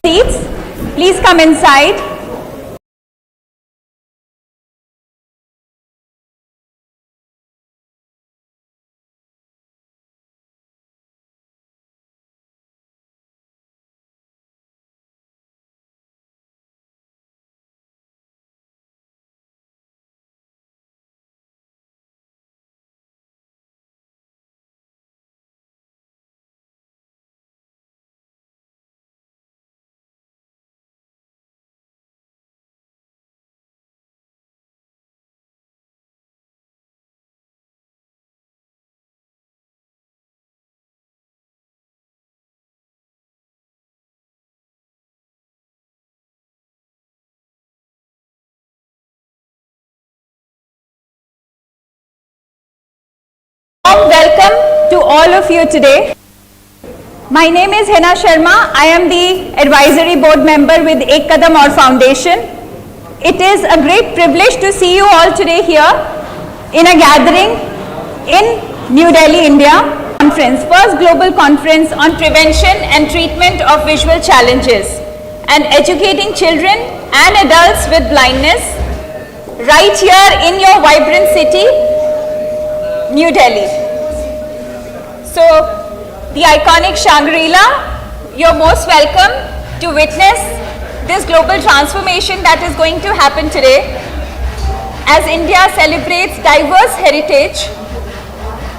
Seats, please come inside. Welcome to all of you today. My name is Hina Sharma. I am the advisory board member with Kadam Foundation. It is a great privilege to see you all today here in a gathering in New Delhi, India. First global conference on prevention and treatment of visual challenges and educating children and adults with blindness right here in your vibrant city, New Delhi. So, the iconic Shangri-La, you're most welcome to witness this global transformation that is going to happen today. As India celebrates diverse heritage,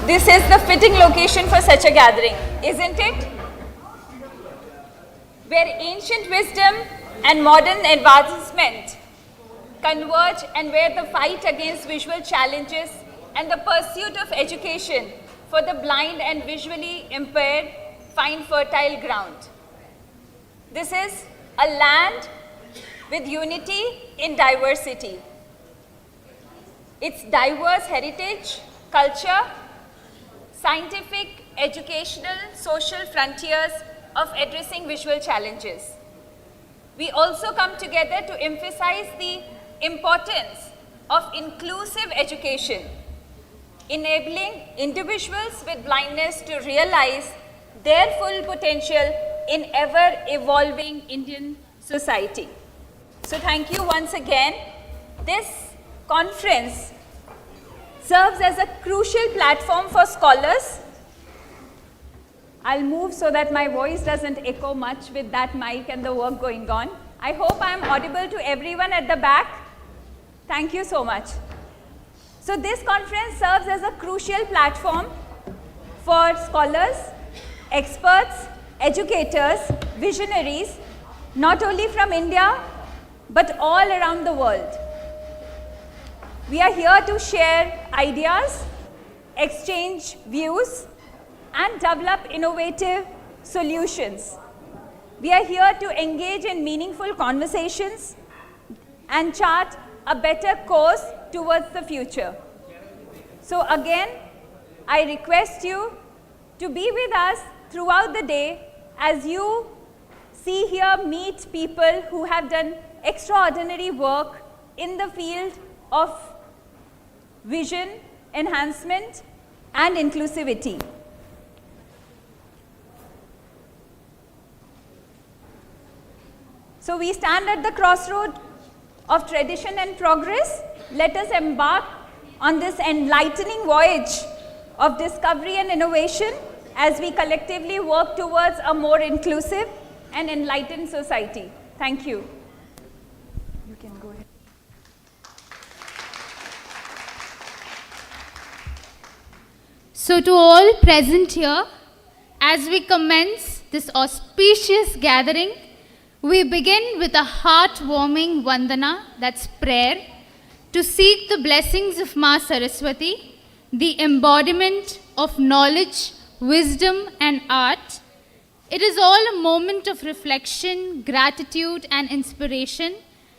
this is the fitting location for such a gathering, isn't it? Where ancient wisdom and modern advancement converge and where the fight against visual challenges and the pursuit of education for the blind and visually impaired find fertile ground. This is a land with unity in diversity. Its diverse heritage, culture, scientific, educational, social frontiers of addressing visual challenges. We also come together to emphasize the importance of inclusive education, enabling individuals with blindness to realize their full potential in ever-evolving Indian society. So thank you once again. This conference serves as a crucial platform for scholars. I'll move so that my voice doesn't echo much with that mic and the work going on. I hope I'm audible to everyone at the back. Thank you so much. So this conference serves as a crucial platform for scholars, experts, educators, visionaries, not only from India, but all around the world. We are here to share ideas, exchange views, and develop innovative solutions. We are here to engage in meaningful conversations and chart a better course towards the future. So again, I request you to be with us throughout the day as you see here, meet people who have done extraordinary work in the field of vision enhancement and inclusivity. So we stand at the crossroad of tradition and progress. Let us embark on this enlightening voyage of discovery and innovation as we collectively work towards a more inclusive and enlightened society. Thank you. You can go ahead. So to all present here, as we commence this auspicious gathering, we begin with a heartwarming vandana, that's prayer, to seek the blessings of Ma Saraswati, the embodiment of knowledge, wisdom and art. It is all a moment of reflection, gratitude and inspiration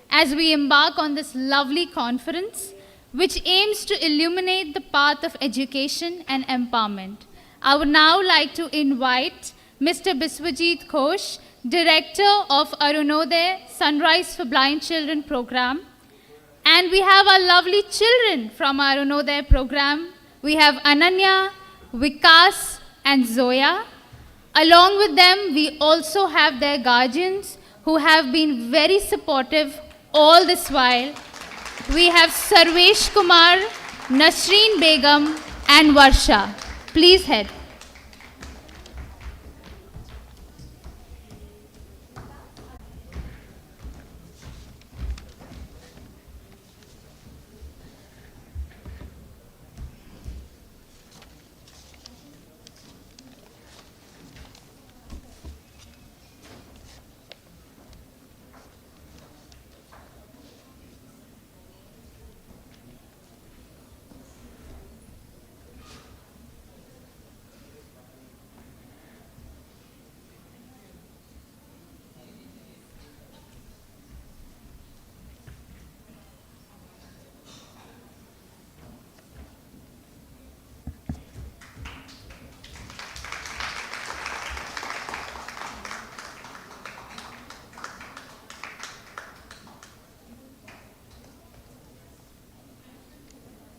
as we embark on this lovely conference, which aims to illuminate the path of education and empowerment. I would now like to invite Mr. Biswajit Ghosh, Director of Arunodaya Sunrise for Blind Children program. And we have our lovely children from Arunodaya program. We have Ananya, Vikas and Zoya. Along with them, we also have their guardians who have been very supportive all this while. We have Sarvesh Kumar, Nasreen Begum, and Varsha. Please head.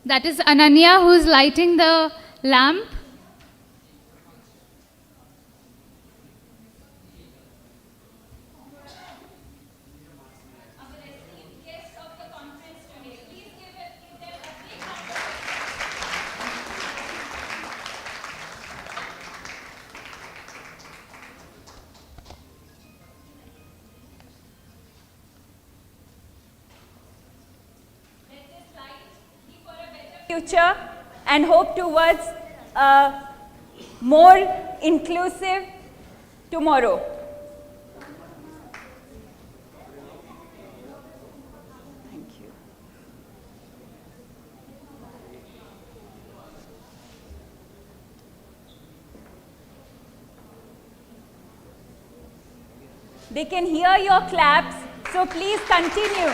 That is Ananya who is lighting the lamp. Future and hope towards a more inclusive tomorrow. Thank you. They can hear your claps, so please continue.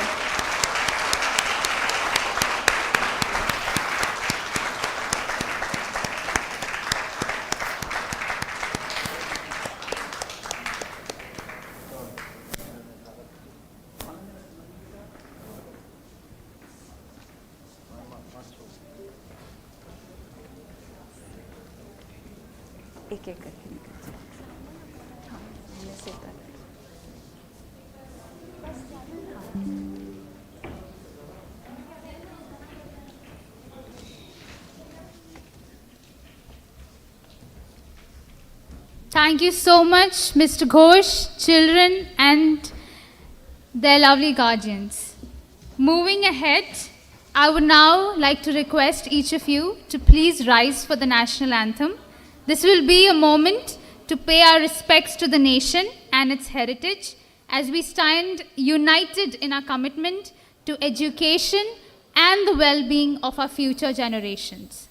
एक एक करके निकल जाए। हाँ, मैं से कर। Thank you so much, Mr. Ghosh, children, and their lovely guardians. Moving ahead, I would now like to request each of you to please rise for the national anthem. This will be a moment to pay our respects to the nation and its heritage as we stand united in our commitment to education and the well-being of our future generations.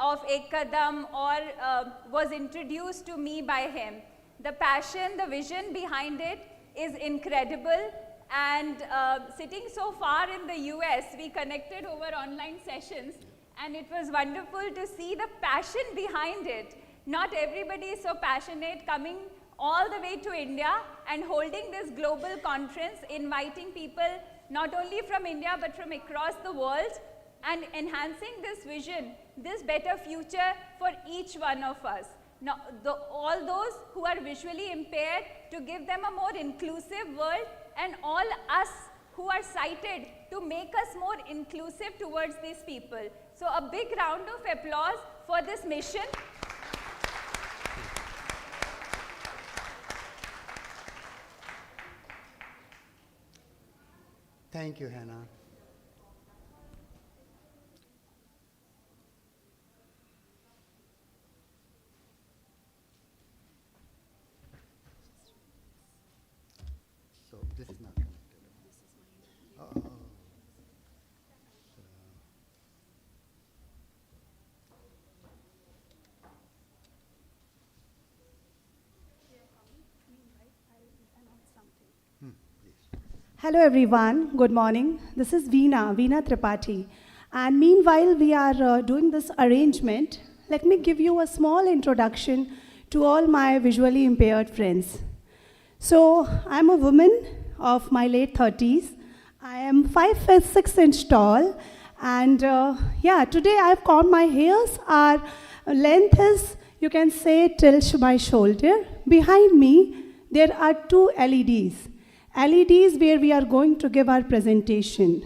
Of Kadam was introduced to me by him. The passion, the vision behind it is incredible, and sitting so far in the US, we connected over online sessions, and it was wonderful to see the passion behind it. Not everybody is so passionate, coming all the way to India and holding this global conference, inviting people not only from India but from across the world, and enhancing this vision, this better future for each one of us. Now, all those who are visually impaired, to give them a more inclusive world, and all us who are sighted, to make us more inclusive towards these people. So a big round of applause for this mission. Thank you, Hannah. So this is not connected. Oh. Hello everyone, good morning. This is Veena Tripathi. And meanwhile we are doing this arrangement, let me give you a small introduction to all my visually impaired friends. So I'm a woman of my late 30s. I am 5 feet 6 inch tall and today I've combed my hairs. Our length is, you can say, till my shoulder. Behind me there are two LEDs. LEDs where we are going to give our presentation.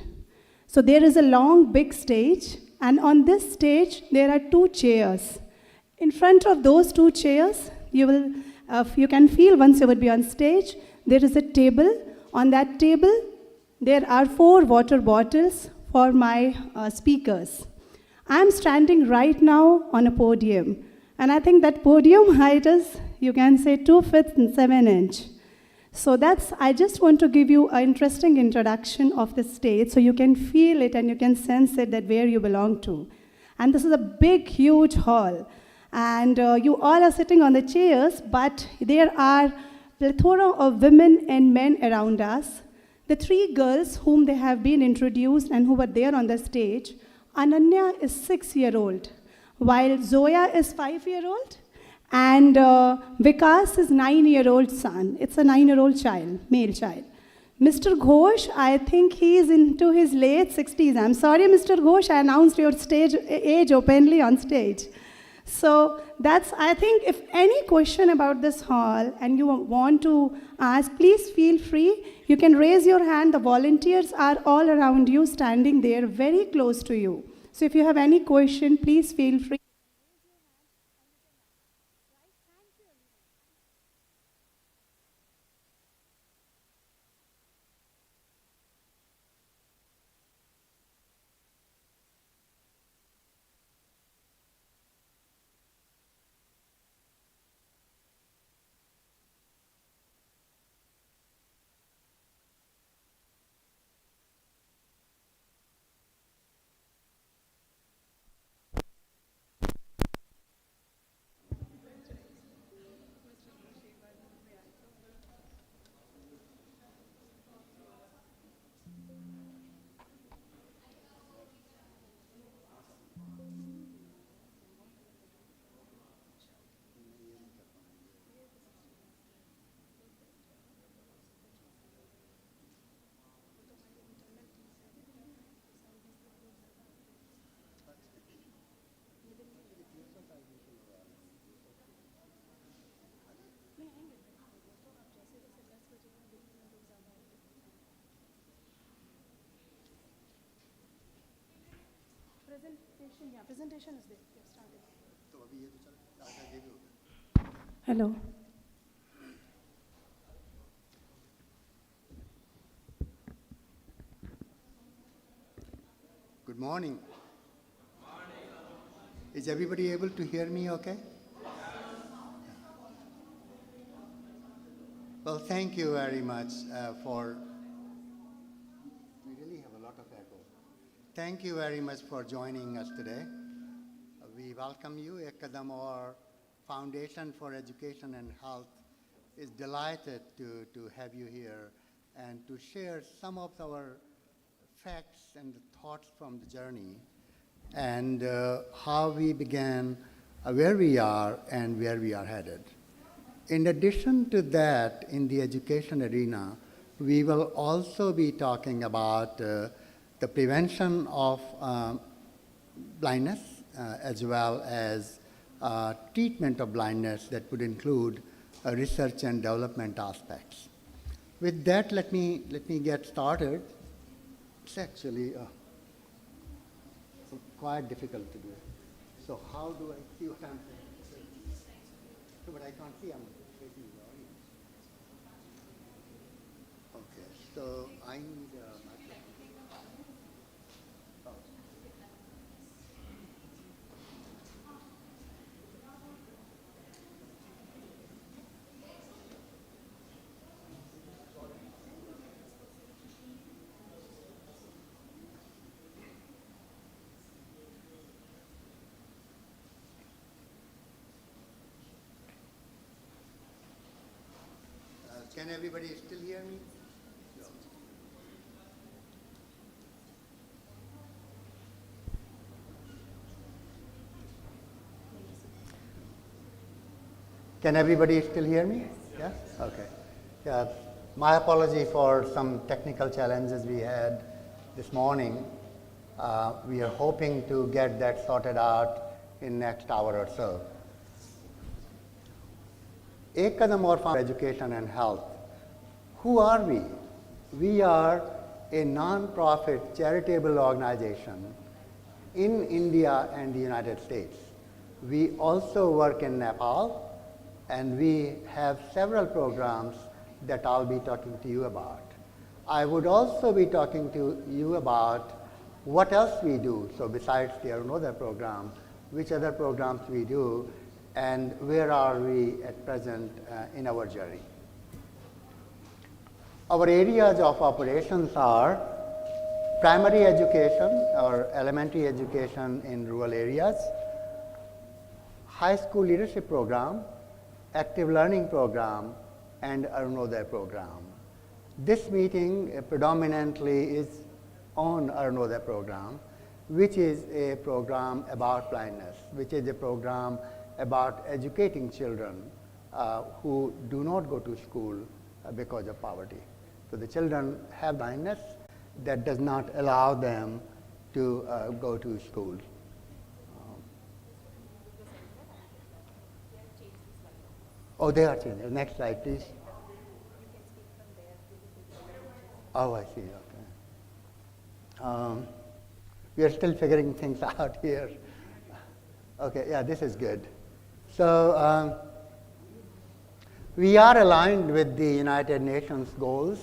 So there is a long big stage and on this stage there are two chairs. In front of those two chairs, you can feel once you will be on stage, there is a table. On that table, there are 4 water bottles for my speakers. I'm standing right now on a podium. And I think that podium height is, you can say, 2 feet and 7 inch. So I just want to give you an interesting introduction of the stage so you can feel it and you can sense it that where you belong to. And this is a big, huge hall. And you all are sitting on the chairs, but there are plethora of women and men around us. The 3 girls whom they have been introduced and who were there on the stage, Ananya is 6-year-old, while Zoya is 5-year-old, and Vikas is 9-year-old son. It's a 9-year-old child, male child. Mr. Ghosh, I think he is into his late 60s. I'm sorry, Mr. Ghosh, I announced your stage age openly on stage. So I think, if any question about this hall and you want to ask, please feel free. You can raise your hand. The volunteers are all around you, standing there very close to you. So if you have any question, please feel free. Presentation is there. Hello. Good morning. Is everybody able to hear me okay? Well, thank you very much for... We really have a lot of echo. Thank you very much for joining us today. We welcome you. Kadam, our Foundation for Education and Health, is delighted to have you here and to share some of our facts and thoughts from the journey and how we began, where we are, and where we are headed. In addition to that, in the education arena, we will also be talking about the prevention of blindness as well as treatment of blindness that would include research and development aspects. With that, let me get started. It's actually quite difficult to do. So how do I see what I'm saying? But I can't see, I'm facing the audience. Okay, so I need a microphone. Oh. Can everybody still hear me? No. Can everybody still hear me? Yes? Okay. Yeah. My apology for some technical challenges we had this morning. We are hoping to get that sorted out in next hour or so. Ek Kadam or for Education and Health. Who are we? We are a non-profit charitable organization in India and the United States. We also work in Nepal, and we have several programs that I'll be talking to you about. I would also be talking to you about what else we do. So besides the Arunodaya program, which other programs we do, and where are we at present in our journey. Our areas of operations are primary education or elementary education in rural areas, high school leadership program, active learning program, and Arunodaya program. This meeting predominantly is on Arunodaya program, which is a program about blindness, which is a program about educating children who do not go to school because of poverty. So the children have blindness that does not allow them to go to school. Oh, they are changing. Next slide, please. Oh, I see. Okay. We are still figuring things out here. Okay, yeah, this is good. So we are aligned with the United Nations goals,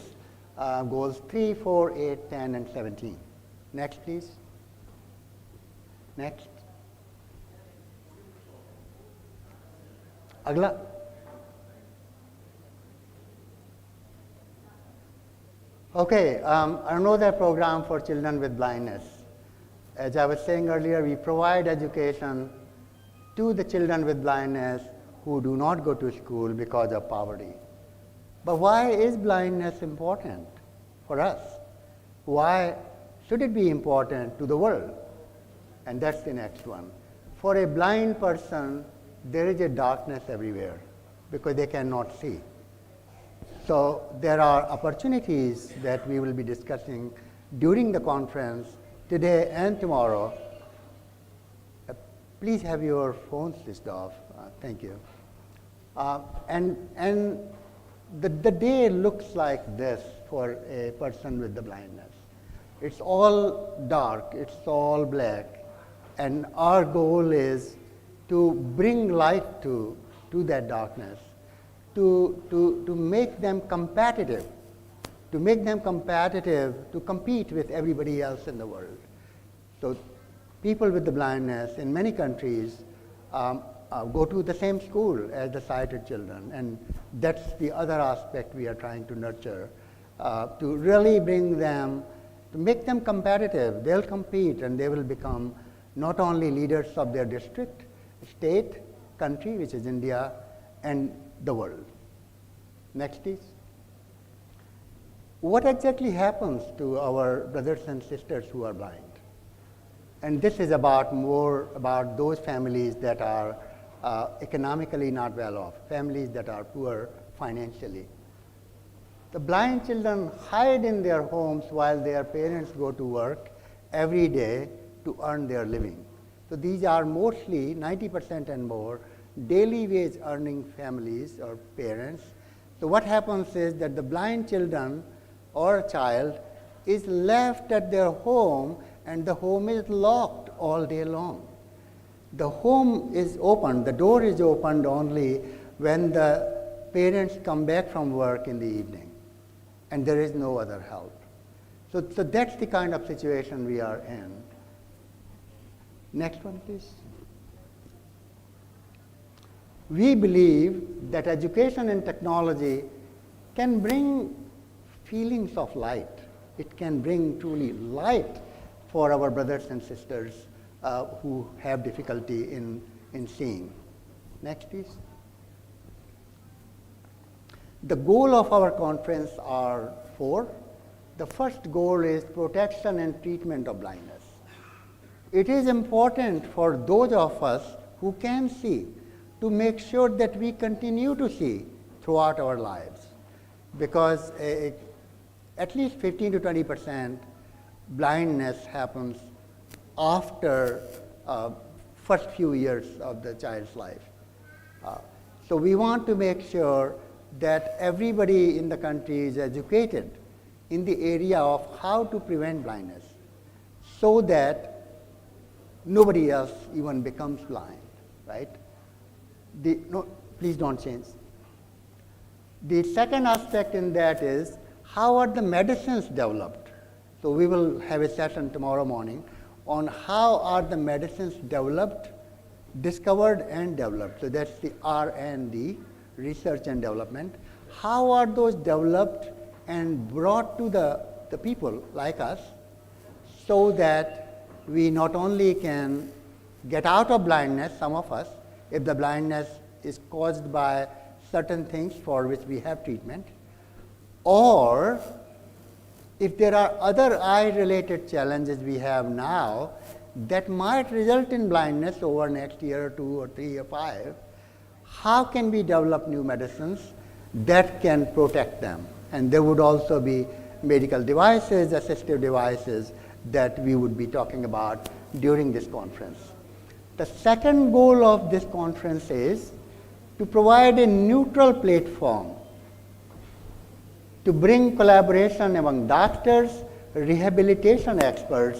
goals 3, 4, 8, 10, and 17. Next, please. Next. Agla. Okay, Arunodaya program for children with blindness. As I was saying earlier, we provide education to the children with blindness who do not go to school because of poverty. But why is blindness important for us? Why should it be important to the world? And that's the next one. For a blind person, there is a darkness everywhere because they cannot see. So there are opportunities that we will be discussing during the conference today and tomorrow. Please have your phones switched off. Thank you. And the day looks like this for a person with the blindness. It's all dark, it's all black, and our goal is to bring light to that darkness, to make them competitive, to compete with everybody else in the world. So people with the blindness in many countries go to the same school as the sighted children, and that's the other aspect we are trying to nurture, to really bring them, to make them competitive. They'll compete and they will become not only leaders of their district, state, country, which is India, and the world. Next, please. What exactly happens to our brothers and sisters who are blind? And this is more about those families that are economically not well off, families that are poor financially. The blind children hide in their homes while their parents go to work every day to earn their living. So these are mostly 90% and more daily wage earning families or parents. So what happens is that the blind children or a child is left at their home, and the home is locked all day long. The home is opened, the door is opened only when the parents come back from work in the evening, and there is no other help. So that's the kind of situation we are in. Next one, please. We believe that education and technology can bring feelings of light. It can bring truly light for our brothers and sisters who have difficulty in seeing. Next, please. The goal of our conference are 4. The first goal is protection and treatment of blindness. It is important for those of us who can see, to make sure that we continue to see throughout our lives. Because at least 15 to 20% blindness happens after first few years of the child's life. So we want to make sure that everybody in the country is educated in the area of how to prevent blindness so that nobody else even becomes blind, right? No, please don't change. The second aspect in that is how are the medicines developed? So we will have a session tomorrow morning on how are the medicines developed, discovered and developed. So that's the R&D, research and development. How are those developed and brought to the people like us so that we not only can get out of blindness, some of us, if the blindness is caused by certain things for which we have treatment, or if there are other eye-related challenges we have now that might result in blindness over next year or 2 or 3 or 5, how can we develop new medicines that can protect them? And there would also be medical devices, assistive devices that we would be talking about during this conference. The second goal of this conference is to provide a neutral platform to bring collaboration among doctors, rehabilitation experts,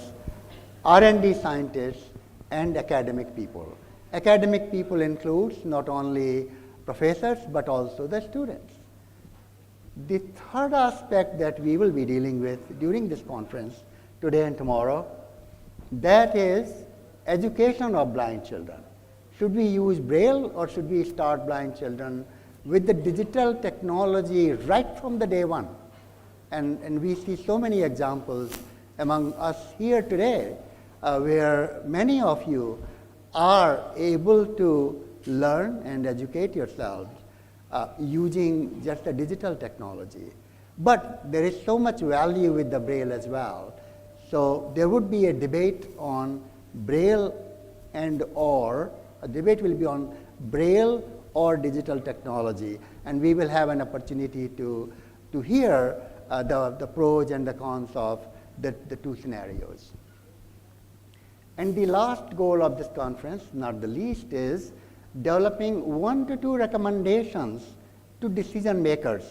R&D scientists, and academic people. Academic people includes not only professors, but also the students. The third aspect that we will be dealing with during this conference, today and tomorrow, that is education of blind children. Should we use Braille or should we start blind children with the digital technology right from the day one? And we see so many examples among us here today where many of you are able to learn and educate yourselves using just the digital technology. But there is so much value with the Braille as well. So there would be a debate on Braille and or, a debate will be on Braille or digital technology, and we will have an opportunity to hear the pros and the cons of the two scenarios. And the last goal of this conference, not the least, is developing 1 to 2 recommendations to decision makers.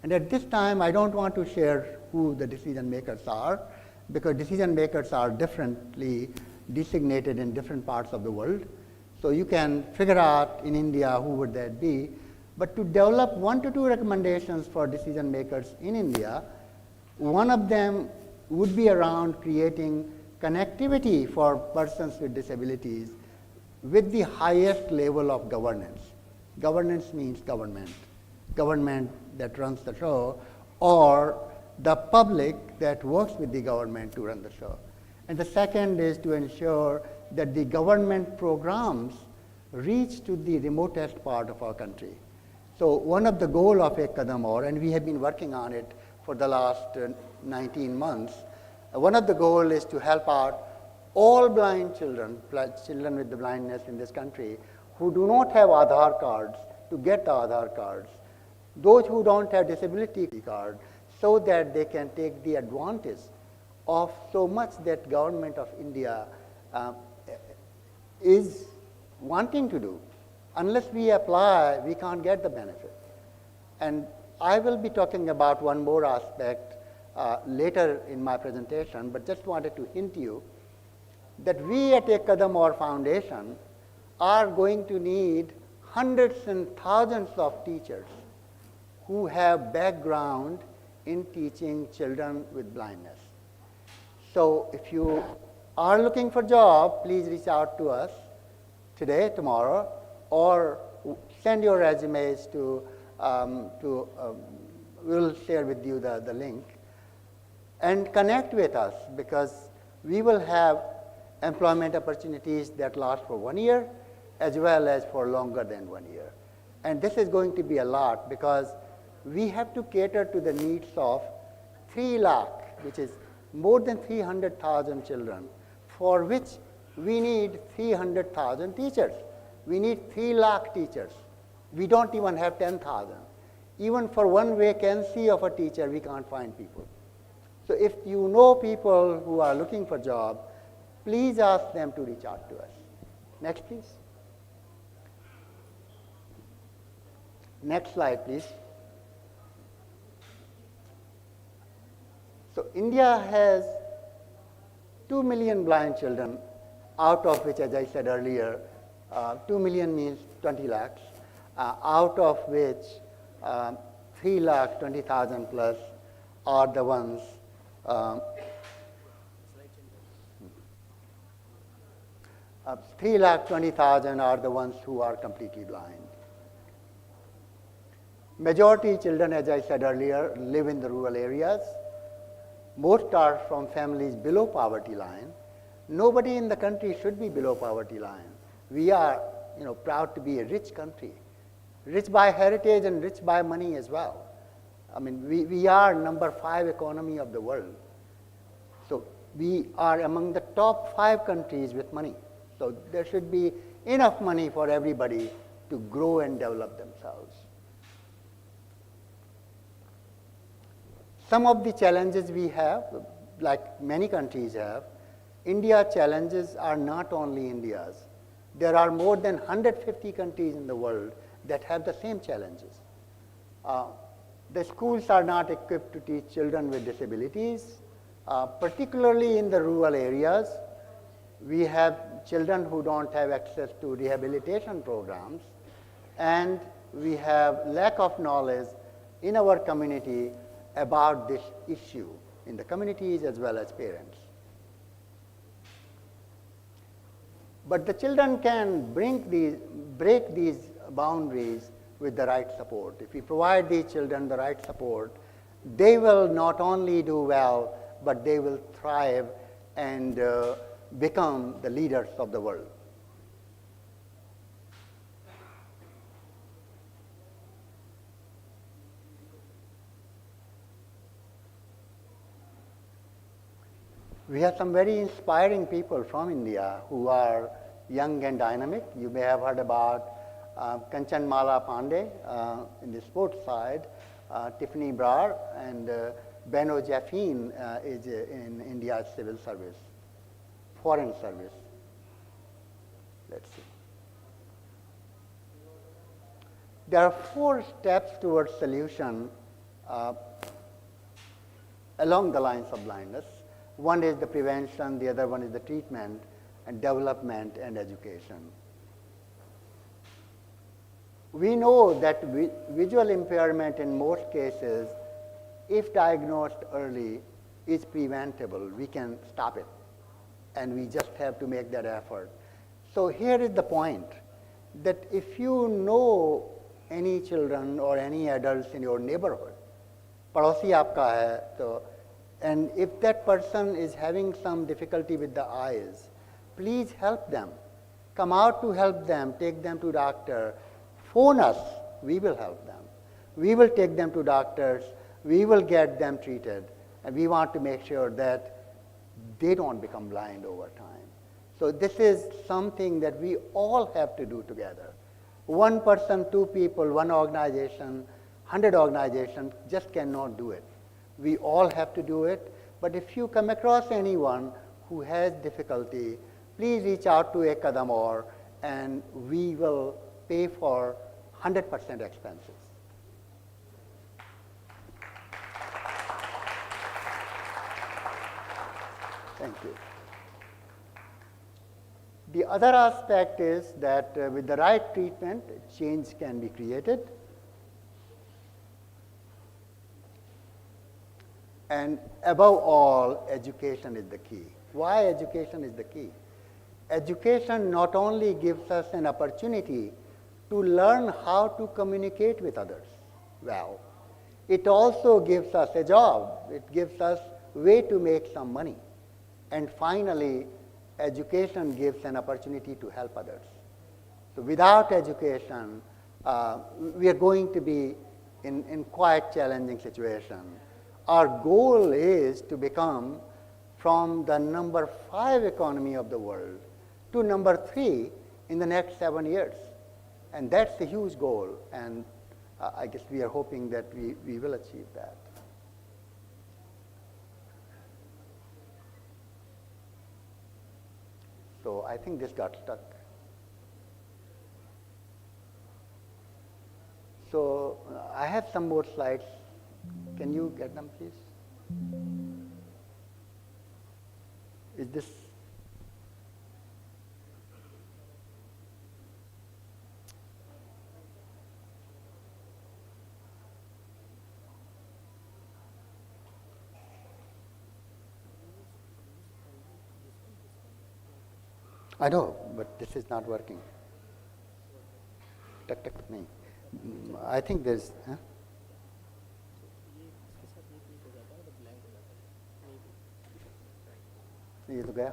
And at this time, I don't want to share who the decision makers are, because decision makers are differently designated in different parts of the world. So you can figure out in India who would that be. But to develop 1 to 2 recommendations for decision makers in India, one of them would be around creating connectivity for persons with disabilities with the highest level of governance. Governance means government. Government that runs the show, or the public that works with the government to run the show. And the second is to ensure that the government programs reach to the remotest part of our country. So one of the goals of Ek Kadam Aur, and we have been working on it for the last 19 months, one of the goals is to help out all blind children, children with the blindness in this country, who do not have Aadhaar cards, to get the Aadhaar cards. Those who don't have disability card, so that they can take the advantage of so much that government of India is wanting to do. Unless we apply, we can't get the benefit. And I will be talking about one more aspect later in my presentation, but just wanted to hint you that we at Ek Kadam Aur Foundation are going to need hundreds and thousands of teachers who have background in teaching children with blindness. So if you are looking for a job, please reach out to us today, tomorrow, or send your resumes to we'll share with you the link, and connect with us, because we will have employment opportunities that last for 1 year as well as for longer than 1 year. And this is going to be a lot, because we have to cater to the needs of 3 lakh, which is more than 300,000 children, for which we need 300,000 teachers. We need 3 lakh teachers. We don't even have 10,000. Even for one vacancy of a teacher, we can't find people. So if you know people who are looking for job, please ask them to reach out to us. Next, please. Next slide, please. So India has 2 million blind children, out of which, as I said earlier, 2 million means 20 lakhs, out of which 3,20,000 plus are the ones 3,20,000 are the ones who are completely blind. Majority children, as I said earlier, live in the rural areas. Most are from families below poverty line. Nobody in the country should be below poverty line. We are, proud to be a rich country, rich by heritage and rich by money as well. I mean, we are number 5 economy of the world. So we are among the top 5 countries with money. So there should be enough money for everybody to grow and develop themselves. Some of the challenges we have, like many countries have, India's challenges are not only India's. There are more than 150 countries in the world that have the same challenges. The schools are not equipped to teach children with disabilities, particularly in the rural areas. We have children who don't have access to rehabilitation programs, and we have lack of knowledge in our community about this issue, in the communities as well as parents. But the children can break these boundaries with the right support. If we provide these children the right support, they will not only do well, but they will thrive and become the leaders of the world. We have some very inspiring people from India who are young and dynamic. You may have heard about Kanchanmala Pandey in the sports side, Tiffany Brar, and Beno Jaffin is in India's civil service, foreign service. Let's see. There are 4 steps towards solution along the lines of blindness. One is the prevention, the other one is the treatment, and development and education. We know that visual impairment in most cases, if diagnosed early, is preventable. We can stop it, and we just have to make that effort. So here is the point, that if you know any children or any adults in your neighborhood, पड़ोसी आपका है तो, and if that person is having some difficulty with the eyes, please help them. Come out to help them, take them to doctor, phone us, we will help them. We will take them to doctors, we will get them treated, and we want to make sure that they don't become blind over time. So this is something that we all have to do together. One person, 2 people, 1 organization, 100 organizations just cannot do it. We all have to do it, but if you come across anyone who has difficulty, please reach out to a Kadam and we will pay for 100% expenses. Thank you. The other aspect is that with the right treatment, change can be created. And above all, education is the key. Why education is the key? Education not only gives us an opportunity to learn how to communicate with others well, it also gives us a job. It gives us a way to make some money. And finally, education gives an opportunity to help others. So without education, we are going to be in quite challenging situation. Our goal is to become from the number 5 economy of the world to number 3 in the next 7 years. And that's a huge goal, and I guess we are hoping that we will achieve that. So I think this got stuck. So I have some more slides. Can you get them, please? Is this? I know, but this is not working. Tuck, tuck, nahi. I think there's. Huh? ये तो गया.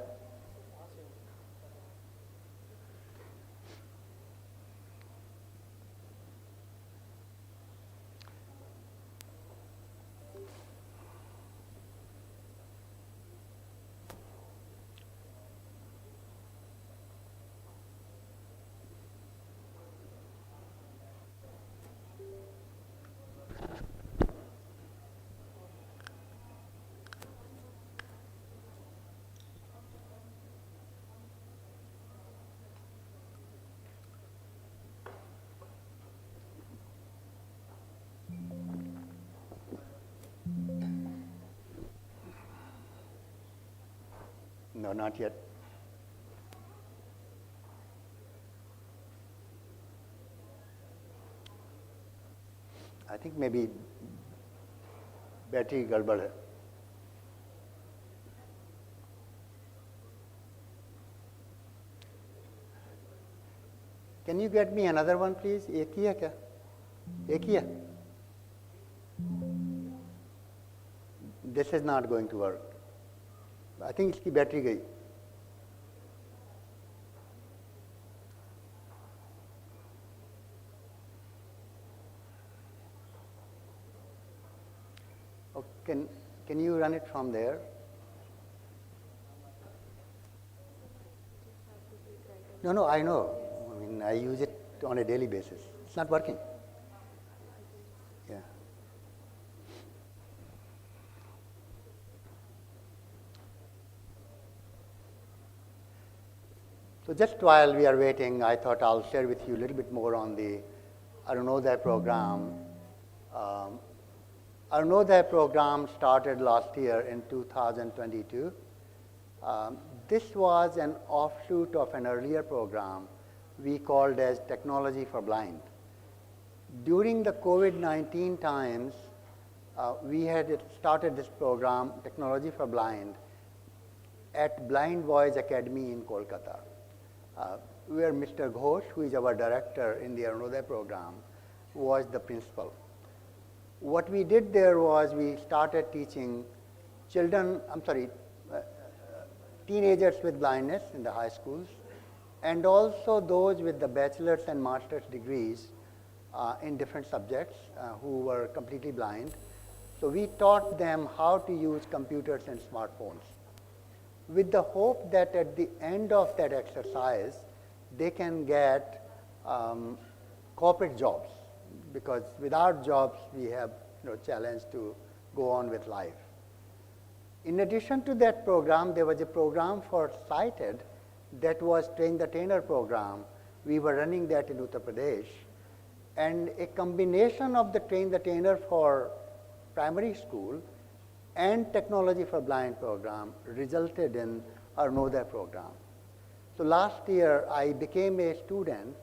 No, not yet. I think maybe battery गड़बड़ है. Can you get me another one, please? एक ही है क्या? एक ही है? This is not going to work. I think इसकी बैटरी गई. Oh, can you run it from there? No, I know. I mean, I use it on a daily basis. It's not working. Yeah. So just while we are waiting, I thought I'll share with you a little bit more on the Arunodaya program. Arunodaya program started last year in 2022. This was an offshoot of an earlier program we called as Technology for Blind. During the COVID-19 times, we had started this program, Technology for Blind, at Blind Boys Academy in Kolkata, where Mr. Ghosh, who is our director in the Arunodaya program, was the principal. What we did there was we started teaching teenagers with blindness in the high schools, and also those with the bachelor's and master's degrees in different subjects who were completely blind. So we taught them how to use computers and smartphones, with the hope that at the end of that exercise, they can get corporate jobs, because without jobs, we have challenge to go on with life. In addition to that program, there was a program for sighted that was Train the Trainer program. We were running that in Uttar Pradesh. And a combination of the Train the Trainer for primary school and Technology for Blind program resulted in Arunodaya program. So last year, I became a student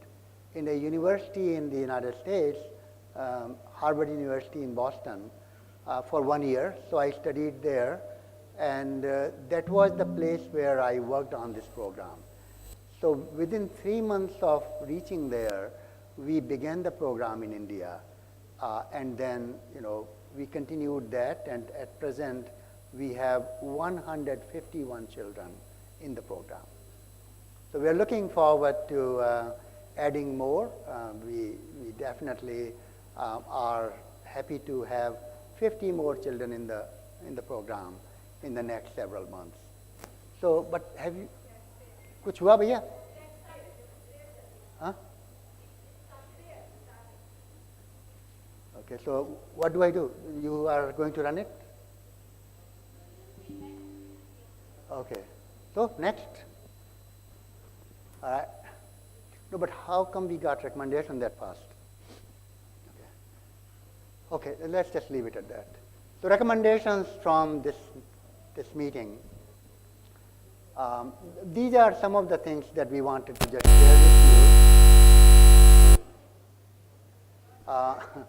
in a university in the United States, Harvard University in Boston, for 1 year. So I studied there, and that was the place where I worked on this program. So within 3 months of reaching there, we began the program in India, and then we continued that, and at present we have 151 children in the program. So we are looking forward to adding more. We definitely are happy to have 50 more children in the program in the next several months. So, but have you, कुछ हुआ भैया? Okay, so what do I do? You are going to run it? Okay. So next. All right. No, but how come we got recommendation that fast? Okay, let's just leave it at that. So recommendations from this meeting. These are some of the things that we wanted to just share with you.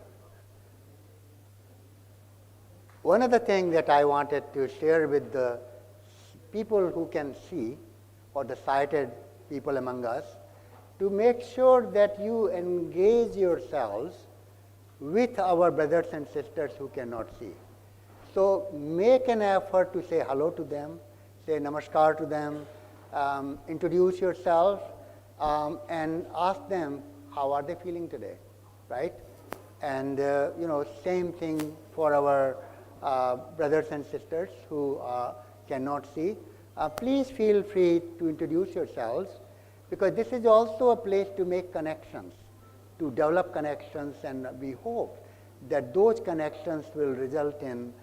One of the things that I wanted to share with the people who can see, or the sighted people among us, to make sure that you engage yourselves with our brothers and sisters who cannot see. So make an effort to say hello to them, say namaskar to them, introduce yourself, and ask them how are they feeling today, right? And same thing for our brothers and sisters who cannot see. Please feel free to introduce yourselves, because this is also a place to make connections, to develop connections, and we hope that those connections will result in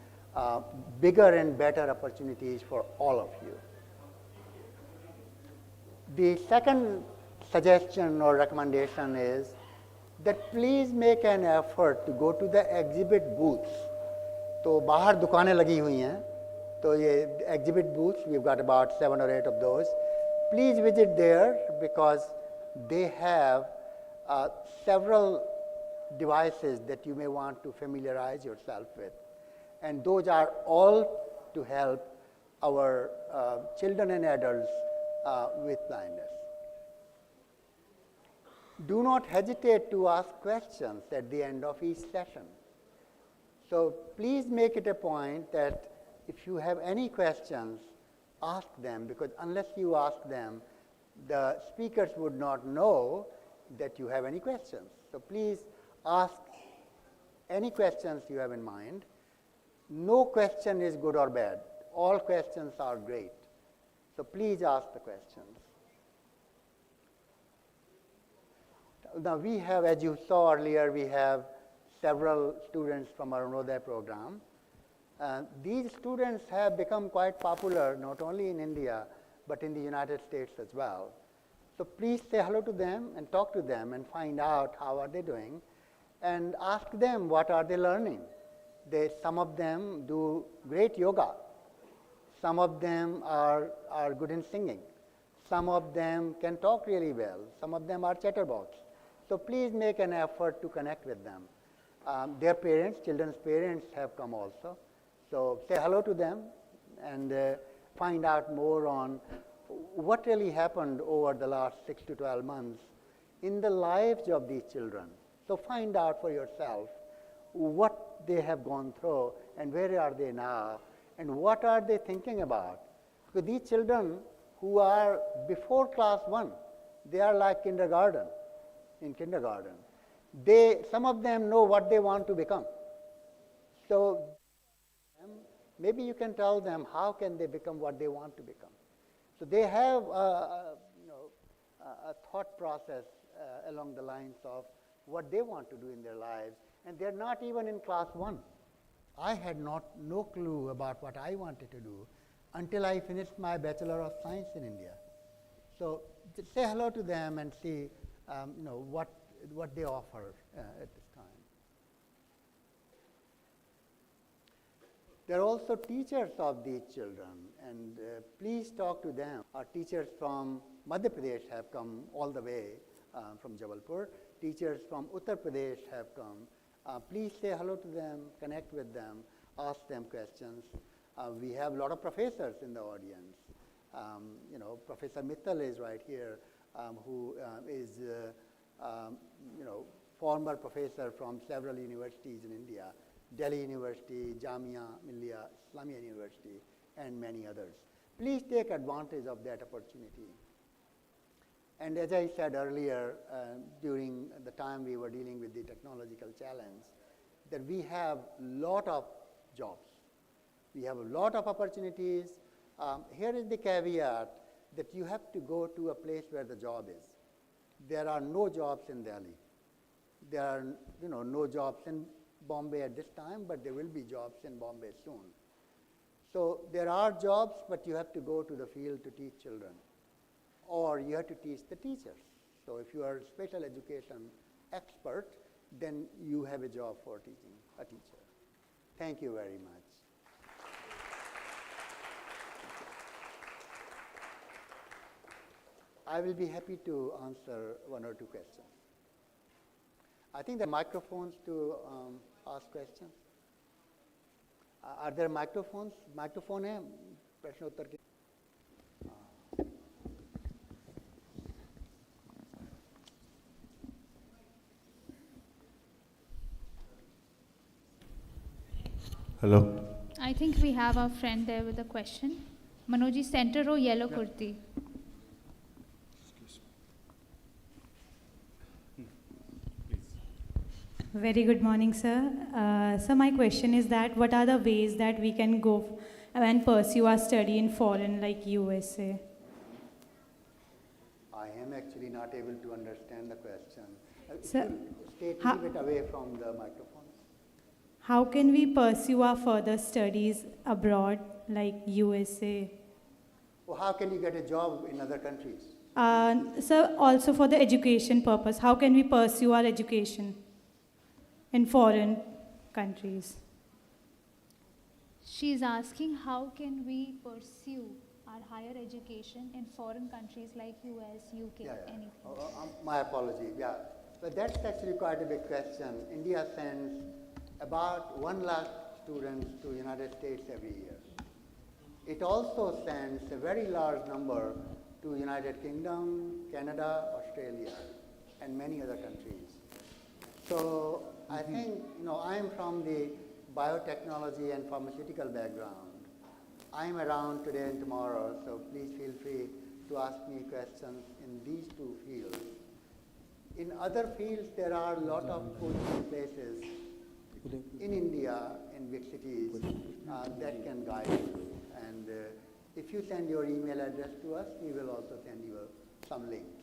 bigger and better opportunities for all of you. The second suggestion or recommendation is that please make an effort to go to the exhibit booths. तो बाहर दुकानें लगी हुई हैं, तो ये exhibit booths, we've got about 7 or 8 of those. Please visit there, because they have several devices that you may want to familiarize yourself with. And those are all to help our children and adults with blindness. Do not hesitate to ask questions at the end of each session. So please make it a point that if you have any questions, ask them, because unless you ask them, the speakers would not know that you have any questions. So please ask any questions you have in mind. No question is good or bad. All questions are great. So please ask the questions. Now we have, as you saw earlier, we have several students from our Arunodaya program. These students have become quite popular, not only in India, but in the United States as well. So please say hello to them and talk to them and find out how are they doing, and ask them what are they learning. Some of them do great yoga. Some of them are good in singing. Some of them can talk really well. Some of them are chatterbox. So please make an effort to connect with them. Their parents, children's parents have come also. So say hello to them and find out more on what really happened over the last 6 to 12 months in the lives of these children. So find out for yourself what they have gone through and where are they now and what are they thinking about. Because these children who are before class 1, they are like kindergarten. Some of them know what they want to become. So maybe you can tell them how can they become what they want to become. So they have a thought process along the lines of what they want to do in their lives, and they're not even in class 1. I had no clue about what I wanted to do until I finished my Bachelor of Science in India. So say hello to them and see what they offer at this time. There are also teachers of these children, and please talk to them. Our teachers from Madhya Pradesh have come all the way from Jabalpur. Teachers from Uttar Pradesh have come. Please say hello to them, connect with them, ask them questions. We have a lot of professors in the audience. Professor Mittal is right here, who is former professor from several universities in India. Delhi University, Jamia Millia Islamia University, and many others. Please take advantage of that opportunity. And as I said earlier, during the time we were dealing with the technological challenge, that we have a lot of jobs. We have a lot of opportunities. Here is the caveat that you have to go to a place where the job is. There are no jobs in Delhi. There are no jobs in Bombay at this time, but there will be jobs in Bombay soon. So there are jobs, but you have to go to the field to teach children, or you have to teach the teachers. So if you are a special education expert, then you have a job for teaching a teacher. Thank you very much. I will be happy to answer one or two questions. I think there are microphones to ask questions. Are there microphones? Microphone है प्रश्नोत्तर के. Hello. I think we have our friend there with a question. Manoji, center row, yellow kurti. Very good morning, sir. So my question is that what are the ways that we can go and pursue our study in foreign like USA? I am actually not able to understand the question. Sir, Stay a little bit away from the microphone. How can we pursue our further studies abroad like USA? Well, how can you get a job in other countries? Sir, also for the education purpose, how can we pursue our education in foreign countries? She's asking how can we pursue our higher education in foreign countries like US, UK, anything. My apology. Yeah, but that's actually quite a big question. India sends about 1 lakh students to United States every year. It also sends a very large number to United Kingdom, Canada, Australia, and many other countries. So I think, I'm from the biotechnology and pharmaceutical background. I'm around today and tomorrow, so please feel free to ask me questions in these two fields. In other fields, there are a lot of coaching places in India, in big cities, that can guide you. And if you send your email address to us, we will also send you some links.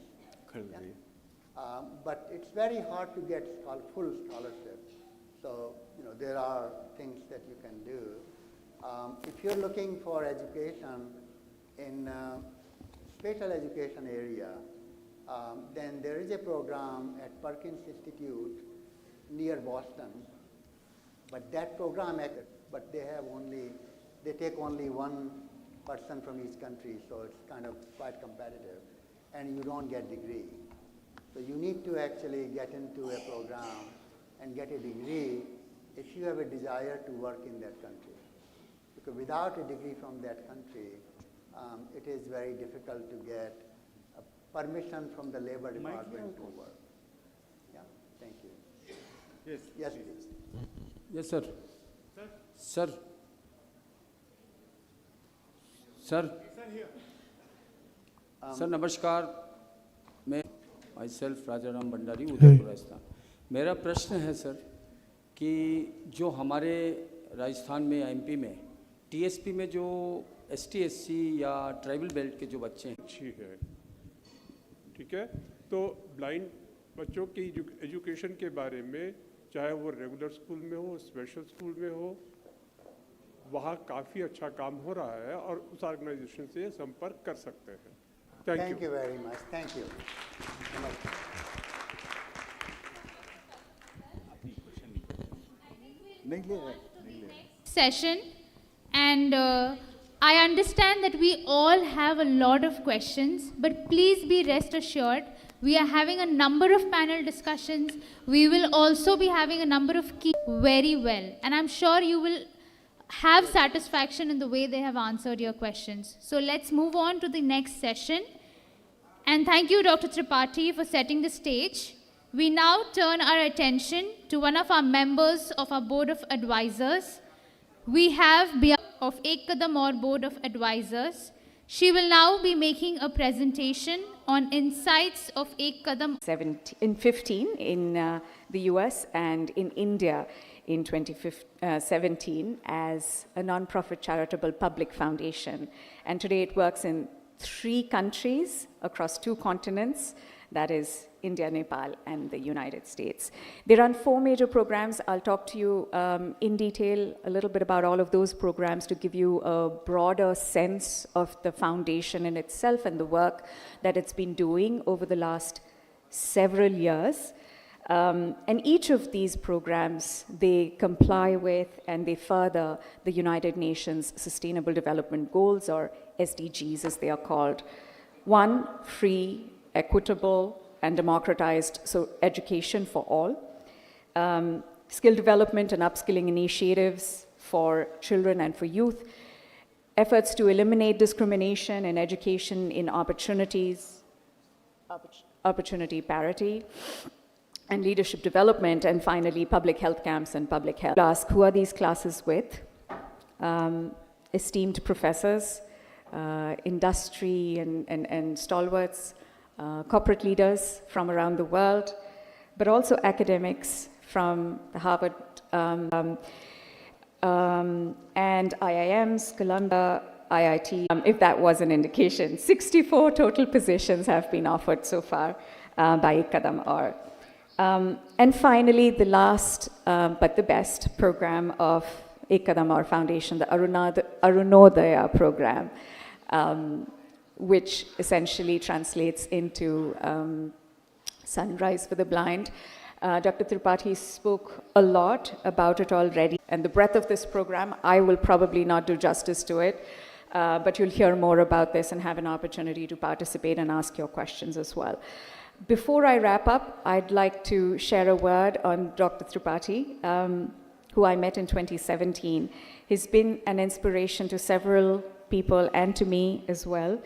Yeah? But it's very hard to get full scholarships. So, there are things that you can do. If you're looking for education in special education area, then there is a program at Perkins Institute near Boston. But that program, but they take only one person from each country, so it's kind of quite competitive, and you don't get degree. So you need to actually get into a program and get a degree if you have a desire to work in that country. Because without a degree from that country, it is very difficult to get permission from the Labor Department to work. Yeah, thank you. Yes. Yes, please. Yes, sir. Sir. Sir. Sir, नमस्कार. मैं myself Rajaram Bhandari Udaipur Rajasthan. मेरा प्रश्न है sir कि जो हमारे राजस्थान में MP में टीएसपी में जो एसटी एससी या ट्राइबल बेल्ट के जो बच्चे हैं अच्छी है, ठीक है. तो ब्लाइंड बच्चों की एजुकेशन के बारे में, चाहे वो रेगुलर स्कूल में हो, स्पेशल स्कूल में हो, वहाँ काफ़ी अच्छा काम हो रहा है और उस ऑर्गेनाइजेशन से संपर्क कर सकते हैं. Thank you very much. Thank you. Session, and I understand that we all have a lot of questions, but please be rest assured we are having a number of panel discussions. We will also be having a number of key very well, and I'm sure you will have satisfaction in the way they have answered your questions. So let's move on to the next session. And thank you, Dr. Tripathi, for setting the stage. We now turn our attention to one of our members of our Board of Advisors. We have Bia of Kadam or Board of Advisors. She will now be making a presentation on insights of Kadam. 15 in the US and in India in 2017 as a non-profit charitable public foundation. And today it works in 3 countries across 2 continents, that is India, Nepal, and the United States. They run 4 major programs. I'll talk to you in detail a little bit about all of those programs to give you a broader sense of the foundation in itself and the work that it's been doing over the last several years. And each of these programs, they comply with and they further the United Nations Sustainable Development Goals, or SDGs as they are called. 1, free, equitable, and democratized education for all. Skill development and upskilling initiatives for children and for youth. Efforts to eliminate discrimination in education in opportunities, opportunity parity, and leadership development, and finally public health camps and public health. Ask, who are these classes with? Esteemed professors, industry and stalwarts, corporate leaders from around the world, but also academics from the Harvard and IIMs, Columbia, IIT. If that was an indication, 64 total positions have been offered so far by Kadam or. And finally, the last but the best program of Kadam or Foundation, the Arunodaya program, which essentially translates into Sunrise for the Blind. Dr. Tripathi spoke a lot about it already, and the breadth of this program, I will probably not do justice to it, but you'll hear more about this and have an opportunity to participate and ask your questions as well. Before I wrap up, I'd like to share a word on Dr. Tripathi, who I met in 2017. He's been an inspiration to several people and to me as well.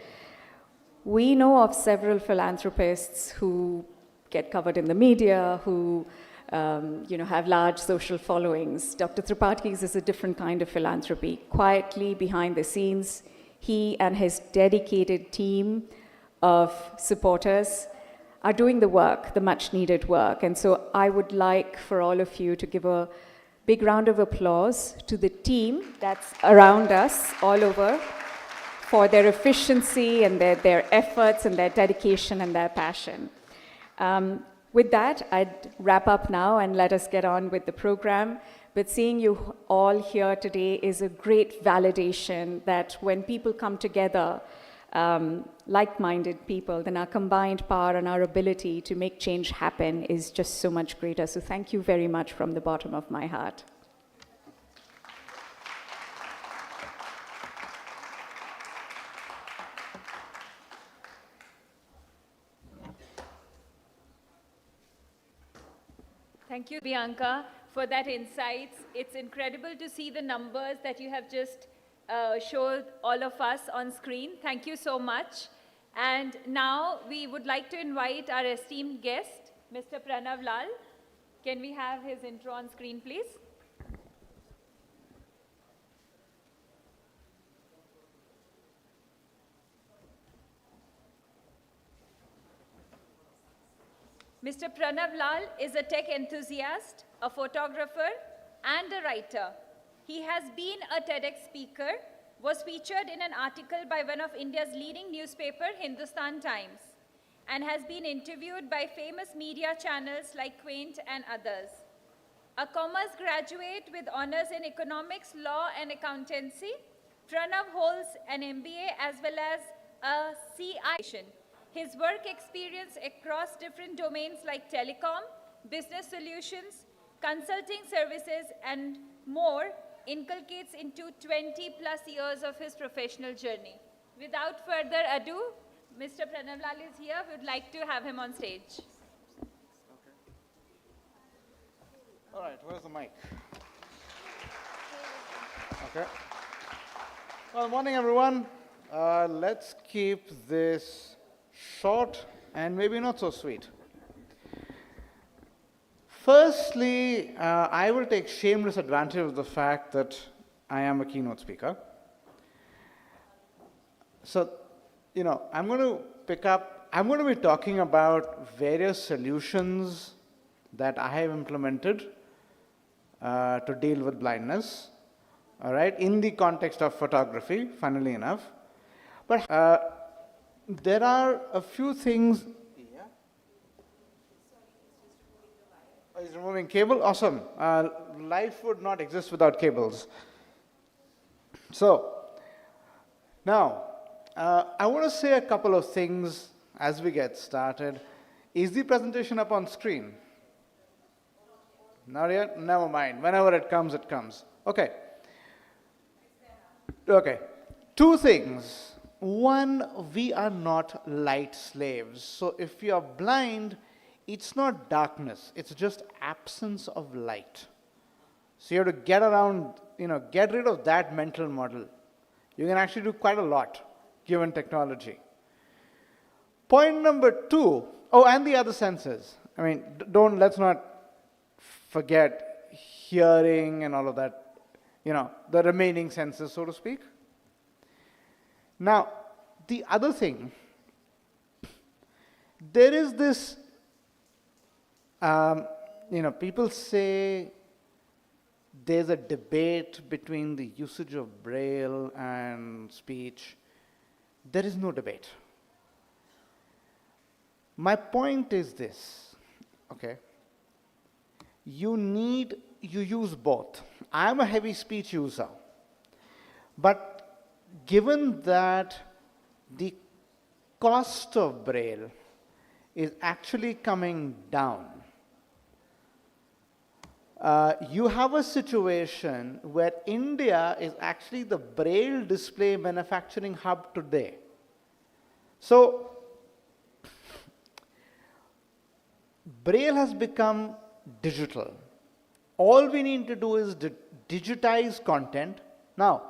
We know of several philanthropists who get covered in the media, who have large social followings. Dr. Tripathi's is a different kind of philanthropy. Quietly behind the scenes, he and his dedicated team of supporters are doing the work, the much needed work. And so I would like for all of you to give a big round of applause to the team that's around us all over for their efficiency and their efforts and their dedication and their passion. With that, I'd wrap up now and let us get on with the program. But seeing you all here today is a great validation that when people come together, like-minded people, then our combined power and our ability to make change happen is just so much greater. So thank you very much from the bottom of my heart. Thank you, Bianca, for that insights. It's incredible to see the numbers that you have just showed all of us on screen. Thank you so much. And now we would like to invite our esteemed guest, Mr. Pranav Lal. Can we have his intro on screen, please? Mr. Pranav Lal is a tech enthusiast, a photographer, and a writer. He has been a TEDx speaker, was featured in an article by one of India's leading newspaper, Hindustan Times, and has been interviewed by famous media channels like Quaint and others. A commerce graduate with honors in economics, law, and accountancy, Pranav holds an MBA as well as a CI. His work experience across different domains like telecom, business solutions, consulting services, and more inculcates into 20+ years of his professional journey. Without further ado, Mr. Pranav Lal is here. We would like to have him on stage. All right, where's the mic? Okay. Well, morning, everyone. Let's keep this short and maybe not so sweet. Firstly, I will take shameless advantage of the fact that I am a keynote speaker. So, I'm going to be talking about various solutions that I have implemented to deal with blindness, all right, in the context of photography, funnily enough. But there are a few things. Yeah. Oh, he's removing cable? Awesome. Life would not exist without cables. So, now, I want to say a couple of things as we get started. Is the presentation up on screen? Not yet? Never mind. Whenever it comes, it comes. Okay. Okay. Two things. One, we are not light slaves. So if you are blind, it's not darkness. It's just absence of light. So you have to get around, get rid of that mental model. You can actually do quite a lot given technology. Point number two, oh, and the other senses. I mean, let's not forget hearing and all of that, the remaining senses, so to speak. Now, the other thing, there is this, people say there's a debate between the usage of Braille and speech. There is no debate. My point is this, okay? You use both. I'm a heavy speech user, but given that the cost of Braille is actually coming down, you have a situation where India is actually the Braille display manufacturing hub today. So, Braille has become digital. All we need to do is digitize content. Now,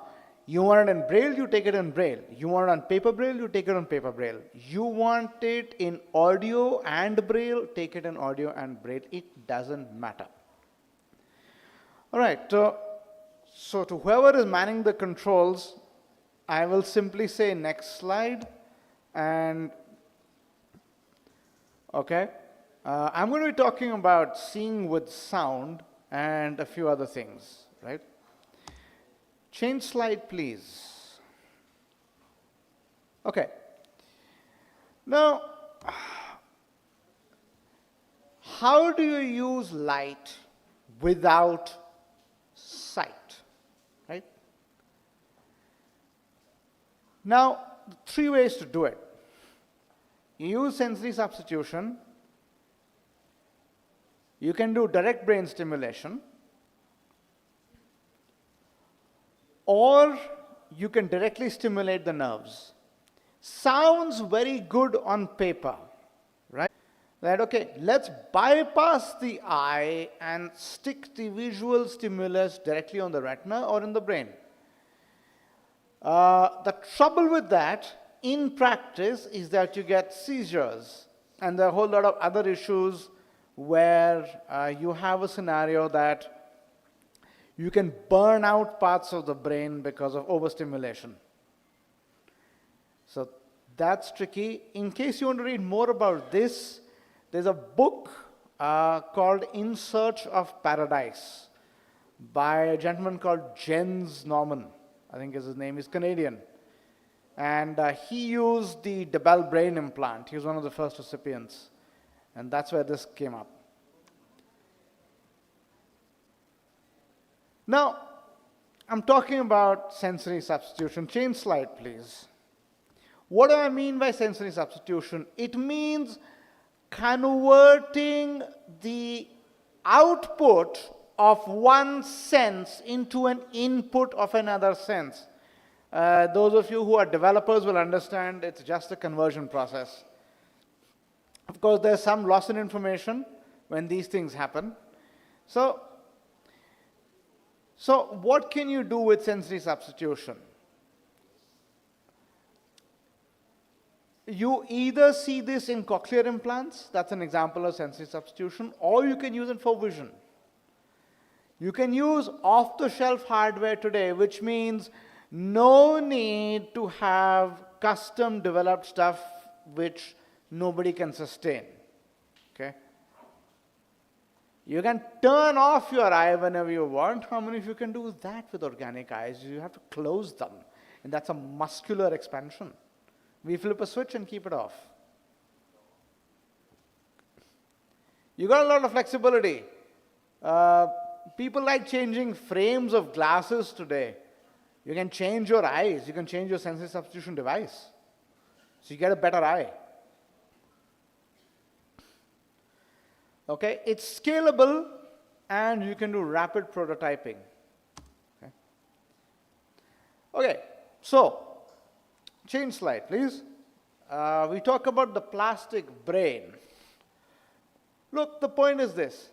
you want it in Braille, you take it in Braille. You want it on paper Braille, you take it on paper Braille. You want it in audio and Braille, take it in audio and Braille. It doesn't matter. All right, so to whoever is manning the controls, I will simply say next slide. And, okay. I'm going to be talking about seeing with sound and a few other things, right? Change slide, please. Okay. Now, how do you use light without sight, right? Now, 3 ways to do it. You use sensory substitution. You can do direct brain stimulation, or you can directly stimulate the nerves. Sounds very good on paper, right? That, okay, let's bypass the eye and stick the visual stimulus directly on the retina or in the brain. The trouble with that, in practice, is that you get seizures, and there are a whole lot of other issues where you have a scenario that you can burn out parts of the brain because of overstimulation. So that's tricky. In case you want to read more about this, there's a book called In Search of Paradise by a gentleman called Jens Norman, I think is his name. He's Canadian. And he used the DeBell brain implant. He was one of the first recipients. And that's where this came up. Now, I'm talking about sensory substitution. Change slide, please. What do I mean by sensory substitution? It means converting the output of one sense into an input of another sense. Those of you who are developers will understand it's just a conversion process. Of course, there's some loss in information when these things happen. So what can you do with sensory substitution? You either see this in cochlear implants, that's an example of sensory substitution, or you can use it for vision. You can use off-the-shelf hardware today, which means no need to have custom developed stuff which nobody can sustain, okay? You can turn off your eye whenever you want. How many of you can do that with organic eyes? You have to close them, and that's a muscular expansion. We flip a switch and keep it off. You got a lot of flexibility. People like changing frames of glasses today. You can change your eyes. You can change your sensory substitution device. So you get a better eye. Okay, it's scalable and you can do rapid prototyping. Okay, so change slide, please. We talk about the plastic brain. Look, the point is this.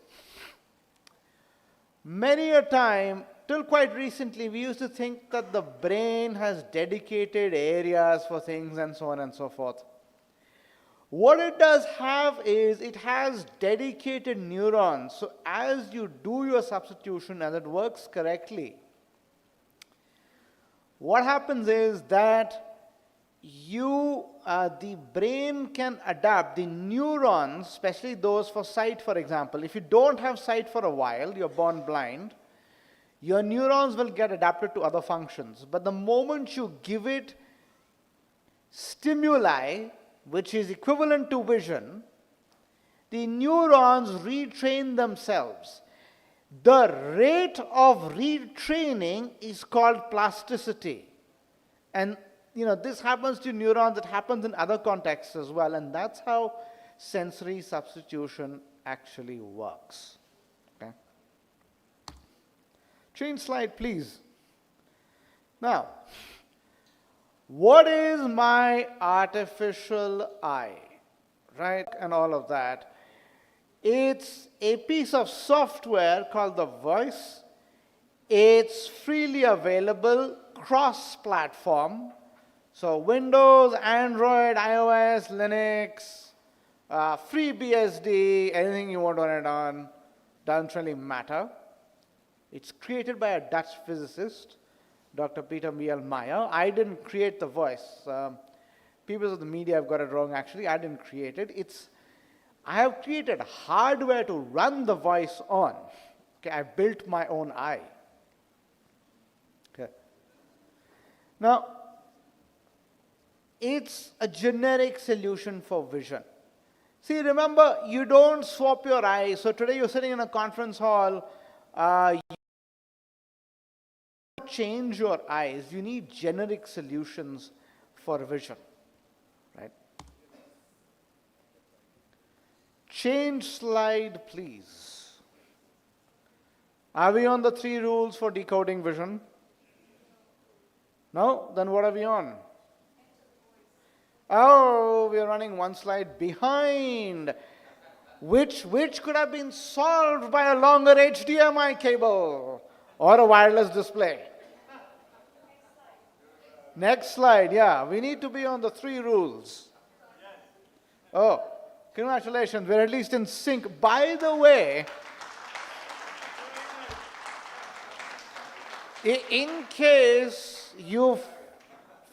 Many a time, till quite recently, we used to think that the brain has dedicated areas for things and so on and so forth. What it does have is it has dedicated neurons. So as you do your substitution and it works correctly, what happens is that the brain can adapt the neurons, especially those for sight, for example. If you don't have sight for a while, you're born blind, your neurons will get adapted to other functions. But the moment you give it stimuli, which is equivalent to vision, the neurons retrain themselves. The rate of retraining is called plasticity. And this happens to neurons, it happens in other contexts as well, and that's how sensory substitution actually works. Okay? Change slide, please. Now, what is my artificial eye, right, and all of that? It's a piece of software called the voice. It's freely available, cross-platform. So Windows, Android, iOS, Linux, FreeBSD, anything you want to run it on, doesn't really matter. It's created by a Dutch physicist, Dr. Peter B.L. Meyer. I didn't create the voice. People of the media have got it wrong, actually. I didn't create it. I have created hardware to run the voice on. Okay, I built my own eye. Okay. Now, it's a generic solution for vision. See, remember, you don't swap your eyes. So today you're sitting in a conference hall, you don't change your eyes. You need generic solutions for vision, right? Change slide, please. Are we on the 3 rules for decoding vision? No? Then what are we on? Oh, we are running 1 slide behind, which could have been solved by a longer HDMI cable or a wireless display. Next slide, yeah. We need to be on the 3 rules. Oh, congratulations. We're at least in sync. By the way, in case you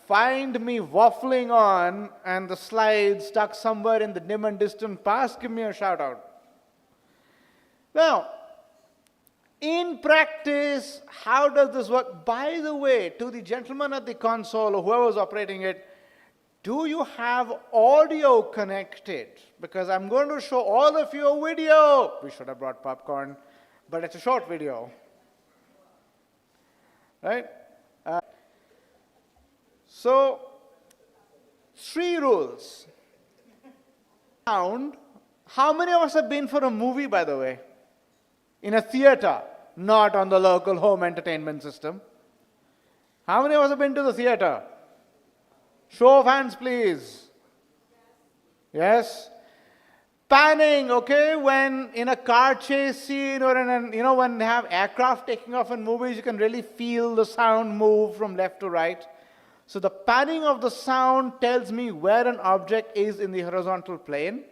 find me waffling on and the slides stuck somewhere in the dim and distant past, give me a shout out. Now, in practice, how does this work? By the way, to the gentleman at the console or whoever's operating it, do you have audio connected? Because I'm going to show all of you a video. We should have brought popcorn, but it's a short video. Right? So, 3 rules. Sound. How many of us have been for a movie, by the way? In a theater, not on the local home entertainment system. How many of us have been to the theater? Show of hands, please. Yes? Panning, okay? When in a car chase scene or when they have aircraft taking off in movies, you can really feel the sound move from left to right. So the panning of the sound tells me where an object is in the horizontal plane.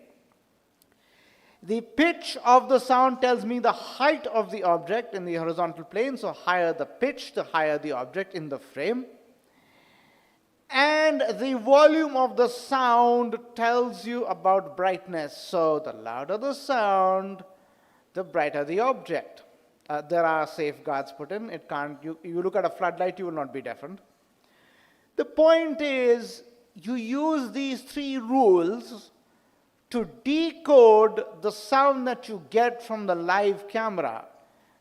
The pitch of the sound tells me the height of the object in the horizontal plane. So higher the pitch, the higher the object in the frame. And the volume of the sound tells you about brightness. So the louder the sound, the brighter the object. There are safeguards put in. You look at a floodlight, you will not be deafened. The point is, you use these 3 rules to decode the sound that you get from the live camera.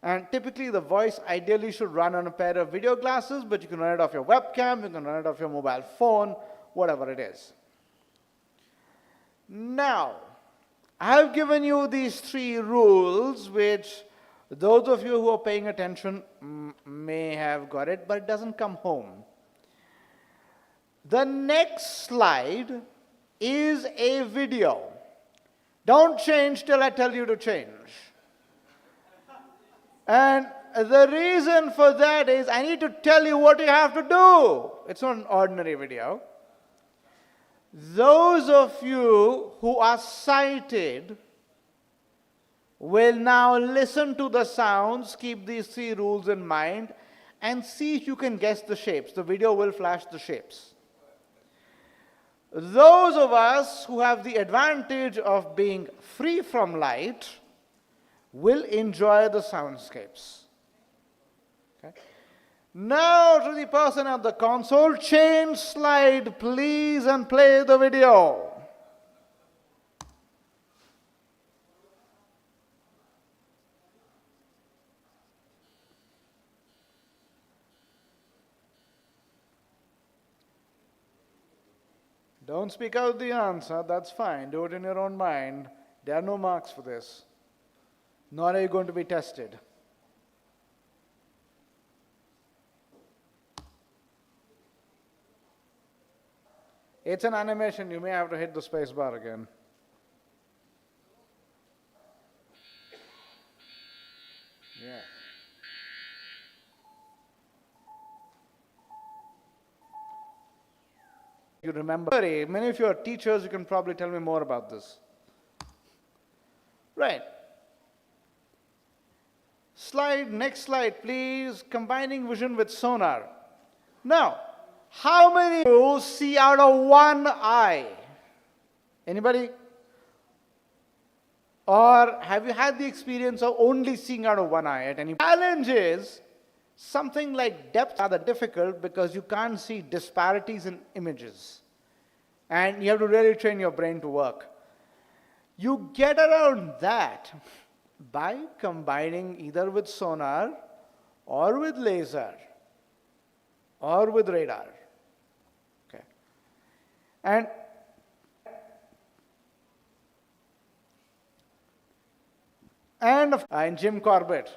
And typically the voice ideally should run on a pair of video glasses, but you can run it off your webcam, you can run it off your mobile phone, whatever it is. Now, I have given you these 3 rules, which those of you who are paying attention may have got it, but it doesn't come home. The next slide is a video. Don't change till I tell you to change. And the reason for that is I need to tell you what you have to do. It's not an ordinary video. Those of you who are sighted will now listen to the sounds, keep these 3 rules in mind, and see if you can guess the shapes. The video will flash the shapes. Those of us who have the advantage of being free from light will enjoy the soundscapes. Okay. Now to the person at the console, change slide please and play the video. Don't speak out the answer, that's fine. Do it in your own mind. There are no marks for this. Nor are you going to be tested. It's an animation, you may have to hit the space bar again. Yeah. You remember, many of you are teachers, you can probably tell me more about this. Right. Next slide, please. Combining vision with sonar. Now, how many of you see out of one eye? Anybody? Or have you had the experience of only seeing out of one eye at any point? Challenge is something like depth rather difficult because you can't see disparities in images. And you have to really train your brain to work. You get around that by combining either with sonar or with laser or with radar. Okay. And in Jim Corbett,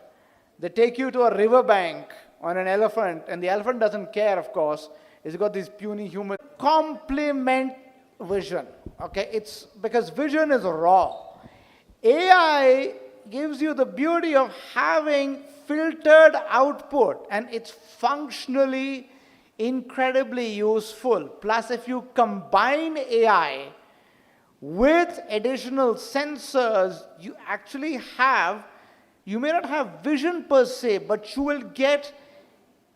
they take you to a riverbank on an elephant, and the elephant doesn't care, of course. It's got these puny human. Complement vision. Okay, it's because vision is raw. AI gives you the beauty of having filtered output, and it's functionally incredibly useful. Plus, if you combine AI with additional sensors, you actually have, you may not have vision per se, but you will get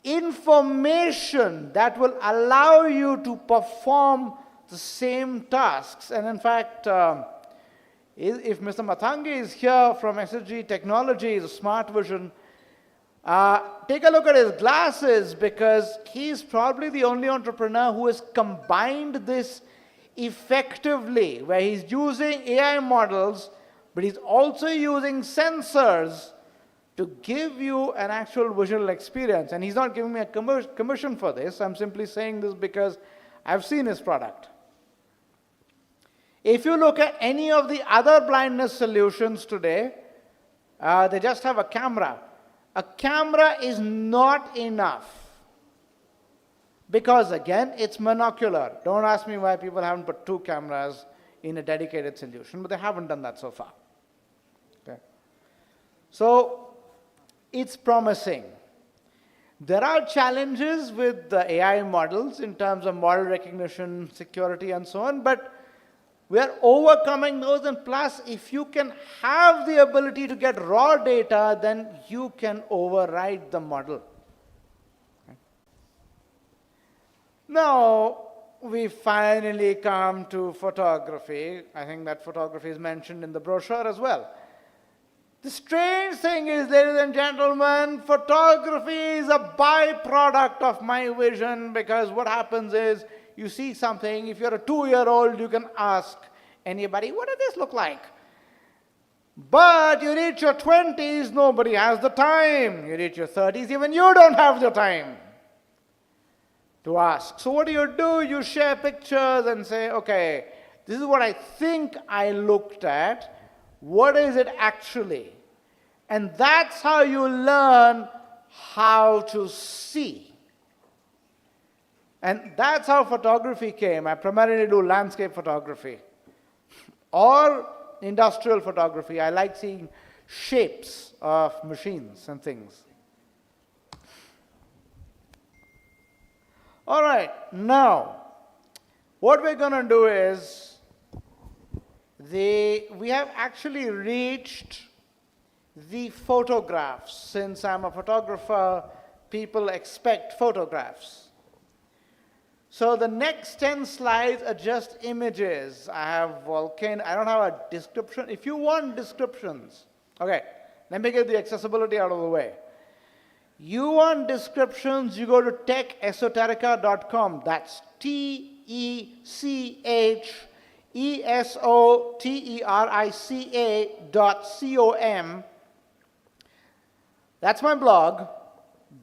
information that will allow you to perform the same tasks. And in fact, if Mr. Mathangi is here from SSG Technologies, Smart Vision, take a look at his glasses, because he's probably the only entrepreneur who has combined this effectively, where he's using AI models, but he's also using sensors to give you an actual visual experience. And he's not giving me a commission for this. I'm simply saying this because I've seen his product. If you look at any of the other blindness solutions today, they just have a camera. A camera is not enough. Because again, it's monocular. Don't ask me why people haven't put 2 cameras in a dedicated solution, but they haven't done that so far. Okay. So, it's promising. There are challenges with the AI models in terms of model recognition, security, and so on, but we are overcoming those. And plus, if you can have the ability to get raw data, then you can override the model. Okay. Now, we finally come to photography. I think that photography is mentioned in the brochure as well. The strange thing is, ladies and gentlemen, photography is a byproduct of my vision, because what happens is you see something. If you're a 2-year-old, you can ask anybody, what does this look like? But you reach your 20s, nobody has the time. You reach your 30s, even you don't have the time to ask. So what do? You share pictures and say, okay, this is what I think I looked at. What is it actually? And that's how you learn how to see. And that's how photography came. I primarily do landscape photography or industrial photography. I like seeing shapes of machines and things. All right, now, what we're going to do is, we have actually reached the photographs. Since I'm a photographer, people expect photographs. So the next 10 slides are just images. I have volcano. I don't have a description. If you want descriptions, okay, let me get the accessibility out of the way. You want descriptions, you go to techesoterica.com. That's techesoterica.com. That's my blog.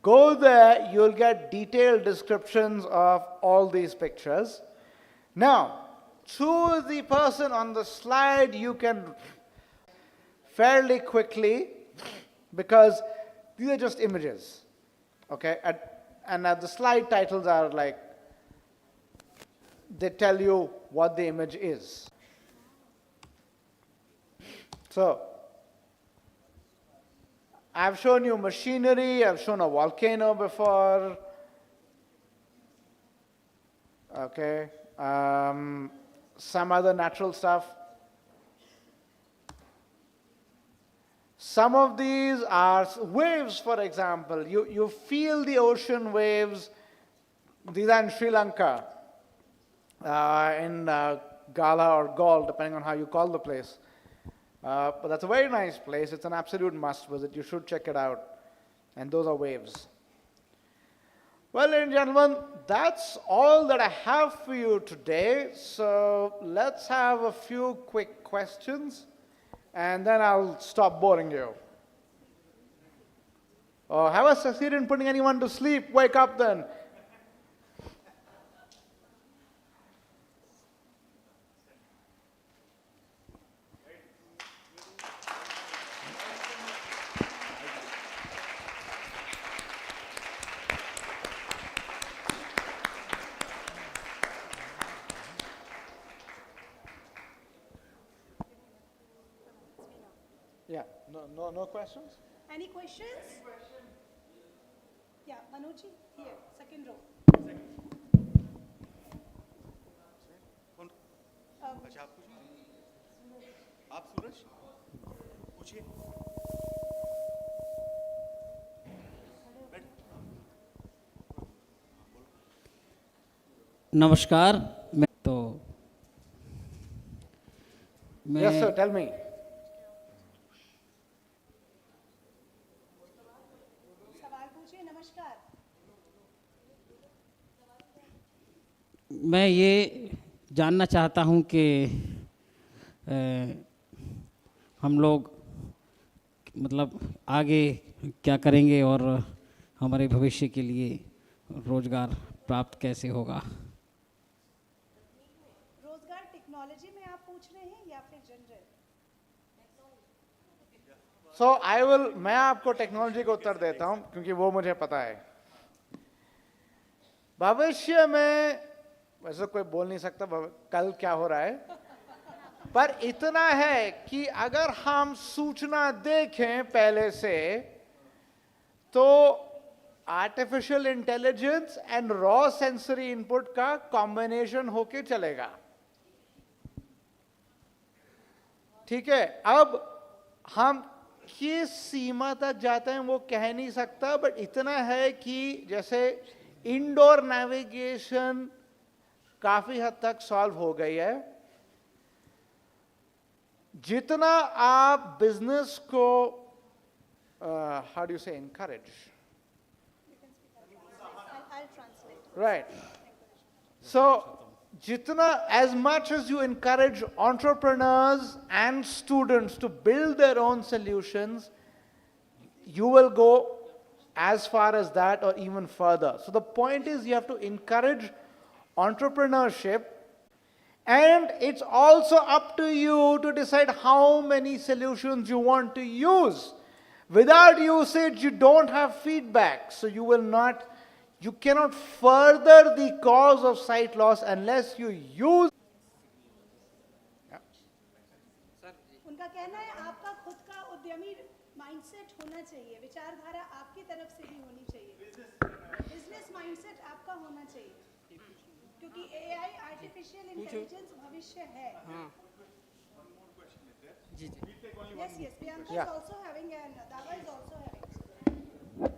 Go there, you'll get detailed descriptions of all these pictures. Now, to the person on the slide, you can fairly quickly, because these are just images, okay? And the slide titles are like, they tell you what the image is. So, I've shown you machinery, I've shown a volcano before, okay, some other natural stuff. Some of these are waves, for example. You feel the ocean waves. These are in Sri Lanka, in Gala or Gaul, depending on how you call the place. But that's a very nice place. It's an absolute must visit. You should check it out. And those are waves. Well, ladies and gentlemen, that's all that I have for you today. So let's have a few quick questions, and then I'll stop boring you. Oh, have I succeeded in putting anyone to sleep? Wake up then. Yeah, no questions? Any questions? Yeah, Manoj, here, second row. अच्छा आप पूछिए आप सूरज पूछिए नमस्कार मैं Yes, sir, tell me. सवाल पूछिए, नमस्कार. मैं ये जानना चाहता हूँ कि हम लोग मतलब आगे क्या करेंगे और हमारे भविष्य के लिए रोजगार प्राप्त कैसे होगा. रोजगार टेक्नोलॉजी में आप पूछ रहे हैं या फिर जनरल? मैं आपको टेक्नोलॉजी का उत्तर देता हूं क्योंकि वो मुझे पता है. भविष्य में वैसे कोई बोल नहीं सकता कल क्या हो रहा है, पर इतना है कि अगर हम सूचना देखें पहले से तो artificial intelligence and raw sensory input का कॉम्बिनेशन होके चलेगा. ठीक है, अब हम किस सीमा तक जाते हैं वो कह नहीं सकता, बट इतना है कि जैसे इंडोर नेविगेशन काफी हद तक सॉल्व हो गई है. जितना आप बिजनेस को हाउ डू यू से encourage, I'll translate. Right, So, jitna, as much as you encourage entrepreneurs and students to build their own solutions, you will go as far as that or even further. So the point is you have to encourage entrepreneurship, and it's also up to you to decide how many solutions you want to use. Without usage, you don't have feedback, so you cannot further the cause of sight loss unless you use. उनका कहना है आपका खुद का उद्यमी mindset होना चाहिए, विचारधारा आपकी तरफ से भी होनी चाहिए, बिजनेस माइंडसेट आपका होना चाहिए, क्योंकि एआई आर्टिफिशियल इंटेलिजेंस भविष्य है. Yes, yes, Priyanka is also having and Dava is also having.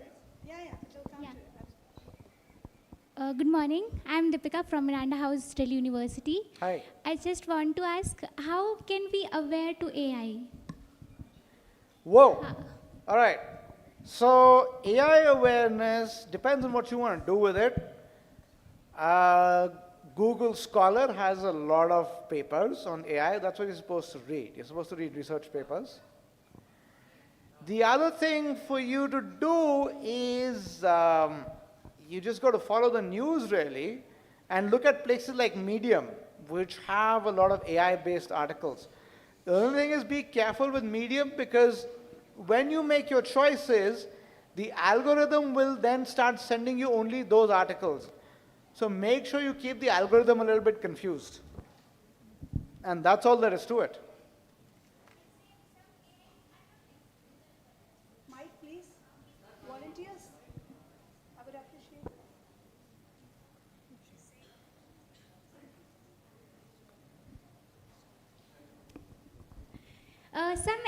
Yeah, she'll come to you. Good morning. I am Deepika from Miranda House, Delhi University. Hi. I just want to ask, how can we aware to AI? Whoa. All right. So AI awareness depends on what you want to do with it. Google Scholar has a lot of papers on AI. That's what you're supposed to read. You're supposed to read research papers. The other thing for you to do is you just got to follow the news really and look at places like Medium, which have a lot of AI-based articles. The only thing is be careful with Medium, because when you make your choices, the algorithm will then start sending you only those articles. So make sure you keep the algorithm a little bit confused. And that's all there is to it. Mike, please. Volunteers. I would appreciate it. Some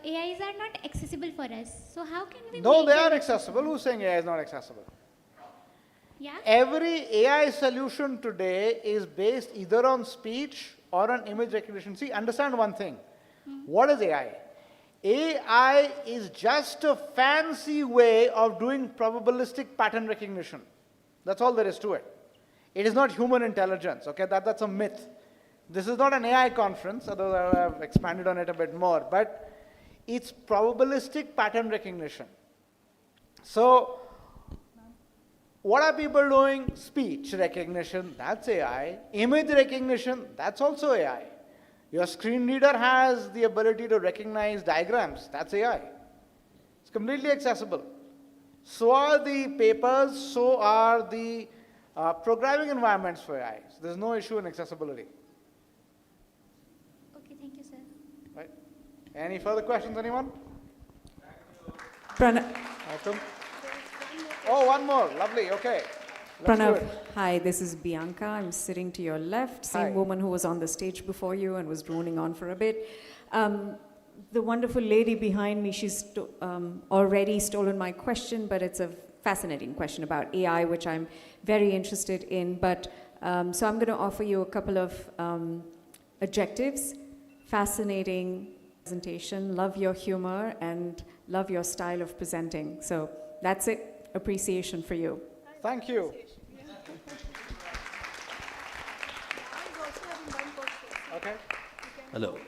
AIs are not accessible for us. So how can we No, make they are them accessible. Who's saying AI is not accessible? Yeah? Every AI solution today is based either on speech or on image recognition. See, understand one thing. What is AI? AI is just a fancy way of doing probabilistic pattern recognition. That's all there is to it. It is not human intelligence, okay? That's a myth. This is not an AI conference, although I have expanded on it a bit more, but it's probabilistic pattern recognition. So, what are people doing? Speech recognition, that's AI. Image recognition, that's also AI. Your screen reader has the ability to recognize diagrams, that's AI. It's completely accessible. So are the papers, so are the programming environments for AI. So there's no issue in accessibility. Okay, thank you, sir. Right? Any further questions, anyone? Pranav, Welcome. Oh, one more. Lovely. Okay. Let's do Pranav, it. hi, this is Bianca. I'm sitting to your left, same Hi. woman who was on the stage before you and was droning on for a bit. The wonderful lady behind me, she's already stolen my question, but it's a fascinating question about AI, which I'm very interested in. But so I'm going to offer you a couple of adjectives. Fascinating presentation, love your humor, and love your style of presenting. So that's it. Appreciation for you. Thank you. Okay. Hello.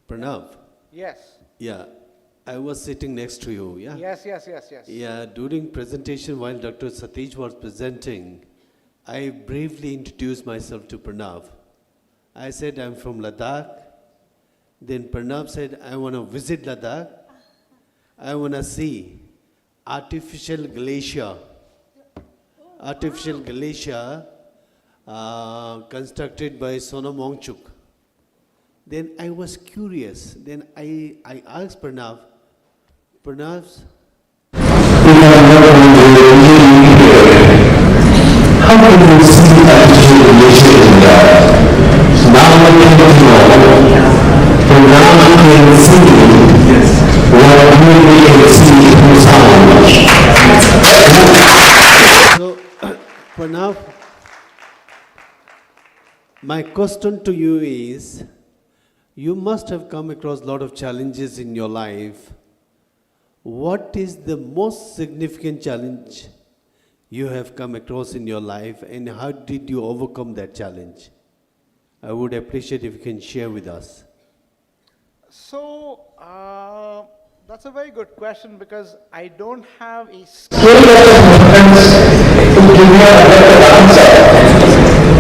Pranav. Yes. Yeah, I was sitting next to you, yeah? Yes. Yeah, during presentation while Dr. Satish was presenting, I briefly introduced myself to Pranav. I said I'm from Ladakh. Then Pranav said, I want to visit Ladakh. I want to see artificial glacier constructed by Sonam Wangchuk. Then I was curious. Then I asked Pranav, how can you see artificial glacier in that? Now I can know. For now I can see what we can see through sound. So, Pranav, my question to you is, you must have come across a lot of challenges in your life. What is the most significant challenge you have come across in your life, and how did you overcome that challenge? I would appreciate if you can share with us. So, that's a very good question because I don't have a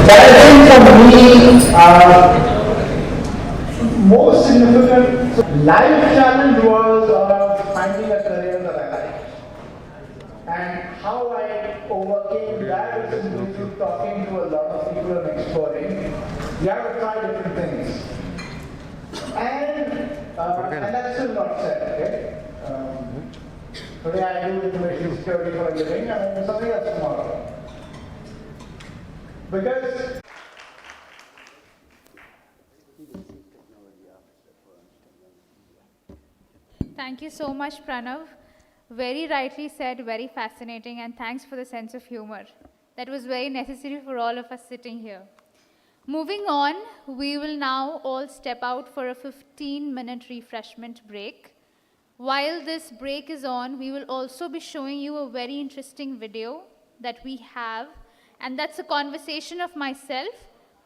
But I think for me, most significant life challenge was finding a career that I liked. And how I overcame that is simply through talking to a lot of people and exploring. You have to try different things. And that's still not said, okay? Today I do information security for a living and I do something else tomorrow. Because Thank you so much, Pranav. Very rightly said, very fascinating, and thanks for the sense of humor. That was very necessary for all of us sitting here. Moving on, we will now all step out for a 15-minute refreshment break. While this break is on, we will also be showing you a very interesting video that we have, and that's a conversation of myself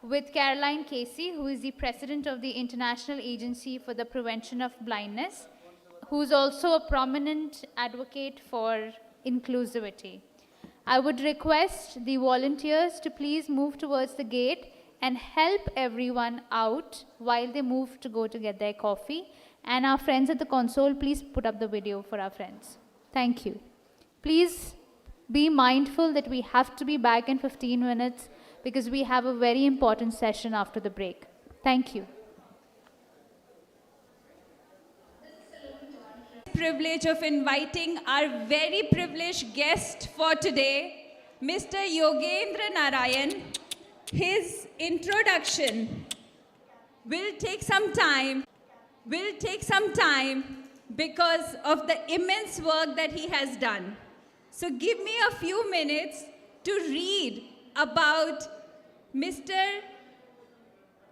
with Caroline Casey, who is the president of the International Agency for the Prevention of Blindness, who's also a prominent advocate for inclusivity. I would request the volunteers to please move towards the gate and help everyone out while they move to go to get their coffee. And our friends at the console, please put up the video for our friends. Thank you. Please be mindful that we have to be back in 15 minutes because we have a very important session after the break. Thank you. Privilege of inviting our very privileged guest for today, Mr. Yogendra Narayan. His introduction will take some time because of the immense work that he has done. So give me a few minutes to read about Mr.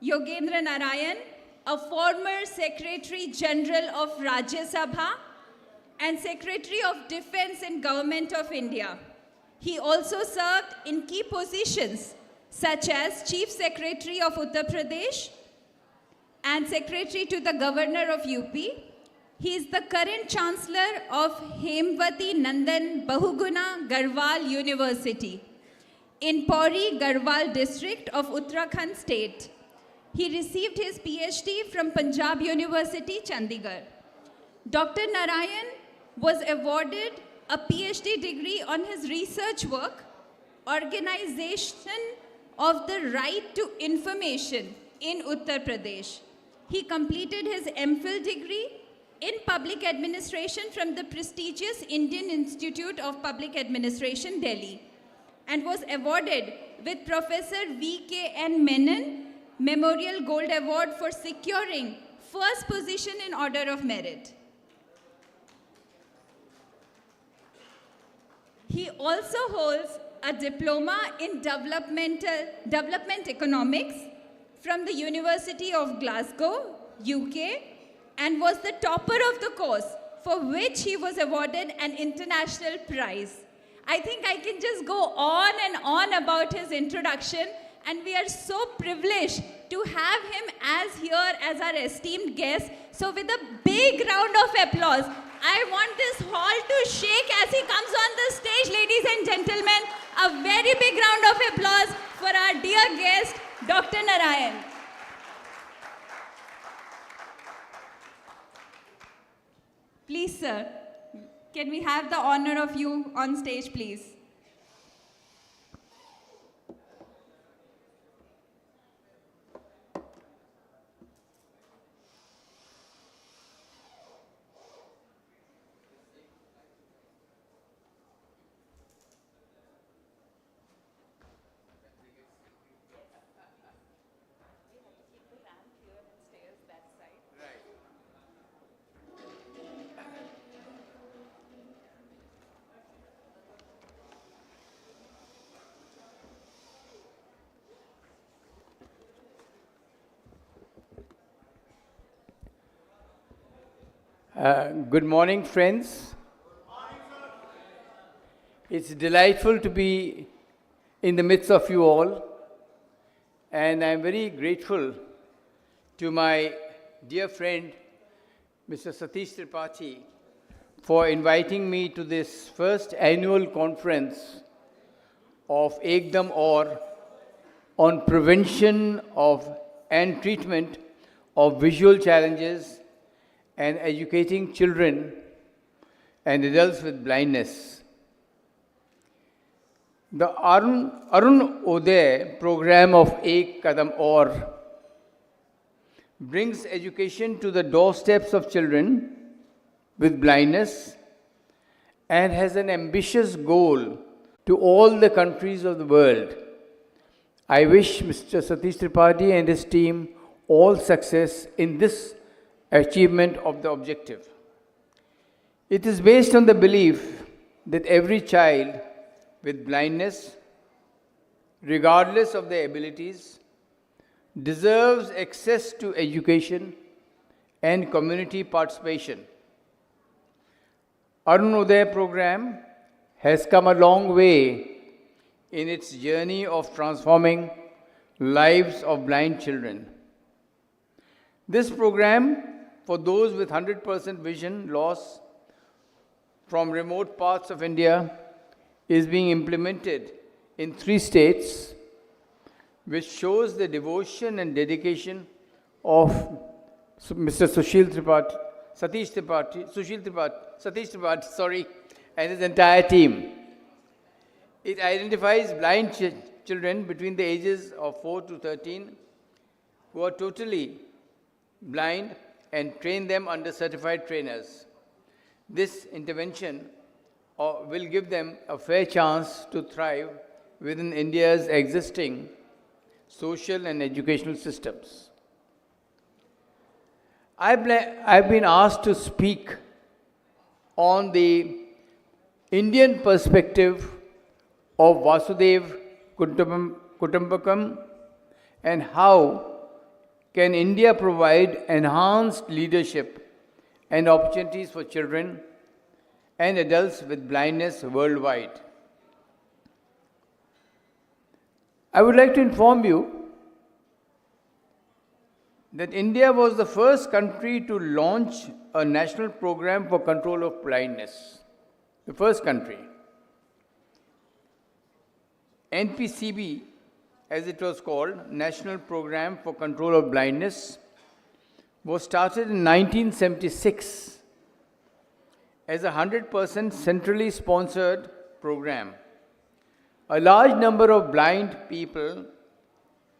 Yogendra Narayan, a former Secretary General of Rajya Sabha and Secretary of Defense in Government of India. He also served in key positions such as Chief Secretary of Uttar Pradesh and Secretary to the Governor of UP. He is the current Chancellor of Hemwati Nandan Bahuguna Garhwal University in Pauri Garhwal district of Uttarakhand state. He received his PhD from Punjab University, Chandigarh. Dr. Narayan was awarded a PhD degree on his research work, Organization of the Right to Information in Uttar Pradesh. He completed his MPhil degree in Public Administration from the prestigious Indian Institute of Public Administration, Delhi, and was awarded with Professor V.K.N. Menon Memorial Gold Award for securing first position in order of merit. He also holds a diploma in development economics from the University of Glasgow, UK, and was the topper of the course, for which he was awarded an international prize. I think I can just go on and on about his introduction, and we are so privileged to have him here as our esteemed guest. So with a big round of applause, I want this hall to shake as he comes on the stage, ladies and gentlemen. A very big round of applause for our dear guest, Dr. Narayan. Please, sir, can we have the honor of you on stage, please? Good morning, friends. It's delightful to be in the midst of you all, and I'm very grateful to my dear friend, Mr. Satish Tripathi, for inviting me to this first annual conference of Ekdam Aur on prevention of and treatment of visual challenges and educating children and adults with blindness. The Arun Uday program of Ek Kadam Aur brings education to the doorsteps of children with blindness and has an ambitious goal to all the countries of the world. I wish Mr. Satish Tripathi and his team all success in this achievement of the objective. It is based on the belief that every child with blindness, regardless of their abilities, deserves access to education and community participation. Arun Uday program has come a long way in its journey of transforming lives of blind children. This program for those with 100% vision loss from remote parts of India is being implemented in 3 states, which shows the devotion and dedication of Mr. Satish Tripathi, and his entire team. It identifies blind children between the ages of 4 to 13 who are totally blind and train them under certified trainers. This intervention will give them a fair chance to thrive within India's existing social and educational systems. I've been asked to speak on the Indian perspective of Vasudev Kutumbakam and how can India provide enhanced leadership and opportunities for children and adults with blindness worldwide. I would like to inform you that India was the first country to launch a national program for control of blindness. The first country. NPCB, as it was called, National Program for Control of Blindness, was started in 1976 as a 100% centrally sponsored program. A large number of blind people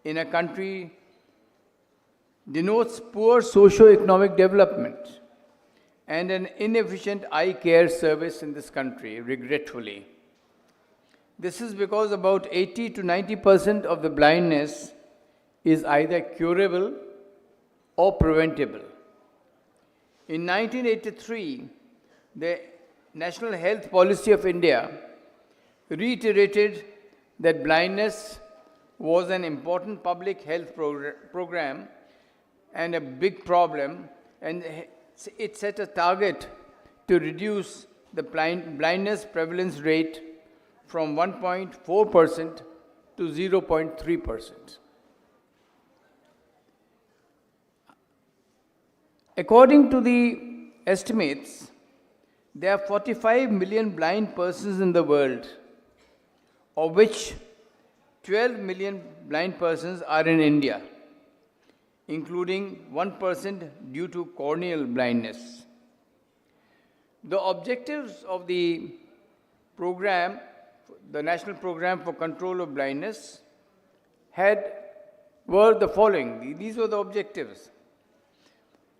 in a country denotes poor socio-economic development and an inefficient eye care service in this country, regretfully. This is because about 80 to 90% of the blindness is either curable or preventable. In 1983, the National Health Policy of India reiterated that blindness was an important public health program and a big problem, and it set a target to reduce the blindness prevalence rate from 1.4% to 0.3%. According to the estimates, there are 45 million blind persons in the world, of which 12 million blind persons are in India, including 1% due to corneal blindness. The objectives of the program, the National Program for Control of Blindness, were the following. These were the objectives.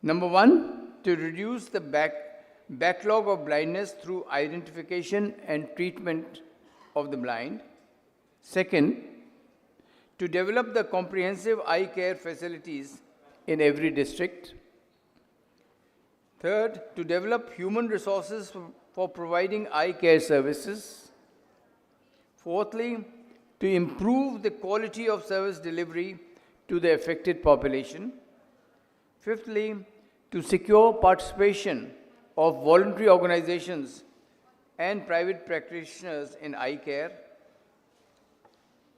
Number 1, to reduce the backlog of blindness through identification and treatment of the blind. Second, to develop the comprehensive eye care facilities in every district. Third, to develop human resources for providing eye care services. Fourthly, to improve the quality of service delivery to the affected population. Fifthly, to secure participation of voluntary organizations and private practitioners in eye care.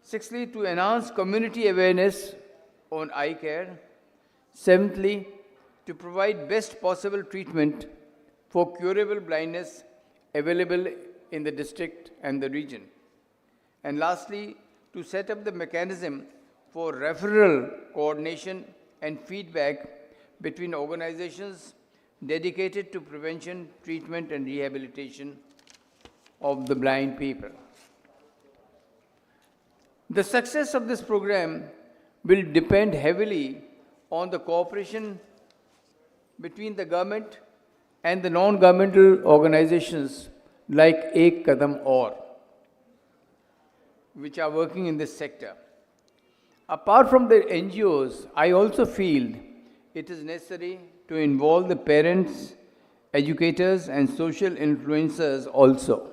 Sixthly, to enhance community awareness on eye care. Seventhly, to provide best possible treatment for curable blindness available in the district and the region. And lastly, to set up the mechanism for referral, coordination, and feedback between organizations dedicated to prevention, treatment, and rehabilitation of the blind people. The success of this program will depend heavily on the cooperation between the government and the non-governmental organizations like Ek Kadam Aur, which are working in this sector. Apart from the NGOs, I also feel it is necessary to involve the parents, educators, and social influencers also.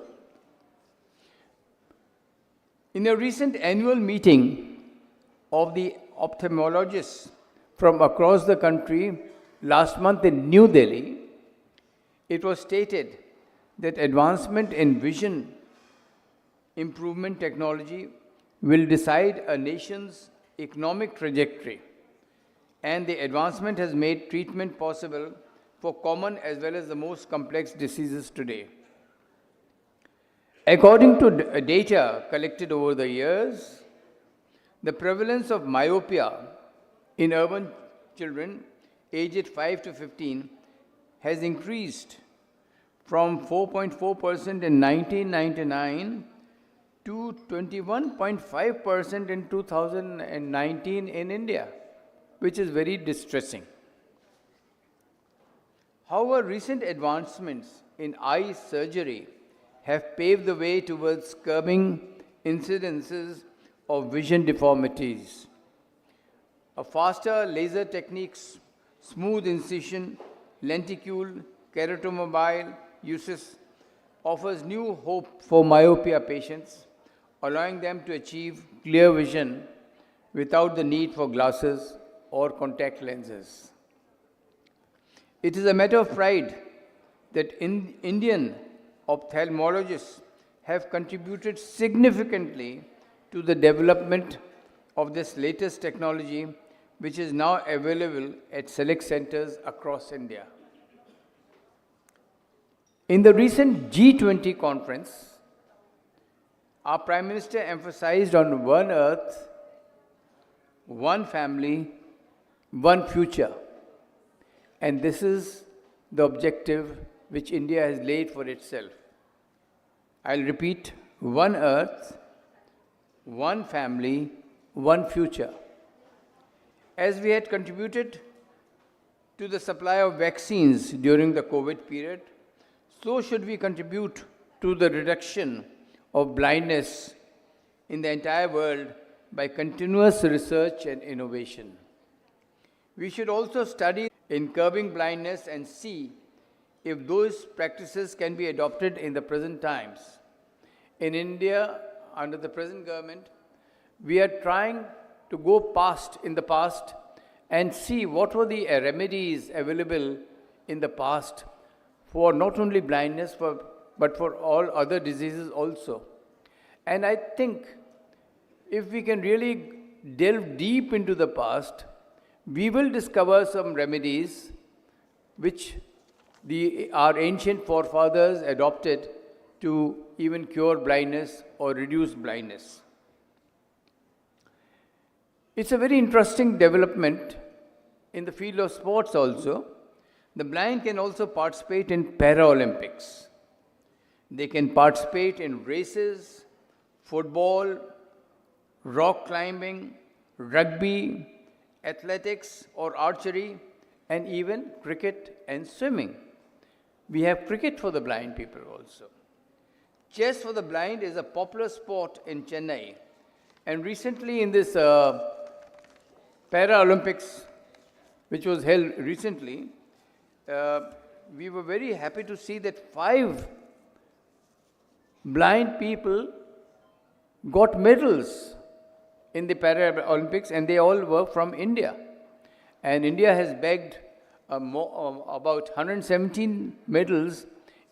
In a recent annual meeting of the ophthalmologists from across the country last month in New Delhi, it was stated that advancement in vision improvement technology will decide a nation's economic trajectory, and the advancement has made treatment possible for common as well as the most complex diseases today. According to data collected over the years, the prevalence of myopia in urban children aged 5 to 15 has increased from 4.4% in 1999 to 21.5% in 2019 in India, which is very distressing. However, recent advancements in eye surgery have paved the way towards curbing incidences of vision deformities. A faster laser techniques, smooth incision, lenticule, keratomobile uses offers new hope for myopia patients, allowing them to achieve clear vision without the need for glasses or contact lenses. It is a matter of pride that Indian ophthalmologists have contributed significantly to the development of this latest technology, which is now available at select centers across India. In the recent G20 conference, our Prime Minister emphasized on one earth, one family, one future. And this is the objective which India has laid for itself. I'll repeat, one earth, one family, one future. As we had contributed to the supply of vaccines during the COVID period, so should we contribute to the reduction of blindness in the entire world by continuous research and innovation. We should also study in curbing blindness and see if those practices can be adopted in the present times. In India, under the present government, we are trying to go past in the past and see what were the remedies available in the past for not only blindness, but for all other diseases also. And I think if we can really delve deep into the past, we will discover some remedies which our ancient forefathers adopted to even cure blindness or reduce blindness. It's a very interesting development in the field of sports also. The blind can also participate in Paralympics. They can participate in races, football, rock climbing, rugby, athletics or archery, and even cricket and swimming. We have cricket for the blind people also. Chess for the blind is a popular sport in Chennai. And recently in this Paralympics, which was held recently, we were very happy to see that 5 blind people got medals in the Paralympics, and they all were from India. And India has bagged about 117 medals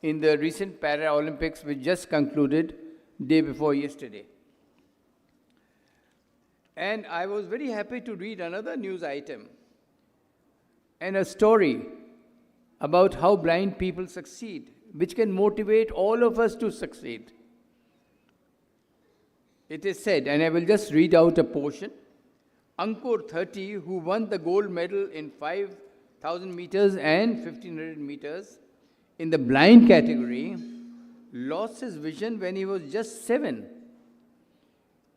in the recent Paralympics which just concluded day before yesterday. And I was very happy to read another news item and a story about how blind people succeed, which can motivate all of us to succeed. It is said, and I will just read out a portion, Ankur 30, who won the gold medal in 5,000 meters and 1,500 meters in the blind category, lost his vision when he was just 7.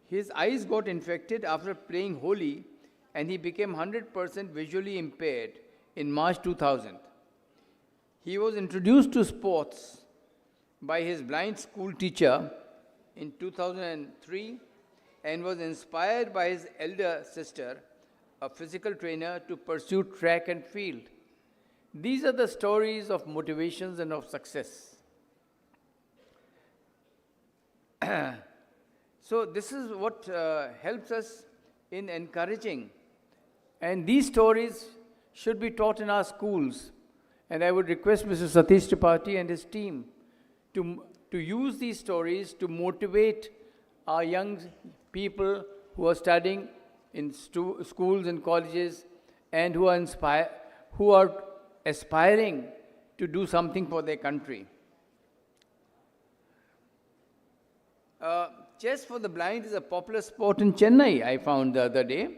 His eyes got infected after playing Holi, and he became 100% visually impaired in March 2000. He was introduced to sports by his blind school teacher in 2003 and was inspired by his elder sister, a physical trainer, to pursue track and field. These are the stories of motivations and of success. So this is what helps us in encouraging. And these stories should be taught in our schools. And I would request Mr. Satish Tripathi and his team to use these stories to motivate our young people who are studying in schools and colleges and who are aspiring to do something for their country. Chess for the blind is a popular sport in Chennai, I found the other day.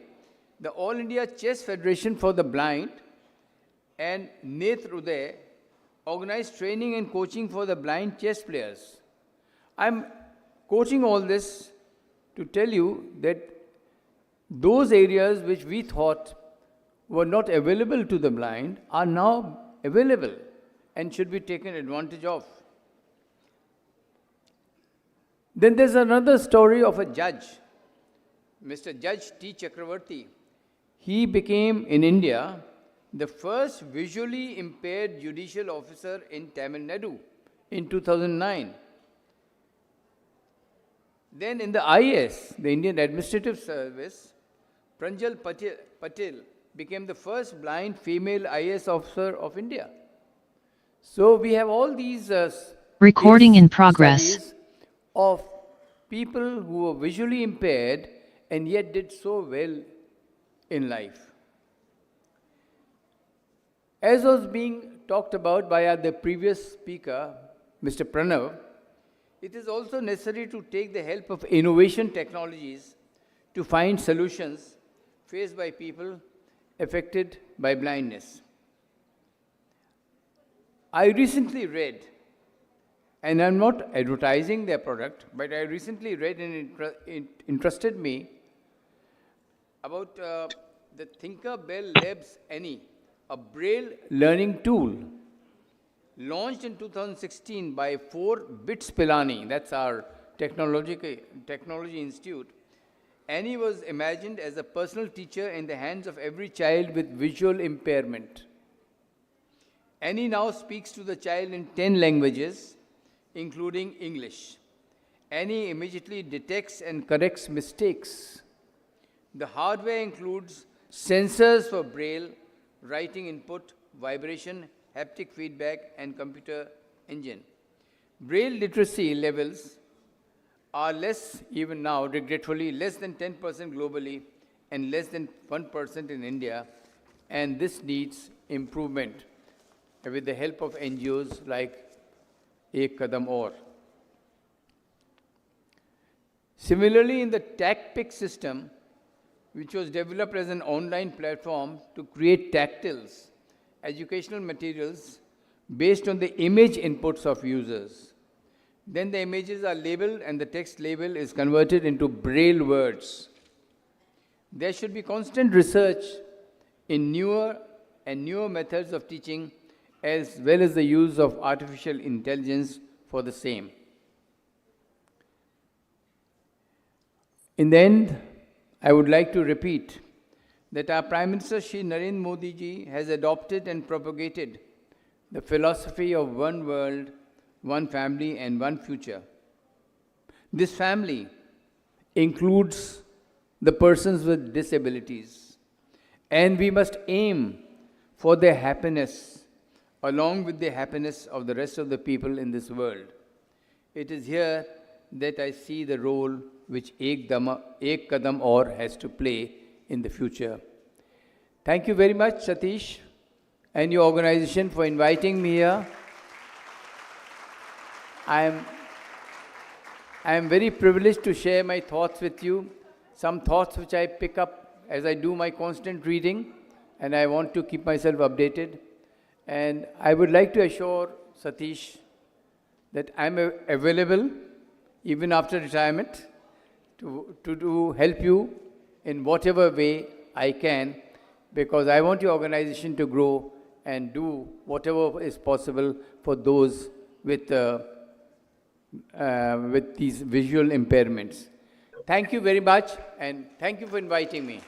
The All India Chess Federation for the Blind and Netra organized training and coaching for the blind chess players. I'm quoting all this to tell you that those areas which we thought were not available to the blind are now available and should be taken advantage of. Then there's another story of a judge, Mr. Judge T. Chakravarti. He became, in India, the first visually impaired judicial officer in Tamil Nadu in 2009. Then in the IAS, the Indian Administrative Service, Pranjal Patel became the first blind female IAS officer of India. So we have all these recording in progress studies of people who were visually impaired and yet did so well in life. As was being talked about by the previous speaker, Mr. Pranav, it is also necessary to take the help of innovation technologies to find solutions faced by people affected by blindness. I recently read, and I'm not advertising their product, but I recently read and it interested me about the Tinkerbell Labs Annie, a Braille learning tool launched in 2016 by 4-Bits Pilani, that's our technology institute. Annie was imagined as a personal teacher in the hands of every child with visual impairment. Annie now speaks to the child in 10 languages, including English. Annie immediately detects and corrects mistakes. The hardware includes sensors for Braille, writing input, vibration, haptic feedback, and computer engine. Braille literacy levels are less, even now, regretfully, less than 10% globally and less than 1% in India, and this needs improvement with the help of NGOs like Kadam or. Similarly, in the TACPIC system, which was developed as an online platform to create tactiles, educational materials based on the image inputs of users. Then the images are labeled and the text label is converted into Braille words. There should be constant research in newer methods of teaching as well as the use of artificial intelligence for the same. In the end, I would like to repeat that our Prime Minister Shri Narendra Modi ji has adopted and propagated the philosophy of one world, one family and one future. This family includes the persons with disabilities, and we must aim for their happiness along with the happiness of the rest of the people in this world. It is here that I see the role which Ek Kadam Aur has to play in the future. Thank you very much, Satish, and your organization for inviting me here. I am very privileged to share my thoughts with you, some thoughts which I pick up as I do my constant reading, and I want to keep myself updated. And I would like to assure Satish that I'm available even after retirement to help you in whatever way I can, because I want your organization to grow and do whatever is possible for those with these visual impairments. Thank you very much, and thank you for inviting me.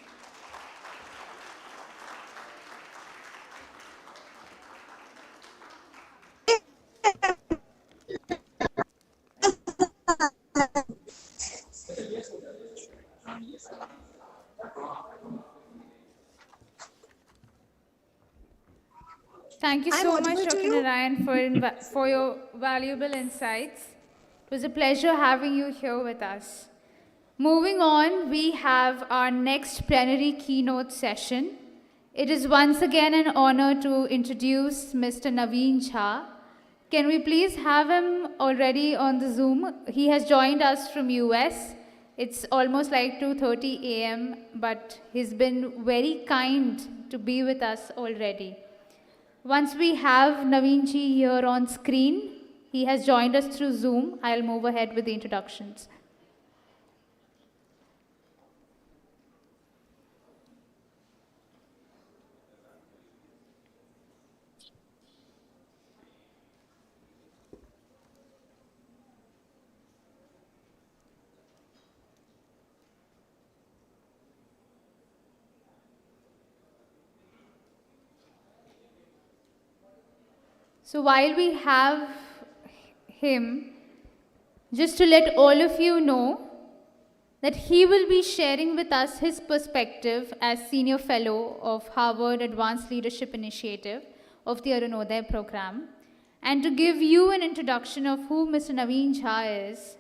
Thank you so much, Dr. Narayan, for your valuable insights. It was a pleasure having you here with us. Moving on, we have our next plenary keynote session. It is once again an honor to introduce Mr. Naveen Jha. Can we please have him already on the Zoom? He has joined us from US. It's almost like 2:30 a.m., but he's been very kind to be with us already. Once we have Naveen ji here on screen, he has joined us through Zoom. I'll move ahead with the introductions. So while we have him, just to let all of you know that he will be sharing with us his perspective as Senior Fellow of Harvard Advanced Leadership Initiative of the Arunodaya program. And to give you an introduction of who Mr. Naveen Jha is,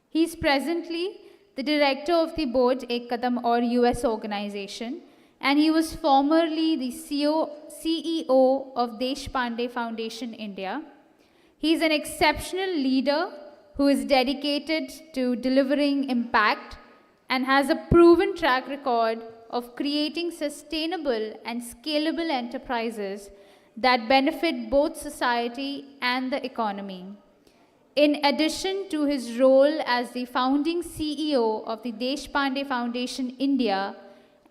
he is presently the director of the board Ek Kadam Aur US organization, and he was formerly the CEO of Deshpande Foundation India. He is an exceptional leader who is dedicated to delivering impact and has a proven track record of creating sustainable and scalable enterprises that benefit both society and the economy. In addition to his role as the founding CEO of the Deshpande Foundation India,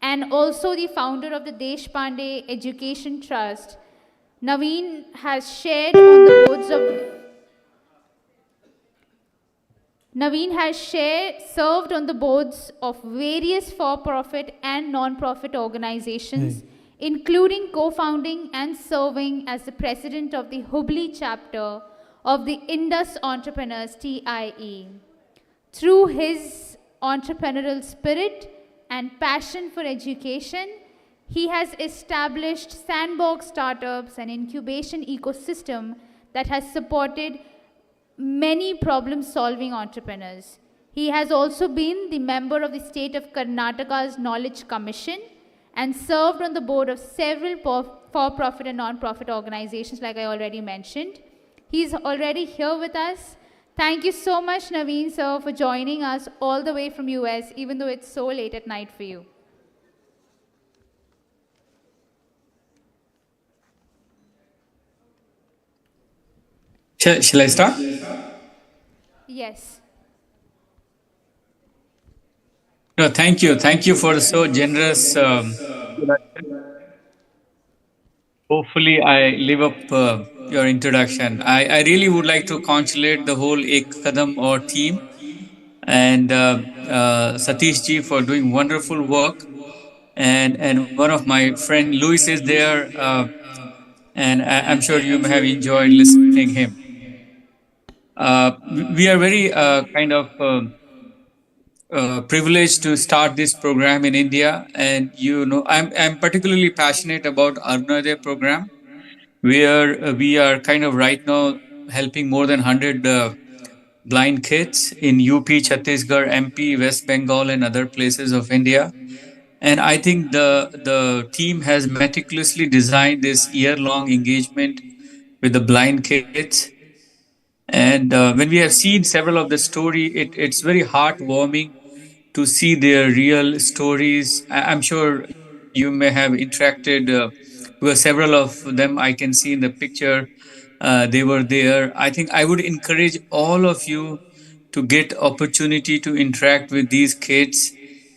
and also the founder of the Deshpande Education Trust, Naveen has served on the boards of various for-profit and non-profit organizations, including co-founding and serving as the president of the Hubli chapter of the Indus Entrepreneurs TIE. Through his entrepreneurial spirit and passion for education, he has established sandbox startups and incubation ecosystem that has supported many problem-solving entrepreneurs. He has also been the member of the state of Karnataka's Knowledge Commission and served on the board of several for-profit and non-profit organizations, like I already mentioned. He's already here with us. Thank you so much, Naveen, sir, for joining us all the way from US, even though it's so late at night for you. Shall I start? Yes. No, thank you. Thank you for so generous. Hopefully, I live up your introduction. I really would like to congratulate the whole Ek Kadam Aur team and Satish ji for doing wonderful work. And one of my friend Louis is there, and I'm sure you may have enjoyed listening him. We are very kind of privileged to start this program in India, and I'm particularly passionate about Arunodaya program, where we are kind of right now helping more than 100 blind kids in UP, Chhattisgarh, MP, West Bengal, and other places of India. And I think the team has meticulously designed this year-long engagement with the blind kids. And when we have seen several of the story, it's very heartwarming to see their real stories. I'm sure you may have interacted with several of them. I can see in the picture they were there. I think I would encourage all of you to get opportunity to interact with these kids.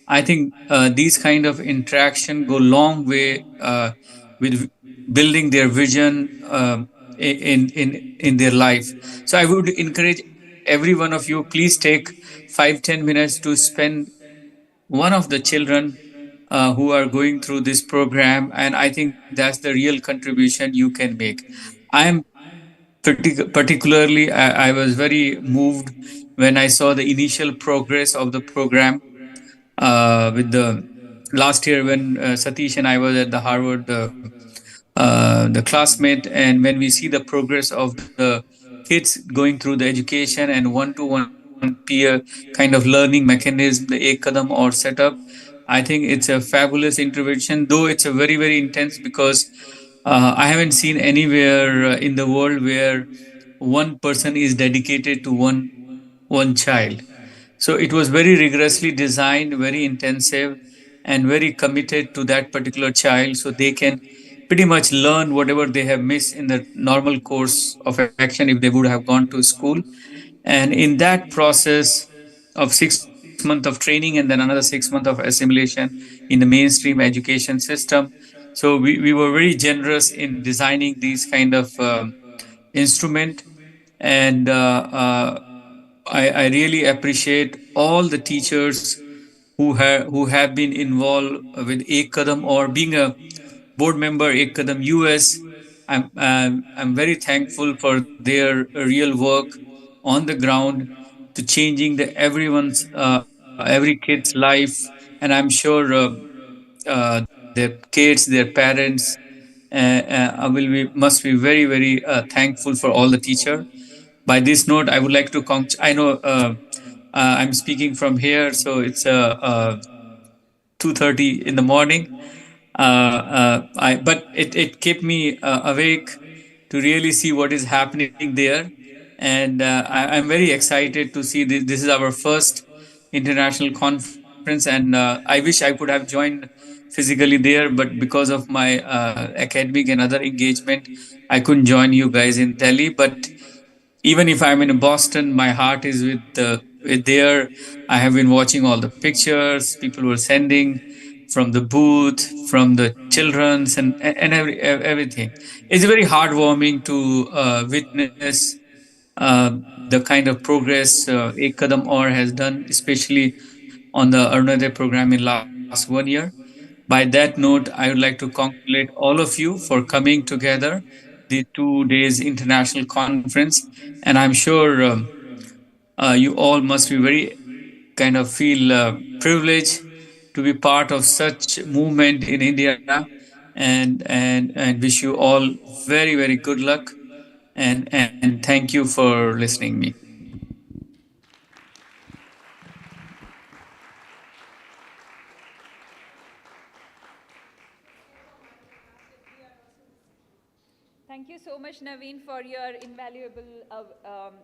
I think these kind of interaction go long way with building their vision in their life. So I would encourage every one of you, please take 5-10 minutes to spend one of the children who are going through this program, and I think that's the real contribution you can make. I am particularly, I was very moved when I saw the initial progress of the program with the last year when Satish and I was at the Harvard, the classmate, and when we see the progress of the kids going through the education and one-to-one peer kind of learning mechanism, the Ek Kadam or setup, I think it's a fabulous intervention, though it's a very, very intense because I haven't seen anywhere in the world where one person is dedicated to one child. So it was very rigorously designed, very intensive, and very committed to that particular child so they can pretty much learn whatever they have missed in the normal course of action if they would have gone to school. And in that process of 6 months of training and then another 6 months of assimilation in the mainstream education system. So we were very generous in designing these kind of instrument, and I really appreciate all the teachers who have been involved with Ek Kadam or being a board member Ek Kadam US. I'm very thankful for their real work on the ground to changing the everyone's every kid's life, and I'm sure their kids, their parents will be must be very very thankful for all the teacher. By this note, I would like to I know I'm speaking from here, so it's 2:30 in the morning. But it kept me awake to really see what is happening there. And I'm very excited to see this. This is our first international conference, and I wish I could have joined physically there, but because of my academic and other engagement, I couldn't join you guys in Delhi. But even if I'm in Boston, my heart is with there. I have been watching all the pictures people were sending from the booth, from the children's, and everything. It's very heartwarming to witness the kind of progress Ek Kadam Aur has done, especially on the Arunodaya program in last 1 year. By that note, I would like to congratulate all of you for coming together the 2 days international conference, and I'm sure you all must be very kind of feel privileged to be part of such movement in India, and wish you all very very good luck, and thank you for listening me. Thank you so much, Naveen, for your invaluable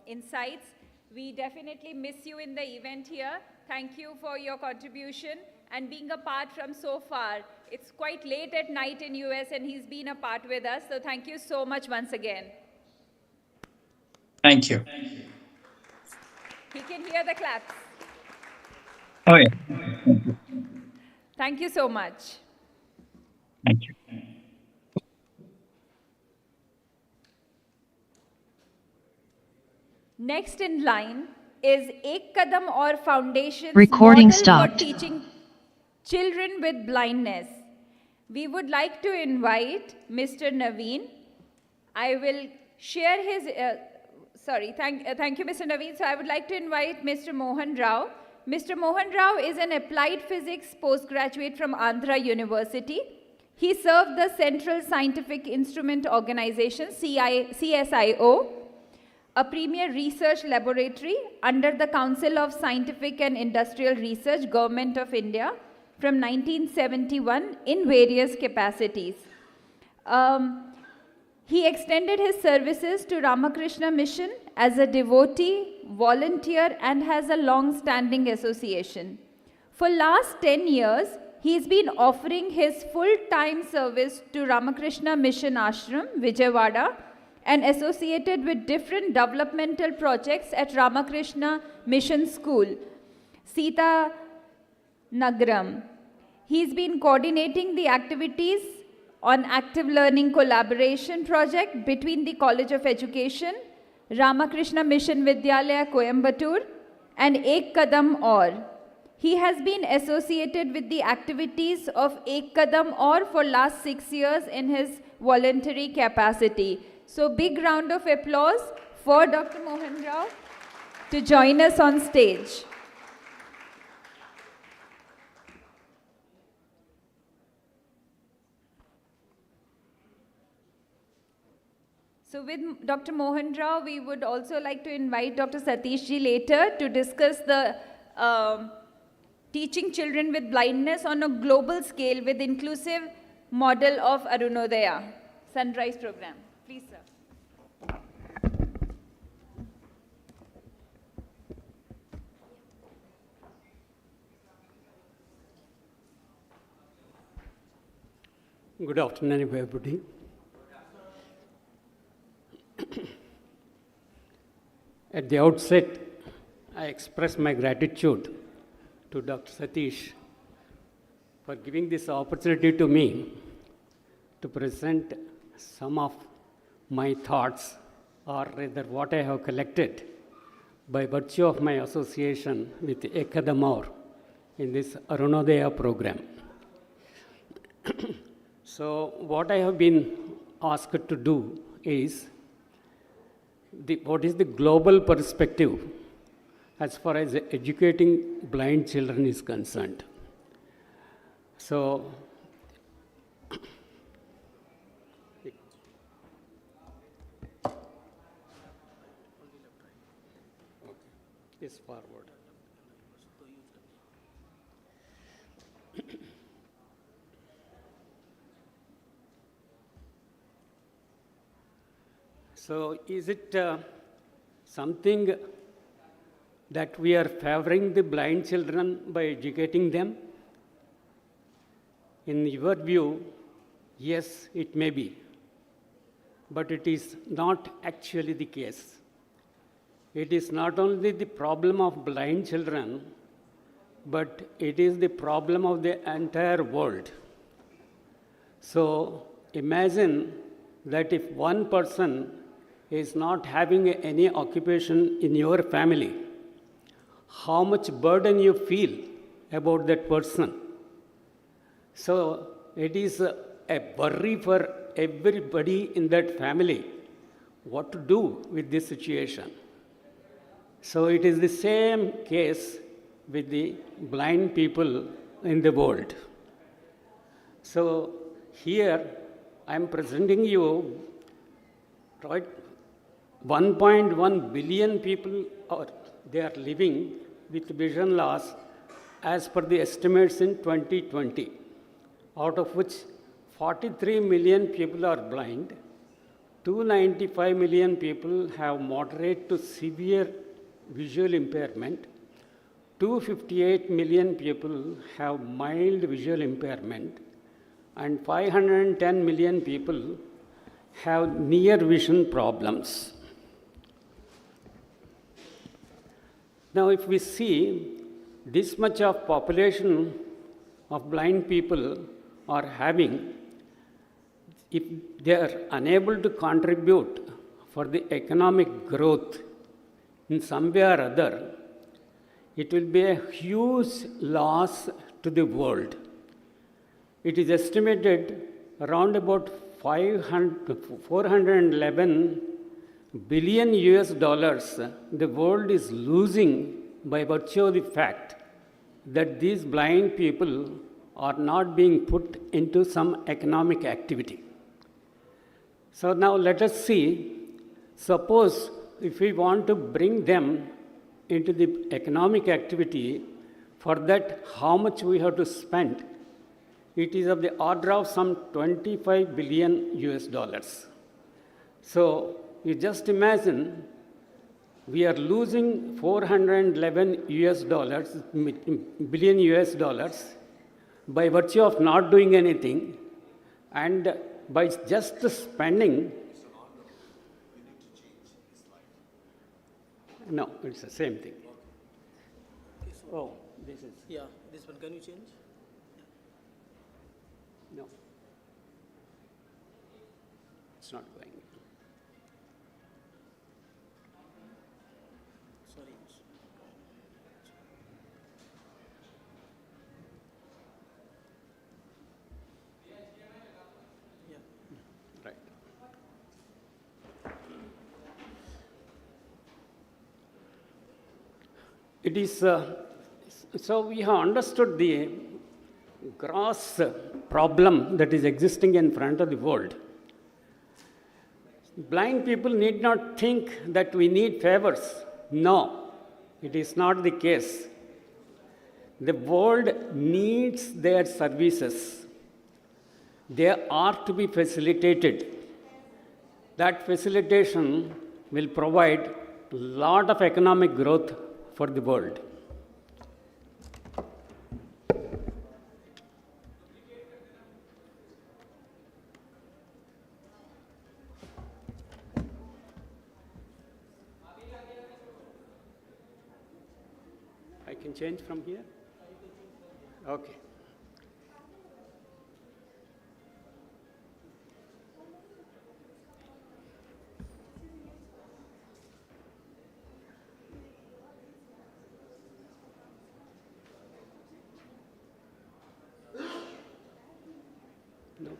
insights. We definitely miss you in the event here. Thank you for your contribution and being a part from so far. It's quite late at night in US and he's been a part with us. So thank you so much once again. Thank you. He can hear the claps. Oh yeah. Thank you so much. Thank you. Next in line is Ek Kadam Aur Foundation's Recording model stopped. for teaching children with blindness. We would like to invite Mr. Naveen. I will share his, thank you, Mr. Naveen. So I would like to invite Mr. Mohan Rao Mr. Mohan Rao is an applied physics postgraduate from Andhra University. He served the Central Scientific Instrument Organization, CSIO, a premier research laboratory under the Council of Scientific and Industrial Research, Government of India, from 1971 in various capacities. He extended his services to Ramakrishna Mission as a devotee, volunteer, and has a long-standing association. For last 10 years, he's been offering his full-time service to Ramakrishna Mission Ashram, Vijayawada, and associated with different developmental projects at Ramakrishna Mission School, Sita Nagaram. He's been coordinating the activities on active learning collaboration project between the College of Education, Ramakrishna Mission Vidyalaya, Coimbatore, and Ek Kadam Aur. He has been associated with the activities of Ek Kadam Aur for last 6 years in his voluntary capacity. So big round of applause for Dr. Mohan Rao to join us on stage. So with Dr. Mohan Rao, we would also like to invite Dr. Satish ji later to discuss the teaching children with blindness on a global scale with inclusive model of Arunodaya, Sunrise program. Please, sir. Good afternoon, everybody. At the outset, I express my gratitude to Dr. Satish for giving this opportunity to me to present some of my thoughts, or rather what I have collected by virtue of my association with Ek Kadam Aur in this Arunodaya program. So what I have been asked to do is what is the global perspective as far as educating blind children is concerned. So, yes, forward. So is it something that we are favoring the blind children by educating them? In your view, yes, it may be, but it is not actually the case. It is not only the problem of blind children, but it is the problem of the entire world. So imagine that if one person is not having any occupation in your family, how much burden you feel about that person. So it is a worry for everybody in that family what to do with this situation. So it is the same case with the blind people in the world. So here I am presenting you, right, 1.1 billion people they are living with vision loss as per the estimates in 2020, out of which 43 million people are blind, 295 million people have moderate to severe visual impairment, 258 million people have mild visual impairment, and 510 million people have near vision problems. Now, if we see this much of population of blind people are having, if they are unable to contribute for the economic growth in some way or other, it will be a huge loss to the world. It is estimated around about 411 billion US dollars the world is losing by virtue of the fact that these blind people are not being put into some economic activity. So now let us see, suppose if we want to bring them into the economic activity, for that how much we have to spend? It is of the order of some 25 billion US dollars. So you just imagine we are losing 411 billion US dollars by virtue of not doing anything, and by just spending. No, it's the same thing. Oh, this is. Yeah, this one, can you change? No. It's not going. Sorry. Yeah. Right. It is, so we have understood the gross problem that is existing in front of the world. Blind people need not think that we need favors. No, it is not the case. The world needs their services. They are to be facilitated. That facilitation will provide a lot of economic growth for the world. I can change from here? Okay. No.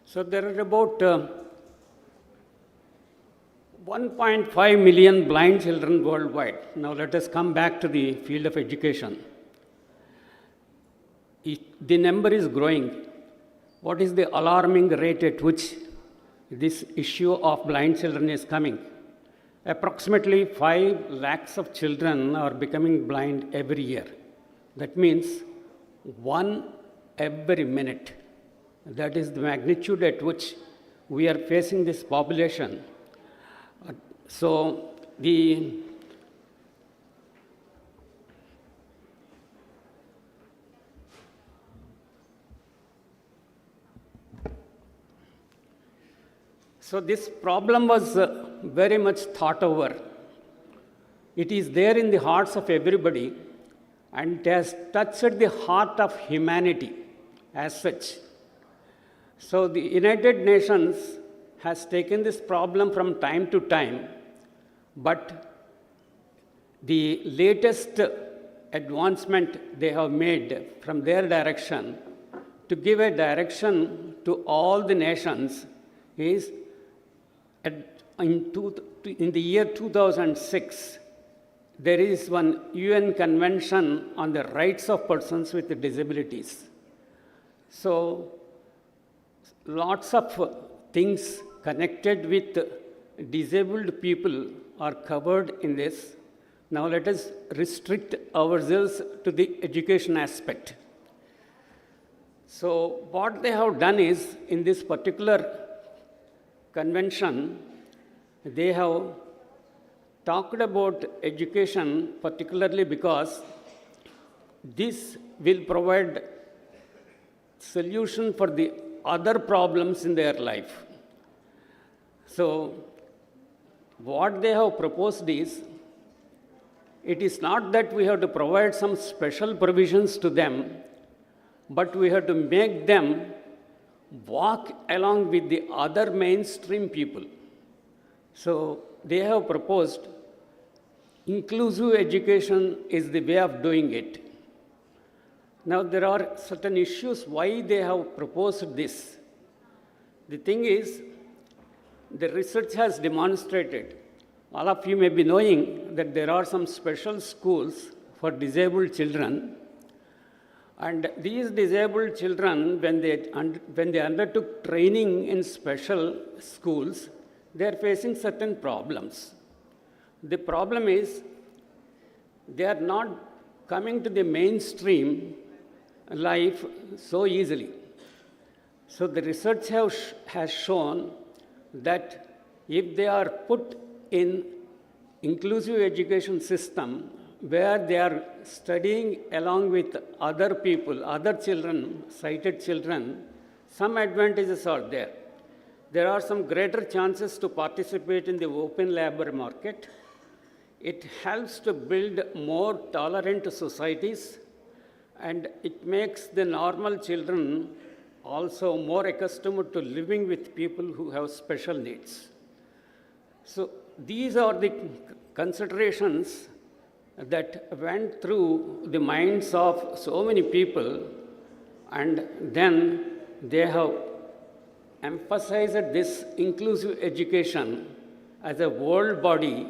So there are about 1.5 million blind children worldwide. Now let us come back to the field of education. The number is growing. What is the alarming rate at which this issue of blind children is coming? Approximately 5 lakhs of children are becoming blind every year. That means 1 every minute. That is the magnitude at which we are facing this population. So this problem was very much thought over. It is there in the hearts of everybody, and it has touched the heart of humanity as such. So the United Nations has taken this problem from time to time, but the latest advancement they have made from their direction to give a direction to all the nations is in the year 2006, there is one UN Convention on the Rights of Persons with Disabilities. So lots of things connected with disabled people are covered in this. Now let us restrict ourselves to the education aspect. So what they have done is, in this particular convention, they have talked about education particularly because this will provide solution for the other problems in their life. So what they have proposed is, it is not that we have to provide some special provisions to them, but we have to make them walk along with the other mainstream people. So they have proposed inclusive education is the way of doing it. Now there are certain issues why they have proposed this. The thing is, the research has demonstrated, all of you may be knowing that there are some special schools for disabled children. And these disabled children, when they undertook training in special schools, they are facing certain problems. The problem is they are not coming to the mainstream life so easily. So the research has shown that if they are put in inclusive education system where they are studying along with other people, other children, sighted children, some advantages are there. There are some greater chances to participate in the open labor market. It helps to build more tolerant societies, and it makes the normal children also more accustomed to living with people who have special needs. So these are the considerations that went through the minds of so many people, and then they have emphasized this inclusive education as a world body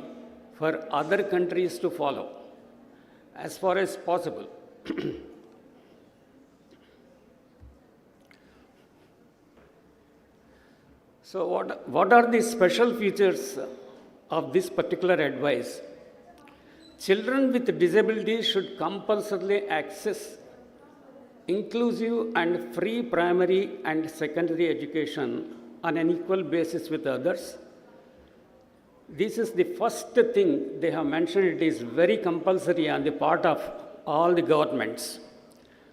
for other countries to follow as far as possible. So what are the special features of this particular advice? Children with disabilities should compulsorily access inclusive and free primary and secondary education on an equal basis with others. This is the first thing they have mentioned. It is very compulsory on the part of all the governments.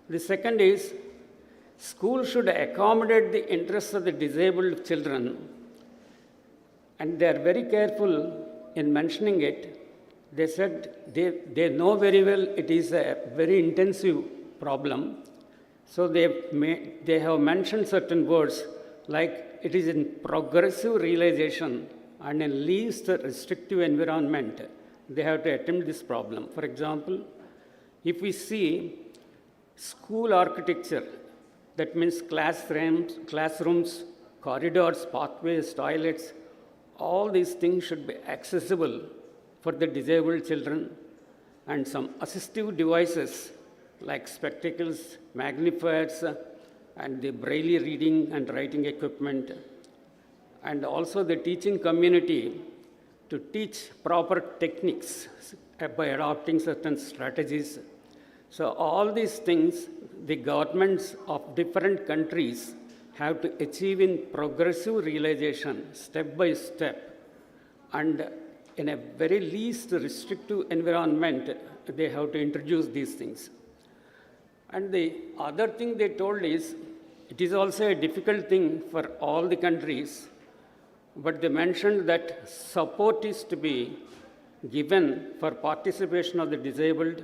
The second is, schools should accommodate the interests of the disabled children, and they are very careful in mentioning it. They said they know very well it is a very intensive problem. So they have mentioned certain words like it is in progressive realization and in least restrictive environment they have to attempt this problem. For example, if we see school architecture, that means classrooms, corridors, pathways, toilets, all these things should be accessible for the disabled children, and some assistive devices like spectacles, magnifiers, and the braille reading and writing equipment, and also the teaching community to teach proper techniques by adopting certain strategies. So all these things, the governments of different countries have to achieve in progressive realization, step by step, and in a very least restrictive environment, they have to introduce these things. And the other thing they told is, it is also a difficult thing for all the countries, but they mentioned that support is to be given for participation of the disabled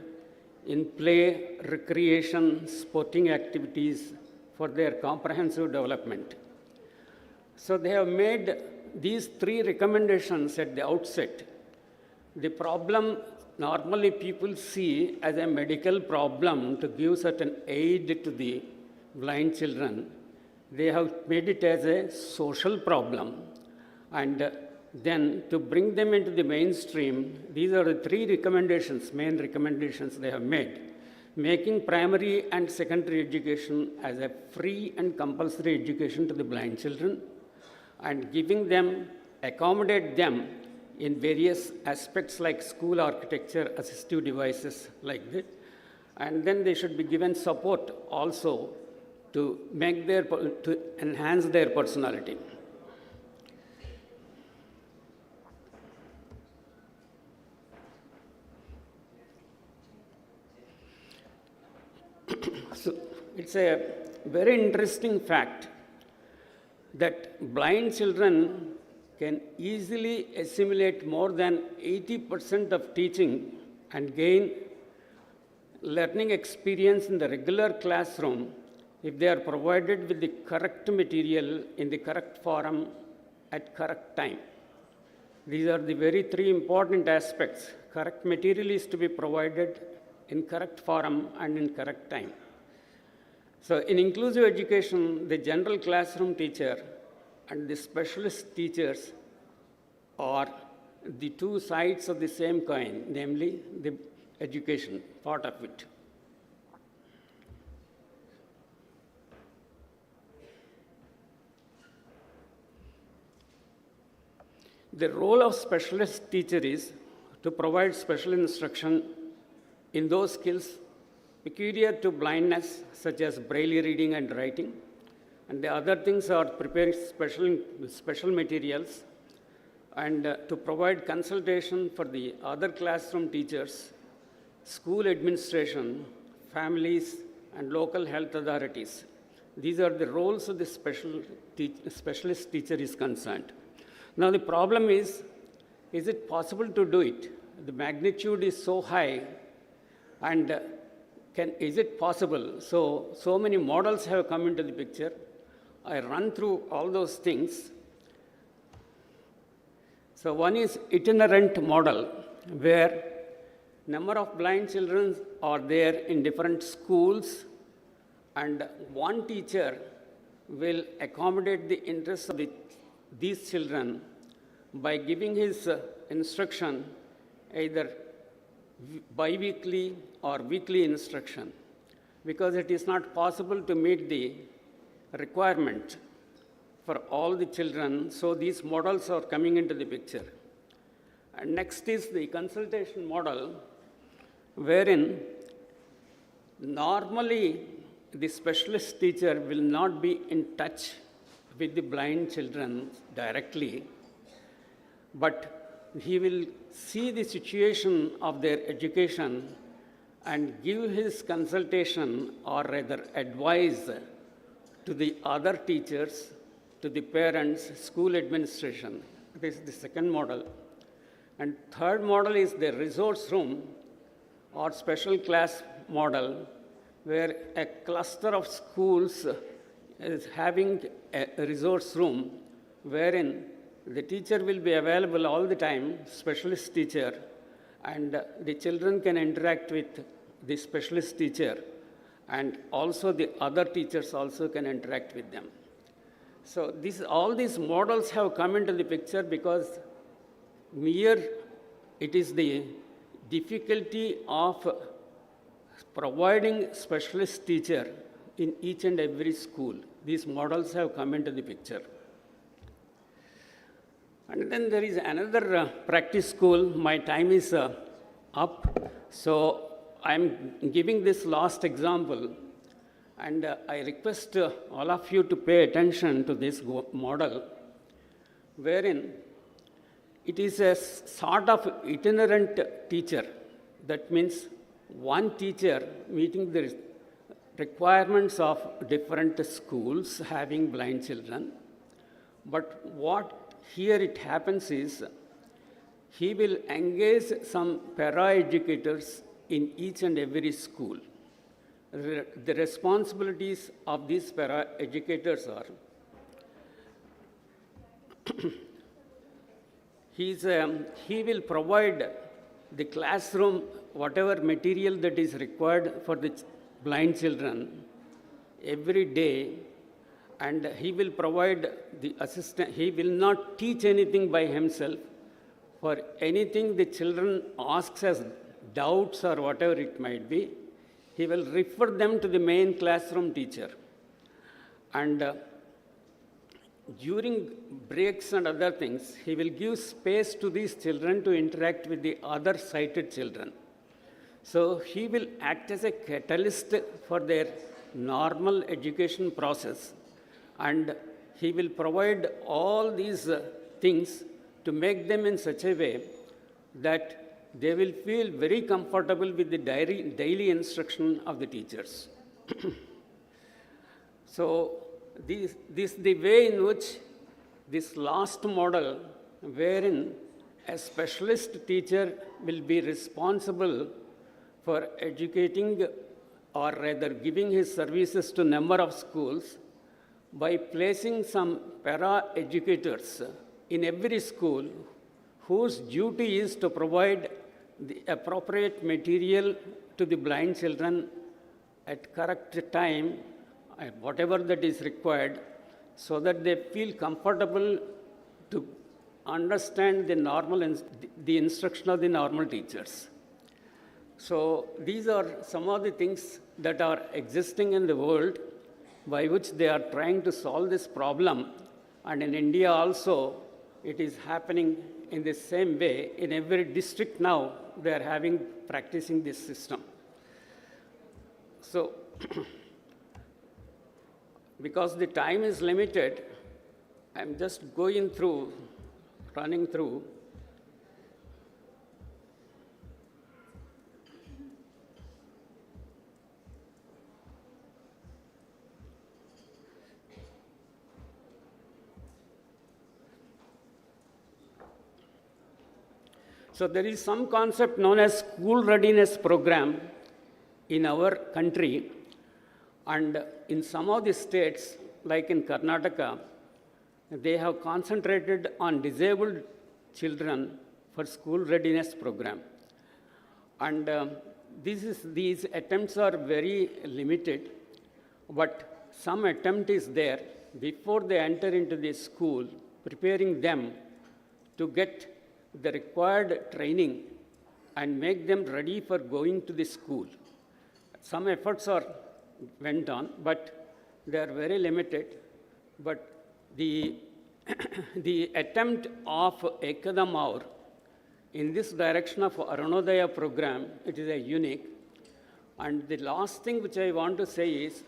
in play, recreation, sporting activities for their comprehensive development. So they have made these three recommendations at the outset. The problem normally people see as a medical problem to give certain aid to the blind children. They have made it as a social problem. And then to bring them into the mainstream, these are the three recommendations, main recommendations they have made. Making primary and secondary education as a free and compulsory education to the blind children, and giving them, accommodate them in various aspects like school architecture, assistive devices like that. And then they should be given support also to enhance their personality. So it's a very interesting fact that blind children can easily assimilate more than 80% of teaching and gain learning experience in the regular classroom if they are provided with the correct material in the correct form at correct time. These are the very three important aspects. Correct material is to be provided in correct form and in correct time. So in inclusive education, the general classroom teacher and the specialist teachers are the two sides of the same coin, namely the education part of it. The role of specialist teacher is to provide special instruction in those skills peculiar to blindness, such as braille reading and writing. And the other things are preparing special materials and to provide consultation for the other classroom teachers, school administration, families, and local health authorities. These are the roles of the specialist teacher is concerned. Now the problem is it possible to do it? The magnitude is so high, and is it possible? So many models have come into the picture. I run through all those things. So one is itinerant model, where number of blind children are there in different schools, and one teacher will accommodate the interests of these children by giving his instruction either bi-weekly or weekly instruction, because it is not possible to meet the requirement for all the children. So these models are coming into the picture. And next is the consultation model, wherein normally the specialist teacher will not be in touch with the blind children directly, but he will see the situation of their education and give his consultation or rather advice to the other teachers, to the parents, school administration. This is the second model. And third model is the resource room or special class model, where a cluster of schools is having a resource room wherein the teacher will be available all the time, specialist teacher, and the children can interact with the specialist teacher, and also the other teachers also can interact with them. So all these models have come into the picture because it is the difficulty of providing specialist teacher in each and every school. These models have come into the picture. And then there is another practice school. My time is up, so I'm giving this last example. And I request all of you to pay attention to this model, wherein it is a sort of itinerant teacher. That means one teacher meeting the requirements of different schools having blind children. But what here it happens is, he will engage some para-educators in each and every school. The responsibilities of these para-educators are, he will provide the classroom, whatever material that is required for the blind children every day, and he will provide the assistant. He will not teach anything by himself. For anything the children asks as doubts or whatever it might be, he will refer them to the main classroom teacher. And during breaks and other things, he will give space to these children to interact with the other sighted children. So he will act as a catalyst for their normal education process, and he will provide all these things to make them in such a way that they will feel very comfortable with the daily instruction of the teachers. So this is the way in which this last model, wherein a specialist teacher will be responsible for educating or rather giving his services to number of schools by placing some para-educators in every school whose duty is to provide the appropriate material to the blind children at correct time, whatever that is required, so that they feel comfortable to understand the instruction of the normal teachers. So these are some of the things that are existing in the world by which they are trying to solve this problem. And in India also, it is happening in the same way. In every district now, they are practicing this system. So, because the time is limited, I'm just running through. So there is some concept known as school readiness program in our country, and in some of the states, like in Karnataka, they have concentrated on disabled children for school readiness program. And these attempts are very limited, but some attempt is there before they enter into the school, preparing them to get the required training and make them ready for going to the school. Some efforts went on, but they are very limited. But the attempt of Ekadam Aur in this direction of Arunodaya program, it is a unique. And the last thing which I want to say is,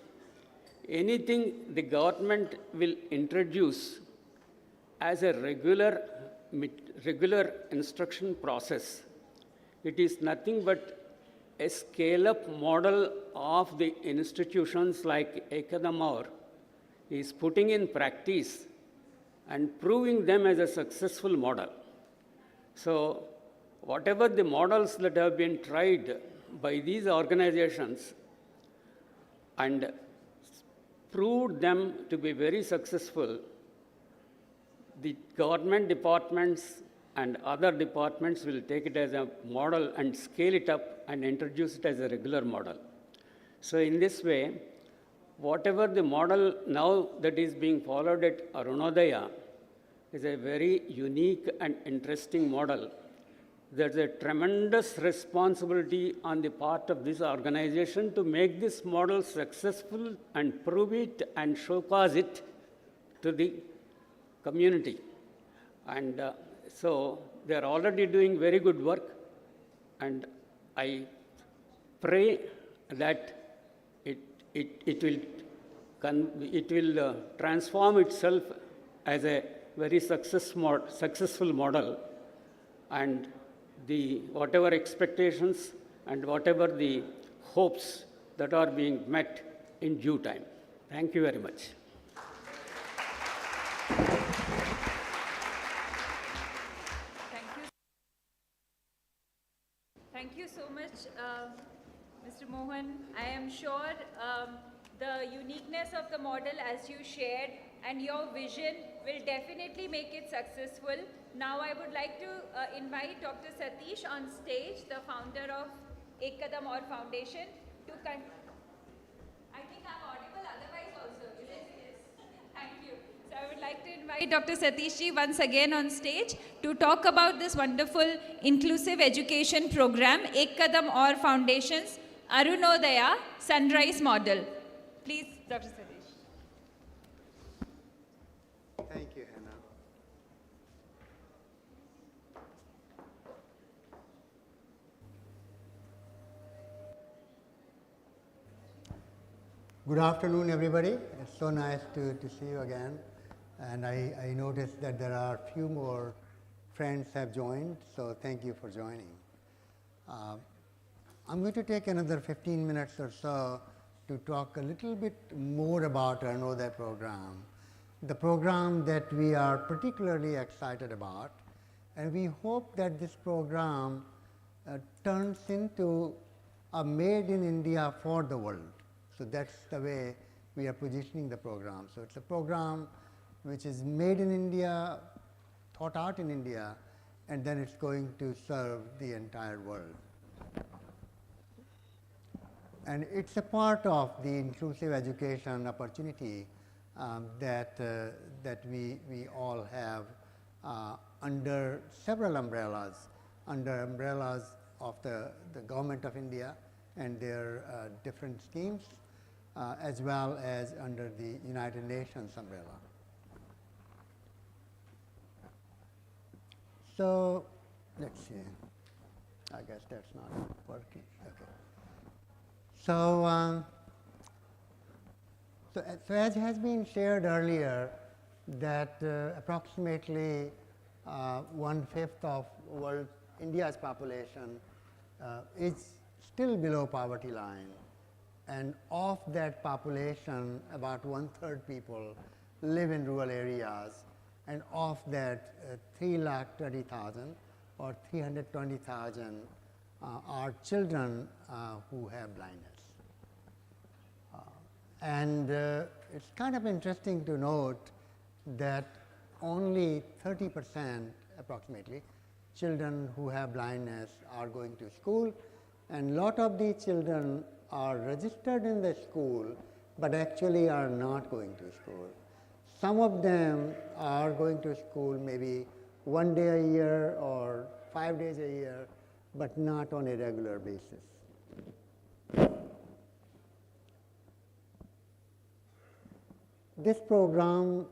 anything the government will introduce as a regular instruction process, it is nothing but a scale-up model of the institutions like Ekadam Aur is putting in practice and proving them as a successful model. So whatever the models that have been tried by these organizations and proved them to be very successful, the government departments and other departments will take it as a model and scale it up and introduce it as a regular model. So in this way, whatever the model now that is being followed at Arunodaya is a very unique and interesting model. There's a tremendous responsibility on the part of this organization to make this model successful and prove it and showcase it to the community. And so they're already doing very good work, and I pray that it will transform itself as a very successful model, and whatever expectations and whatever the hopes that are being met in due time. Thank you very much. Thank you so much, Mr. Mohan. I am sure the uniqueness of the model as you shared and your vision will definitely make it successful. Now I would like to invite Dr. Satish on stage, the founder of Kadam Aur Foundation, to I think I'm audible otherwise also. Yes. Thank you. So I would like to invite Dr. Satish ji once again on stage to talk about this wonderful inclusive education program, Kadam Aur Foundation's Arunodaya Sunrise Model. Please, Dr. Satish. Thank you, Hannah. Good afternoon, everybody. It's so nice to see you again. And I noticed that there are a few more friends have joined, so thank you for joining. I'm going to take another 15 minutes or so to talk a little bit more about our Arunodaya program, the program that we are particularly excited about. And we hope that this program turns into a made in India for the world. So that's the way we are positioning the program. So it's a program which is made in India, thought out in India, and then it's going to serve the entire world. And it's a part of the inclusive education opportunity that we all have under several umbrellas, under umbrellas of the government of India and their different schemes, as well as under the United Nations umbrella. So let's see. I guess that's not working. Okay. So, so as has been shared earlier, that approximately 1/5 of world India's population is still below poverty line, and of that population, about 1/3 people live in rural areas, and of that 3,20,000 or 320,000 are children who have blindness. And it's kind of interesting to note that only 30% approximately children who have blindness are going to school, and lot of these children are registered in the school but actually are not going to school. Some of them are going to school maybe 1 day a year or 5 days a year, but not on a regular basis. This program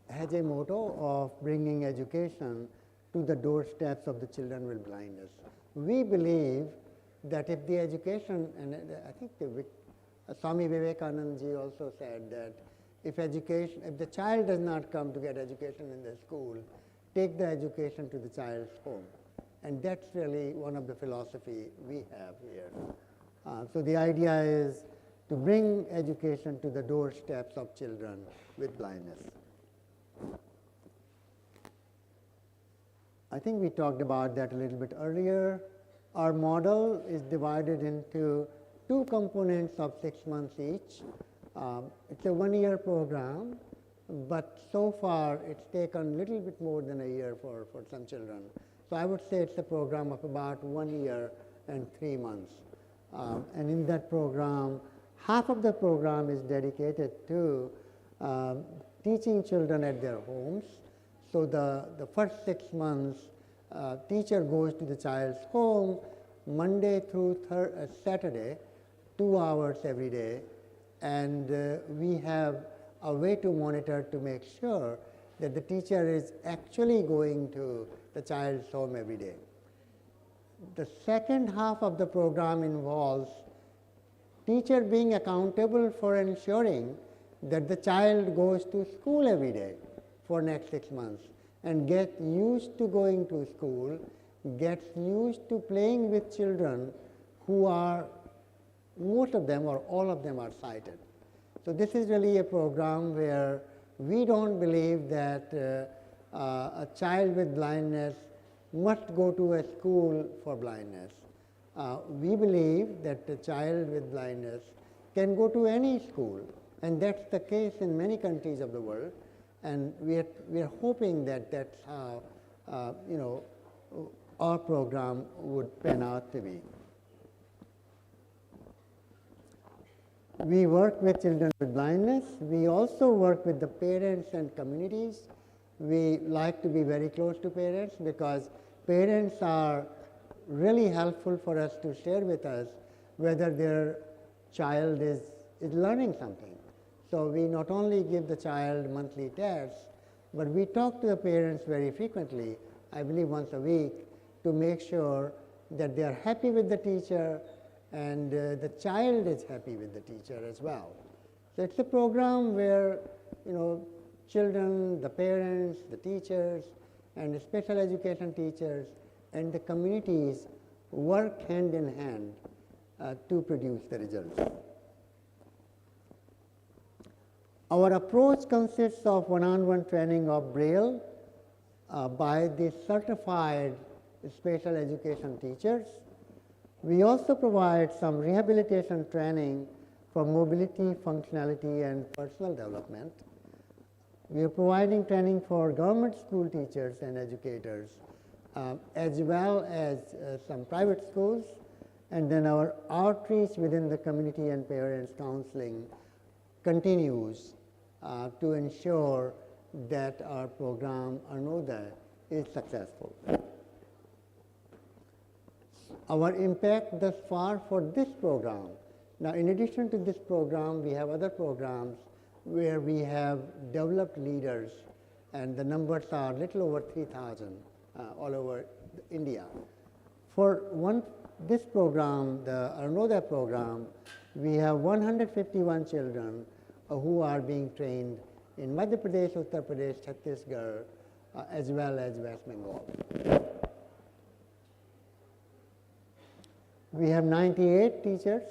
has a motto of bringing education to the doorsteps of the children with blindness. We believe that if the education, and I think Swami Vivekananda ji also said that if the child does not come to get education in the school, take the education to the child's home. And that's really one of the philosophy we have here. So the idea is to bring education to the doorsteps of children with blindness. I think we talked about that a little bit earlier. Our model is divided into 2 components of 6 months each. It's a 1-year program, but so far it's taken a little bit more than a year for some children. So I would say it's a program of about 1 year and 3 months. And in that program, half of the program is dedicated to teaching children at their homes. So the first 6 months, teacher goes to the child's home Monday through Saturday, 2 hours every day, and we have a way to monitor to make sure that the teacher is actually going to the child's home every day. The second half of the program involves teacher being accountable for ensuring that the child goes to school every day for next 6 months and get used to going to school, gets used to playing with children who are, most of them or all of them are sighted. So this is really a program where we don't believe that a child with blindness must go to a school for blindness. We believe that a child with blindness can go to any school, and that's the case in many countries of the world. And we are hoping that that's how our program would pan out to be. We work with children with blindness. We also work with the parents and communities. We like to be very close to parents because parents are really helpful for us to share with us whether their child is learning something. So we not only give the child monthly tests, but we talk to the parents very frequently, I believe once a week, to make sure that they are happy with the teacher and the child is happy with the teacher as well. So it's a program where children, the parents, the teachers, and the special education teachers and the communities work hand in hand to produce the results. Our approach consists of one-on-one training of Braille by the certified special education teachers We also provide some rehabilitation training for mobility, functionality, and personal development. We are providing training for government school teachers and educators, as well as some private schools, and then our outreach within the community and parents counseling continues to ensure that our program Arnoda is successful. Our impact thus far for this program. Now, in addition to this program, we have other programs where we have developed leaders, and the numbers are a little over 3,000 all over India. For this program, the Arnoda program, we have 151 children who are being trained in Madhya Pradesh, Uttar Pradesh, Chhattisgarh, as well as West Bengal. We have 98 teachers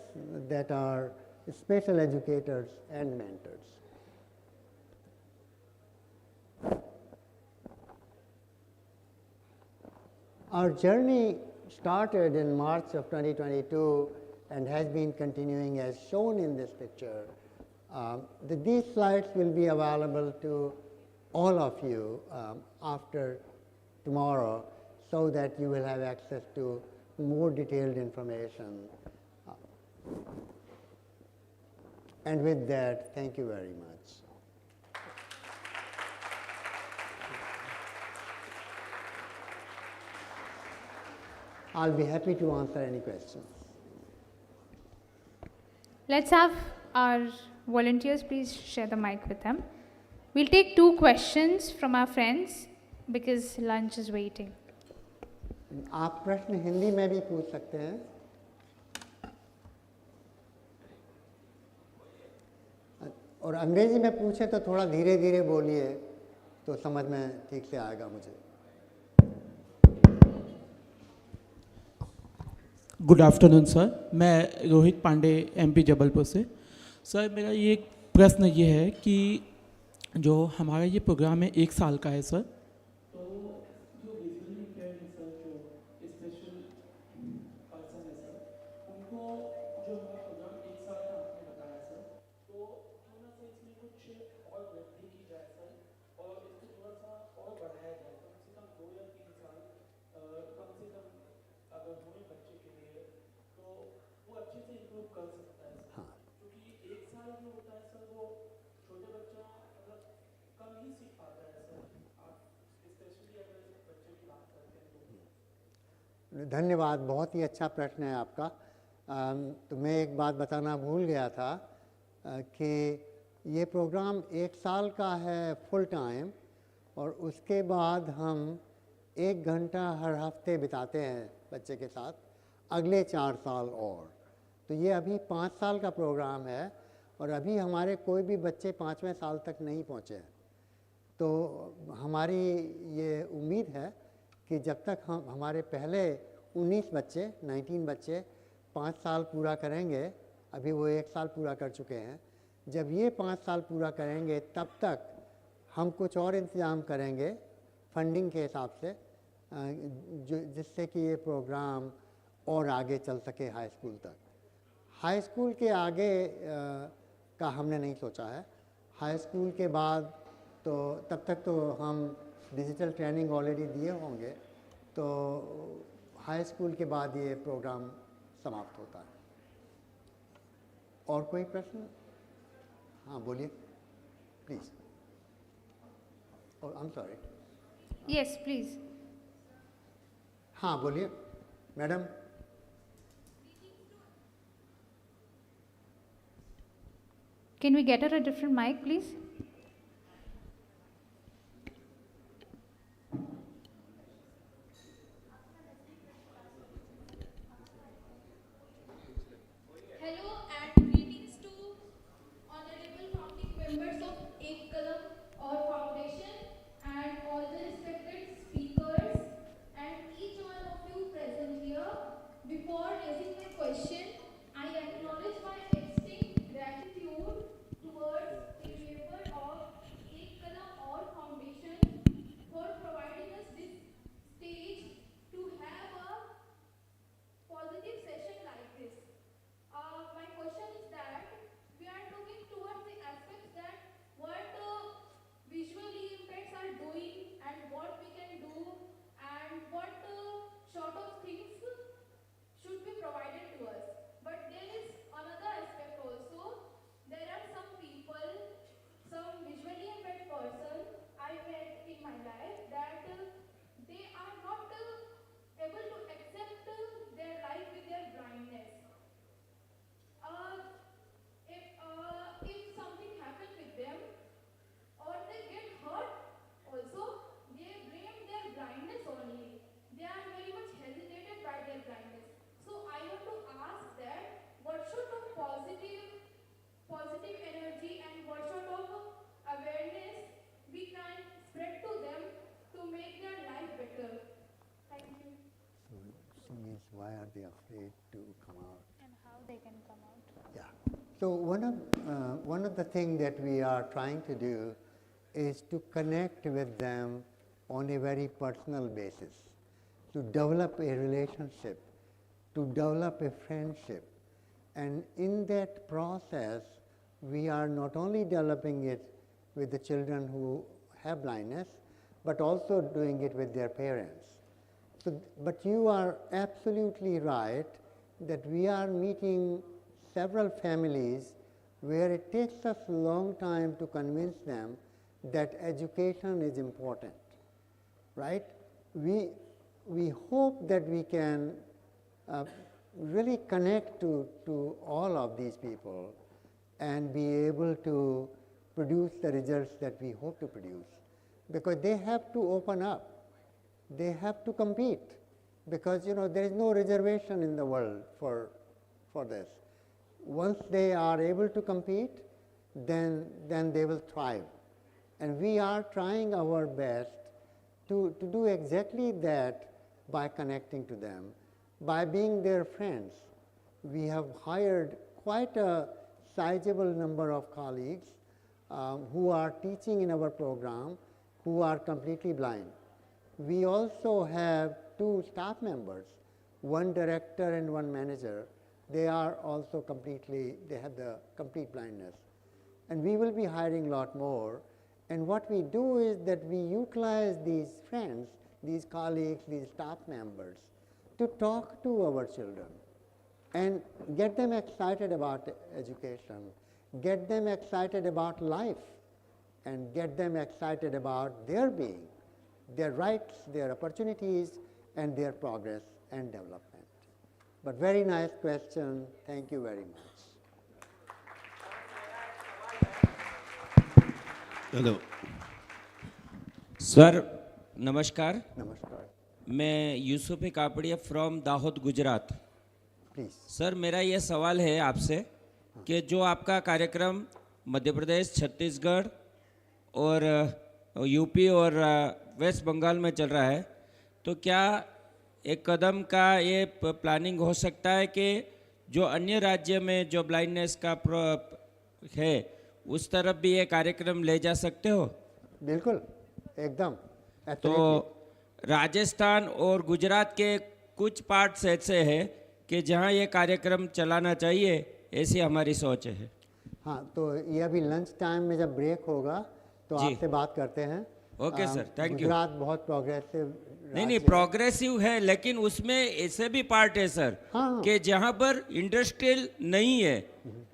that are special educators and mentors. Our journey started in March of 2022 and has been continuing as shown in this picture. These slides will be available to all of you after tomorrow, so that you will have access to more detailed information. And with that, thank you very much. I'll be happy to answer any questions. Let's have our volunteers please share the mic with them. We'll take 2 questions from our friends because lunch is waiting. आप प्रश्न हिंदी में भी पूछ सकते हैं. और अंग्रेजी में पूछे तो थोड़ा धीरे धीरे बोलिए तो समझ में ठीक से आएगा मुझे. गुड आफ्टरनून सर, मैं रोहित पांडे एमपी जबलपुर से. सर मेरा ये प्रश्न ये है कि जो हमारा ये प्रोग्राम है 1 साल का है सर, तो जो विजुअली इम्पेयर्ड है सर, जो स्पेशल पर्सन है सर, उनको जो हमारा प्रोग्राम 1 साल का आपने बताया सर, तो क्यों ना सर इसमें कुछ और वृद्धि की जाए सर, और इसको थोड़ा सा और बढ़ाया जाए, कम से कम 2 या 3 साल कम से कम अगर होने बच्चे के लिए तो वो अच्छे से इम्प्रूव कर सकता है सर. क्योंकि 1 साल जो होता है सर वो छोटे बच्चा मतलब कम ही सीख पाता है सर. आप स्पेशली अगर बच्चे की बात करते हैं तो. धन्यवाद, बहुत ही अच्छा प्रश्न है आपका. तो मैं एक बात बताना भूल गया था कि ये प्रोग्राम 1 साल का है फुल टाइम, और उसके बाद हम 1 घंटा हर हफ्ते बिताते हैं बच्चे के साथ अगले 4 साल और. तो ये अभी 5 साल का प्रोग्राम है, और अभी हमारे कोई भी बच्चे 5वें साल तक नहीं पहुँचे हैं. तो हमारी ये उम्मीद है कि जब तक हम हमारे पहले 19 बच्चे 5 साल पूरा करेंगे, अभी वो 1 साल पूरा कर चुके हैं, जब ये 5 साल पूरा करेंगे तब तक हम कुछ और इंतज़ाम करेंगे फंडिंग के हिसाब से, जिससे कि ये प्रोग्राम और आगे चल सके हाई स्कूल तक. हाई स्कूल के आगे का हमने नहीं सोचा है. हाई स्कूल के बाद तो तब तक तो हम डिजिटल ट्रेनिंग ऑलरेडी दिए होंगे, तो हाई स्कूल के बाद ये प्रोग्राम समाप्त होता है. और कोई प्रश्न? हाँ बोलिए please. I am sorry. Yes please. हाँ बोलिए madam. Can we get her a different mic please? Hello and greetings to honorable founding members of Kadam or Foundation and all the respected speakers and each one of you present here. Before raising my question, I acknowledge my extreme gratitude towards the labor free to come out. And how they can come out. Yeah. So one of the things that we are trying to do is to connect with them on a very personal basis, to develop a relationship, to develop a friendship. And in that process, we are not only developing it with the children who have blindness, but also doing it with their parents. So, but you are absolutely right that we are meeting several families where it takes us a long time to convince them that education is important, right? We hope that we can really connect to all of these people and be able to produce the results that we hope to produce, because they have to open up. They have to compete, because there is no reservation in the world for this. Once they are able to compete, then they will thrive. And we are trying our best to do exactly that by connecting to them, by being their friends. We have hired quite a sizable number of colleagues who are teaching in our program who are completely blind. We also have 2 staff members, 1 director and 1 manager. They are also they have the complete blindness. And we will be hiring a lot more. And what we do is that we utilize these friends, these colleagues, these staff members to talk to our children and get them excited about education, get them excited about life, and get them excited about their being, their rights, their opportunities, and their progress and development. But very nice question. Thank you very much. Hello sir, नमस्कार। नमस्कार। मैं Yusuf Kapadia from Dahod, Gujarat. Please sir, मेरा ये सवाल है आपसे कि जो आपका कार्यक्रम मध्य प्रदेश, छत्तीसगढ़ और यूपी और वेस्ट बंगाल में चल रहा है, तो क्या एक कदम का ये प्लानिंग हो सकता है कि जो अन्य राज्य में जो ब्लाइंडनेस का है उस तरफ भी ये कार्यक्रम ले जा सकते हो? बिल्कुल, एकदम। तो राजस्थान और गुजरात के कुछ पार्ट्स ऐसे हैं कि जहां ये कार्यक्रम चलाना चाहिए, ऐसी हमारी सोच है। हाँ, तो ये अभी लंच टाइम में जब ब्रेक होगा तो आपसे बात करते हैं। Okay sir, thank you. Gujarat बहुत प्रोग्रेसिव नहीं प्रोग्रेसिव है, लेकिन उसमें ऐसे भी पार्ट है सर कि जहाँ पर इंडस्ट्रियल नहीं है,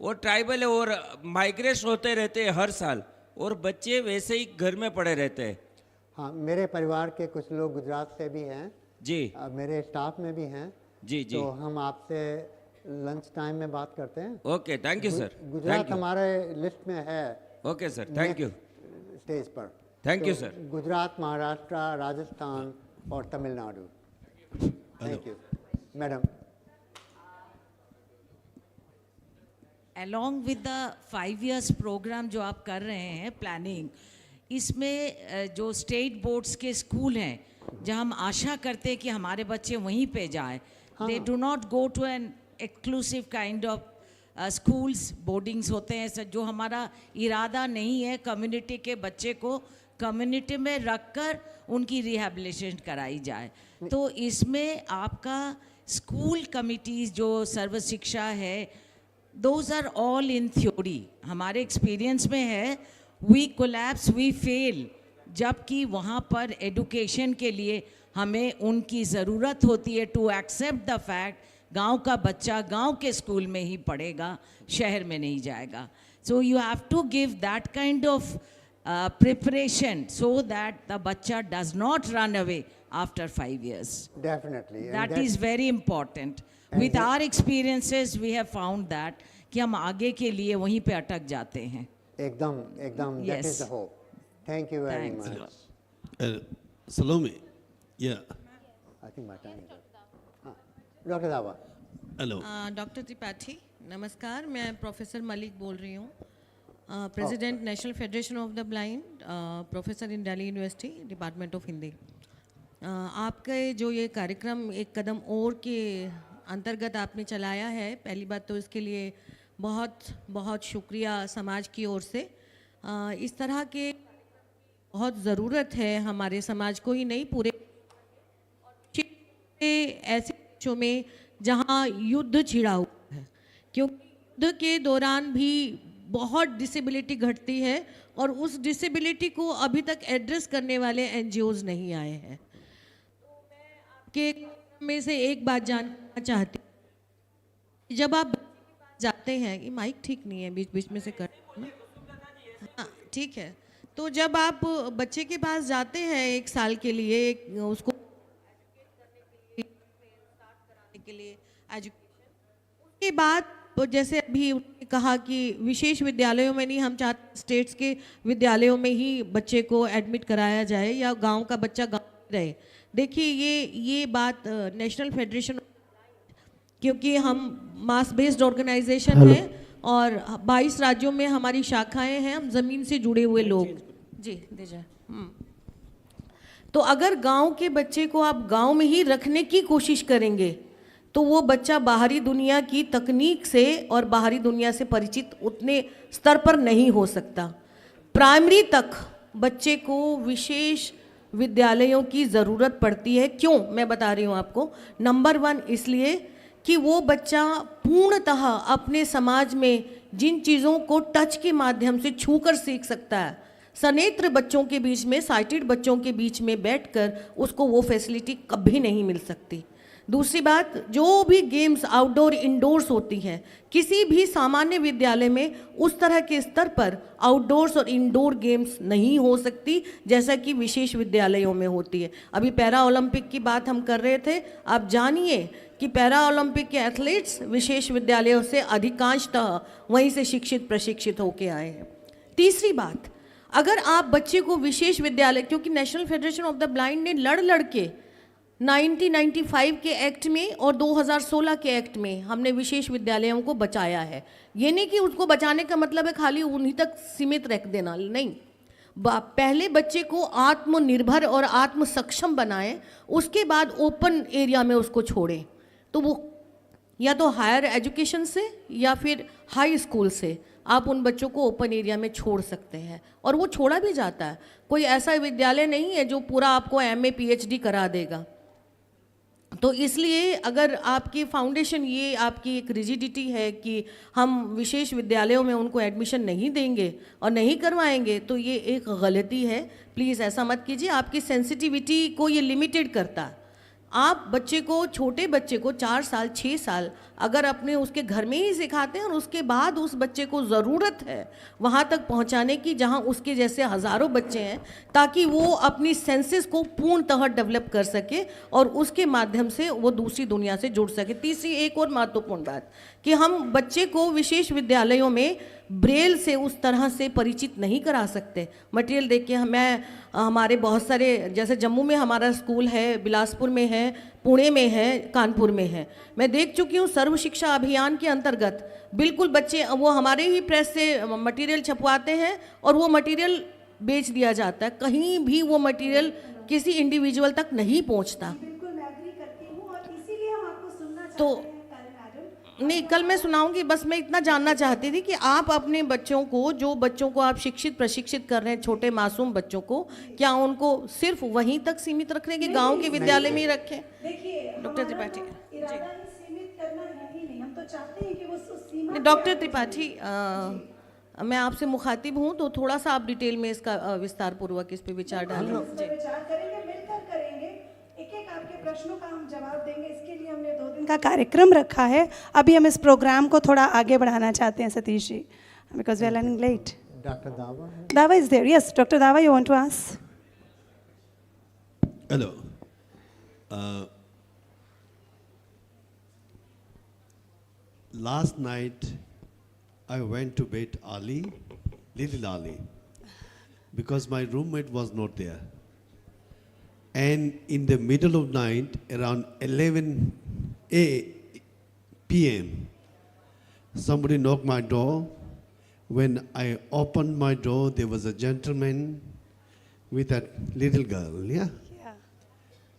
वो ट्राइबल है और माइग्रेट होते रहते हैं हर साल, और बच्चे वैसे ही घर में पड़े रहते हैं। हाँ, मेरे परिवार के कुछ लोग गुजरात से भी हैं जी, मेरे स्टाफ में भी हैं जी जी, तो हम आपसे लंच टाइम में बात करते हैं। Okay, thank you sir. Gujarat हमारे लिस्ट में है। Okay sir, thank you. Stage पर thank you sir. Gujarat, Maharashtra, Rajasthan और Tamil Nadu. Thank you madam. Along with the 5 years program जो आप कर रहे हैं प्लानिंग, इसमें जो स्टेट बोर्ड्स के स्कूल हैं जहां हम आशा करते हैं कि हमारे बच्चे वहीं पे जाएं, they do not go to an exclusive kind of schools, boardings होते हैं जो हमारा इरादा नहीं है कम्युनिटी के बच्चे को कम्युनिटी में रखकर उनकी रिहैबिलिटेशन कराई जाए। तो इसमें आपका स्कूल कमिटीज़ जो सर्व शिक्षा है, those are all in theory. हमारे एक्सपीरियंस में है वी कोलैप्स, वी फेल, जबकि वहाँ पर एडुकेशन के लिए हमें उनकी ज़रूरत होती है टू एक्सेप्ट द फैक्ट गांव का बच्चा गांव के स्कूल में ही पढ़ेगा, शहर में नहीं जाएगा। So you have to give that kind of preparation so that the bacha does not run away after 5 years. Definitely. That is very important. With our experiences, we have found that कि हम आगे के लिए वहीं पे अटक जाते हैं। एकदम एकदम। That is the hope. Thank you very much. Salome, yeah. I think my time is up. Dr. Dava. Hello. Doctor Tripathi नमस्कार, मैं प्रोफेसर मलिक बोल रही हूँ, president national federation of the blind, professor in Delhi university, department of Hindi. आपके जो ये कार्यक्रम एक कदम और के अंतर्गत आपने चलाया है, पहली बात तो इसके लिए बहुत बहुत शुक्रिया समाज की ओर से। इस तरह के बहुत ज़रूरत है हमारे समाज को ही नहीं, पूरे ऐसे देशों में जहाँ युद्ध छिड़ा हुआ है, क्योंकि युद्ध के दौरान भी बहुत डिसेबिलिटी घटती है और उस डिसेबिलिटी को अभी तक एड्रेस करने वाले एनजीओज नहीं आए हैं। तो मैं आपके में से एक बात जानना चाहती हूँ, जब आप जाते हैं, ये माइक ठीक नहीं है, बीच बीच में से कर ना, हाँ ठीक है, तो जब आप बच्चे के पास जाते हैं 1 साल के लिए, उसको के लिए एजुकेशन, उसके बाद जैसे अभी उन्होंने कहा कि विशेष विद्यालयों में नहीं, हम चाहते स्टेट्स के विद्यालयों में ही बच्चे को एडमिट कराया जाए या गांव का बच्चा गांव में रहे। देखिए ये बात नेशनल फेडरेशन, क्योंकि हम मास बेस्ड ऑर्गेनाइजेशन है और 22 राज्यों में हमारी शाखाएं हैं, हम ज़मीन से जुड़े हुए लोग। जी दीजिए। तो अगर गांव के बच्चे को आप गांव में ही रखने की कोशिश करेंगे तो वो बच्चा बाहरी दुनिया की तकनीक से और बाहरी दुनिया से परिचित उतने स्तर पर नहीं हो सकता। प्राइमरी तक बच्चे को विशेष विद्यालयों की ज़रूरत पड़ती है। क्यों, मैं बता रही हूँ आपको। नंबर 1 इसलिए कि वो बच्चा पूर्णतः अपने समाज में जिन चीज़ों को टच के माध्यम से छूकर सीख सकता है, सनेत्र बच्चों के बीच में, साइटेड बच्चों के बीच में बैठकर उसको वो फैसिलिटी कभी नहीं मिल सकती। दूसरी बात, जो भी गेम्स आउटडोर इंडोर्स होती हैं, किसी भी सामान्य विद्यालय में उस तरह के स्तर पर आउटडोर्स और इंडोर गेम्स नहीं हो सकती जैसा कि विशेष विद्यालयों में होती है। अभी पैरा ओलंपिक की बात हम कर रहे थे, आप जानिए कि पैरा ओलंपिक के एथलीट्स विशेष विद्यालयों से अधिकांशतः वहीं से शिक्षित प्रशिक्षित होके आए हैं। तीसरी बात, अगर आप बच्चे को विशेष विद्यालय, क्योंकि national federation of the blind ने लड़ के 1995 के एक्ट में और 2016 के एक्ट में हमने विशेष विद्यालयों को बचाया है। ये नहीं कि उसको बचाने का मतलब है खाली उन्हीं तक सीमित रख देना, नहीं। पहले बच्चे को आत्मनिर्भर और आत्म सक्षम बनाएं, उसके बाद ओपन एरिया में उसको छोड़ें। तो वो या तो हायर एजुकेशन से या फिर हाई स्कूल से आप उन बच्चों को ओपन एरिया में छोड़ सकते हैं, और वो छोड़ा भी जाता है। कोई ऐसा विद्यालय नहीं है जो पूरा आपको MA PhD करा देगा। तो इसलिए अगर आपकी फाउंडेशन, ये आपकी एक रिजिडिटी है कि हम विशेष विद्यालयों में उनको एडमिशन नहीं देंगे और नहीं करवाएंगे, तो ये एक गलती है। प्लीज़ ऐसा मत कीजिए, आपकी सेंसिटिविटी को ये लिमिटेड करता है। आप बच्चे को, छोटे बच्चे को 4 साल 6 साल अगर अपने उसके घर में ही सिखाते हैं और उसके बाद उस बच्चे को ज़रूरत है वहाँ तक पहुँचाने की जहाँ उसके जैसे हज़ारों बच्चे हैं, ताकि वो अपनी सेंसेस को पूर्णतः डेवलप कर सके और उसके माध्यम से वो दूसरी दुनिया से जुड़ सके। तीसरी एक और महत्वपूर्ण बात कि हम बच्चे को विशेष विद्यालयों में ब्रेल से उस तरह से परिचित नहीं करा सकते। मटेरियल देख के मैं हमारे बहुत सारे, जैसे जम्मू में हमारा स्कूल है, बिलासपुर में है, पुणे में है, कानपुर में है, मैं देख चुकी हूँ सर्व शिक्षा अभियान के अंतर्गत बिल्कुल बच्चे वो हमारे ही प्रेस से मटेरियल छपवाते हैं और वो मटेरियल बेच दिया जाता है। कहीं भी वो मटेरियल किसी इंडिविजुअल तक नहीं पहुँचता। तो नहीं, कल मैं सुनाऊंगी, बस मैं इतना जानना चाहती थी कि आप अपने बच्चों को, जो बच्चों को आप शिक्षित प्रशिक्षित कर रहे हैं, छोटे मासूम बच्चों को, क्या उनको सिर्फ वहीं तक सीमित रख रहे हैं कि गांव के विद्यालय में ही रखें? डॉक्टर त्रिपाठी डॉक्टर त्रिपाठी मैं आपसे मुखातिब हूँ, तो थोड़ा सा आप डिटेल में इसका विस्तार पूर्वक इस पे विचार डालें। प्रश्नों का हम जवाब देंगे, इसके लिए हमने 2 दिन का कार्यक्रम रखा है। अभी हम इस प्रोग्राम को थोड़ा आगे बढ़ाना चाहते हैं Satish ji, because we are running late. Doctor Dawa, Dawa is there? Yes, doctor Dawa, you want to ask? Hello, last night I went to bed early, little early, because my roommate was not there. And in the middle of night, around 11 p.m., somebody knocked my door. When I opened my door, there was a gentleman with a little girl, yeah?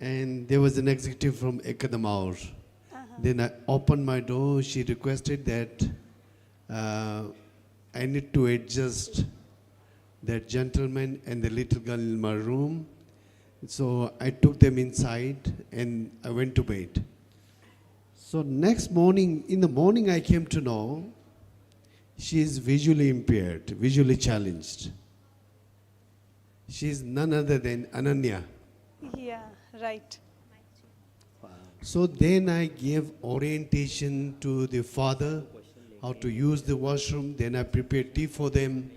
And there was an executive from Kadam. Then I opened my door. She requested that I need to adjust that gentleman and the little girl in my room. So I took them inside and I went to bed. So next morning, in the morning, I came to know she is visually impaired, visually challenged. She is none other than Ananya. Yeah, right. So then I gave orientation to the father, how to use the washroom. Then I prepared tea for them.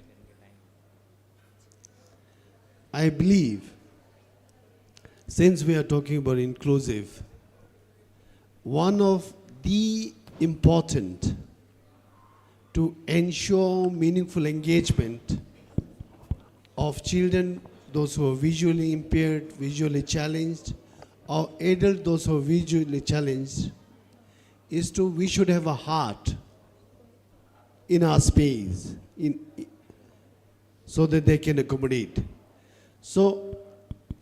I believe, since we are talking about inclusive, one of the important to ensure meaningful engagement of children, those who are visually impaired, visually challenged, or adult, those who are visually challenged, is we should have a heart in our space, so that they can accommodate. So,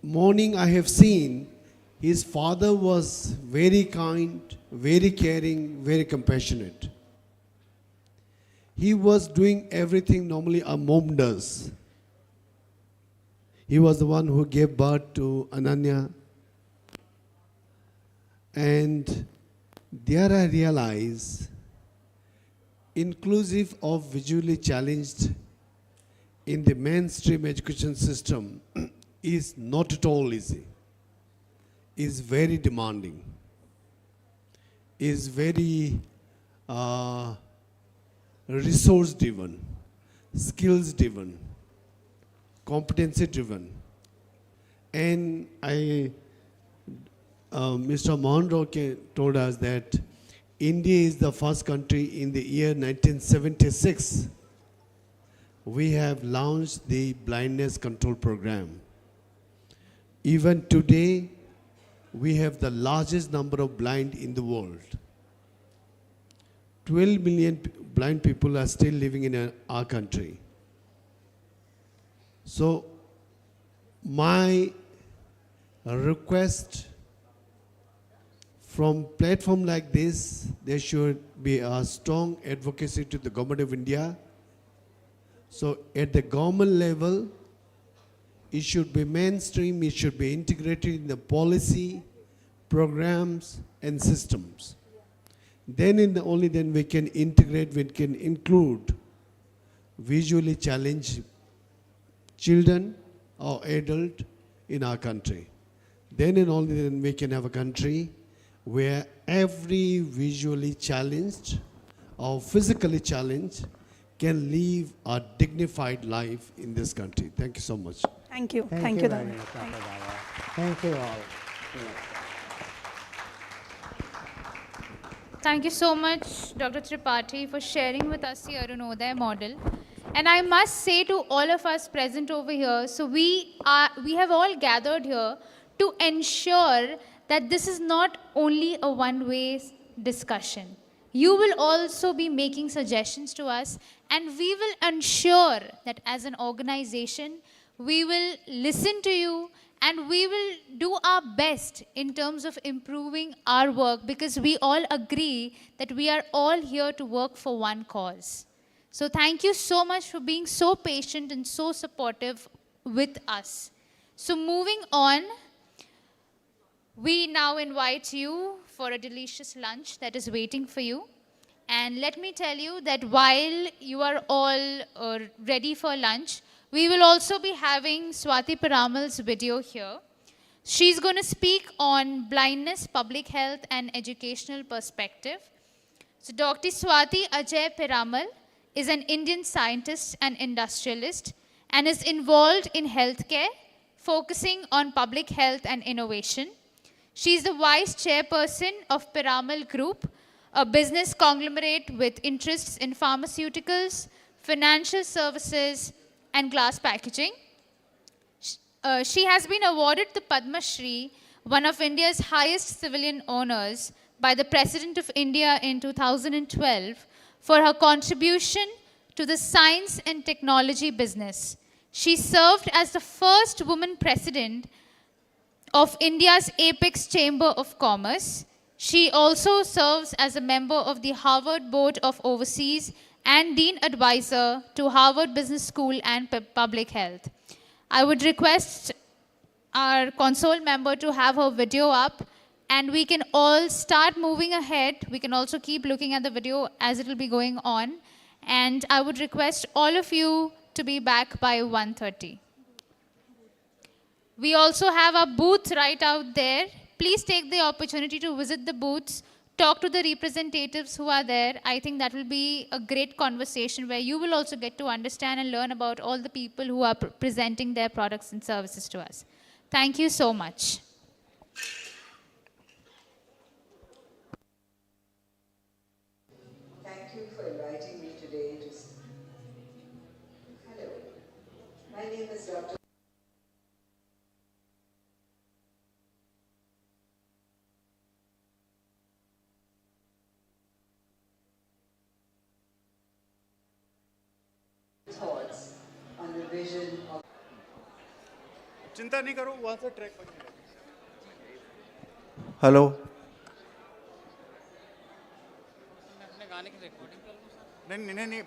morning I have seen his father was very kind, very caring, very compassionate. He was doing everything normally a mom does. He was the one who gave birth to Ananya. And there I realized, inclusive of visually challenged in the mainstream education system is not at all easy, is very demanding, is very resource driven, skills driven, competency driven. And Mr. Monroe told us that India is the first country in the year 1976. We have launched the blindness control program. Even today, we have the largest number of blind in the world. 12 million blind people are still living in our country. So, my request from platform like this, there should be a strong advocacy to the government of India. So at the government level, it should be mainstream, it should be integrated in the policy, programs, and systems. Then only then we can integrate, we can include visually challenged children or adult in our country. Then and only then we can have a country where every visually challenged or physically challenged can live a dignified life in this country. Thank you so much. Thank you. Thank you very much, Dr. Baba. Thank you all. Thank you so much, Dr. Tripathi, for sharing with us the Arunodaya model. And I must say to all of us present over here, so we have all gathered here to ensure that this is not only a one-way discussion. You will also be making suggestions to us, and we will ensure that as an organization, we will listen to you and we will do our best in terms of improving our work, because we all agree that we are all here to work for one cause. So thank you so much for being so patient and so supportive with us. So moving on, we now invite you for a delicious lunch that is waiting for you. And let me tell you that while you are all ready for lunch, we will also be having Swati Piramal's video here. She's going to speak on blindness, public health, and educational perspective. So Dr. Swati Ajay Piramal is an Indian scientist and industrialist and is involved in healthcare, focusing on public health and innovation. She is the vice chairperson of Piramal Group, a business conglomerate with interests in pharmaceuticals, financial services, and glass packaging. She has been awarded the Padma Shri, one of India's highest civilian honors, by the President of India in 2012 for her contribution to the science and technology business. She served as the first woman president of India's Apex Chamber of Commerce. She also serves as a member of the Harvard Board of Overseas and Dean Advisor to Harvard Business School and Public Health. I would request our console member to have her video up, and we can all start moving ahead. We can also keep looking at the video as it will be going on. And I would request all of you to be back by 1:30. We also have a booth right out there. Please take the opportunity to visit the booths, talk to the representatives who are there. I think that will be a great conversation where you will also get to understand and learn about all the people who are presenting their products and services to us. Thank you so much. Thank you for inviting me today to... Hello, my name is Dr. Thoughts on the vision of... चिंता नहीं करो, वहाँ से track बन जाएगा। Hello, नहीं नहीं नहीं,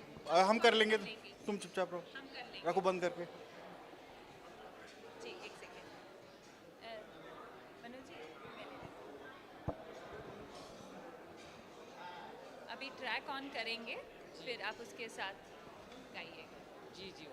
हम कर लेंगे, तुम चुपचाप रहो, रखो बंद करके। अभी ट्रैक ऑन करेंगे, फिर आप उसके साथ गाइएगा। जी जी।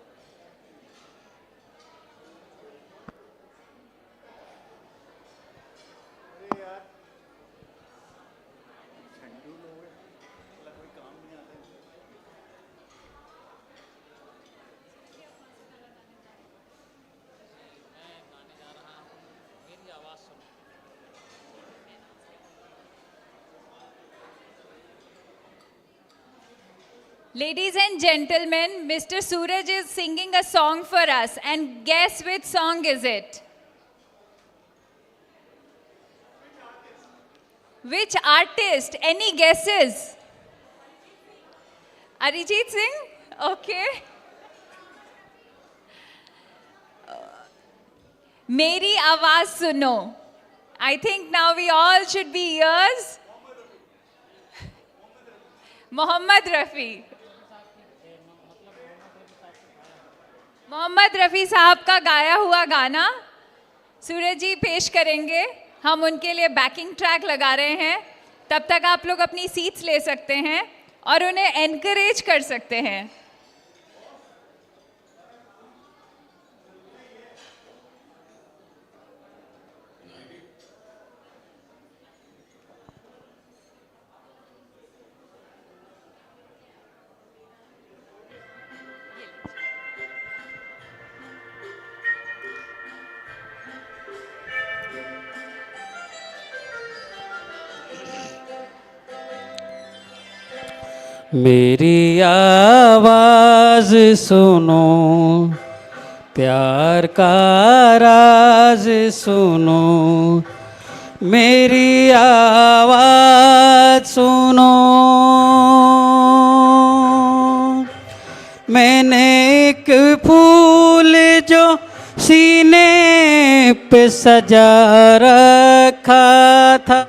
Ladies and gentlemen, Mr. Suraj is singing a song for us, and guess which song is it? Which artist? Any guesses? Arijit Singh? Okay. Meri Awaaz Suno. I think now we all should be ears. Mohammad Rafi. Mohammad Rafi साहब का गाया हुआ गाना सूरज जी पेश करेंगे। हम उनके लिए बैकिंग ट्रैक लगा रहे हैं। तब तक आप लोग अपनी सीट्स ले सकते हैं और उन्हें एनकरेज कर सकते हैं। मेरी आवाज़ सुनो, प्यार का राज सुनो, मेरी आवाज़ सुनो। मैंने एक फूल जो सीने पे सजा रखा था,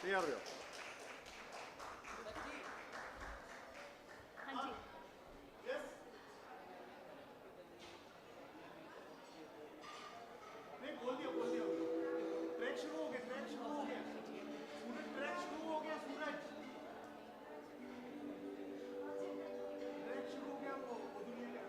तैयार हो जाओ। नहीं बोल दिया ट्रैक शुरू हो गया सूरज ट्रैक शुरू हो गया ट्रैक शुरू हो गया वो दुनिया का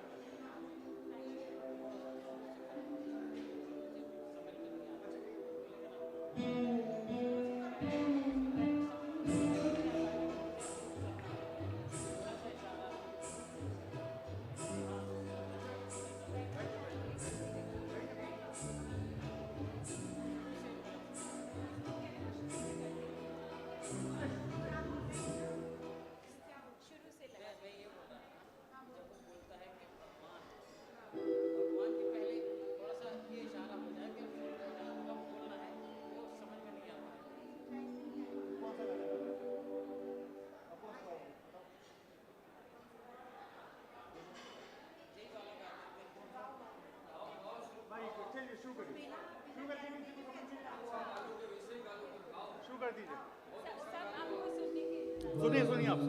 सुनिए सुनिए आप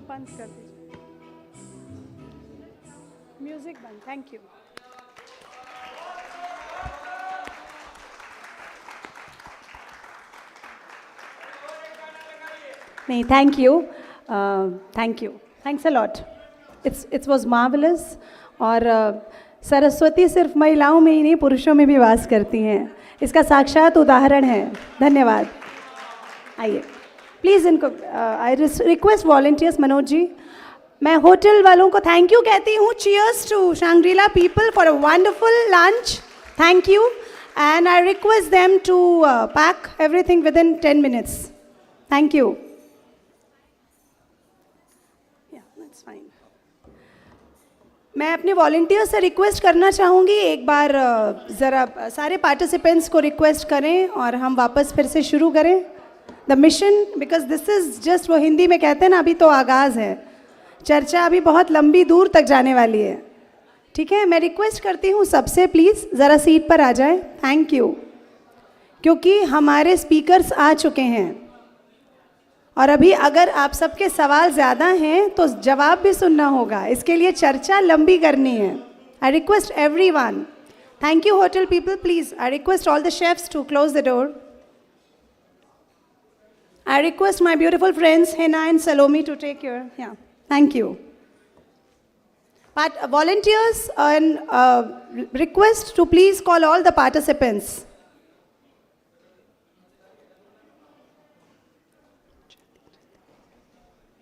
बंद कर दीजिए म्यूजिक बंद थैंक यू नहीं thank you thanks a lot it's was marvellous और सरस्वती सिर्फ महिलाओं में ही नहीं पुरुषों में भी वास करती हैं इसका साक्षात उदाहरण है धन्यवाद आइए प्लीज़ इनको I request volunteers Manoj ji मैं होटल वालों को थैंक यू कहती हूँ cheers to Shangri-La people for a wonderful lunch thank you and I request them to pack everything within 10 minutes thank you मैं अपने वॉलंटियर्स से रिक्वेस्ट करना चाहूँगी एक बार ज़रा सारे पार्टिसिपेंट्स को रिक्वेस्ट करें और हम वापस फिर से शुरू करें the mission because this is just वो हिंदी में कहते हैं ना अभी तो आगाज़ है चर्चा अभी बहुत लंबी दूर तक जाने वाली है ठीक है मैं रिक्वेस्ट करती हूँ सबसे प्लीज़ ज़रा सीट पर आ जाए थैंक यू क्योंकि हमारे स्पीकर्स आ चुके हैं और अभी अगर आप सबके सवाल ज़्यादा हैं तो जवाब भी सुनना होगा, इसके लिए चर्चा लंबी करनी है. I request everyone. Thank you, hotel people. Please, I request all the chefs to close the door. I request my beautiful friends, Hena and Salome, to take your, thank you. But volunteers, and request to please call all the participants.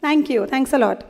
Thank you. Thanks a lot.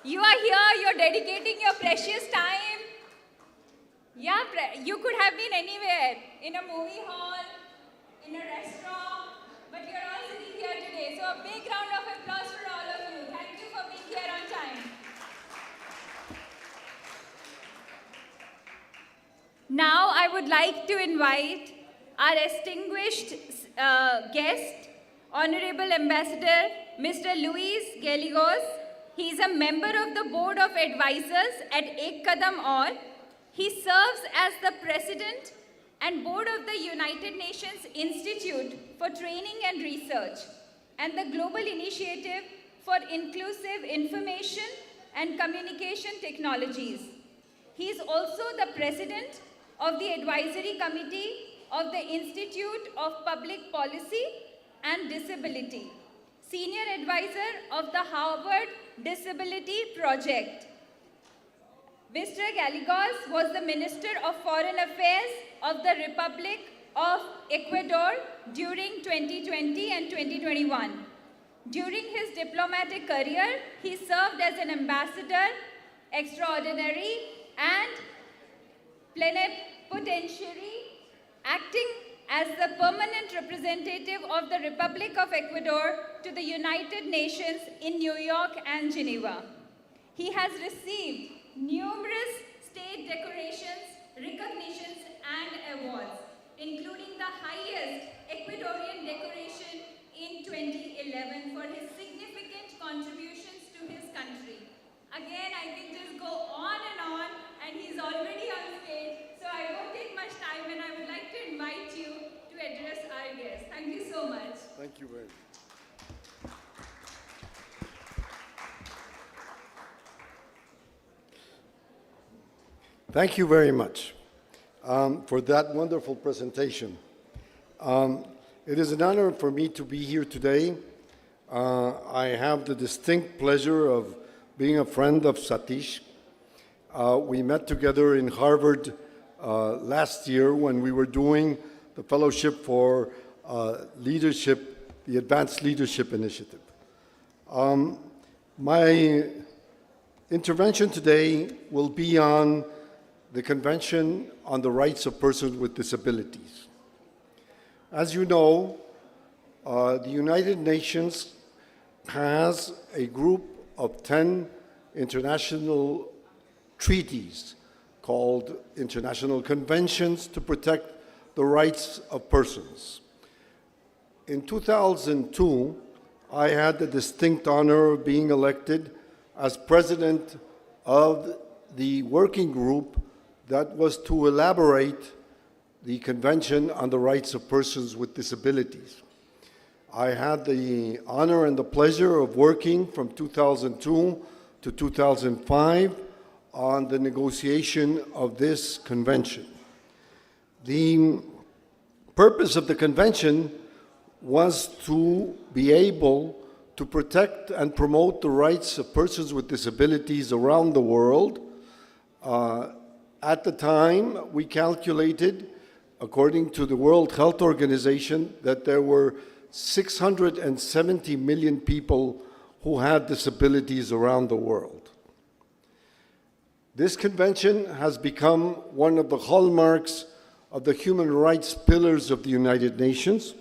You are here, you're dedicating your precious time. Yeah, you could have been anywhere, in a movie hall, in a restaurant, but you're all sitting here today. So a big round of applause for all of you. Thank you for being here on time. Now I would like to invite our distinguished guest, Honorable Ambassador, Mr. Luis Gallegos. He is a member of the Board of Advisors at Ek Kadam Aur. He serves as the President and Board of the United Nations Institute for Training and Research and the Global Initiative for Inclusive Information and Communication Technologies. He is also the President of the Advisory Committee of the Institute of Public Policy and Disability, Senior Advisor of the Harvard Disability Project. Mr. Gallegos was the Minister of Foreign Affairs of the Republic of Ecuador during 2020 and 2021. During his diplomatic career, he served as an ambassador, extraordinary, and plenipotentiary, acting as the permanent representative of the Republic of Ecuador to the United Nations in New York and Geneva. He has received numerous state decorations, recognitions, and awards, including the highest Ecuadorian decoration in 2011 for his significant contributions to his country. Again, I can just go on, and he's already on stage, so I won't take much time, and I would like to invite you to address our guests. Thank you so much. Thank you very much. Thank you very much for that wonderful presentation. It is an honor for me to be here today. I have the distinct pleasure of being a friend of Satish, We met together in Harvard last year when we were doing the Fellowship for Leadership, the Advanced Leadership Initiative. My intervention today will be on the Convention on the Rights of Persons with Disabilities. As you know, the United Nations has a group of 10 international treaties called International Conventions to protect the rights of persons. In 2002, I had the distinct honor of being elected as president of the working group that was to elaborate the Convention on the Rights of Persons with Disabilities. I had the honor and the pleasure of working from 2002 to 2005 on the negotiation of this convention. The purpose of the convention was to be able to protect and promote the rights of persons with disabilities around the world. At the time, we calculated, according to the World Health Organization, that there were 670 million people who had disabilities around the world. This convention has become one of the hallmarks of the human rights pillars of the United Nations.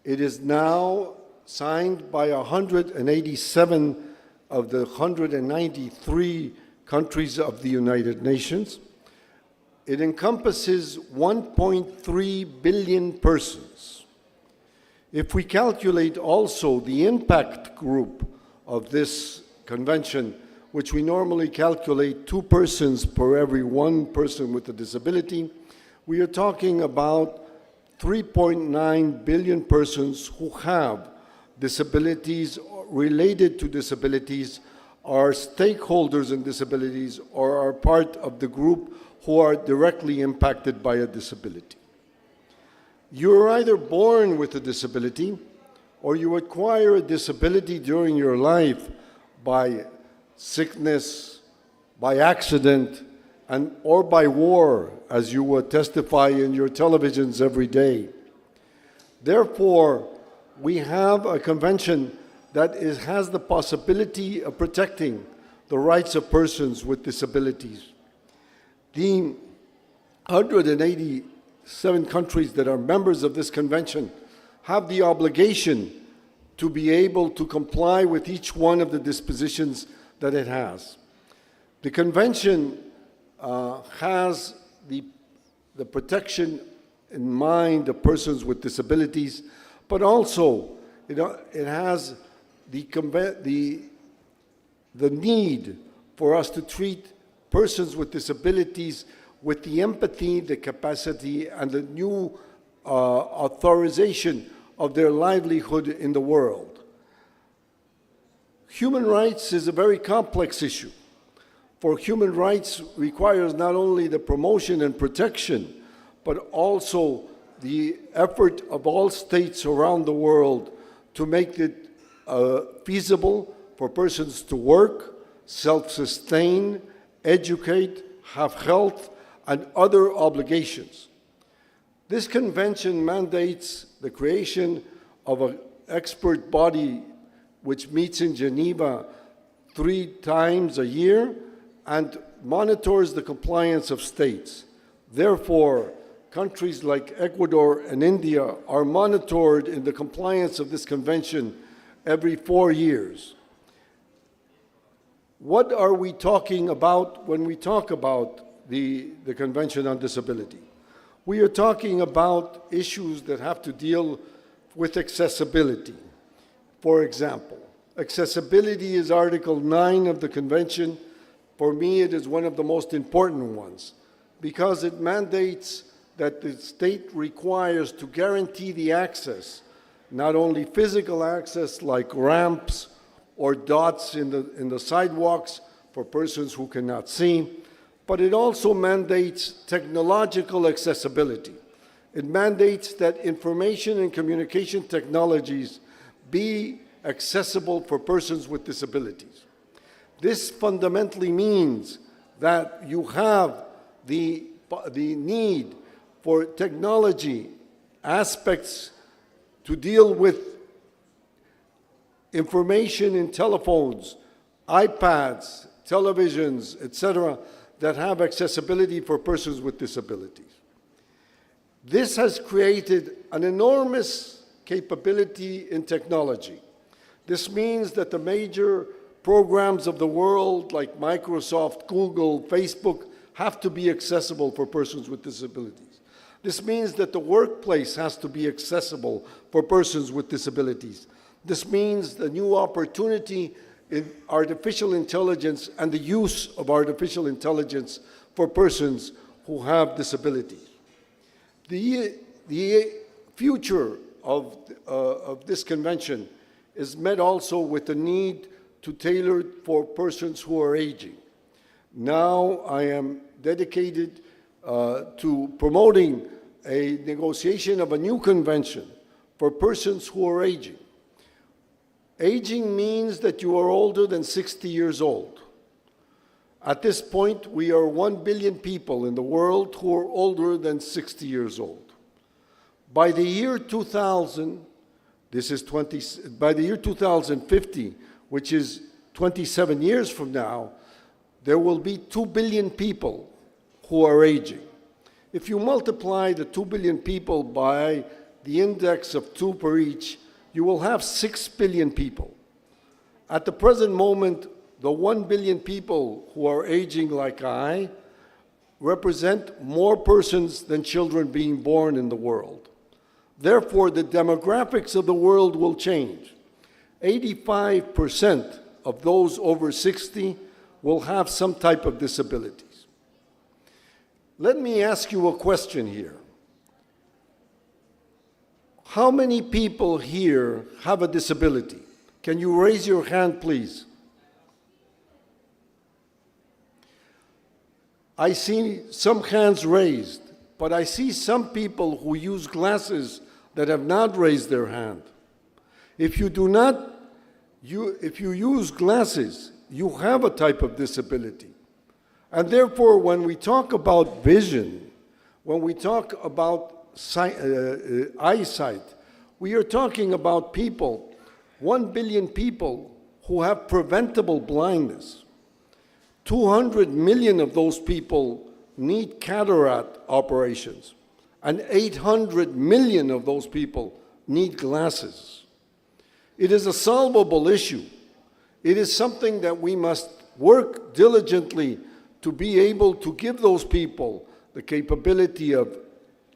It is now signed by 187 of the 193 countries of the United Nations. It encompasses 1.3 billion persons. If we calculate also the impact group of this convention, which we normally calculate 2 persons per every 1 person with a disability, we are talking about 3.9 billion persons who have disabilities related to disabilities, are stakeholders in disabilities, or are part of the group who are directly impacted by a disability. You're either born with a disability or you acquire a disability during your life by sickness, by accident, or by war, as you would testify in your televisions every day. Therefore, we have a convention that has the possibility of protecting the rights of persons with disabilities. The 187 countries that are members of this convention have the obligation to be able to comply with each one of the dispositions that it has. The convention has the protection in mind of persons with disabilities, but also it has the need for us to treat persons with disabilities with the empathy, the capacity, and the new authorization of their livelihood in the world. Human rights is a very complex issue. For human rights requires not only the promotion and protection, but also the effort of all states around the world to make it feasible for persons to work, self-sustain, educate, have health, and other obligations. This convention mandates the creation of an expert body which meets in Geneva 3 times a year and monitors the compliance of states. Therefore, countries like Ecuador and India are monitored in the compliance of this convention every 4 years. What are we talking about when we talk about the Convention on Disability? We are talking about issues that have to deal with accessibility. For example, accessibility is Article 9 of the Convention. For me, it is one of the most important ones because it mandates that the state requires to guarantee the access, not only physical access like ramps or dots in the sidewalks for persons who cannot see, but it also mandates technological accessibility. It mandates that information and communication technologies be accessible for persons with disabilities. This fundamentally means that you have the need for technology aspects to deal with information in telephones, iPads, televisions, etc., that have accessibility for persons with disabilities. This has created an enormous capability in technology. This means that the major programs of the world, like Microsoft, Google, Facebook, have to be accessible for persons with disabilities. This means that the workplace has to be accessible for persons with disabilities. This means the new opportunity in artificial intelligence and the use of artificial intelligence for persons who have disabilities. The future of this convention is met also with the need to tailor for persons who are aging. Now I am dedicated to promoting a negotiation of a new convention for persons who are aging. Aging means that you are older than 60 years old. At this point, we are 1 billion people in the world who are older than 60 years old. By the year 2000, by the year 2050, which is 27 years from now, there will be 2 billion people who are aging. If you multiply the 2 billion people by the index of 2 per each, you will have 6 billion people. At the present moment, the 1 billion people who are aging like I represent more persons than children being born in the world. Therefore, the demographics of the world will change. 85% of those over 60 will have some type of disabilities. Let me ask you a question here. How many people here have a disability? Can you raise your hand, please? I see some hands raised, but I see some people who use glasses that have not raised their hand. If you use glasses, you have a type of disability. And therefore, when we talk about vision, when we talk about eyesight, we are talking about people, 1 billion people who have preventable blindness. 200 million of those people need cataract operations, and 800 million of those people need glasses. It is a solvable issue. It is something that we must work diligently to be able to give those people the capability of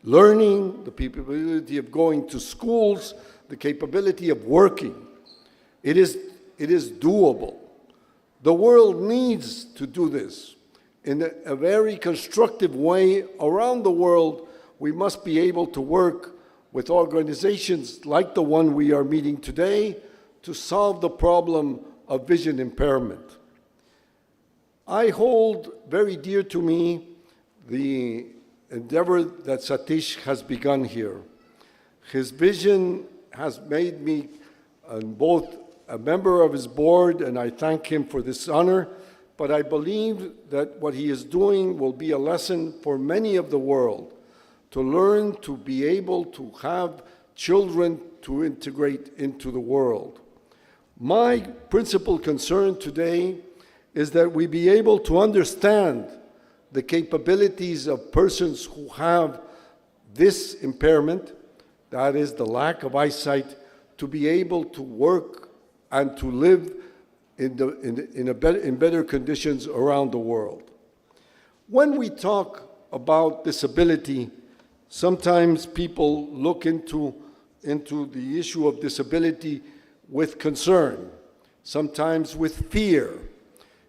learning, the capability of going to schools, the capability of working. It is doable. The world needs to do this in a very constructive way. Around the world, we must be able to work with organizations like the one we are meeting today to solve the problem of vision impairment. I hold very dear to me the endeavor that Satish has begun here. His vision has made me both a member of his board, and I thank him for this honor, but I believe that what he is doing will be a lesson for many of the world to learn to be able to have children to integrate into the world. My principal concern today is that we be able to understand the capabilities of persons who have this impairment, that is the lack of eyesight, to be able to work and to live in better conditions around the world. When we talk about disability, sometimes people look into the issue of disability with concern, sometimes with fear.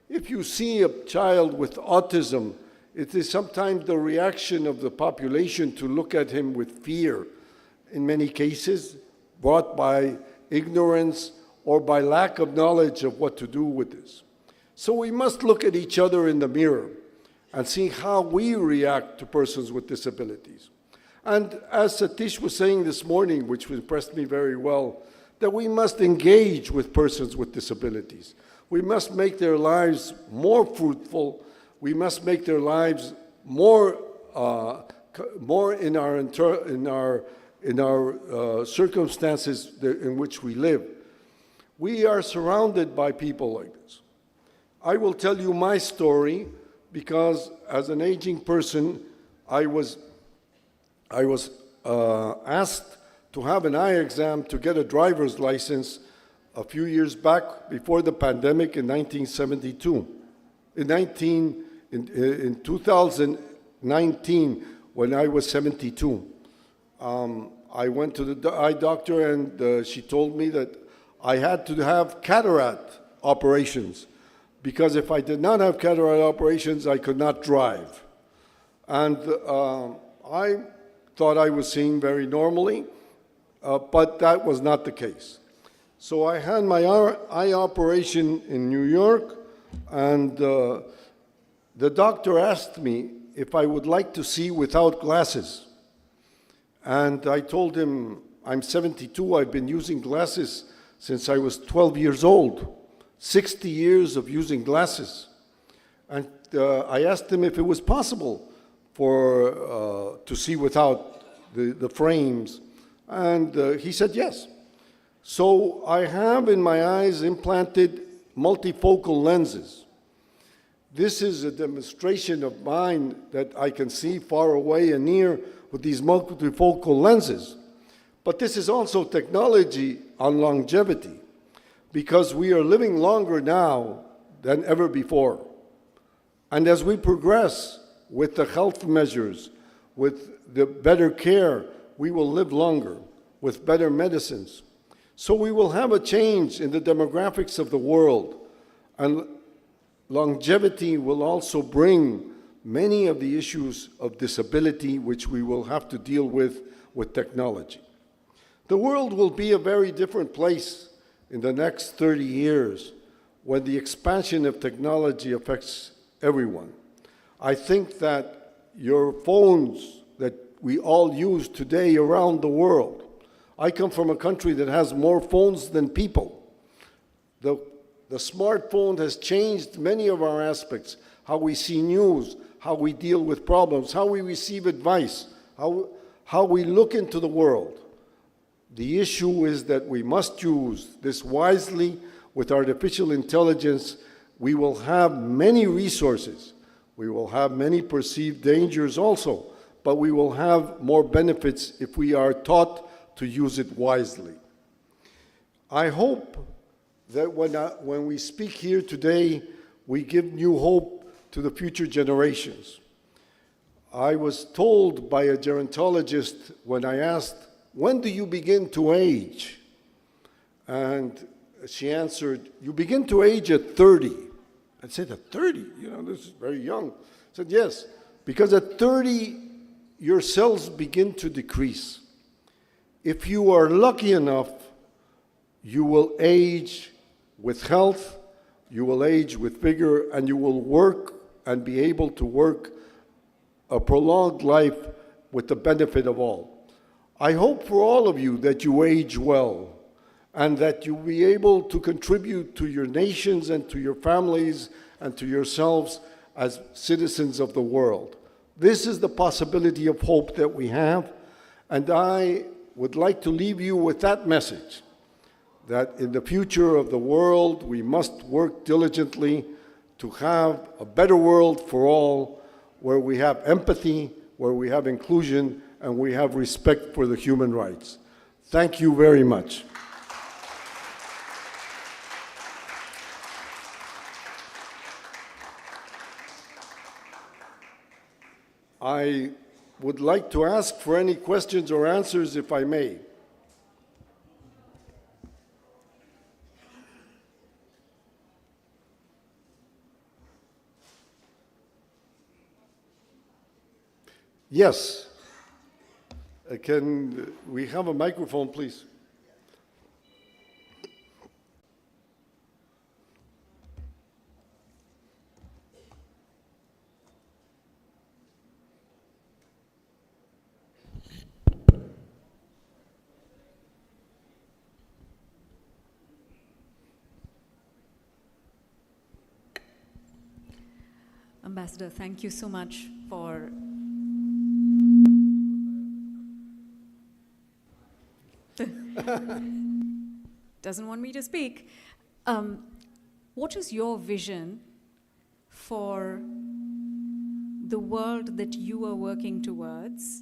If you see a child with autism, it is sometimes the reaction of the population to look at him with fear, in many cases brought by ignorance or by lack of knowledge of what to do with this. So we must look at each other in the mirror and see how we react to persons with disabilities. And as Satish was saying this morning, which impressed me very well, that we must engage with persons with disabilities. We must make their lives more fruitful. We must make their lives more in our circumstances in which we live. We are surrounded by people like this. I will tell you my story because as an aging person, I was asked to have an eye exam to get a driver's license a few years back before the pandemic in 1972. In 2019, when I was 72, I went to the eye doctor and she told me that I had to have cataract operations because if I did not have cataract operations, I could not drive. And I thought I was seeing very normally, but that was not the case. So I had my eye operation in New York, and the doctor asked me if I would like to see without glasses. And I told him, I'm 72, I've been using glasses since I was 12 years old, 60 years of using glasses. And I asked him if it was possible to see without the frames, and he said yes. So I have in my eyes implanted multifocal lenses. This is a demonstration of mine that I can see far away and near with these multifocal lenses. But this is also technology on longevity, because we are living longer now than ever before. And as we progress with the health measures, with the better care, we will live longer with better medicines. So we will have a change in the demographics of the world, and longevity will also bring many of the issues of disability which we will have to deal with technology. The world will be a very different place in the next 30 years when the expansion of technology affects everyone. I think that your phones that we all use today around the world, I come from a country that has more phones than people. The smartphone has changed many of our aspects, how we see news, how we deal with problems, how we receive advice, how we look into the world. The issue is that we must use this wisely. With artificial intelligence, we will have many resources. We will have many perceived dangers also, but we will have more benefits if we are taught to use it wisely. I hope that when we speak here today, we give new hope to the future generations. I was told by a gerontologist when I asked, when do you begin to age? And she answered, you begin to age at 30. I said, at 30? You know, this is very young. I said, yes, because at 30, your cells begin to decrease. If you are lucky enough, you will age with health, you will age with vigor, and you will work and be able to work a prolonged life with the benefit of all. I hope for all of you that you age well and that you'll be able to contribute to your nations and to your families and to yourselves as citizens of the world. This is the possibility of hope that we have, and I would like to leave you with that message, that in the future of the world, we must work diligently to have a better world for all, where we have empathy, where we have inclusion, and we have respect for the human rights. Thank you very much. I would like to ask for any questions or answers, if I may. Yes. Can we have a microphone, please? Ambassador, thank you so much for doesn't want me to speak. What is your vision for the world that you are working towards?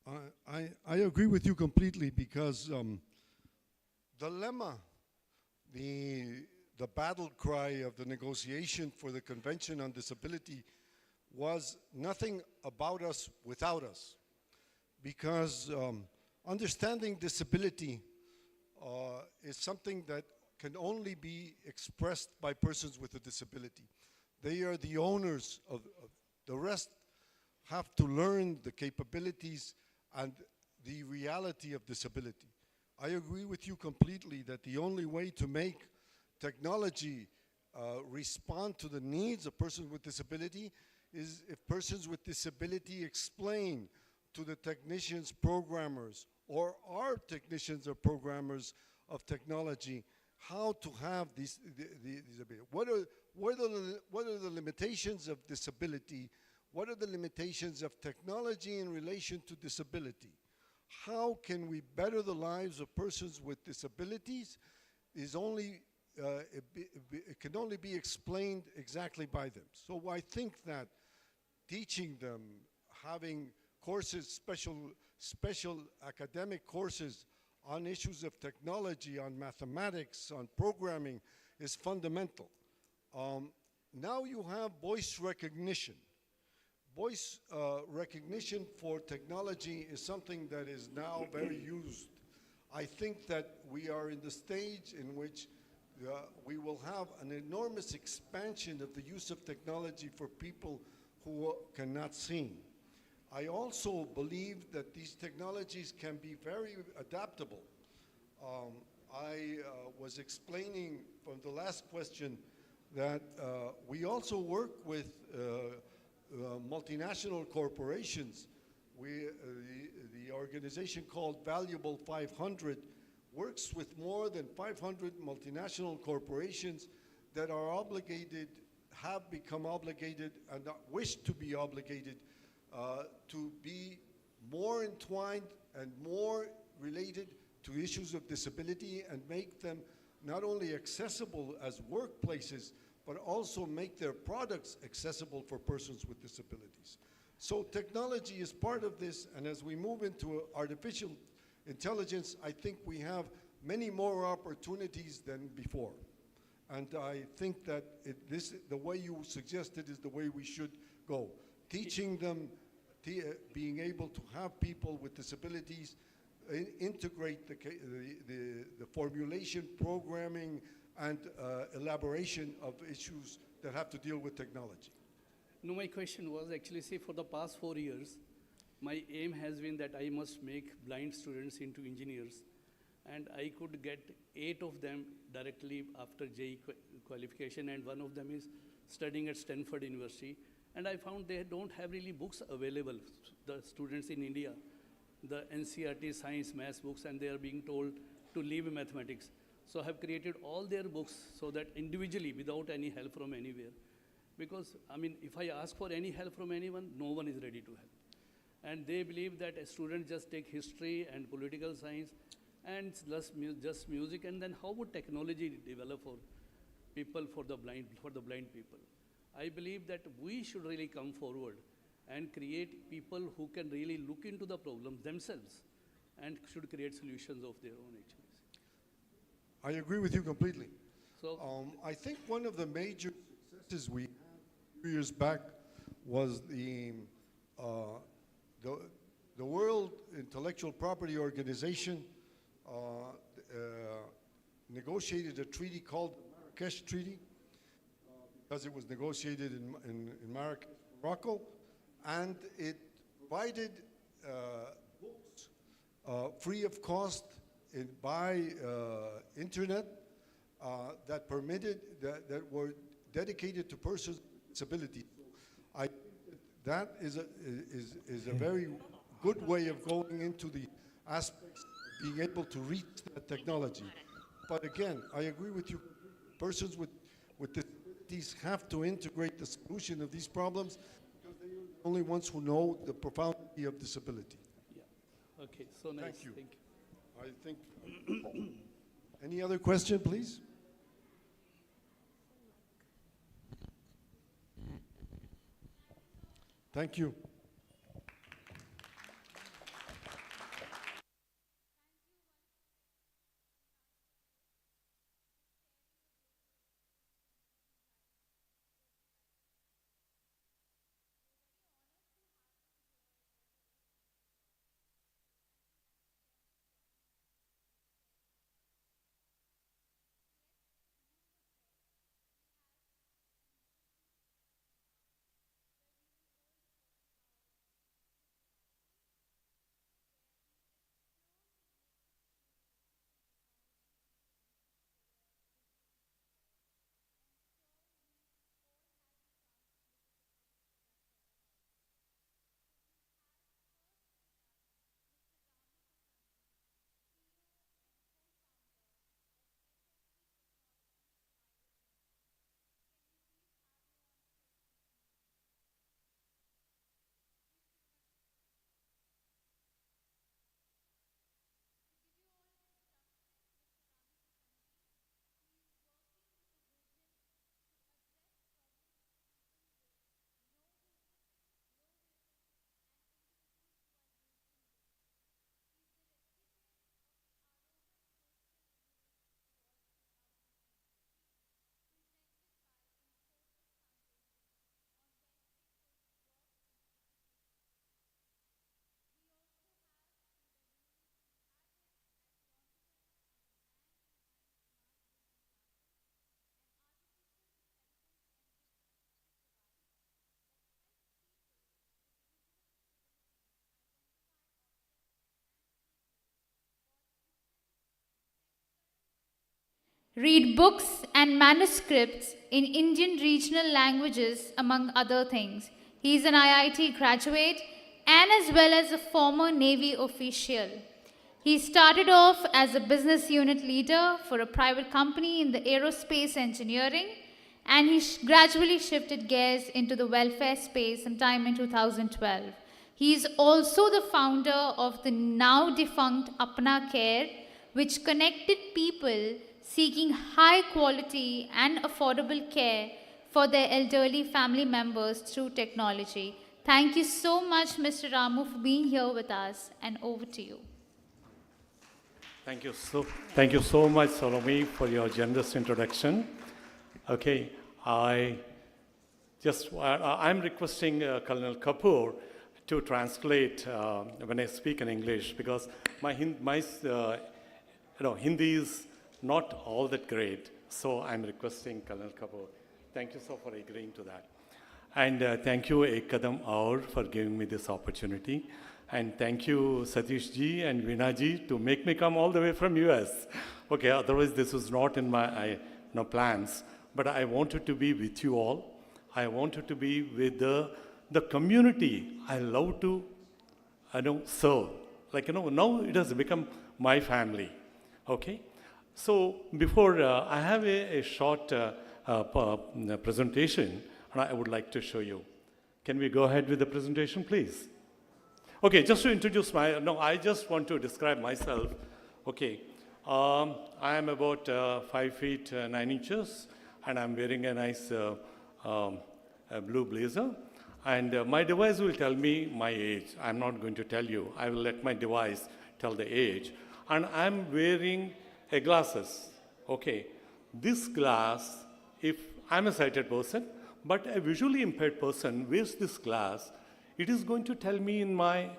I agree with you completely because the lemma, the battle cry of the negotiation for the Convention on Disability was nothing about us without us. Because understanding disability is something that can only be expressed by persons with a disability. They are the owners of the rest have to learn the capabilities and the reality of disability. I agree with you completely that the only way to make technology respond to the needs of persons with disability is if persons with disability explain to the technicians, programmers, or our technicians or programmers of technology how to have these abilities. What are the limitations of disability? What are the limitations of technology in relation to disability? How can we better the lives of persons with disabilities is only, it can only be explained exactly by them. So I think that teaching them, having courses, special academic courses on issues of technology, on mathematics, on programming is fundamental. Now you have voice recognition. Voice recognition for technology is something that is now very used. I think that we are in the stage in which we will have an enormous expansion of the use of technology for people who cannot see. I also believe that these technologies can be very adaptable. I was explaining from the last question that we also work with multinational corporations. The organization called Valuable 500 works with more than 500 multinational corporations that are obligated, have become obligated, and wish to be obligated to be more entwined and more related to issues of disability and make them not only accessible as workplaces, but also make their products accessible for persons with disabilities. So technology is part of this, and as we move into artificial intelligence, I think we have many more opportunities than before. And I think that the way you suggested is the way we should go. Teaching them, being able to have people with disabilities integrate the formulation, programming, and elaboration of issues that have to deal with technology. No, my question was actually, say, for the past 4 years, my aim has been that I must make blind students into engineers. And I could get 8 of them directly after JEE qualification, and one of them is studying at Stanford University. And I found they don't have really books available, the students in India, the NCERT science, maths books, and they are being told to leave mathematics. So I have created all their books so that individually, without any help from anywhere. Because, I mean, if I ask for any help from anyone, no one is ready to help. And they believe that a student just take history and political science and just music, and then how would technology develop for people, for the blind people? I believe that we should really come forward and create people who can really look into the problems themselves and should create solutions of their own, actually. I agree with you completely. So, I think one of the major successes we had a few years back was the World Intellectual Property Organization negotiated a treaty called the Marrakesh Treaty because it was negotiated in Marrakesh, Morocco, and it provided books free of cost by internet that permitted, that were dedicated to persons with disabilities. I think that is a very good way of going into the aspects of being able to reach that technology. But again, I agree with you. Persons with disabilities have to integrate the solution of these problems because they are the only ones who know the profundity of disability. yeah. Okay, so nice. Thank you. Thank you. I think. Any other question, please? Thank you. read books and manuscripts in Indian regional languages, among other things. He is an IIT graduate and as well as a former Navy official. He started off as a business unit leader for a private company in the aerospace engineering, and he gradually shifted gears into the welfare space sometime in 2012. He is also the founder of the now defunct Apna Care, which connected people seeking high quality and affordable care for their elderly family members through technology. Thank you so much, Mr. Ramu, for being here with us, and over to you. Thank you so much, Salome, for your generous introduction. Okay, I'm requesting Colonel Kapoor to translate when I speak in English, because my Hindi is not all that great. So I'm requesting Colonel Kapoor. Thank you so for agreeing to that. And thank you, Ek Kadam Aur, for giving me this opportunity. And thank you, Satish ji and Veena ji, to make me come all the way from US. Okay, otherwise this was not in my plans. But I wanted to be with you all. I wanted to be with the community I love to serve. Like, now it has become my family. Okay? So before, I have a short presentation, and I would like to show you. Can we go ahead with the presentation, please? Okay, just to introduce I just want to describe myself. Okay, I am about 5 feet 9 inches, and I'm wearing a nice blue blazer. And my device will tell me my age. I'm not going to tell you. I will let my device tell the age. And I'm wearing glasses. Okay, this glass, if I'm a sighted person, but a visually impaired person wears this glass, it is going to tell me in my,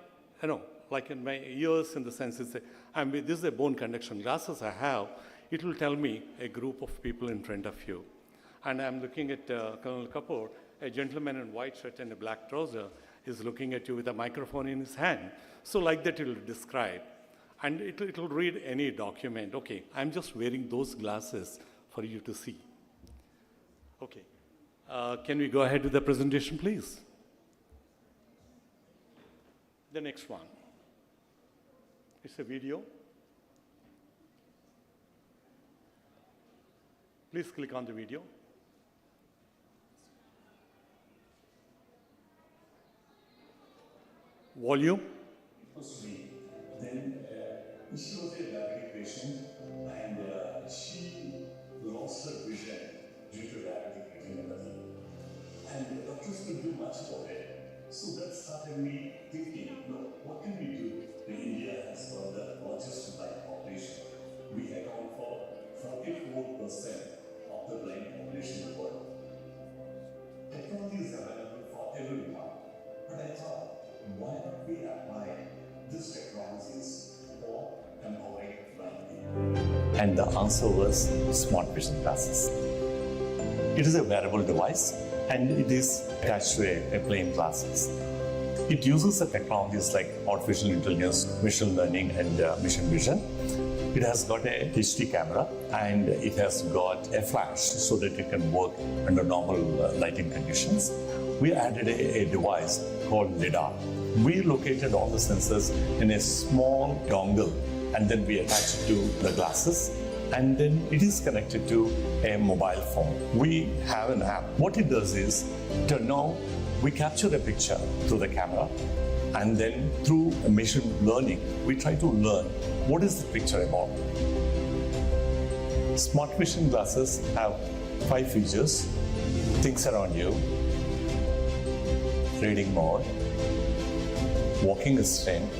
like in my ears, in the sense, this is a bone conduction glasses I have, it will tell me a group of people in front of you. And I'm looking at Colonel Kapoor, a gentleman in white shirt and a black trouser is looking at you with a microphone in his hand. So like that it will describe. And it will read any document. Okay, I'm just wearing those glasses for you to see. Okay, can we go ahead with the presentation, please? The next one. It's a video. Please click on the video. Volume. Then she was a diabetic patient, and she lost her vision due to diabetic retinopathy. And the doctors could do much for it. So that started me thinking, what can we do? India has got the largest blind population. We account for 44% of the blind population in the world. Technology is available for everyone. But I thought, why not we apply these technologies for empowering blind people? And the answer was smart vision glasses. It is a wearable device, and it is attached to a plain glasses. It uses the technologies like artificial intelligence, machine learning, and machine vision. It has got a HD camera, and it has got a flash so that it can work under normal lighting conditions. We added a device called LiDAR. We located all the sensors in a small dongle, and then we attached it to the glasses, and then it is connected to a mobile phone. We have an app. What it does is, now we capture a picture through the camera, and then through machine learning, we try to learn what is the picture about. Smart vision glasses have 5 features: things around you, reading mode, walking assistant,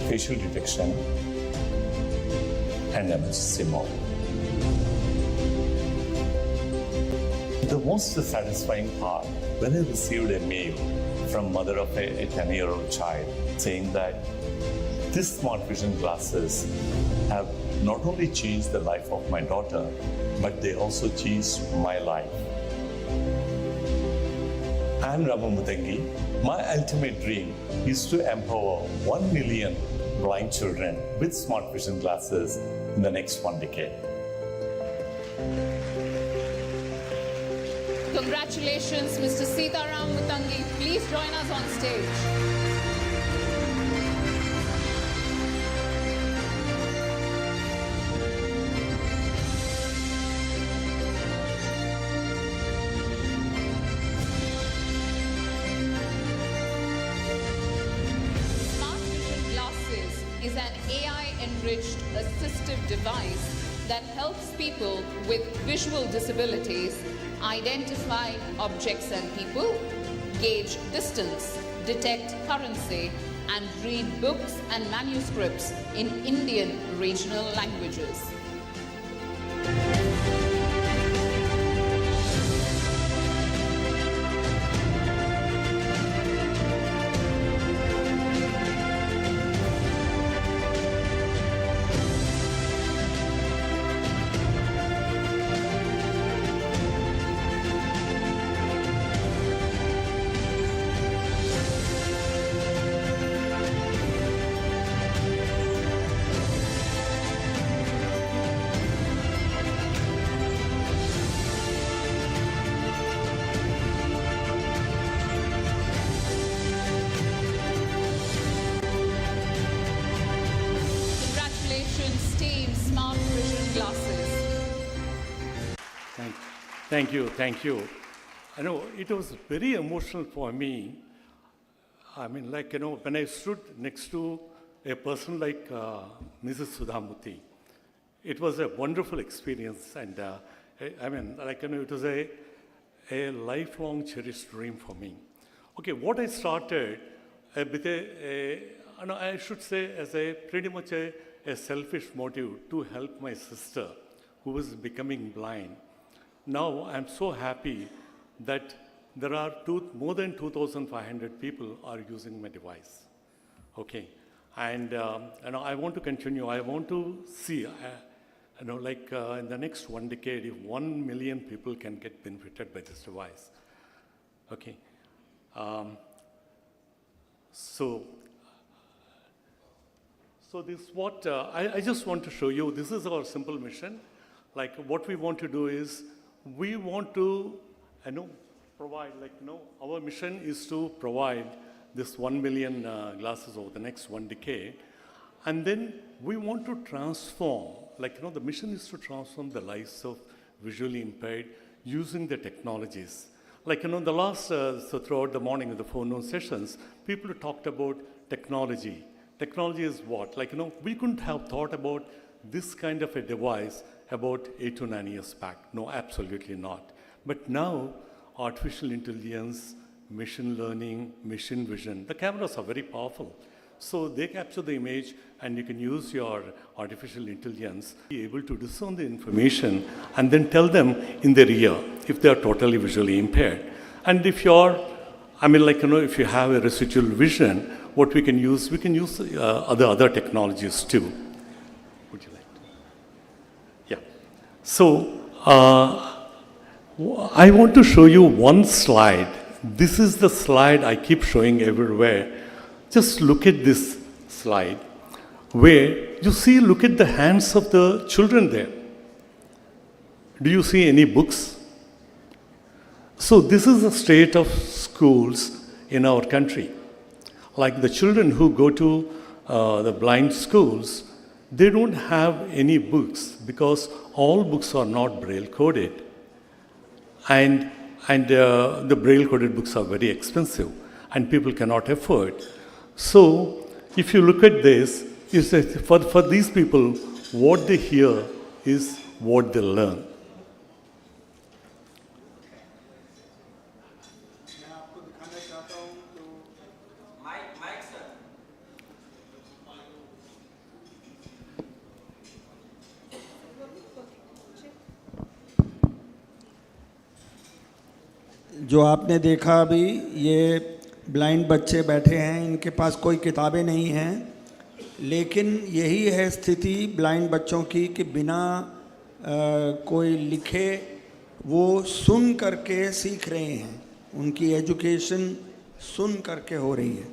facial detection, and emergency mode. The most satisfying part, when I received a mail from mother of a 10-year-old child saying that these smart vision glasses have not only changed the life of my daughter, but they also changed my life. I am Ramu Mutangi. My ultimate dream is to empower 1 million blind children with smart vision glasses in the next 1 decade. Congratulations, Mr. Sitaram Mutangi. Please join us on stage. Smart Vision Glasses is an AI-enriched assistive device that helps people with visual disabilities identify objects and people, gauge distance, detect currency, and read books and manuscripts in Indian regional languages. Congratulations, team Smart Vision Glasses. Thank you. I know it was very emotional for me. I mean, like, when I stood next to a person like Mrs. Sudhamuthi, it was a wonderful experience. And I mean, like, it was a lifelong cherished dream for me. Okay, what I started with I should say as a pretty much a selfish motive to help my sister who was becoming blind. Now I'm so happy that there are more than 2,500 people are using my device. Okay, and I want to continue. I want to see, in the next 1 decade, if 1 million people can get benefited by this device. Okay, So this is what I just want to show you. This is our simple mission. Like what we want to do is we want to provide, our mission is to provide this 1 million glasses over the next 1 decade. And then we want to transform, the mission is to transform the lives of visually impaired using the technologies. The last, throughout the morning in the forenoon sessions, people talked about technology. Technology is what? We couldn't have thought about this kind of a device about 8 to 9 years back. No, absolutely not. But now, artificial intelligence, machine learning, machine vision, the cameras are very powerful. So they capture the image and you can use your artificial intelligence, be able to discern the information and then tell them in their ear if they are totally visually impaired. And if you're, if you have a residual vision, what we can use other technologies too. Would you like to? Yeah. So I want to show you one slide. This is the slide I keep showing everywhere. Just look at this slide where you see, look at the hands of the children there. Do you see any books? So this is the state of schools in our country. Like the children who go to the blind schools, they don't have any books because all books are not Braille coded. And the Braille coded books are very expensive and people cannot afford. So if you look at this, you say for these people, what they hear is what they learn. जो आपने देखा अभी, ये blind बच्चे बैठे हैं, इनके पास कोई किताबें नहीं हैं, लेकिन यही है स्थिति ब्लाइंड बच्चों की कि बिना कोई लिखे वो सुन करके सीख रहे हैं, उनकी एजुकेशन सुन करके हो रही है.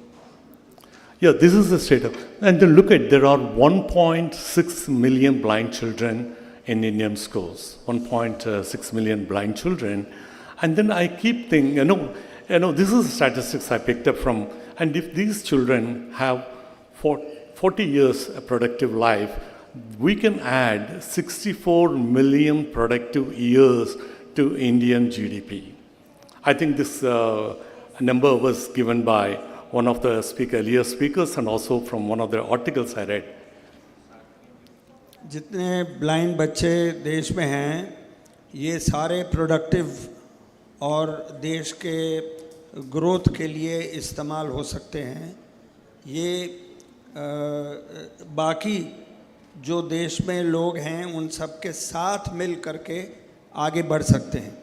Yeah, this is the state of, and then look at, there are 1.6 million blind children in Indian schools, 1.6 million blind children. And then I keep thinking, this is statistics I picked up from, and if these children have 40 years a productive life, we can add 64 million productive years to Indian GDP. I think this number was given by one of the earlier speakers and also from one of the articles I read. जितने blind बच्चे देश में हैं ये सारे productive और देश के ग्रोथ के लिए इस्तेमाल हो सकते हैं। ये बाकी जो देश में लोग हैं उन सब के साथ मिल करके आगे बढ़ सकते हैं।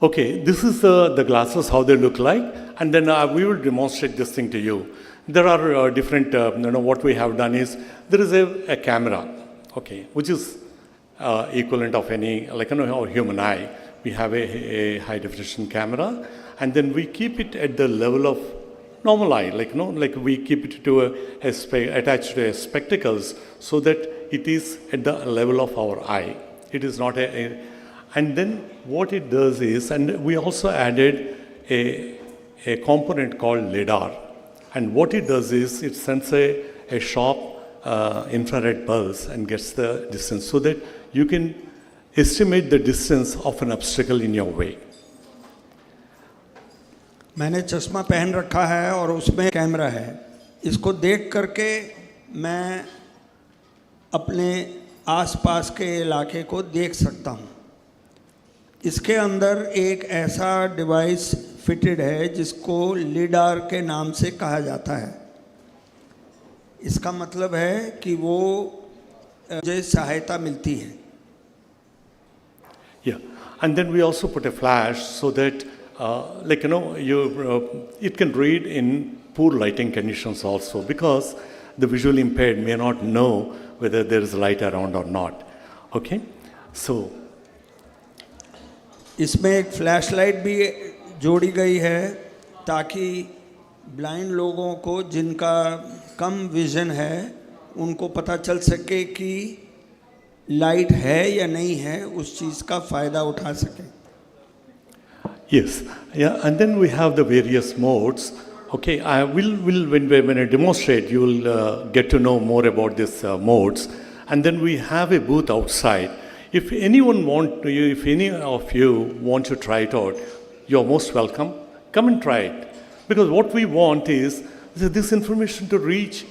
Okay, this is the glasses, how they look like, and then we will demonstrate this thing to you. There are different, what we have done is, there is a camera, okay, which is equivalent of any, our human eye. We have a high definition camera, and then we keep it at the level of normal eye, like we keep it to attached to a spectacles so that it is at the level of our eye. It is not and then what it does is, and we also added a component called LiDAR. And what it does is, it sends a sharp infrared pulse and gets the distance so that you can estimate the distance of an obstacle in your way. मैंने चश्मा पहन रखा है और उसमें camera है। इसको देख करके मैं अपने आसपास के इलाके को देख सकता हूँ। इसके अंदर एक ऐसा डिवाइस फिटेड है जिसको लिडार के नाम से कहा जाता है। इसका मतलब है कि वो मुझे सहायता मिलती है। Yeah, and then we also put a flash so that it can read in poor lighting conditions also, because the visually impaired may not know whether there is light around or not. Okay, so इसमें एक flash light भी जोड़ी गई है ताकि blind लोगों को जिनका कम विजन है उनको पता चल सके कि लाइट है या नहीं है, उस चीज़ का फ़ायदा उठा सकें। Yes, yeah, and then we have the various modes. Okay, I will when I demonstrate, you will get to know more about these modes. And then we have a booth outside. If anyone if any of you want to try it out, you're most welcome. Come and try it, because what we want is this information to reach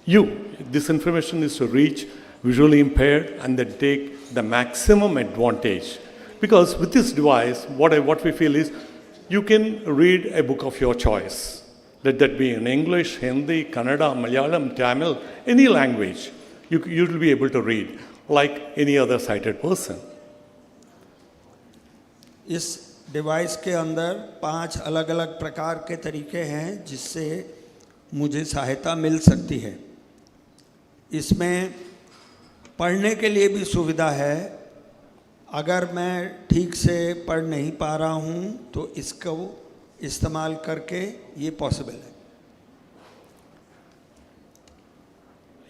you. This information is to reach visually impaired and then take the maximum advantage. Because with this device, what we feel is, you can read a book of your choice. Let that be in English, Hindi, Kannada, Malayalam, Tamil, any language. You will be able to read like any other sighted person. इस device के अंदर 5 अलग-अलग प्रकार के तरीके हैं जिससे मुझे सहायता मिल सकती है। इसमें पढ़ने के लिए भी सुविधा है। अगर मैं ठीक से पढ़ नहीं पा रहा हूँ तो इसको इस्तेमाल करके ये पॉसिबल है।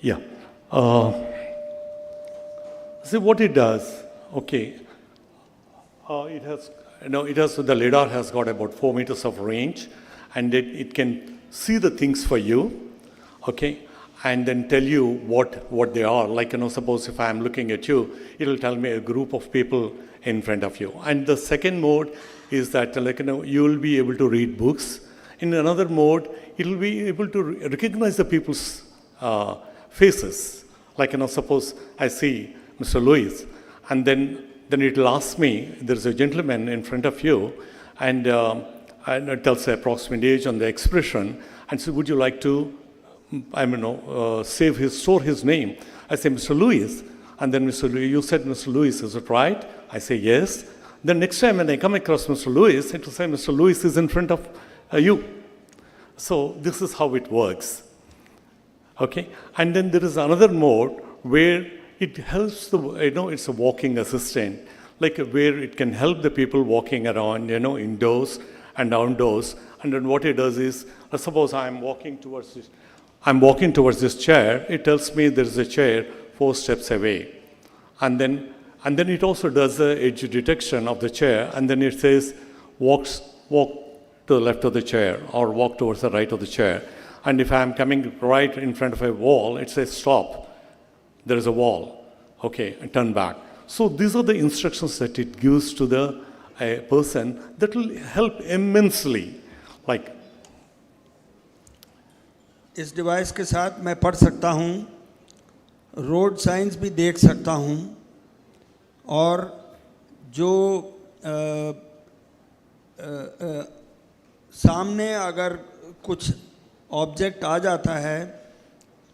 Yeah. See what it does. Okay. The LiDAR has got about 4 meters of range, and it can see the things for you. Okay. And then tell you what they are. Like, suppose if I'm looking at you, it will tell me a group of people in front of you. And the second mode is that, you will be able to read books. In another mode, it will be able to recognize the people's faces. Like, suppose I see Mr. Louis, and then it will ask me, there's a gentleman in front of you, and it tells the approximate age and the expression, and so would you like to store his name? I say, Mr. Louis. And then Mr. Louis, you said Mr. Louis, is it right? I say, yes. Then next time when I come across Mr. Louis, it will say, Mr. Louis is in front of you. So this is how it works. Okay? And then there is another mode where it helps it's a walking assistant, like where it can help the people walking around, indoors and outdoors. And then what it does is, suppose I'm walking towards this, I'm walking towards this chair, it tells me there's a chair 4 steps away. And then it also does the edge detection of the chair, and then it says, walk to the left of the chair, or walk towards the right of the chair. And if I'm coming right in front of a wall, it says, stop, there is a wall, okay, and turn back. So these are the instructions that it gives to the person that will help immensely. Like, इस device के साथ मैं पढ़ सकता हूँ, road science भी देख सकता हूँ, और जो सामने अगर कुछ ऑब्जेक्ट आ जाता है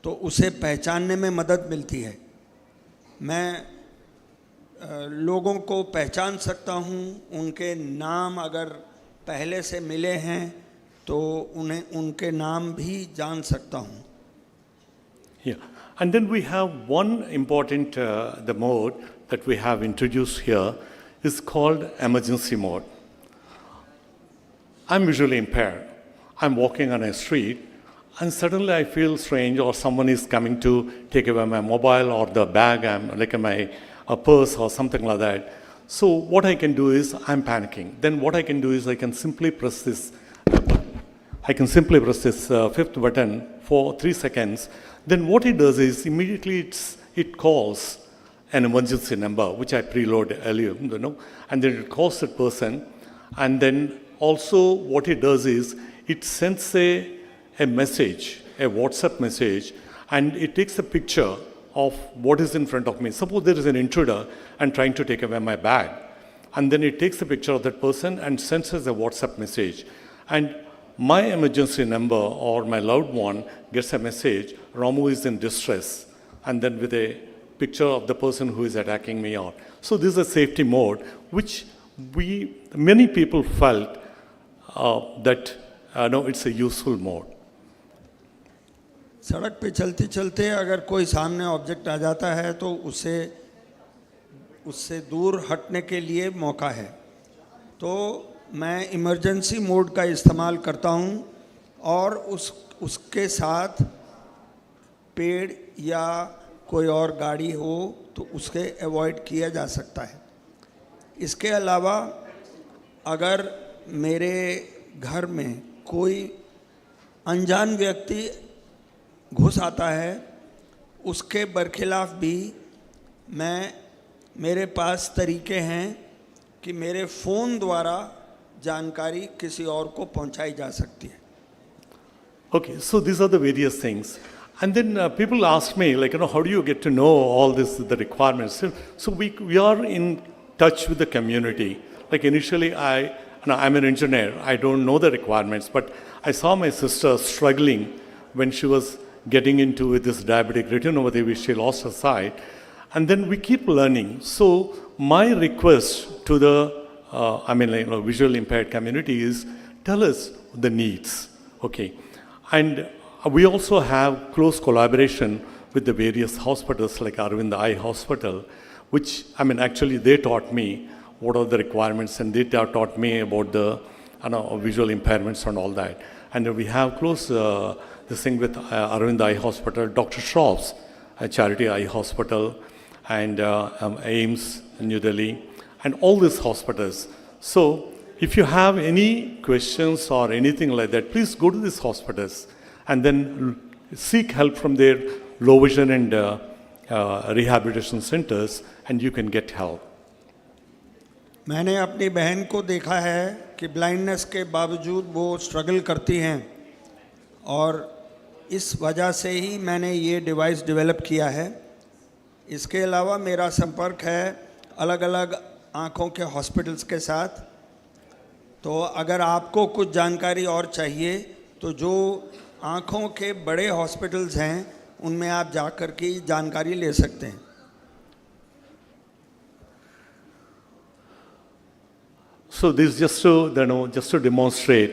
तो उसे पहचानने में मदद मिलती है। मैं लोगों को पहचान सकता हूँ, उनके नाम अगर पहले से मिले हैं तो उन्हें उनके नाम भी जान सकता हूँ। Yeah, and then we have one important the mode that we have introduced here is called emergency mode. I'm visually impaired. I'm walking on a street, and suddenly I feel strange, or someone is coming to take away my mobile or the bag, like my purse or something like that. So what I can do is I'm panicking. Then what I can do is I can simply press this. Fifth button for 3 seconds. Then what it does is immediately it calls an emergency number, which I preload earlier, and then it calls that person. And then also what it does is it sends a message, a WhatsApp message, and it takes a picture of what is in front of me. Suppose there is an intruder and trying to take away my bag. And then it takes a picture of that person and sends us a WhatsApp message. And my emergency number or my loved one gets a message, Ramu is in distress, and then with a picture of the person who is attacking me out. So this is a safety mode, which many people felt that no, it's a useful mode. सड़क पे चलते चलते अगर कोई सामने object आ जाता है तो उससे दूर हटने के लिए मौका है, तो मैं इमरजेंसी मोड का इस्तेमाल करता हूं, और उसके साथ पेड़ या कोई और गाड़ी हो तो उसके अवॉइड किया जा सकता है। इसके अलावा अगर मेरे घर में कोई अनजान व्यक्ति घुस आता है, उसके बरखिलाफ़ भी मेरे पास तरीके हैं कि मेरे फ़ोन द्वारा जानकारी किसी और को पहुंचाई जा सकती है। Okay, so these are the various things. And then people ask me, like, how do you get to know all this, the requirements? So we are in touch with the community. Like initially, I'm an engineer. I don't know the requirements, but I saw my sister struggling when she was getting into this diabetic retinopathy, which she lost her sight. And then we keep learning. So my request to the visually impaired community is, tell us the needs, okay? And we also have close collaboration with the various hospitals like Aravind Eye Hospital, which, actually they taught me what are the requirements, and they taught me about the visual impairments and all that. And we have close this thing with Aravind Eye Hospital, Dr. Shroff's Charity Eye Hospital, and AIMS in New Delhi, and all these hospitals. So if you have any questions or anything like that, please go to these hospitals and then seek help from their low vision and rehabilitation centers, and you can get help. मैंने अपनी बहन को देखा है कि blindness के बावजूद वो स्ट्रगल करती हैं, और इस वजह से ही मैंने ये डिवाइस डेवलप किया है। इसके अलावा मेरा संपर्क है अलग अलग आँखों के हॉस्पिटल्स के साथ, तो अगर आपको कुछ जानकारी और चाहिए तो जो आँखों के बड़े हॉस्पिटल्स हैं उनमें आप जाकर के जानकारी ले सकते हैं। So this just to demonstrate,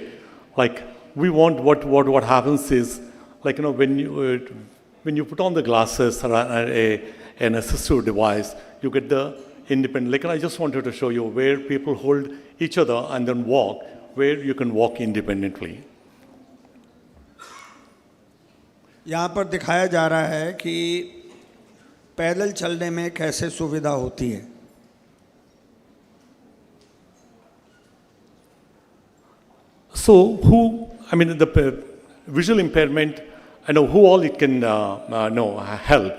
like we want what happens is, like when you put on the glasses or an assistive device, you get the independent. Like I just wanted to show you where people hold each other and then walk, where you can walk independently. यहाँ पर दिखाया जा रहा है कि पैदल चलने में कैसे सुविधा होती है। So the visual impairment, I know who all it can help,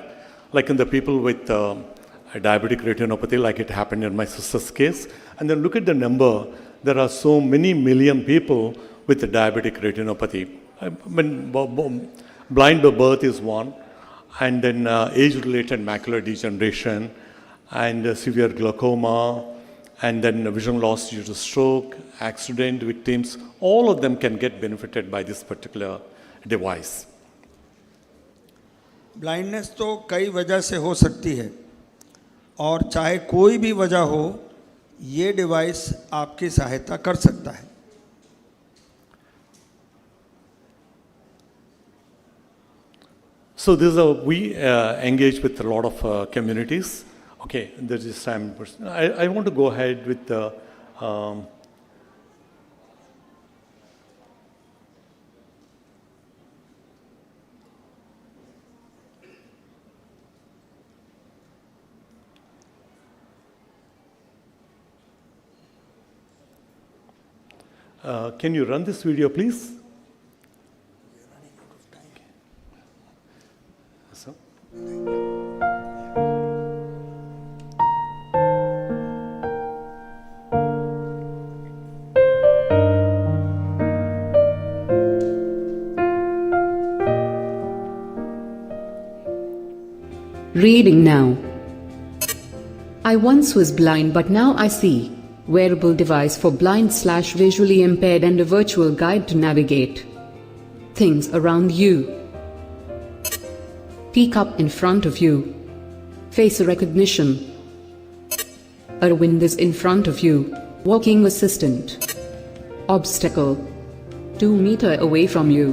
like in the people with diabetic retinopathy, like it happened in my sister's case. And then look at the number, there are so many million people with diabetic retinopathy. Blind by birth is one, and then age-related macular degeneration, and severe glaucoma, and then vision loss due to stroke, accident victims, all of them can get benefited by this particular device. Blindness तो कई वजह से हो सकती है, और चाहे कोई भी वजह हो, ये डिवाइस आपकी सहायता कर सकता है। So we engage with a lot of communities. Okay, there's this time. I want to go ahead with the. Can you run this video, please? So. Reading now. I once was blind, but now I see. Wearable device for blind/visually impaired and a virtual guide to navigate things around you. Teacup in front of you. Face recognition. A wind is in front of you. Walking assistant. Obstacle. 2 meters away from you.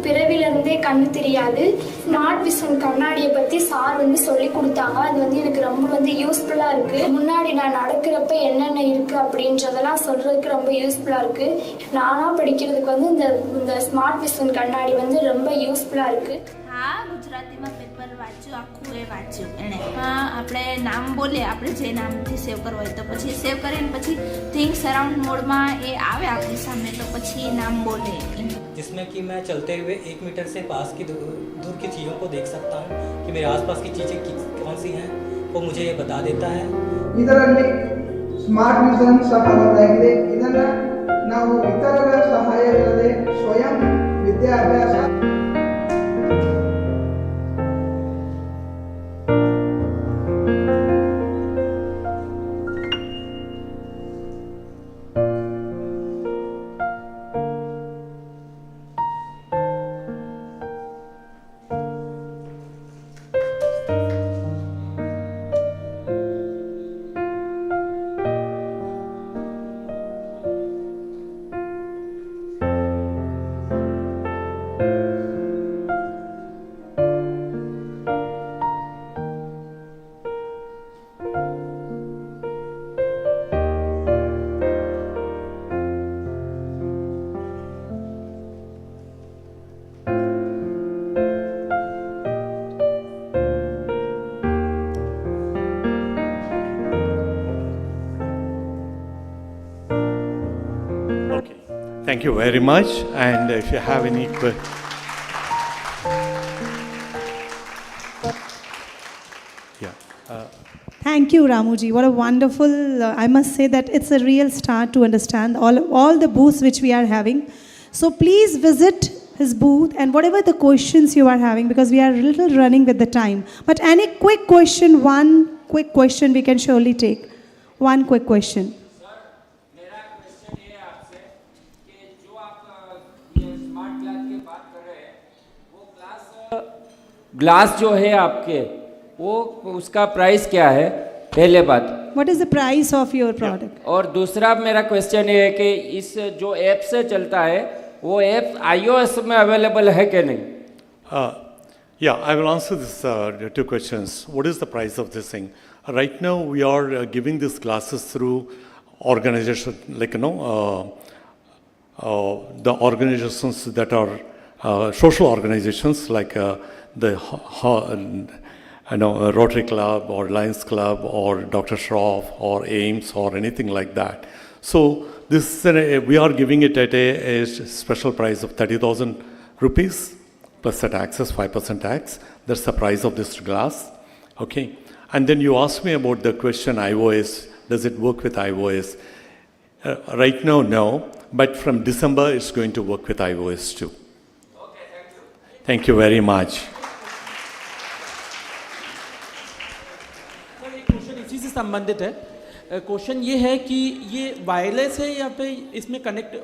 பிறவிலிருந்தே கண்ணு தெரியாது. Smart vision கண்ணாடியை பற்றி sir சொல்லி கொடுத்தாங்க. அது எனக்கு ரொம்ப யூஸ்ஃபுல்லாக இருக்குது. முன்னாடி நான் நடக்கிறப்ப என்னென்ன இருக்குது அப்படின்றதெல்லாம் சொல்கிறதுக்கு ரொம்ப யூஸ்ஃபுல்லாக இருக்குது. நானாக படிக்கிறதுக்கு இந்த ஸ்மார்ட் விஷன் கண்ணாடி ரொம்ப யூஸ்ஃபுல்லாக இருக்குது. હા ગુજરાતીમાં પેપર વાંચ્યું, આખું એ વાંચ્યું એણે. આપણે નામ બોલે, આપણે જે નામથી સેવ કરવું હોય તો પછી સેવ કરીને પછી થિંક્સ અરાઉન્ડ મોડમાં એ આવે આપણી સામે તો પછી નામ बोले. जिसमें कि मैं चलते हुए 1 मीटर से पास की दूर की चीज़ों को देख सकता हूँ कि मेरे आसपास की चीज़ें कौन सी हैं, वो मुझे ये बता देता है. ಇದರಲ್ಲಿ ಸ್ಮಾರ್ಟ್ ವಿಷನ್ ಸಹ ಒಂದಾಗಿದೆ. ಇದನ್ನ ನಾವು ಇತರರ ಸಹಾಯ ಇಲ್ಲದೆ ಸ್ವಯಂ ವಿದ್ಯಾಭ್ಯಾಸ. Thank you very much. And if you have any questions. Thank you, Ramuji. What a wonderful, I must say that it's a real start to understand all the booths which we are having. So please visit his booth and whatever the questions you are having, because we are a little running with the time. But any quick question, one quick question we can surely take. One quick question. Glass जो है आपके वो उसका price क्या है, पहले बात. What is the price of your product? और दूसरा मेरा क्वेश्चन ये है कि इस जो ऐप से चलता है वो ऐप iOS में अवेलेबल है कि नहीं? Yeah, I will answer this two questions. What is the price of this thing? Right now we are giving these classes through organization like the organizations that are social organizations like the Rotary Club or Lions Club or Dr. Shroff or AIMS or anything like that. So this we are giving it at a special price of 30,000 rupees plus the taxes, 5% tax. That's the price of this glass. Okay. And then you asked me about the question iOS. Does it work with iOS? Right now, no. But from December, it's going to work with iOS too. Okay, thank you. Thank you very much. Sir एक question इसी से संबंधित है. Question ये है कि ये wireless है या फिर इसमें कनेक्ट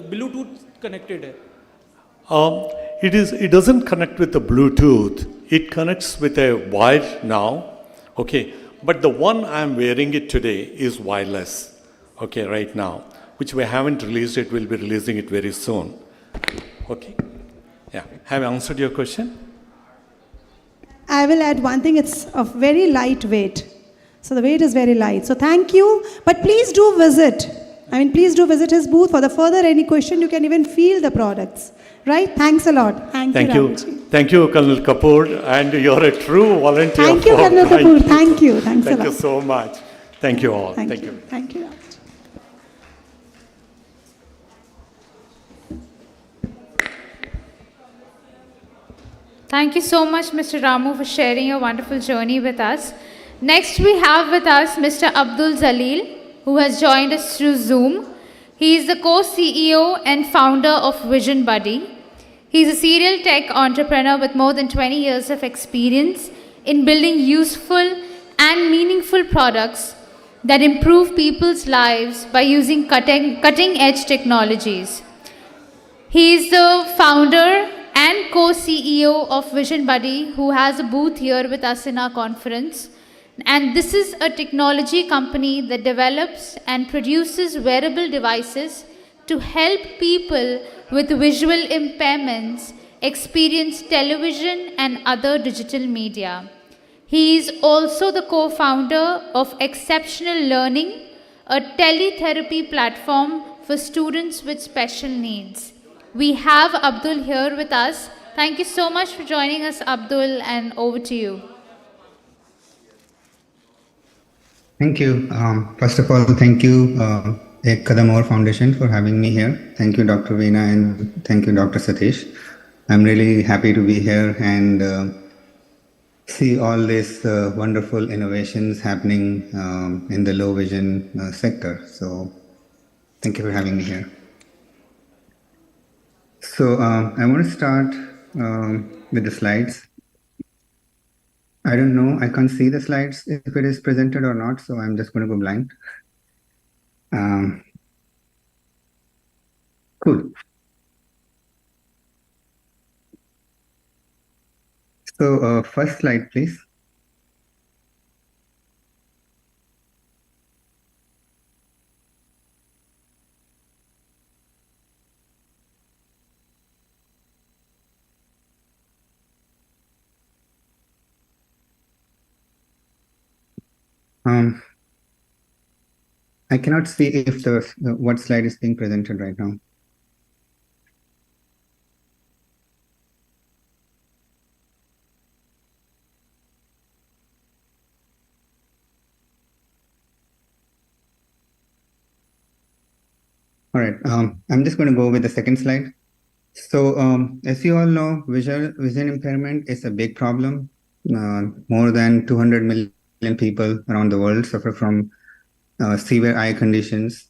ब्लूटूथ कनेक्टेड है? It doesn't connect with the Bluetooth. It connects with a wire now. Okay. But the one I'm wearing it today is wireless. Okay, right now, which we haven't released. It will be releasing it very soon. Okay. Yeah. Have I answered your question? I will add one thing. It's of very light weight. So the weight is very light. So thank you. But please do visit. Please do visit his booth. For the further any question, you can even feel the products. Right? Thanks a lot. Thank you. Thank you, Colonel Kapoor. And you're a true volunteer. Thank you, Colonel Kapoor. Thank you. Thanks a lot. Thank you so much. Thank you all. Thank you. Thank you. Thank you so much, Mr. Ramu, for sharing your wonderful journey with us. Next, we have with us Mr. Abdul Zalil, who has joined us through Zoom. He is the co-CEO and founder of Vision Buddy. He is a serial tech entrepreneur with more than 20 years of experience in building useful and meaningful products that improve people's lives by using cutting-edge technologies. He is the founder and co-CEO of Vision Buddy, who has a booth here with us in our conference. And this is a technology company that develops and produces wearable devices to help people with visual impairments experience television and other digital media. He is also the co-founder of Exceptional Learning, a teletherapy platform for students with special needs. We have Abdul here with us. Thank you so much for joining us, Abdul, and over to you. Thank you. First of all, thank you, Kadam Foundation, for having me here. Thank you, Dr. Veena, and thank you, Dr. Satish. I'm really happy to be here and see all these wonderful innovations happening in the low vision sector. So thank you for having me here. So I want to start with the slides. I don't know, I can't see the slides if it is presented or not, so I'm just going to go blind. Cool. So first slide, please. I cannot see if what slide is being presented right now. All right, I'm just going to go with the second slide. So as you all know, vision impairment is a big problem. More than 200 million people around the world suffer from severe eye conditions,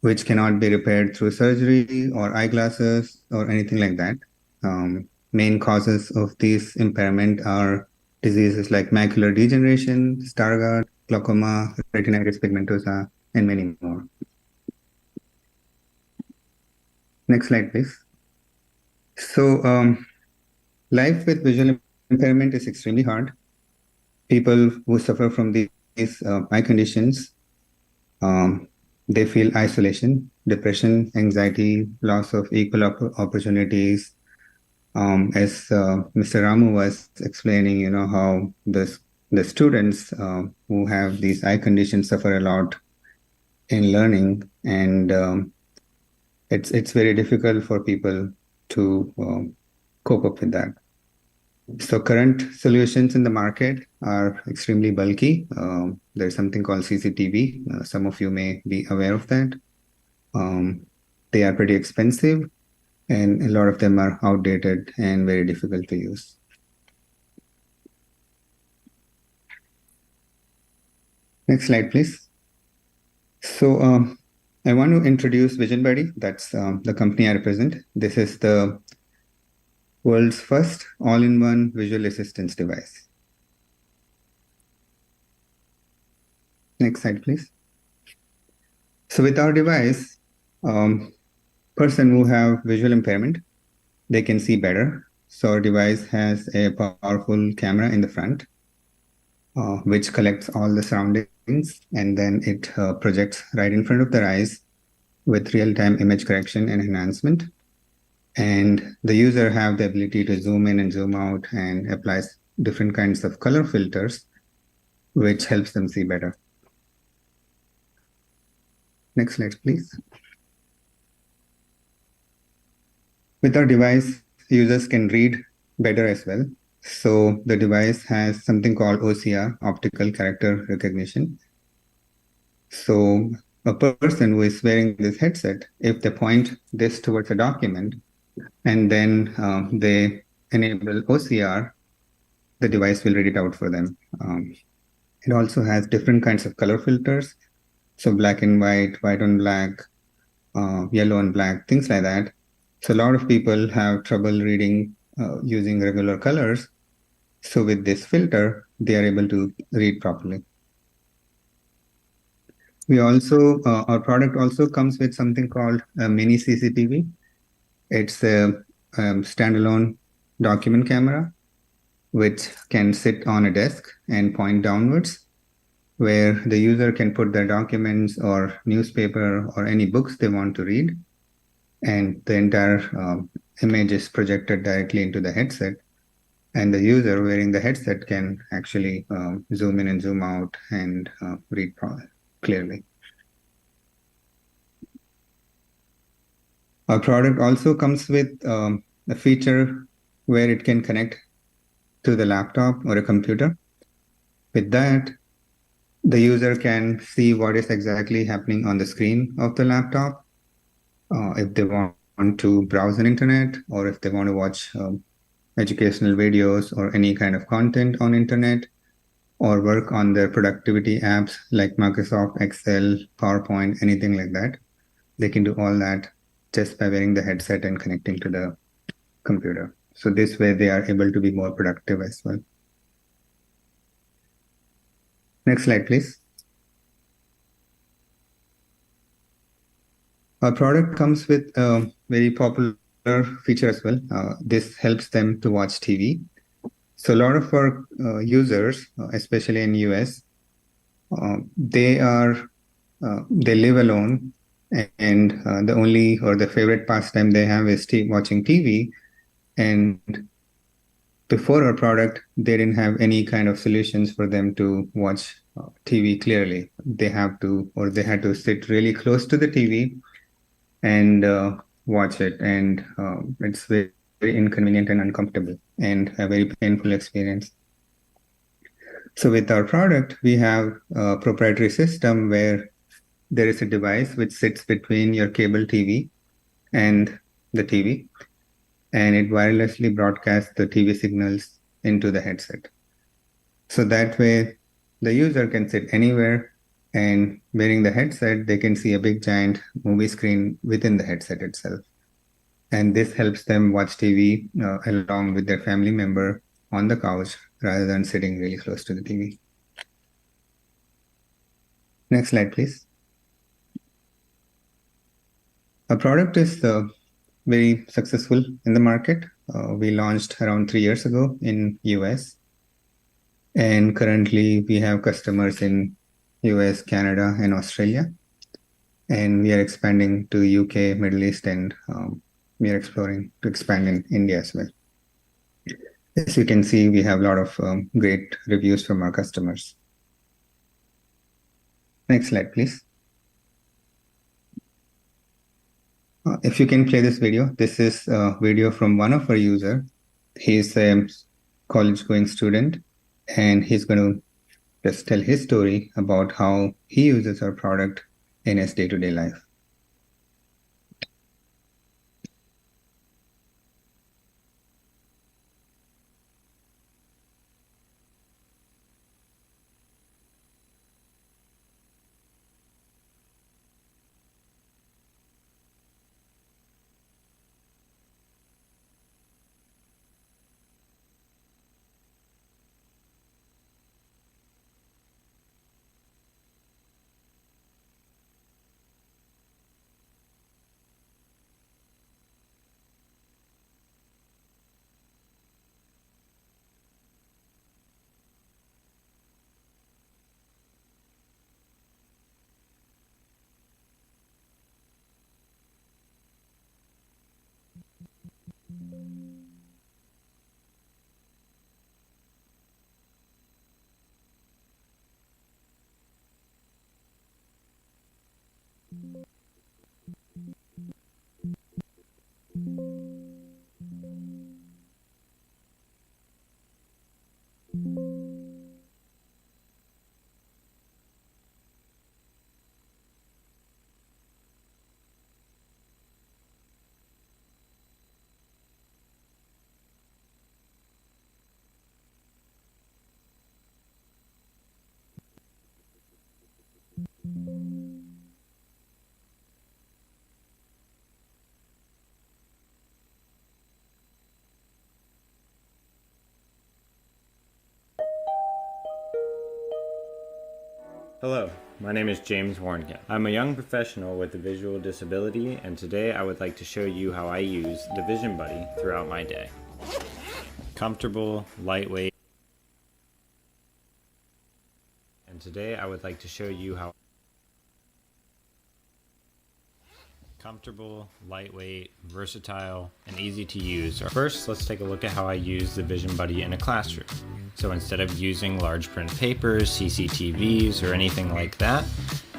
which cannot be repaired through surgery or eyeglasses or anything like that. Main causes of these impairment are diseases like macular degeneration, Stargardt, glaucoma, retinitis pigmentosa, and many more. Next slide, please. So life with visual impairment is extremely hard. People who suffer from these eye conditions, they feel isolation, depression, anxiety, loss of equal opportunities. As Mr. Ramu was explaining, how the students who have these eye conditions suffer a lot in learning, and it's very difficult for people to cope up with that. So current solutions in the market are extremely bulky. There's something called CCTV. Some of you may be aware of that. They are pretty expensive, and a lot of them are outdated and very difficult to use. Next slide, please. So I want to introduce Vision Buddy. That's the company I represent. This is the world's first all-in-one visual assistance device. Next slide, please. So with our device, person who have visual impairment, they can see better. So our device has a powerful camera in the front, which collects all the surroundings, and then it projects right in front of their eyes with real-time image correction and enhancement. And the user have the ability to zoom in and zoom out and applies different kinds of color filters, which helps them see better. Next slide, please. With our device, users can read better as well. So the device has something called OCR, optical character recognition. So a person who is wearing this headset, if they point this towards a document and then they enable OCR, the device will read it out for them. It also has different kinds of color filters. So black and white, white on black, yellow and black, things like that. So a lot of people have trouble reading using regular colors. So with this filter, they are able to read properly. We also, our product also comes with something called a mini CCTV. It's a standalone document camera, which can sit on a desk and point downwards, where the user can put their documents or newspaper or any books they want to read. And the entire image is projected directly into the headset. And the user wearing the headset can actually zoom in and zoom out and read clearly. Our product also comes with a feature where it can connect to the laptop or a computer. With that, the user can see what is exactly happening on the screen of the laptop. If they want to browse an internet, or if they want to watch educational videos or any kind of content on internet, or work on their productivity apps like Microsoft Excel, PowerPoint, anything like that, they can do all that just by wearing the headset and connecting to the computer. So this way they are able to be more productive as well. Next slide, please. Our product comes with a very popular feature as well. This helps them to watch TV. So a lot of our users, especially in US, they live alone, and the only or the favorite pastime they have is watching TV. And before our product, they didn't have any kind of solutions for them to watch TV clearly. They had to sit really close to the TV and watch it, and it's very, very inconvenient and uncomfortable and a very painful experience. So with our product, we have a proprietary system where there is a device which sits between your cable TV and the TV, and it wirelessly broadcasts the TV signals into the headset. So that way, the user can sit anywhere, and wearing the headset, they can see a big giant movie screen within the headset itself. And this helps them watch TV along with their family member on the couch rather than sitting really close to the TV. Next slide, please. Our product is very successful in the market. We launched around 3 years ago in US. And currently we have customers in US, Canada, and Australia. And we are expanding to UK, Middle East, and we are exploring to expand in India as well. As you can see, we have a lot of great reviews from our customers. Next slide, please. If you can play this video, this is a video from one of our users. He's a college-going student, and he's going to just tell his story about how he uses our product in his day-to-day life. Hello, my name is James Warnke. I'm a young professional with a visual disability, and today I would like to show you how I use the Vision Buddy throughout my day. Comfortable, lightweight, and today I would like to show you how comfortable, lightweight, versatile, and easy to use. First, let's take a look at how I use the Vision Buddy in a classroom. So instead of using large print papers, CCTVs, or anything like that,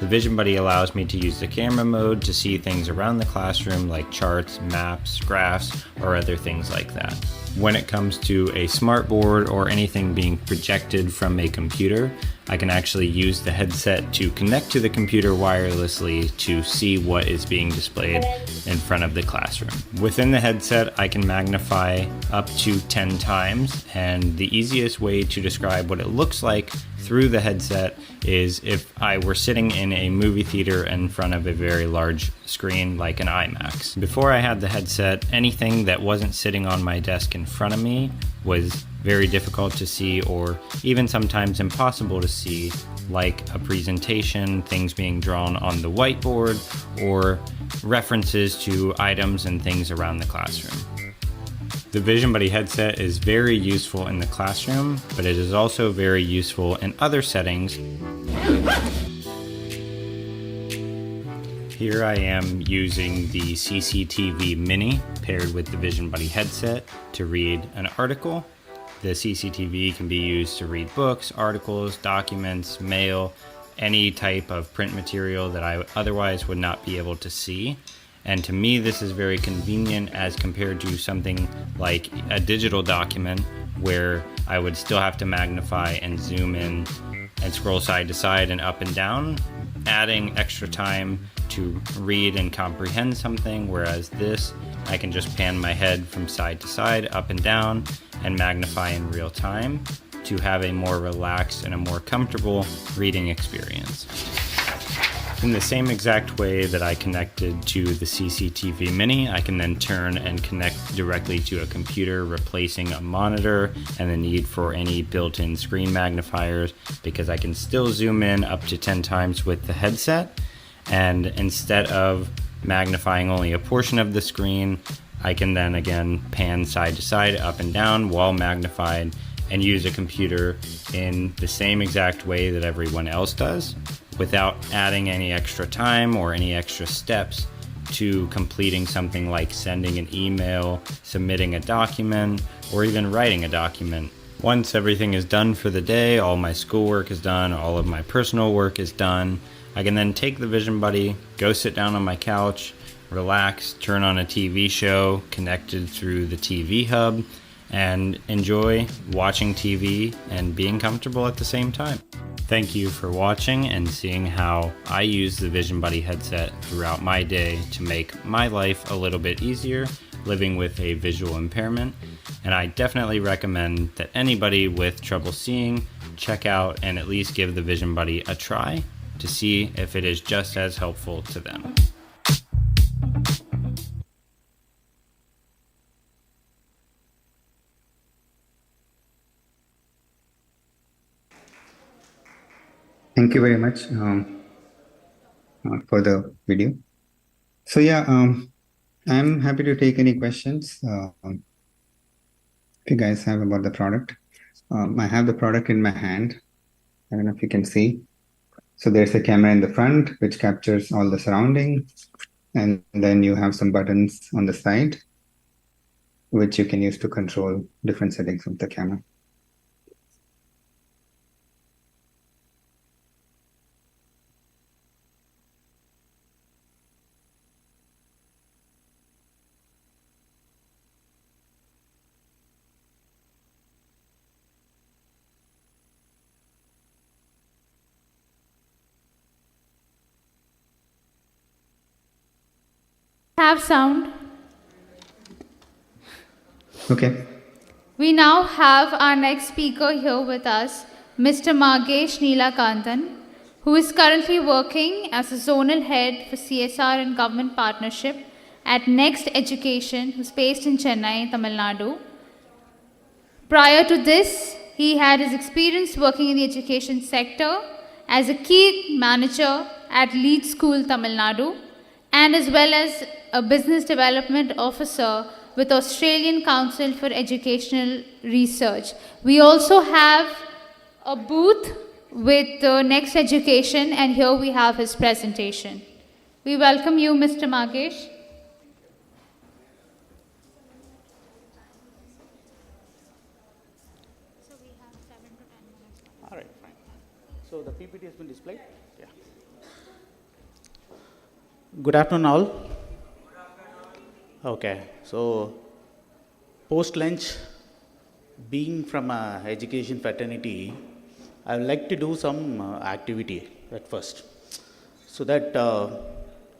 the Vision Buddy allows me to use the camera mode to see things around the classroom like charts, maps, graphs, or other things like that. When it comes to a smartboard or anything being projected from a computer, I can actually use the headset to connect to the computer wirelessly to see what is being displayed in front of the classroom. Within the headset, I can magnify up to 10 times, and the easiest way to describe what it looks like through the headset is if I were sitting in a movie theater in front of a very large screen like an IMAX. Before I had the headset, anything that wasn't sitting on my desk in front of me was very difficult to see, or even sometimes impossible to see, like a presentation, things being drawn on the whiteboard, or references to items and things around the classroom. The Vision Buddy headset is very useful in the classroom, but it is also very useful in other settings. Here I am using the CCTV Mini paired with the Vision Buddy headset to read an article. The CCTV can be used to read books, articles, documents, mail, any type of print material that I otherwise would not be able to see. And to me, this is very convenient as compared to something like a digital document where I would still have to magnify and zoom in and scroll side to side and up and down, adding extra time to read and comprehend something, whereas this, I can just pan my head from side to side, up and down, and magnify in real time to have a more relaxed and a more comfortable reading experience. In the same exact way that I connected to the CCTV Mini, I can then turn and connect directly to a computer, replacing a monitor and the need for any built-in screen magnifiers, because I can still zoom in up to 10 times with the headset, and instead of magnifying only a portion of the screen, I can then again pan side to side, up and down while magnified, and use a computer in the same exact way that everyone else does, without adding any extra time or any extra steps to completing something like sending an email, submitting a document, or even writing a document. Once everything is done for the day, all my schoolwork is done, all of my personal work is done, I can then take the Vision Buddy, go sit down on my couch, relax, turn on a TV show connected through the TV hub, and enjoy watching TV and being comfortable at the same time. Thank you for watching and seeing how I use the Vision Buddy headset throughout my day to make my life a little bit easier living with a visual impairment. And I definitely recommend that anybody with trouble seeing check out and at least give the Vision Buddy a try to see if it is just as helpful to them. Thank you very much for the video. So yeah, I'm happy to take any questions if you guys have about the product. I have the product in my hand. I don't know if you can see. So there's a camera in the front which captures all the surrounding, and then you have some buttons on the side which you can use to control different settings of the camera. Have sound. Okay. We now have our next speaker here with us, Mr. Magesh Neelakantan, who is currently working as a zonal head for CSR and government partnership at Next Education, who's based in Chennai, Tamil Nadu. Prior to this, he had his experience working in the education sector as a key manager at Lead School, Tamil Nadu, and as well as a business development officer with Australian Council for Educational Research. We also have a booth with Next Education, and here we have his presentation. We welcome you, Mr. Magesh. All right, fine. So the PPT has been displayed? Yeah. Good afternoon, all. Okay, so post-lunch, being from a education fraternity, I would like to do some activity at first, so that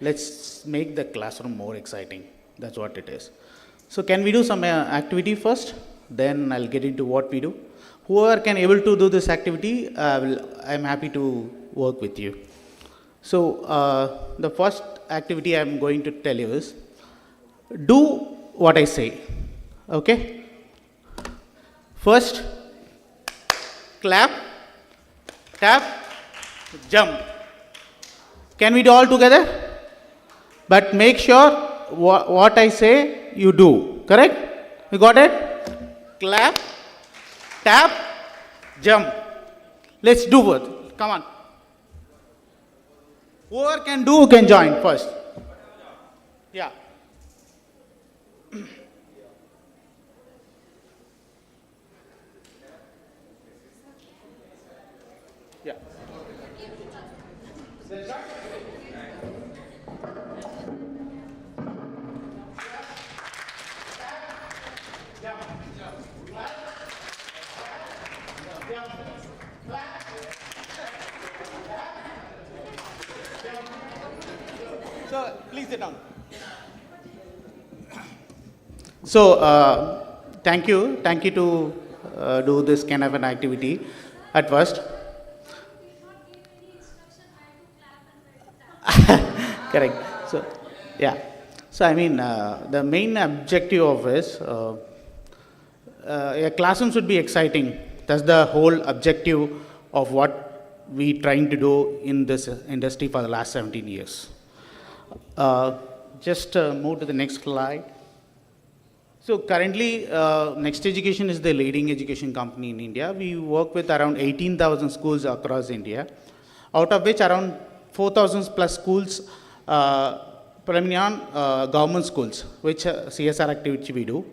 let's make the classroom more exciting. That's what it is. So can we do some activity first? Then I'll get into what we do. Whoever can able to do this activity, I'm happy to work with you. So the first activity I'm going to tell you is, do what I say, okay? First, clap, tap, jump. Can we do all together? But make sure what I say you do, correct? You got it? Clap, tap, jump. Let's do it. Come on. Whoever can do can join first. Yeah. Yeah. So please sit down. So thank you to do this kind of an activity at first. Correct. So yeah. So I mean the main objective of this a classroom should be exciting. That's the whole objective of what we trying to do in this industry for the last 17 years. Just move to the next slide. So currently, Next Education is the leading education company in India. We work with around 18,000 schools across India, out of which around 4,000 plus schools, primarily on government schools, which CSR activity we do.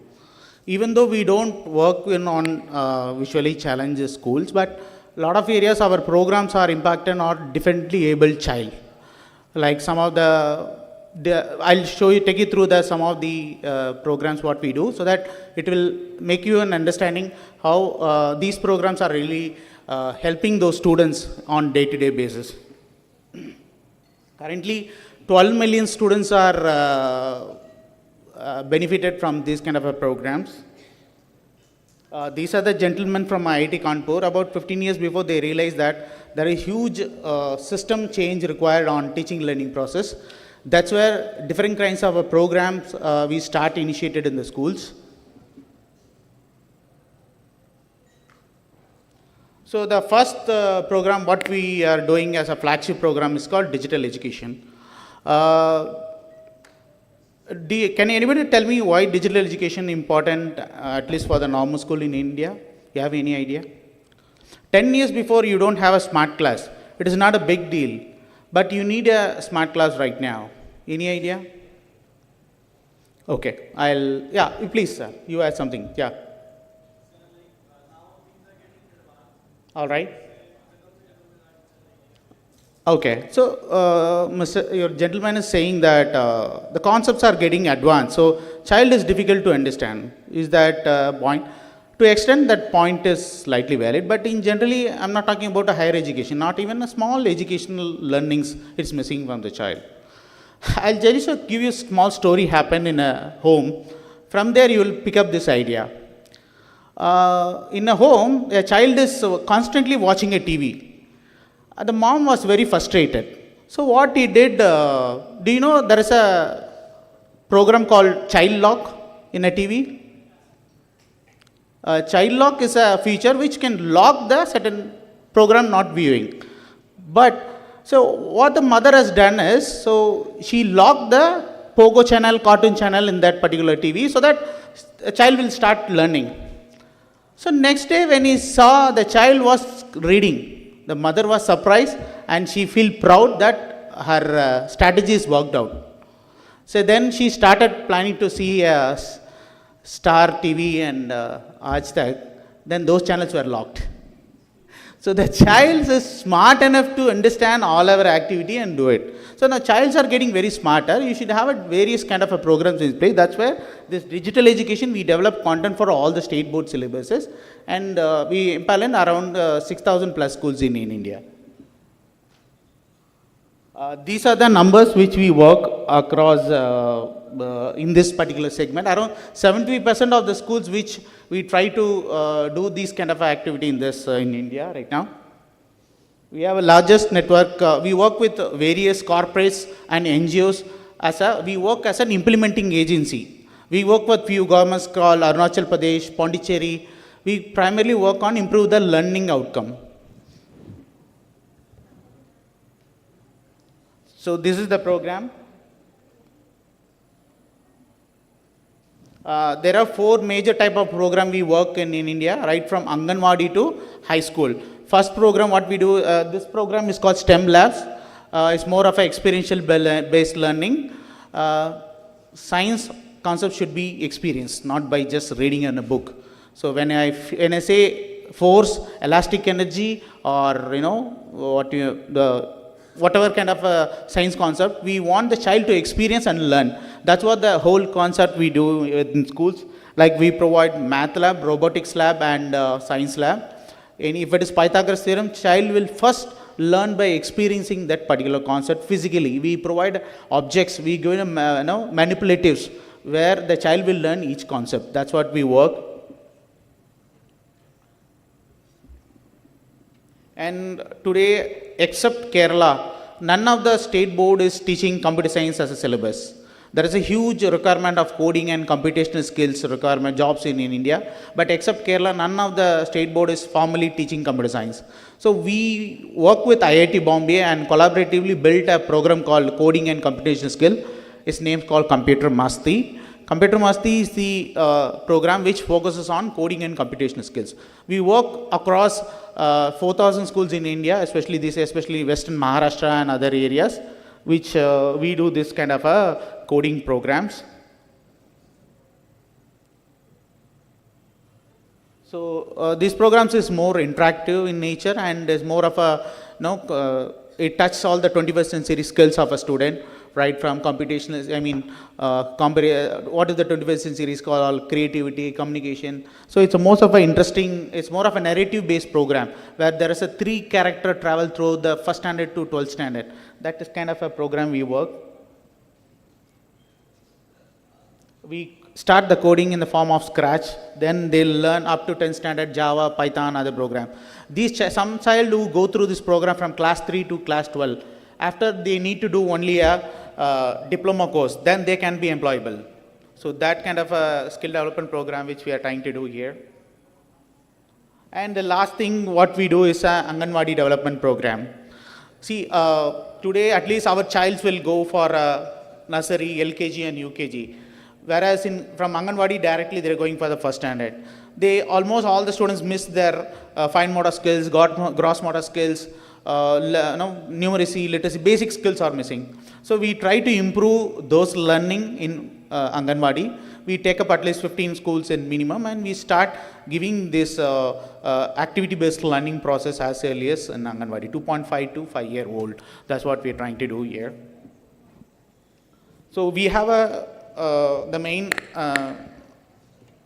Even though we don't work on visually challenged schools, but a lot of areas our programs are impacted on differently abled child. Like some of the I'll take you through some of the programs what we do, so that it will make you an understanding how these programs are really helping those students on day-to-day basis. Currently, 12 million students are benefited from these kind of programs. These are the gentlemen from IIT Kanpur. About 15 years before, they realized that there is huge system change required on teaching learning process. That's where different kinds of programs we start initiated in the schools. So the first program what we are doing as a flagship program is called Digital Education. Can anybody tell me why digital education is important, at least for the normal school in India? You have any idea? 10 years before, you don't have a smart class. It is not a big deal, but you need a smart class right now. Any idea? Okay, please, sir, you had something, yeah. All right. Okay, so your gentleman is saying that the concepts are getting advanced, so child is difficult to understand. Is that point? To extent that point is slightly valid, but in generally, I'm not talking about a higher education, not even a small educational learnings it's missing from the child. I'll just give you a small story happened in a home. From there, you will pick up this idea. In a home, a child is constantly watching a TV. The mom was very frustrated. So what he did, do you know there is a program called Child Lock in a TV? Child Lock is a feature which can lock the certain program not viewing. But so what the mother has done is, so she locked the Pogo channel, cartoon channel in that particular TV, so that the child will start learning. So next day when he saw the child was reading, the mother was surprised and she feel proud that her strategies worked out. So then she started planning to see Star TV and Aaj Tak. Then those channels were locked. So the child is smart enough to understand all our activity and do it. So now childs are getting very smarter. You should have various kind of programs in place. That's where this digital education, we develop content for all the state board syllabuses, and we implement around 6,000 plus schools in India. These are the numbers which we work across in this particular segment. Around 70% of the schools which we try to do this kind of activity in this in India right now. We have a largest network. We work with various corporates and NGOs. We work as an implementing agency. We work with few governments called Arunachal Pradesh, Pondicherry. We primarily work on improve the learning outcome. So this is the program. There are 4 major type of program we work in India, right from Anganwadi to high school. First program what we do, this program is called STEM Labs. It's more of an experiential based learning. Science concept should be experienced, not by just reading in a book. So when I say force, elastic energy, or whatever kind of science concept, we want the child to experience and learn. That's what the whole concept we do in schools. Like we provide math lab, robotics lab, and science lab. And if it is Pythagoras theorem, child will first learn by experiencing that particular concept physically. We provide objects, we give them manipulatives, where the child will learn each concept. That's what we work. And today, except Kerala, none of the state board is teaching computer science as a syllabus. There is a huge requirement of coding and computational skills requirement jobs in India, but except Kerala, none of the state board is formally teaching computer science. So we work with IIT Bombay and collaboratively built a program called Coding and Computational Skill. Its name is called Computer Masti. Computer Masti is the program which focuses on coding and computational skills. We work across 4,000 schools in India, especially Western Maharashtra and other areas, which we do this kind of coding programs. So these programs is more interactive in nature and is more of a, it touches all the 21st century skills of a student. right from computational, what is the 21st century is called, creativity, communication. So it's more of a narrative based program where there is a 3-character travel through the 1st standard to 12th standard. That is kind of a program we work. We start the coding in the form of Scratch, then they'll learn up to 10th standard Java, Python, other program. Some child who go through this program from class 3 to class 12, after they need to do only a diploma course, then they can be employable. So that kind of a skill development program which we are trying to do here. And the last thing what we do is a Anganwadi development program. See, today at least our childs will go for nursery, LKG and UKG. Whereas from Anganwadi directly they are going for the 1st standard. Almost all the students miss their fine motor skills, gross motor skills, numeracy, literacy, basic skills are missing. So we try to improve those learning in Anganwadi. We take up at least 15 schools in minimum, and we start giving this activity-based learning process as early as in Anganwadi, 2.5 to 5-year-old. That's what we are trying to do here. So we have the main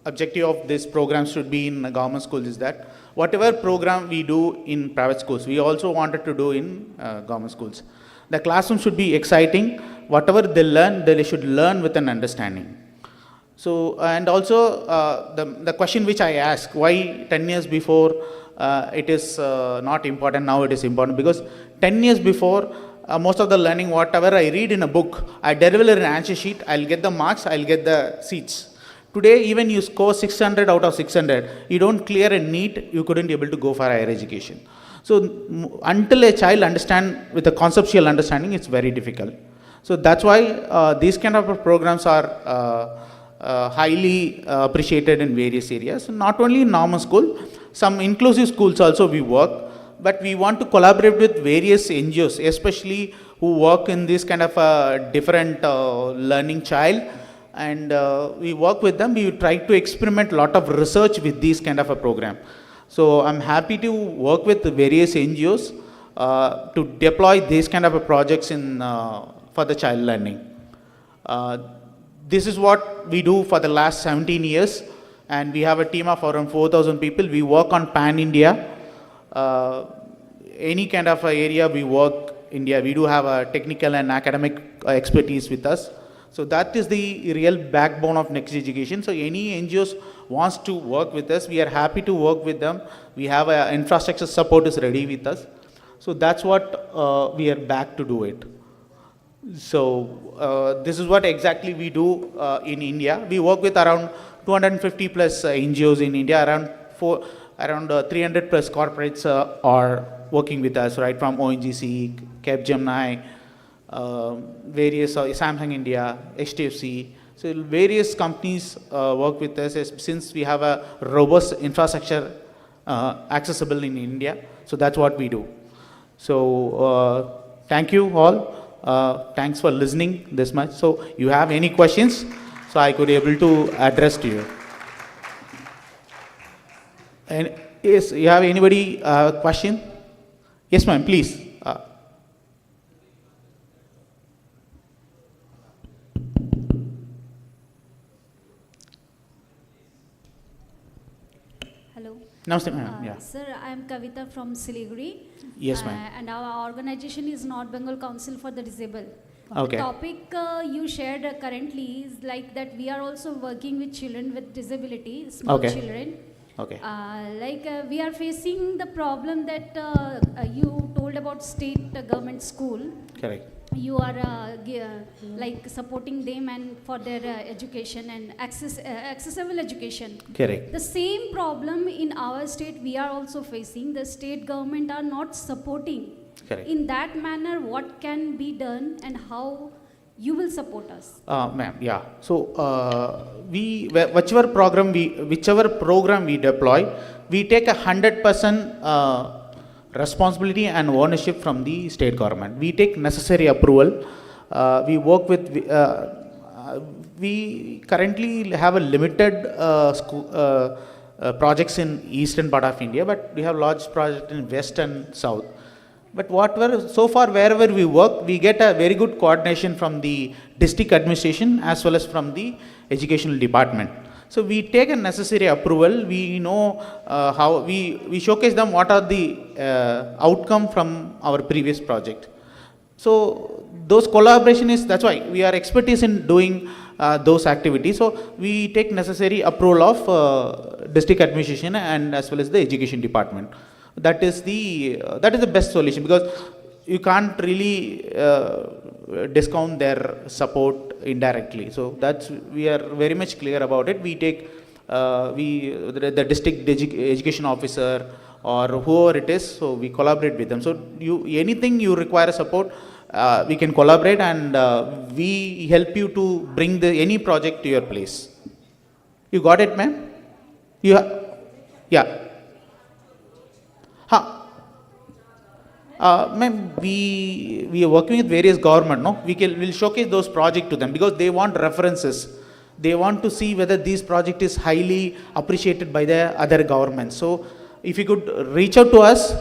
objective of this program should be in government schools is that whatever program we do in private schools, we also wanted to do in government schools. The classroom should be exciting. Whatever they learn, they should learn with an understanding. So, and also the question which I ask, why 10 years before it is not important, now it is important, because 10 years before, most of the learning, whatever I read in a book, I deliver an answer sheet, I'll get the marks, I'll get the seats. Today, even you score 600 out of 600, you don't clear a NEET, you couldn't be able to go for higher education. So, until a child understand with a conceptual understanding, it's very difficult. So, that's why these kind of programs are highly appreciated in various areas. Not only in normal school, some inclusive schools also we work. But we want to collaborate with various NGOs, especially who work in this kind of a different learning child. And we work with them. We try to experiment a lot of research with this kind of a program. So I'm happy to work with various NGOs to deploy these kind of projects for the child learning. This is what we do for the last 17 years. And we have a team of around 4,000 people. We work on pan-India. Any kind of area we work India, we do have a technical and academic expertise with us. So that is the real backbone of Next Education. So any NGOs wants to work with us, we are happy to work with them. We have infrastructure support is ready with us. So that's what we are back to do it. So this is what exactly we do in India. We work with around 250 plus NGOs in India, around 300 plus corporates are working with us, right from ONGC, Capgemini, various Samsung India, HDFC. So various companies work with us since we have a robust infrastructure accessible in India. So that's what we do. So thank you all. Thanks for listening this much. So you have any questions? So I could be able to address to you. And yes, you have anybody question? Yes, ma'am, please. Hello. Namaste, ma'am. Yeah. Sir, I am Kavita from Siliguri. Yes, ma'am. And our organization is North Bengal Council for the Disabled. Okay. The topic you shared currently is like that we are also working with children with disability, small children. Okay. We are facing the problem that you told about state government school. Correct. You are supporting them and for their education and accessible education. Correct. The same problem in our state we are also facing. The state government are not supporting. Correct. In that manner, what can be done and how you will support us? Ma'am, yeah. So whichever program we deploy, we take 100% responsibility and ownership from the state government. We take necessary approval. We work with. We currently have a limited projects in eastern part of India, but we have large projects in west and south. But so far wherever we work, we get a very good coordination from the district administration as well as from the educational department. So we take a necessary approval. We know how we showcase them what are the outcome from our previous project. So those collaboration is, that's why we are expertise in doing those activities. So we take necessary approval of district administration and as well as the education department. That is the best solution, because you can't really discount their support indirectly. So we are very much clear about it. We take the district education officer or whoever it is, so we collaborate with them. So anything you require support, we can collaborate, and we help you to bring any project to your place. You got it, ma'am? Yeah. Ma'am, we are working with various government, no? We'll showcase those projects to them, because they want references. They want to see whether this project is highly appreciated by the other governments. So if you could reach out to us,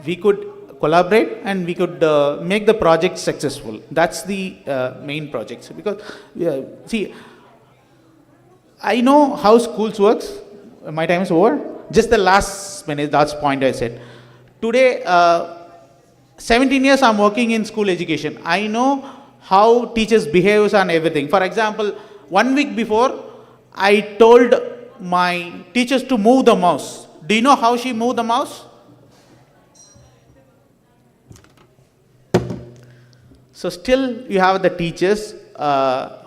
we could collaborate and we could make the project successful. That's the main project. So because, see, I know how schools works. My time is over. Just the last minute, that's point I said. Today, 17 years I'm working in school education. I know how teachers behave and everything. For example, 1 week before, I told my teachers to move the mouse. Do you know how she moved the mouse? So still you have the teachers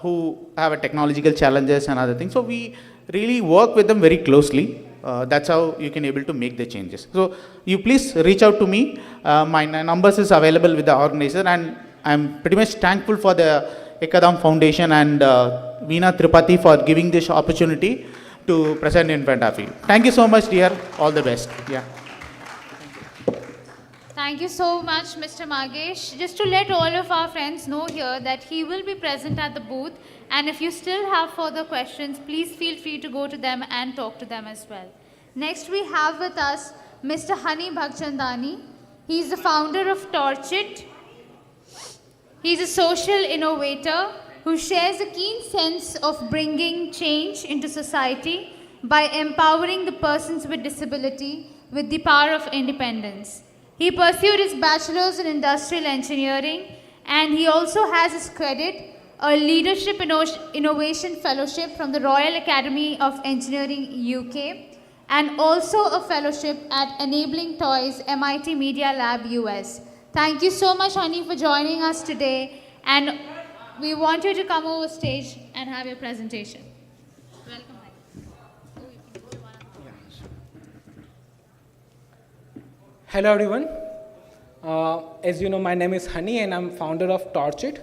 who have a technological challenges and other things. So we really work with them very closely. That's how you can able to make the changes. So you please reach out to me. My numbers is available with the organizer, and I'm pretty much thankful for the Kadam Foundation and Veena Tripathi for giving this opportunity to present in front of you. Thank you so much, dear. All the best. Yeah. Thank you so much, Mr. Magesh. Just to let all of our friends know here that he will be present at the booth, and if you still have further questions, please feel free to go to them and talk to them as well. Next we have with us Mr. Hani Bhagchandani. He is the founder of Torchit. He is a social innovator who shares a keen sense of bringing change into society by empowering the persons with disability with the power of independence. He pursued his bachelor's in industrial engineering, and he also has his credit a leadership innovation fellowship from the Royal Academy of Engineering UK, and also a fellowship at Enabling Toys MIT Media Lab US. Thank you so much, Hani, for joining us today, and we want you to come over stage and have your presentation. Welcome. Hello everyone. As you know, my name is Hani and I'm founder of Torchit.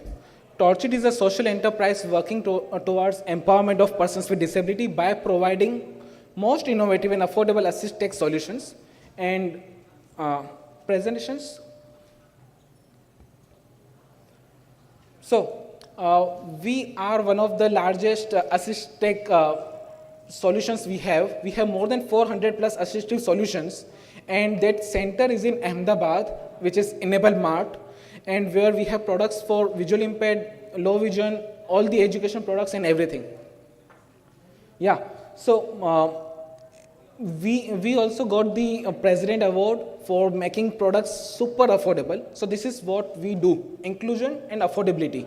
Torchit is a social enterprise working towards empowerment of persons with disability by providing most innovative and affordable assist tech solutions and presentations. So we are one of the largest assist tech solutions we have. We have more than 400 plus assistive solutions, and that center is in Ahmedabad, which is Enable Mart, and where we have products for visually impaired, low vision, all the education products and everything. Yeah, so we also got the President Award for making products super affordable. So this is what we do, inclusion and affordability.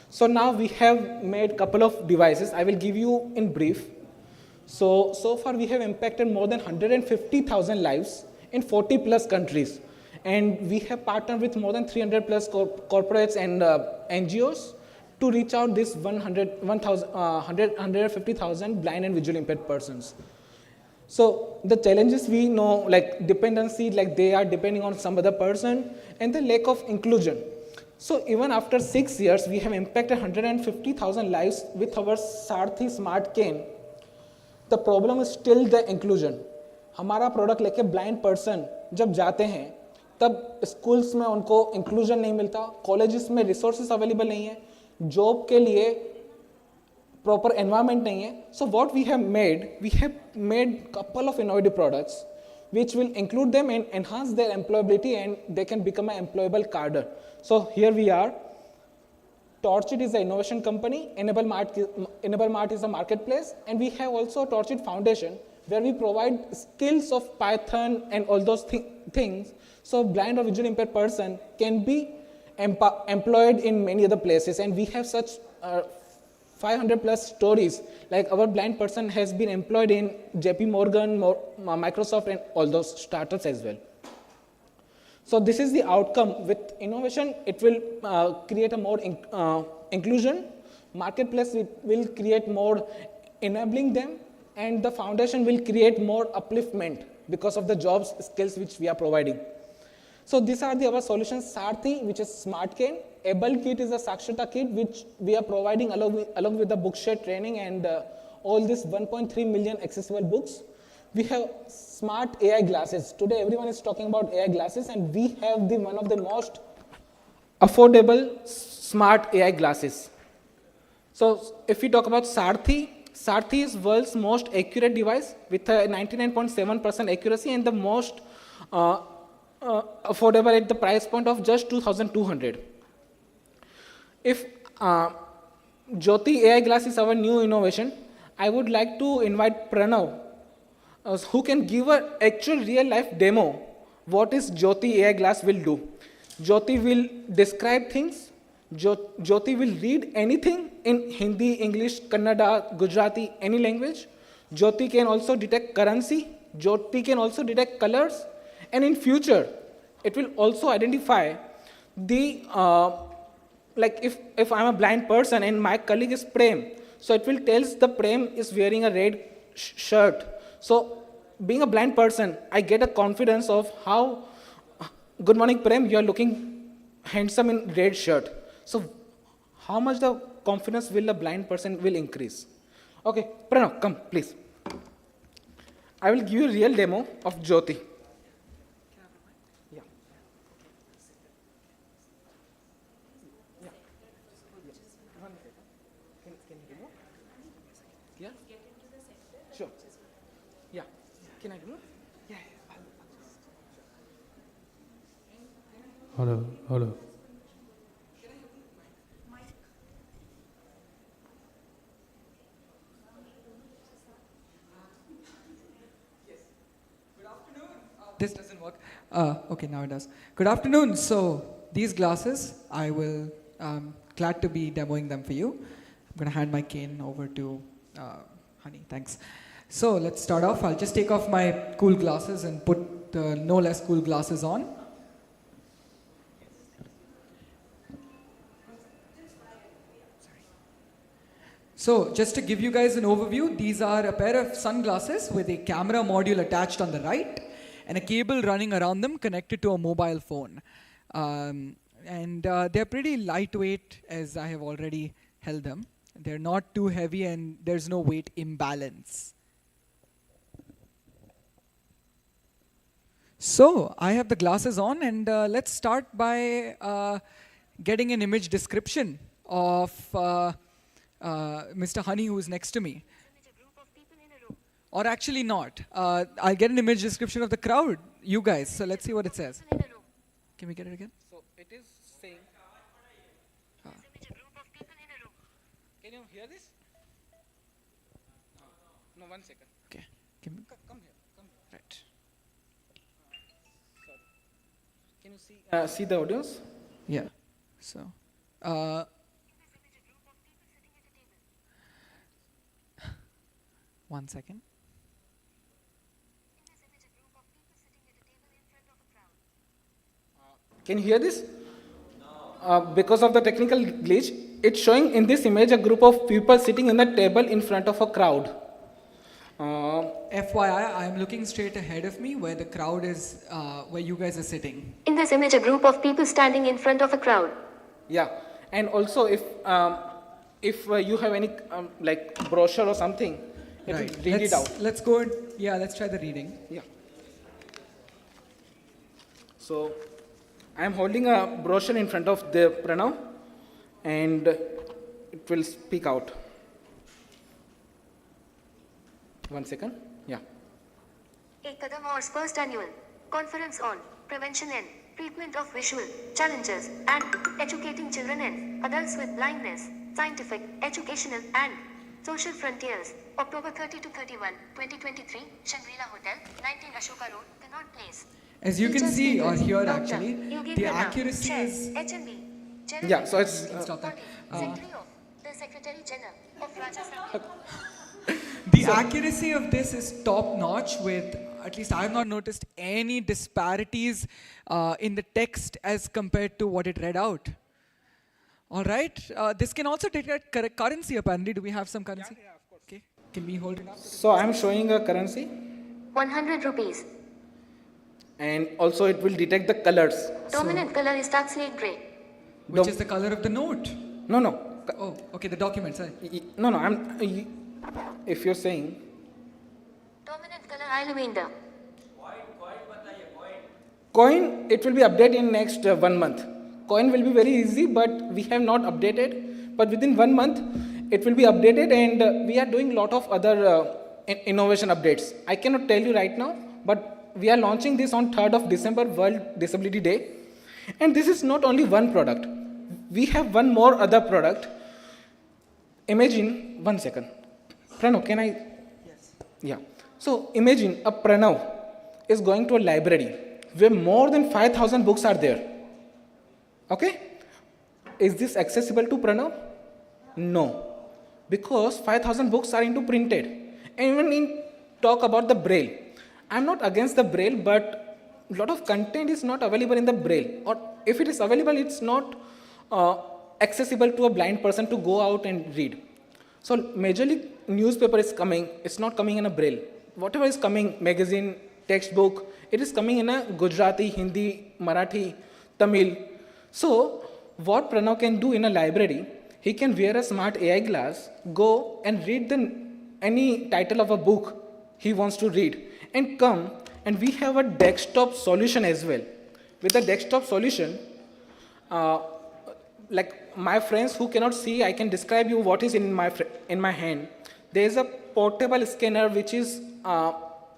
So now we have made a couple of devices. I will give you in brief. So far we have impacted more than 150,000 lives in 40 plus countries. And we have partnered with more than 300 plus corporates and NGOs to reach out this 150,000 blind and visually impaired persons. So the challenges we know, like dependency, like they are depending on some other person, and the lack of inclusion. So even after 6 years, we have impacted 150,000 lives with our Sarthi Smart Cane. The problem is still the inclusion. हमारा product लेके blind person जब जाते हैं तब schools में उनको inclusion नहीं मिलता, कॉलेजेस में रिसोर्सेज अवेलेबल नहीं है, जॉब के लिए proper environment nahi hai. So what we have made couple of innovative products which will include them and enhance their employability, and they can become an employable cadre. So here we are. Torchit is an innovation company, Enable Mart is a marketplace, and we have also Torchit Foundation, where we provide skills of Python and all those things, so blind or visually impaired person can be employed in many other places. And we have such 500 plus stories, like our blind person has been employed in JP Morgan, Microsoft, and all those startups as well. So this is the outcome. With innovation, it will create a more inclusion. Marketplace will create more enabling them, and the foundation will create more upliftment because of the jobs skills which we are providing. So these are our solutions. Sarthi, which is Smart Cane. Able Kit is a Sakshata Kit, which we are providing along with the Bookshare training and all these 1.3 million accessible books. We have smart AI glasses. Today everyone is talking about AI glasses, and we have one of the most affordable smart AI glasses. So if we talk about Sarthi, Sarthi is world's most accurate device with a 99.7% accuracy and the most affordable at the price point of just 2,200. If Jyoti AI glass is our new innovation, I would like to invite Pranav, who can give an actual real life demo what is Jyoti AI glass will do. Jyoti will describe things. Jyoti will read anything in Hindi, English, Kannada, Gujarati, any language. Jyoti can also detect currency. Jyoti can also detect colors. And in future, it will also identify the, like if I'm a blind person and my colleague is Prem, so it will tell the Prem is wearing a red shirt. So being a blind person, I get a confidence of how, good morning Prem, you are looking handsome in red shirt. So how much the confidence will a blind person will increase? Okay, Pranav, come please. I will give you a real demo of Jyoti. Yeah. Sure. Yeah. Can I remove? Yeah. Hello. Hello. This doesn't work. Okay, now it does. Good afternoon. So these glasses, I will glad to be demoing them for you. I'm going to hand my cane over to Honey. Thanks. So let's start off. I'll just take off my cool glasses and put the no less cool glasses on. So just to give you guys an overview, these are a pair of sunglasses with a camera module attached on the right and a cable running around them connected to a mobile phone. And they're pretty lightweight, as I have already held them. They're not too heavy and there's no weight imbalance. So I have the glasses on, and let's start by getting an image description of Mr. Honey, who is next to me. Or actually not. I'll get an image description of the crowd, you guys. So let's see what it says. Can we get it again? So it is saying. Can you hear this? No, 1 second. Okay. Come here. Come here. Right. Sorry. Can you see the audience? Yeah. So. 1 second. Can you hear this? Because of the technical glitch, it's showing in this image a group of people sitting in a table in front of a crowd. FYI, I'm looking straight ahead of me where the crowd is, where you guys are sitting. In this image, a group of people standing in front of a crowd. Yeah, and also if you have any like brochure or something, Right. read it out. Let's go and, yeah, let's try the reading. Yeah. So, I am holding a brochure in front of the Pranav, and it will speak out. 1 second. Yeah. A Kadam or first annual conference on prevention and treatment of visual challenges and educating children and adults with blindness, scientific, educational and social frontiers. October 30 to 31, 2023, Shangri-La Hotel, 19 Ashoka Road, Connaught Place. As you can Featured see or speakers, hear Dr. actually, Yogi the Pranam, accuracy Chair, is... HMB. Yeah, so it's Stop that. Secretary of the Secretary General of Rajasthan. The accuracy of this is top notch with, at least I have not noticed any disparities in the text as compared to what it read out. All right. This can also detect currency apparently. Do we have some currency? Yeah, of course. Okay. Can we hold it up? So I'm showing a currency. 100 rupees. And also it will detect the colors. Dominant color is dark slate gray. Which is the color of the note? No. Oh, okay, the document, sorry. No, if you're saying... Dominant color lavender. Coin, it will be updated in next 1 month. Coin will be very easy, but we have not updated. But within 1 month, it will be updated, and we are doing lot of other innovation updates. I cannot tell you right now, but we are launching this on 3rd of December, World Disability Day. And this is not only one product. We have one more other product. Imagine, 1 second. Pranav, can I? Yes. Yeah. So imagine a Pranav is going to a library where more than 5,000 books are there. Okay? Is this accessible to Pranav? No. Because 5,000 books are into printed. And even in talk about the Braille. I'm not against the Braille, but a lot of content is not available in the Braille. Or if it is available, it's not accessible to a blind person to go out and read. So majorly newspaper is coming, it's not coming in a Braille. Whatever is coming, magazine, textbook, it is coming in a Gujarati, Hindi, Marathi, Tamil. So what Pranav can do in a library, he can wear a smart AI glass, go and read any title of a book he wants to read and come, and we have a desktop solution as well. With the desktop solution, like my friends who cannot see, I can describe you what is in my hand. There is a portable scanner which is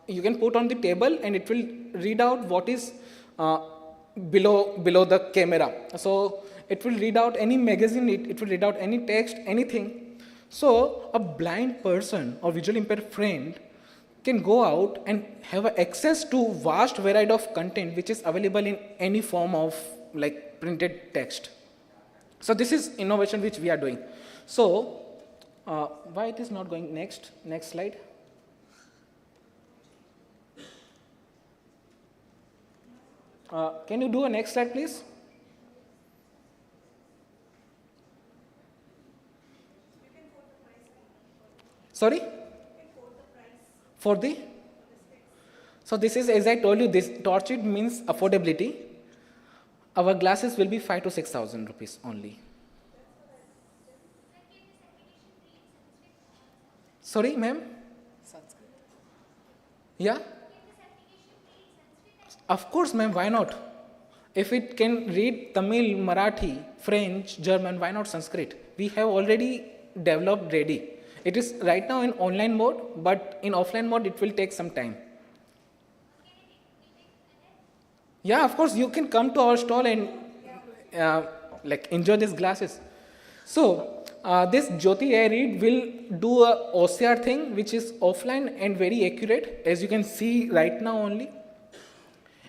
you can put on the table and it will read out what is below the camera. So it will read out any magazine, it will read out any text, anything. So a blind person or visually impaired friend can go out and have access to vast variety of content which is available in any form of like printed text. So this is innovation which we are doing. So why it is not going next slide? Can you do a next slide, please? Sorry? For the? So this is, as I told you, this tortured means affordability. Our glasses will be 5,000 to 6,000 rupees only. Sorry, ma'am? Yeah? Of course, ma'am, why not? If it can read Tamil, Marathi, French, German, why not Sanskrit? We have already developed ready. It is right now in online mode, but in offline mode, it will take some time. Yeah, of course, you can come to our stall and like enjoy these glasses. So this Jyoti AI Read will do a OCR thing, which is offline and very accurate, as you can see right now only.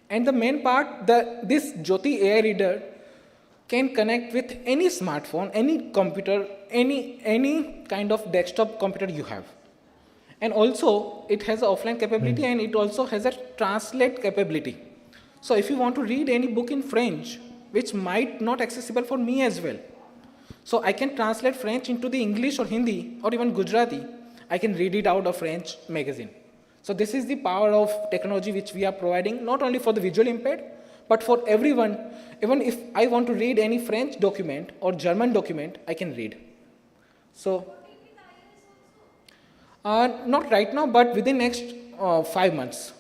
And the main part, this Jyoti AI Reader can connect with any smartphone, any computer, any kind of desktop computer you have. And also, it has an offline capability and it also has a translate capability. So if you want to read any book in French, which might not accessible for me as well, so I can translate French into the English or Hindi or even Gujarati. I can read it out of French magazine. So this is the power of technology which we are providing, not only for the visually impaired, but for everyone. Even if I want to read any French document or German document, I can read. So, not right now, but within next 5 months.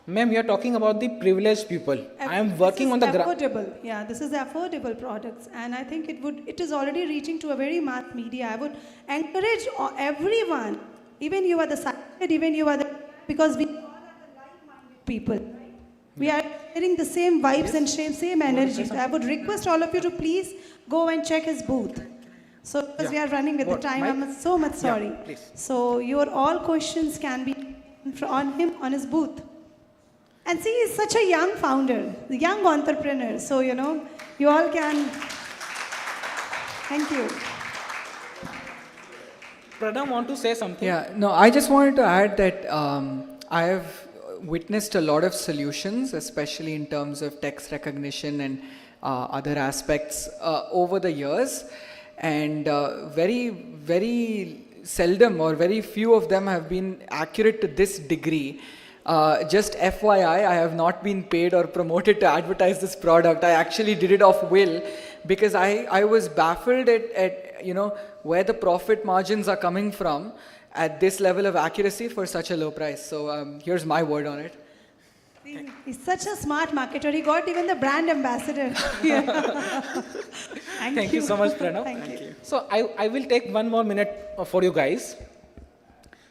Ma'am, you are talking about the privileged people. I am working on the ground. Affordable, yeah. This is affordable products, and I think it is already reaching to a very mass media. I would encourage everyone, even you are the sighted, even you are the, because we all are the like-minded people. We are sharing the same vibes and same energy. I would request all of you to please go and check his booth. So because we are running with the time, I'm so much sorry. Please. So your all questions can be on him, on his booth. And see, he's such a young founder, a young entrepreneur. So, you know, you all can. Thank you. Pradam, want to say something? Yeah, no, I just wanted to add that I have witnessed a lot of solutions, especially in terms of text recognition and other aspects over the years. And very seldom or very few of them have been accurate to this degree. Just FYI, I have not been paid or promoted to advertise this product. I actually did it off will because I was baffled at you know where the profit margins are coming from at this level of accuracy for such a low price. So here's my word on it. He's such a smart marketer. He got even the brand ambassador. Thank you so much, Pranav. Thank you. So I will take one more minute for you guys.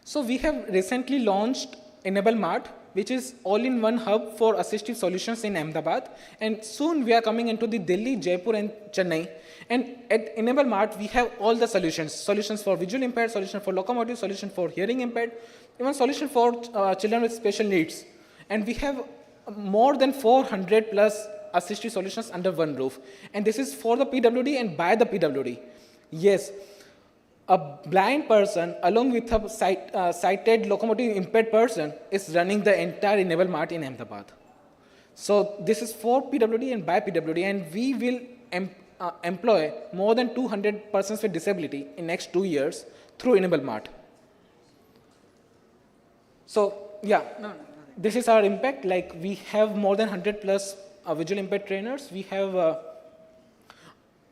So we have recently launched Enable Mart, which is all-in-one hub for assistive solutions in Ahmedabad. And soon we are coming into the Delhi, Jaipur and Chennai. And at Enable Mart, we have all the solutions. Solutions for visual impaired, solution for locomotive, solution for hearing impaired, even solution for children with special needs. And we have more than 400 plus assistive solutions under one roof. And this is for the PWD and by the PWD. Yes. A blind person along with a sighted locomotive impaired person is running the entire Enable Mart in Ahmedabad. So this is for PWD and by PWD, and we will employ more than 200 persons with disability in next 2 years through Enable Mart. So yeah, this is our impact. Like we have more than 100 plus visual impaired trainers. We have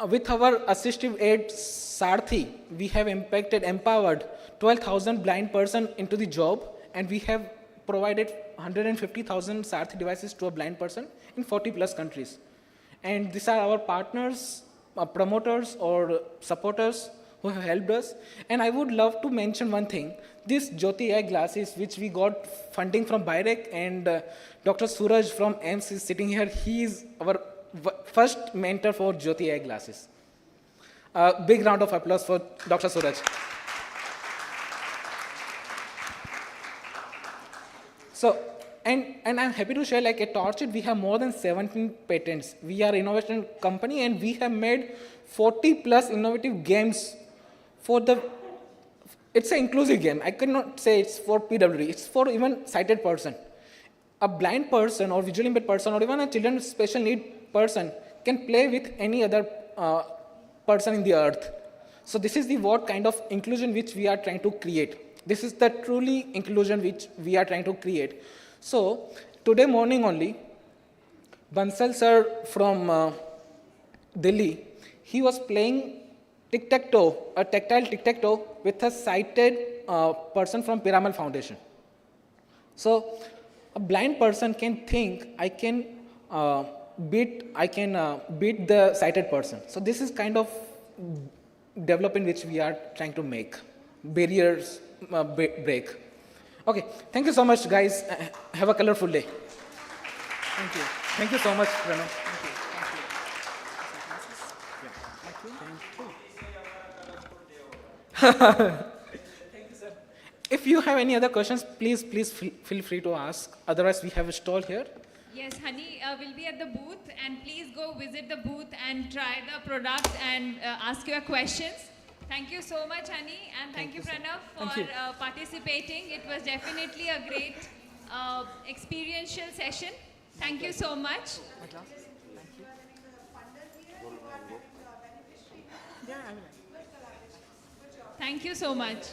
with our assistive aid Sarthi, we have empowered 12,000 blind person into the job, and we have provided 150,000 Sarthi devices to a blind person in 40 plus countries. And these are our partners, promoters or supporters who have helped us. And I would love to mention one thing. This Jyoti AI glasses, which we got funding from BIREC, and Dr. Suraj from AIMS is sitting here. He is our first mentor for Jyoti AI glasses. Big round of applause for Dr. Suraj. So, and I'm happy to share, like at Torchit, we have more than 17 patents. We are an innovation company, and we have made 40 plus innovative games for it's an inclusive game. I cannot say it's for PWD. It's for even sighted person. A blind person or visually impaired person or even a children with special need person can play with any other person in the earth. So this is the what kind of inclusion which we are trying to create. This is the truly inclusion which we are trying to create. So today morning only, Bansal sir from Delhi, he was playing tic-tac-toe, a tactile tic-tac-toe with a sighted person from Piramal Foundation. So a blind person can think, I can beat the sighted person. So this is kind of development which we are trying to make. Barriers break. Okay, thank you so much, guys. Have a colorful day. Thank you. Thank you so much, Pranav. Thank you, sir. If you have any other questions, please feel free to ask. Otherwise, we have a stall here. Yes, Honey will be at the booth, and please go visit the booth and try the product and ask your questions. Thank you so much, Honey, and thank you, Pranav, for participating. It was definitely a great experiential session. Thank you so much. Thank you so much.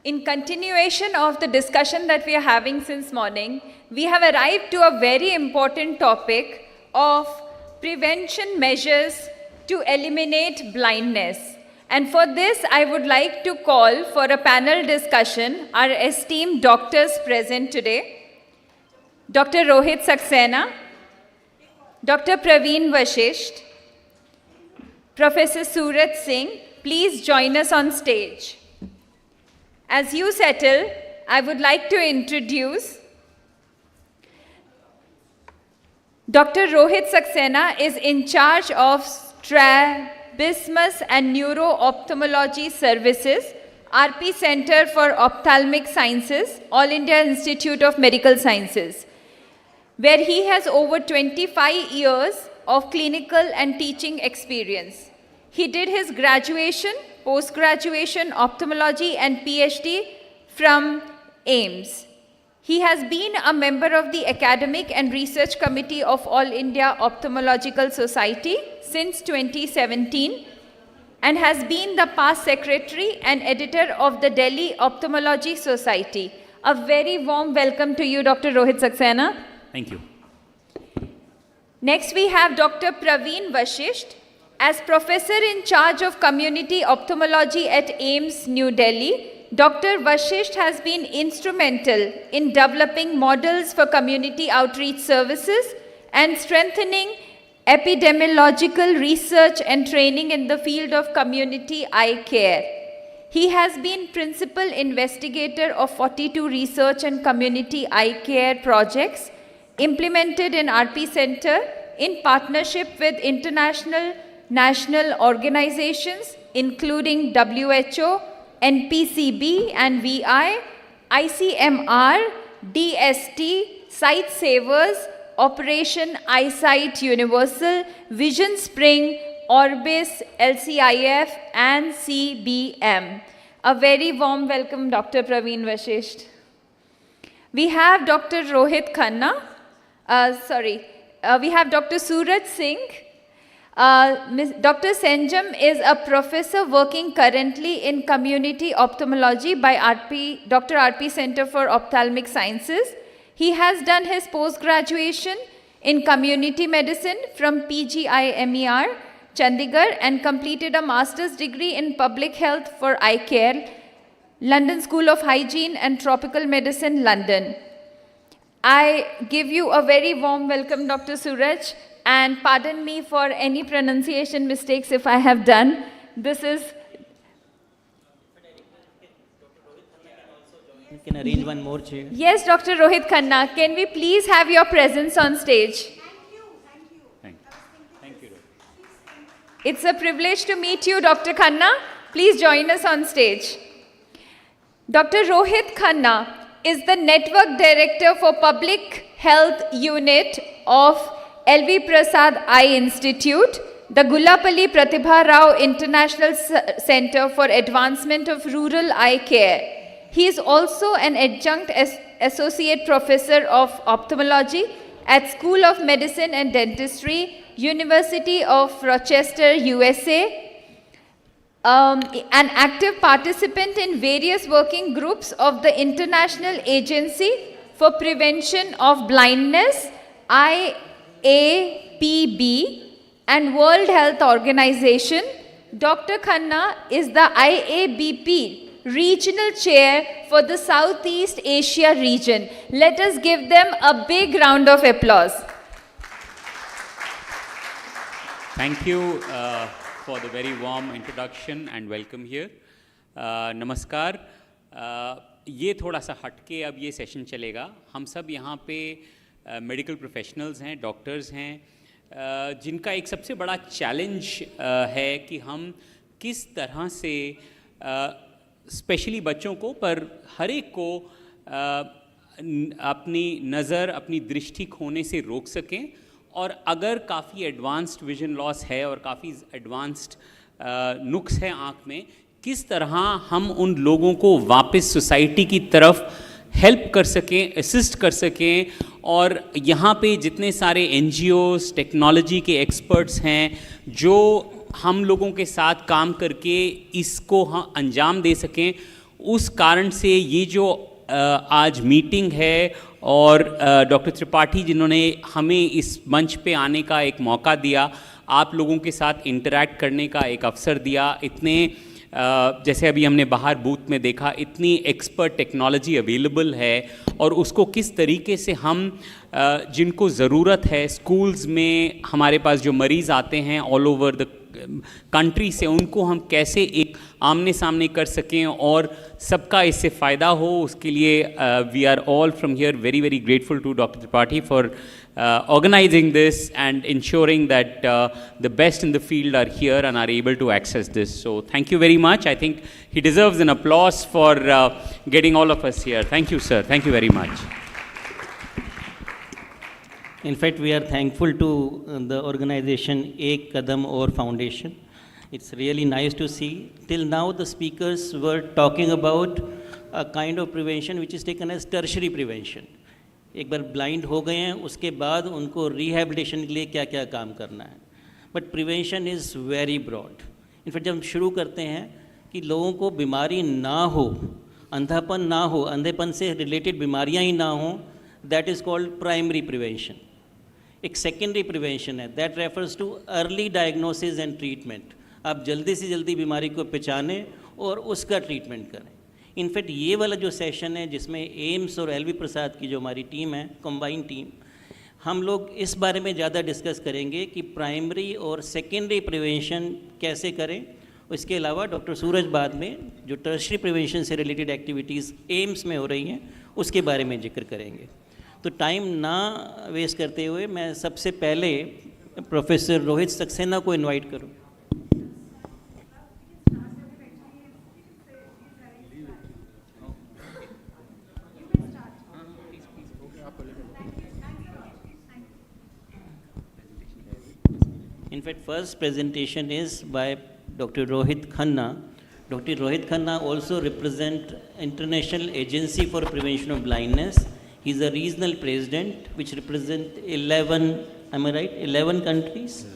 In continuation of the discussion that we are having since morning, we have arrived to a very important topic of prevention measures to eliminate blindness. And for this, I would like to call for a panel discussion our esteemed doctors present today. Dr. Rohit Saxena, Dr. Praveen Vashisht, Professor Suraj Singh, please join us on stage. As you settle, I would like to introduce Dr. Rohit Saxena is in charge of Strabismus and Neuro-Ophthalmology Services, RP Center for Ophthalmic Sciences, All India Institute of Medical Sciences, where he has over 25 years of clinical and teaching experience. He did his graduation, post-graduation, ophthalmology and PhD from AIMS. He has been a member of the Academic and Research Committee of All India Ophthalmological Society since 2017 and has been the past secretary and editor of the Delhi Ophthalmology Society. A very warm welcome to you, Dr. Rohit Saxena. Thank you. Next, we have Dr. Praveen Vashisht. As professor in charge of community ophthalmology at AIMS, New Delhi, Dr. Vashisht has been instrumental in developing models for community outreach services and strengthening epidemiological research and training in the field of community eye care. He has been principal investigator of 42 research and community eye care projects implemented in RP Center in partnership with international national organizations including WHO, NPCB and VI, ICMR, DST, Sight Savers, Operation Eyesight Universal, Vision Spring, Orbis, LCIF and CBM. A very warm welcome, Dr. Praveen Vashisht. We have Dr. Rohit Khanna, we have Dr. Suraj Singh. Dr. Senjam is a professor working currently in community ophthalmology by Dr. RP Center for Ophthalmic Sciences. He has done his post-graduation in community medicine from PGIMER, Chandigarh, and completed a master's degree in public health for eye care, London School of Hygiene and Tropical Medicine, London. I give you a very warm welcome, Dr. Suraj. And pardon me for any pronunciation mistakes if I have done. This is... You can arrange one more chair. Yes, Dr. Rohit Khanna, can we please have your presence on stage? Thank you. It's a privilege to meet you, Dr. Khanna. Please join us on stage. Dr. Rohit Khanna is the Network Director for Public Health Unit of LV Prasad Eye Institute, the Gullapalli Pratibha Rao International Center for Advancement of Rural Eye Care. He is also an adjunct associate professor of ophthalmology at School of Medicine and Dentistry, University of Rochester, USA, an active participant in various working groups of the International Agency for Prevention of Blindness, IAPB, and World Health Organization. Dr. Khanna is the IABP Regional Chair for the Southeast Asia region. Let us give them a big round of applause. Thank you for the very warm introduction and welcome here. नमस्कार. ये थोड़ा सा हटके अब ये session चलेगा. हम सब यहाँ पे मेडिकल प्रोफेशनल्स हैं, डॉक्टर्स हैं, जिनका एक सबसे बड़ा चैलेंज है कि हम किस तरह से स्पेशली बच्चों को, पर हर एक को अपनी नज़र, अपनी दृष्टि खोने से रोक सकें, और अगर काफ़ी एडवांस्ड विजन लॉस है और काफ़ी एडवांस्ड नुक्स है आँख में, किस तरह हम उन लोगों को वापस सोसाइटी की तरफ हेल्प कर सकें, असिस्ट कर सकें. और यहाँ पे जितने सारे NGOs, टेक्नोलॉजी के एक्सपर्ट्स हैं जो हम लोगों के साथ काम करके इसको हम अंजाम दे सकें, उस कारण से ये जो आज मीटिंग है और डॉक्टर त्रिपाठी जिन्होंने हमें इस मंच पे आने का एक मौका दिया, आप लोगों के साथ इंटरैक्ट करने का एक अवसर दिया, इतने जैसे अभी हमने बाहर बूथ में देखा, इतनी एक्सपर्ट टेक्नोलॉजी अवेलेबल है और उसको किस तरीके से हम जिनको ज़रूरत है, स्कूल्स में हमारे पास जो मरीज़ आते हैं ऑल ओवर द कंट्री से, उनको हम कैसे एक आमने सामने कर सकें और सबका इससे फ़ायदा हो, उसके लिए we are all from here very very grateful to doctor Tripathi for organizing this and ensuring that the best in the field are here and are able to access this. So thank you very much. I think he deserves an applause for getting all of us here. Thank you, sir. Thank you very much. In fact, we are thankful to the organization Ek Kadam or Foundation. It's really nice to see. Till now, the speakers were talking about a kind of prevention which is taken as tertiary prevention. एक बार blind हो गए हैं उसके बाद उनको rehabilitation के लिए क्या क्या काम करना है, but prevention is very broad. In fact जब हम शुरू करते हैं कि लोगों को बीमारी ना हो, अंधापन ना हो, अंधेपन से रिलेटेड बीमारियां ही ना हो, that is called primary prevention. एक सेकेंडरी प्रिवेंशन है, that refers too early diagnosis and treatment. आप जल्दी से जल्दी बीमारी को पहचानें और उसका ट्रीटमेंट करें. इनफैक्ट ये वाला जो सेशन है जिसमें एम्स और एलवी प्रसाद की जो हमारी टीम है, कंबाइंड टीम, हम लोग इस बारे में ज़्यादा डिस्कस करेंगे कि प्राइमरी और सेकेंडरी प्रिवेंशन कैसे करें. इसके अलावा डॉक्टर सूरज बाद में जो टर्शरी प्रिवेंशन से रिलेटेड एक्टिविटीज़ एम्स में हो रही हैं उसके बारे में जिक्र करेंगे. तो टाइम ना वेस्ट करते हुए मैं सबसे पहले प्रोफेसर रोहित सक्सेना को इन्वाइट करूँ. In fact, first presentation is by Dr. Rohit Khanna. Dr. Rohit Khanna also represents International Agency for Prevention of Blindness. He is a regional president which represents 11, am I right, 11 countries.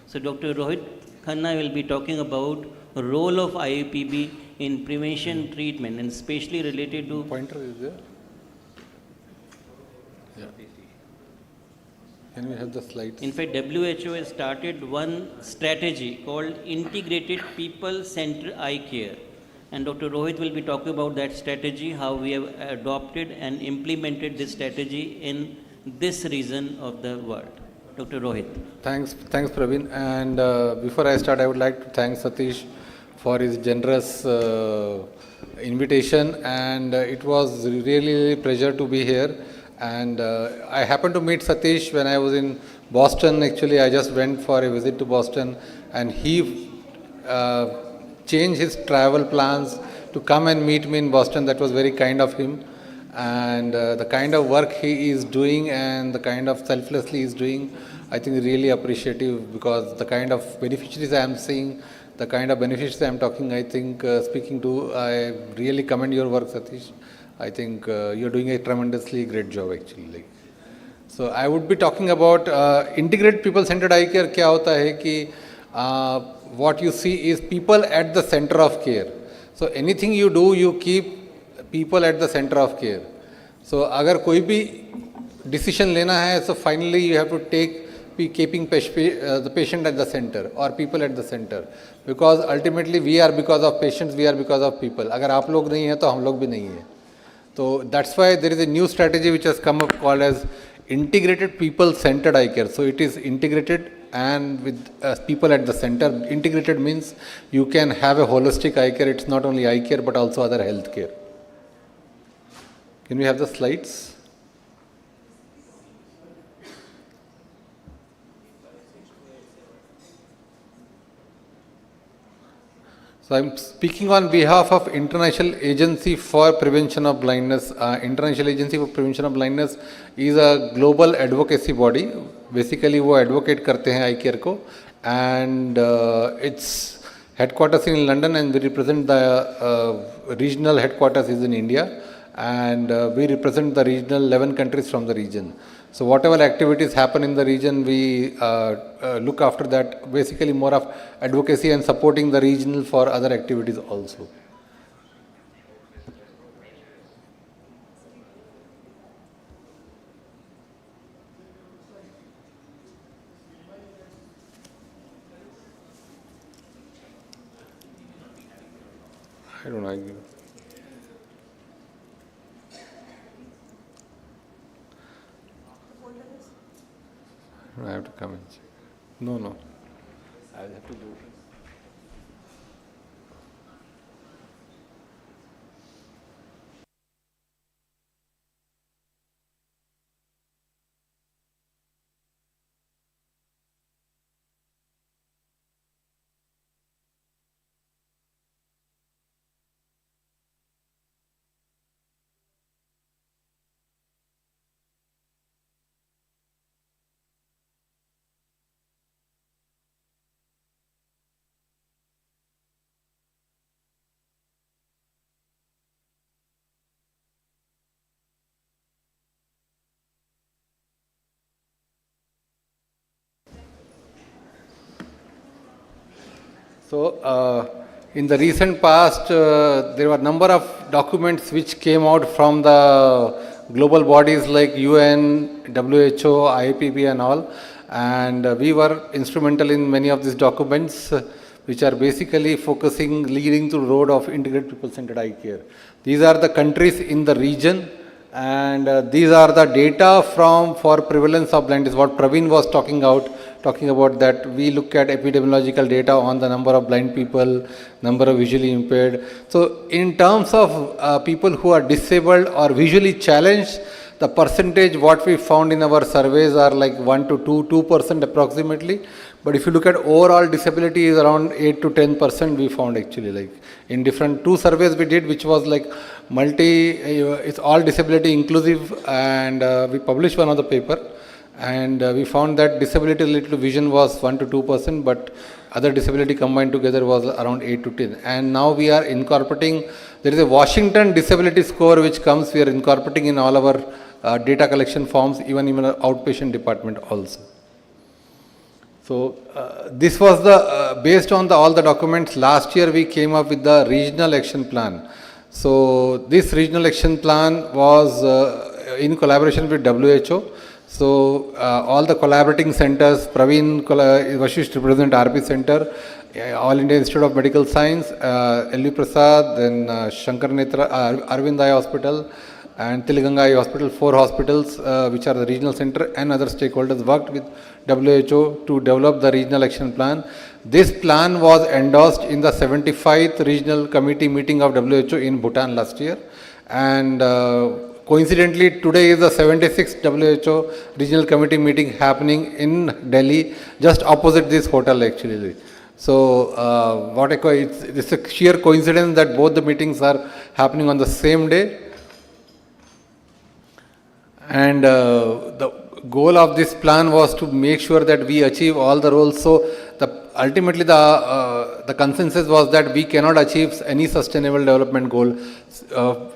So Dr. Rohit Khanna will be talking about the role of IAPB in prevention treatment and especially related to... Pointer is there? Yeah. Can we have the slides? In fact, WHO has started one strategy called Integrated People-Centered Eye Care. And Dr. Rohit will be talking about that strategy, how we have adopted and implemented this strategy in this region of the world. Dr. Rohit. Thanks Praveen. And before I start, I would like to thank Satish for his generous invitation. And it was really a pleasure to be here. And I happened to meet Satish when I was in Boston. Actually, I just went for a visit to Boston, and he changed his travel plans to come and meet me in Boston. That was very kind of him. And the kind of work he is doing and the kind of selflessly he is doing, I think really appreciative, because the kind of beneficiaries I am seeing, the kind of beneficiaries I am talking, I think speaking to, I really commend your work, Satish. I think you're doing a tremendously great job actually. So I would be talking about integrated people-centered eye care. क्या होता है कि what you see is people at the center of care. So anything you do, you keep people at the center of care. So अगर कोई भी decision लेना है, so finally you have to be keeping the patient at the center or people at the center, because ultimately we are because of patients, we are because of people. अगर आप लोग नहीं हैं तो हम लोग भी नहीं हैं. So that's why there is a new strategy which has come up called as integrated people-centered eye care. So it is integrated and with people at the center. Integrated means you can have a holistic eye care. It's not only eye care but also other health care. Can we have the slides? So I'm speaking on behalf of International Agency for Prevention of Blindness. International Agency for Prevention of Blindness is a global advocacy body. Basically, वो advocate करते हैं eye care को, and its headquarters in London, and we represent the regional headquarters is in India, and we represent the regional 11 countries from the region. So whatever activities happen in the region, we look after that, basically more of advocacy and supporting the regional for other activities also. I don't know. I have to come and check. No. I'll have to do it. So, in the recent past, there were a number of documents which came out from the global bodies like UN, WHO, IPP and all. And we were instrumental in many of these documents, which are basically leading to the road of integrated people-centered eye care. These are the countries in the region, and these are the data for prevalence of blindness, what Praveen was talking about that we look at epidemiological data on the number of blind people, number of visually impaired. So in terms of people who are disabled or visually challenged, the percentage what we found in our surveys are like 1 to 2% approximately. But if you look at overall disability is around 8 to 10% we found actually, like in different 2 surveys we did, which was like it's all disability inclusive, and we published one of the paper, and we found that disability related to vision was 1 to 2%, but other disability combined together was around 8 to 10. And now we are incorporating, there is a Washington disability score which comes, we are incorporating in all our data collection forms, even in our outpatient department also. So this was the based on all the documents. Last year we came up with the regional action plan. So this regional action plan was in collaboration with WHO. So all the collaborating centers, Praveen Vashish represent RP Center, All India Institute of Medical Science, L.V. Prasad, then Shankar Netra, Arvind Eye Hospital, and Tilganga Eye Hospital, 4 hospitals which are the regional center, and other stakeholders worked with WHO to develop the regional action plan. This plan was endorsed in the 75th regional committee meeting of WHO in Bhutan last year, and coincidentally today is the 76th WHO regional committee meeting happening in Delhi, just opposite this hotel actually. So it's a sheer coincidence that both the meetings are happening on the same day. And the goal of this plan was to make sure that we achieve all the roles. So ultimately the consensus was that we cannot achieve any sustainable development goal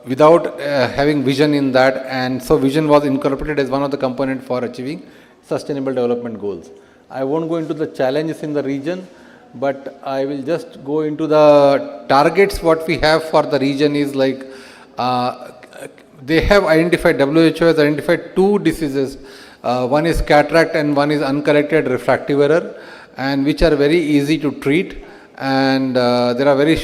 without having vision in that, and so vision was incorporated as one of the components for achieving sustainable development goals. I won't go into the challenges in the region, but I will just go into the targets. What we have for the region is like they have identified, WHO has identified 2 diseases. One is cataract and one is uncorrected refractive error, and which are very easy to treat, and there are very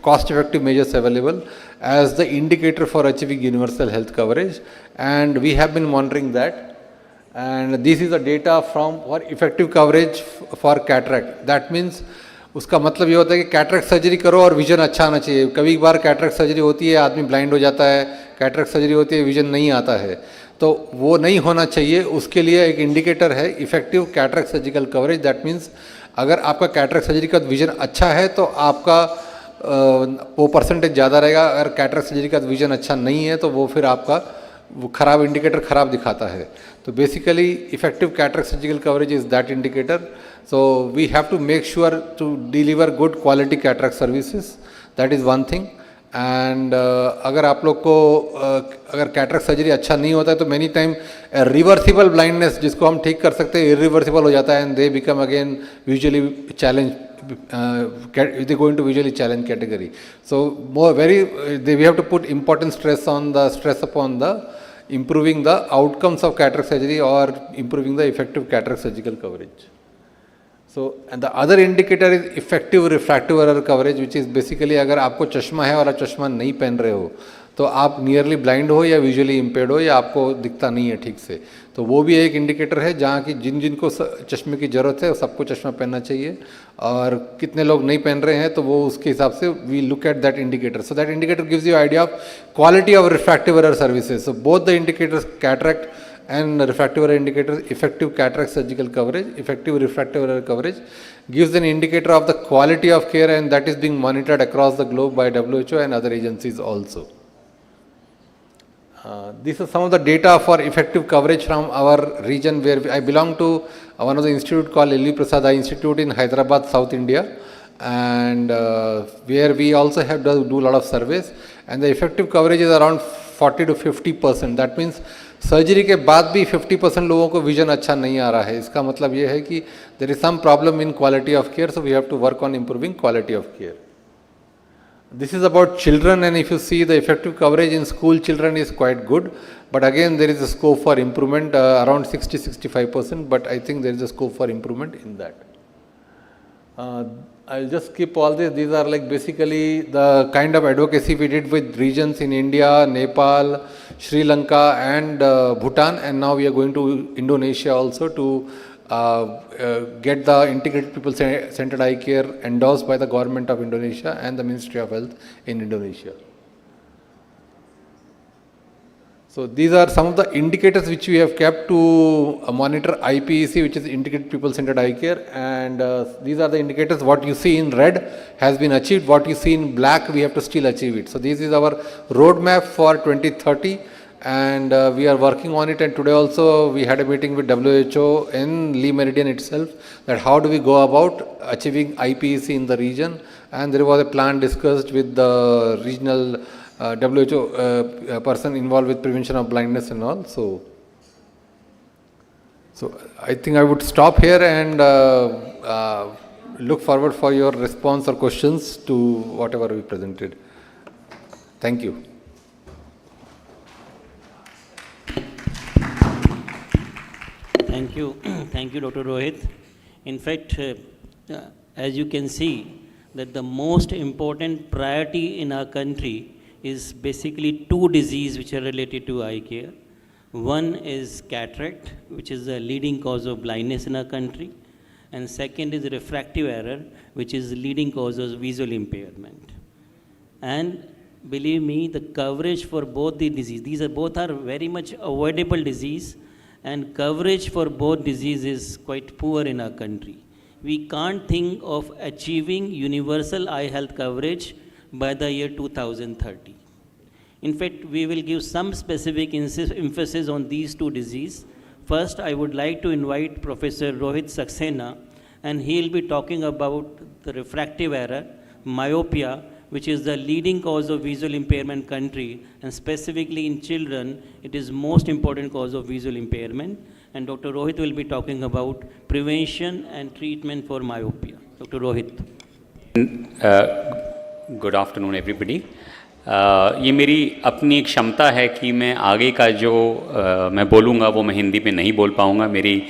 cost-effective measures available as the indicator for achieving universal health coverage, and we have been monitoring that. And this is the data for effective coverage for cataract. That means उसका मतलब ये होता है कि cataract surgery करो और vision अच्छा आना चाहिए. कभी बार कैटरेक्ट सर्जरी होती है, आदमी ब्लाइंड हो जाता है, कैटरेक्ट सर्जरी होती है, विजन नहीं आता है, तो वो नहीं होना चाहिए. उसके लिए एक इंडिकेटर है effective cataract surgical coverage. That means अगर आपका कैटरेक्ट सर्जरी का विजन अच्छा है तो आपका वो परसेंटेज ज़्यादा रहेगा. अगर कैटरेक्ट सर्जरी का विजन अच्छा नहीं है तो वो फिर आपका वो खराब इंडिकेटर खराब दिखाता है. तो basically effective cataract surgical coverage is that indicator. So we have to make sure to deliver good quality cataract services. That is one thing. And अगर आप लोग को अगर कैटरेक्ट सर्जरी अच्छा नहीं होता है तो मैनी टाइम रिवर्सिबल ब्लाइंडनेस जिसको हम ठीक कर सकते हैं इरिवर्सिबल हो जाता है, and they become again visually challenge, they go into visually challenged category. So we have to put important stress upon the improving the outcomes of cataract surgery or improving the effective cataract surgical coverage. So, and the other indicator is effective refractive error coverage, which is basically अगर आपको चश्मा है और आप चश्मा नहीं पहन रहे हो तो आप नियरली ब्लाइंड हो या विजुअली इम्पेयर्ड हो या आपको दिखता नहीं है ठीक से, तो वो भी एक इंडिकेटर है जहाँ की जिनको चश्मे की ज़रूरत है सबको चश्मा पहनना चाहिए, और कितने लोग नहीं पहन रहे हैं तो वो उसके हिसाब से we look at that indicator. So that indicator gives you idea of quality of refractive error services. So both the indicators cataract and refractive error indicators, effective cataract surgical coverage, effective refractive error coverage gives an indicator of the quality of care, and that is being monitored across the globe by WHO and other agencies also. This is some of the data for effective coverage from our region where I belong to one of the institute called Lilly Prasad Eye Institute in Hyderabad, South India, and where we also have to do a lot of surveys, and the effective coverage is around 40 to 50%. That means surgery के बाद भी 50% लोगों को vision अच्छा नहीं आ रहा है. इसका मतलब ये है कि there is some problem in quality of care, so we have to work on improving quality of care. This is about children, and if you see the effective coverage in school children is quite good, but again there is a scope for improvement, around 60-65%, but I think there is a scope for improvement in that. I'll just skip all this. These are like basically the kind of advocacy we did with regions in India, Nepal, Sri Lanka and Bhutan, and now we are going to Indonesia also to get the integrated people centered eye care endorsed by the government of Indonesia and the Ministry of Health in Indonesia. So these are some of the indicators which we have kept to monitor IPEC, which is integrated people centered eye care, and these are the indicators. What you see in red has been achieved, what you see in black we have to still achieve it. So this is our roadmap for 2030, and we are working on it. And today also we had a meeting with WHO in Lee Meridian itself, that how do we go about achieving IPEC in the region, and there was a plan discussed with the regional WHO person involved with prevention of blindness and all. So I think I would stop here and look forward for your response or questions to whatever we presented. Thank you. Thank you. Thank you, Dr. Rohit. In fact, as you can see, that the most important priority in our country is basically two diseases which are related to eye care. One is cataract, which is the leading cause of blindness in our country, and second is refractive error, which is the leading cause of visual impairment. And believe me, the coverage for both the disease, both are very much avoidable disease, and coverage for both diseases is quite poor in our country. We can't think of achieving universal eye health coverage by the year 2030. In fact, we will give some specific emphasis on these two diseases. First, I would like to invite Professor Rohit Saxena, and he will be talking about the refractive error, myopia, which is the leading cause of visual impairment country, and specifically in children, it is most important cause of visual impairment. And Dr. Rohit will be talking about prevention and treatment for myopia. Dr. Rohit. Good afternoon everybody. ये मेरी अपनी एक क्षमता है कि मैं आगे का जो मैं बोलूँगा वो मैं हिंदी में नहीं बोल पाऊँगा. मेरी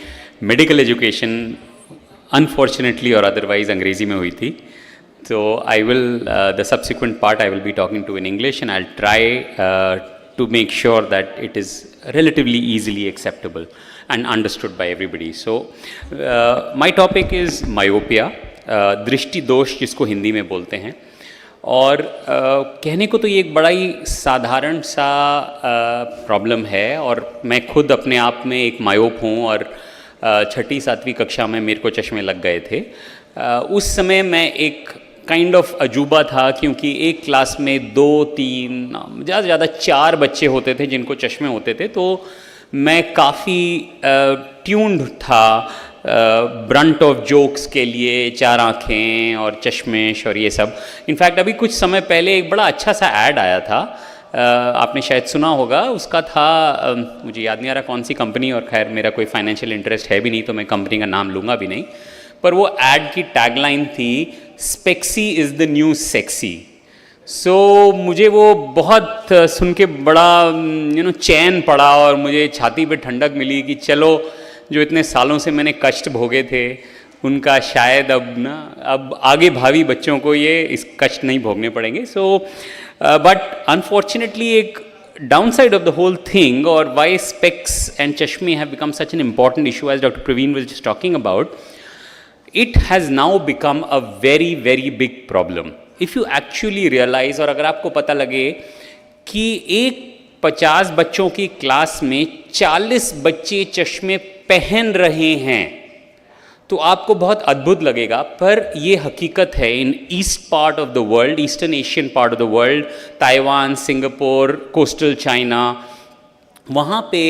मेडिकल एजुकेशन अनफॉर्चुनेटली और अदरवाइज अंग्रेज़ी में हुई थी. तो I will the subsequent part I will be talking to in English, and I will try to make sure that it is relatively easily acceptable and understood by everybody. So my topic is myopia, दृष्टि दोष जिसको हिंदी में बोलते हैं. और कहने को तो ये एक बड़ा ही साधारण सा प्रॉब्लम है, और मैं खुद अपने आप में एक मायोप हूँ, और 6ठी 7वीं कक्षा में मेरे को चश्मे लग गए थे. उस समय मैं एक काइंड ऑफ अजूबा था, क्योंकि एक क्लास में 2-3 ज़्यादा से ज़्यादा 4 बच्चे होते थे जिनको चश्मे होते थे. तो मैं काफ़ी ट्यून्ड था ब्रंट ऑफ जोक्स के लिए, 4 आँखें और चश्मेश और ये सब. इनफैक्ट अभी कुछ समय पहले एक बड़ा अच्छा सा ऐड आया था, आपने शायद सुना होगा. उसका था, मुझे याद नहीं आ रहा कौन सी कंपनी, और खैर मेरा कोई फाइनेंशियल इंटरेस्ट है भी नहीं तो मैं कंपनी का नाम लूँगा भी नहीं. पर वो ऐड की टैगलाइन थी, स्पेक्सी इज़ द न्यू सेक्सी. सो मुझे वो बहुत सुन के बड़ा चैन पड़ा, और मुझे छाती पे ठंडक मिली कि चलो जो इतने सालों से मैंने कष्ट भोगे थे उनका शायद अब आगे भावी बच्चों को ये इस कष्ट नहीं भोगने पड़ेंगे. सो बट अनफॉर्चुनेटली एक downside of the whole thing, or why specs and chashme have become such an important issue, as Dr. Praveen was just talking about, it has now become a very, very big problem. If you actually realize, और अगर आपको पता लगे कि एक 50 बच्चों की class में 40 बच्चे चश्मे पहन रहे हैं, तो आपको बहुत अद्भुत लगेगा, पर ये हकीकत है. In east part of the world, eastern Asian part of the world, Taiwan, Singapore, coastal China, वहाँ पे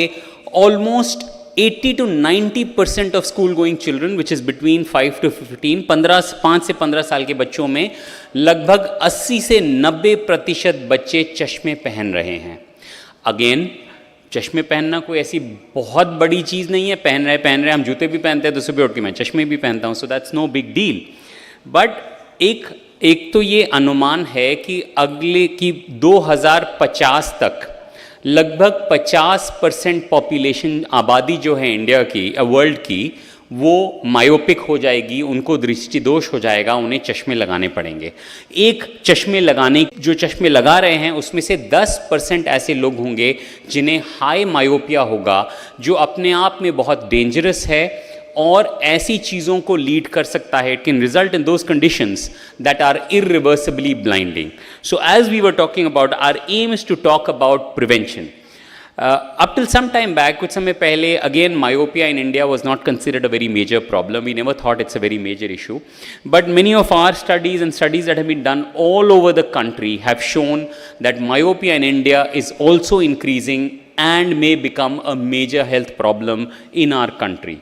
almost 80 to 90% of school going children, which is between 5 to 15, 5 से 15 साल के बच्चों में लगभग 80 से 90% बच्चे चश्मे पहन रहे हैं. अगेन, चश्मे पहनना कोई ऐसी बहुत बड़ी चीज़ नहीं है. पहन रहे हम जूते भी पहनते हैं तो सुबह उठ के मैं चश्मे भी पहनता हूँ. So that's no big deal. But एक तो ये अनुमान है कि अगले की 2050 तक लगभग 50% पॉपुलेशन, आबादी जो है इंडिया की, वर्ल्ड की, वो मायोपिक हो जाएगी, उनको दृष्टि दोष हो जाएगा, उन्हें चश्मे लगाने पड़ेंगे. जो चश्मे लगा रहे हैं उसमें से 10% ऐसे लोग होंगे जिन्हें हाई मायोपिया होगा, जो अपने आप में बहुत डेंजरस है और ऐसी चीज़ों को लीड कर सकता है. It can result in those conditions that are irreversibly blinding. So as we were talking about, our aim is to talk about prevention. Up till some time back, कुछ समय पहले, again myopia in India was not considered a very major problem. We never thought it's a very major issue. But many of our studies and studies that have been done all over the country have shown that myopia in India is also increasing and may become a major health problem in our country.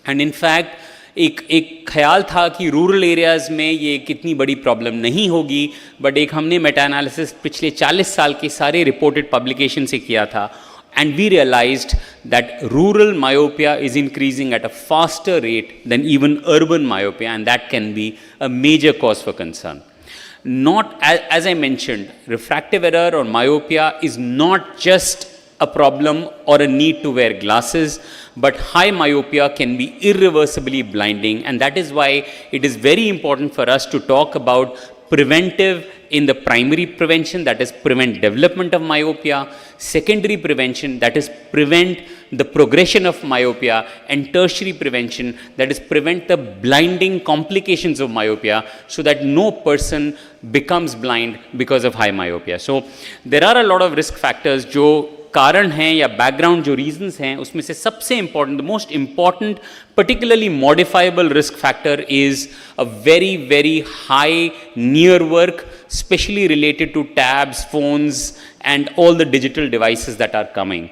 And in fact, एक ख्याल था कि rural areas में ये कितनी बड़ी problem नहीं होगी, बट एक हमने मेटा एनालिसिस पिछले 40 साल के सारे रिपोर्टेड पब्लिकेशन से किया था, and we realized that rural myopia is increasing at a faster rate than even urban myopia, and that can be a major cause for concern. Not, as I mentioned, refractive error or myopia is not just a problem or a need to wear glasses, but high myopia can be irreversibly blinding, and that is why it is very important for us to talk about preventive in the primary prevention, that is prevent development of myopia, secondary prevention, that is prevent the progression of myopia, and tertiary prevention, that is prevent the blinding complications of myopia, so that no person becomes blind because of high myopia. So there are a lot of risk factors जो कारण हैं या background जो reasons हैं, उसमें से सबसे important, the most important particularly modifiable risk factor is a very, very high near work, especially related to tabs, phones, and all the digital devices that are coming.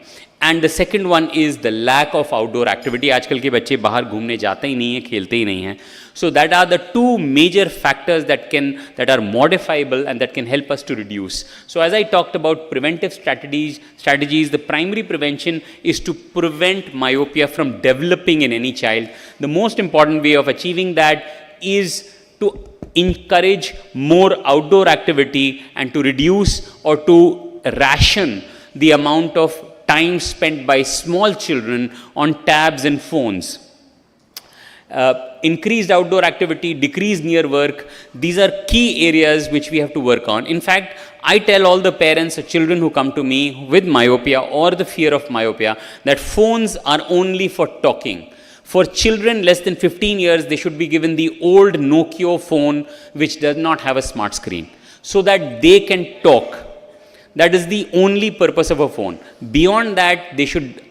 And the second one is the lack of outdoor activity. आजकल के बच्चे बाहर घूमने जाते ही नहीं हैं, खेलते ही नहीं हैं. So that are the two major factors that are modifiable and that can help us to reduce. So as I talked about preventive strategies, the primary prevention is to prevent myopia from developing in any child. The most important way of achieving that is to encourage more outdoor activity and to reduce or to ration the amount of time spent by small children on tabs and phones. Increased outdoor activity, decreased near work, these are key areas which we have to work on. In fact, I tell all the parents of children who come to me with myopia or the fear of myopia that phones are only for talking. For children less than 15 years, they should be given the old Nokia phone which does not have a smart screen, so that they can talk. That is the only purpose of a phone. Beyond that, they should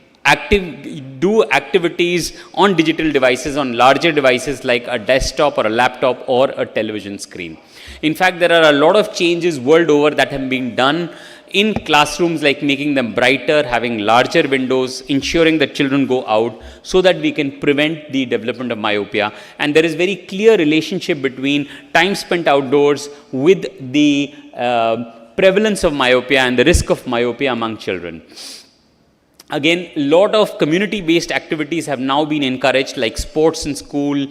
do activities on digital devices, on larger devices like a desktop or a laptop or a television screen. In fact, there are a lot of changes world over that have been done in classrooms, like making them brighter, having larger windows, ensuring that children go out so that we can prevent the development of myopia. And there is very clear relationship between time spent outdoors with the prevalence of myopia and the risk of myopia among children. Again, a lot of community-based activities have now been encouraged, like sports in school,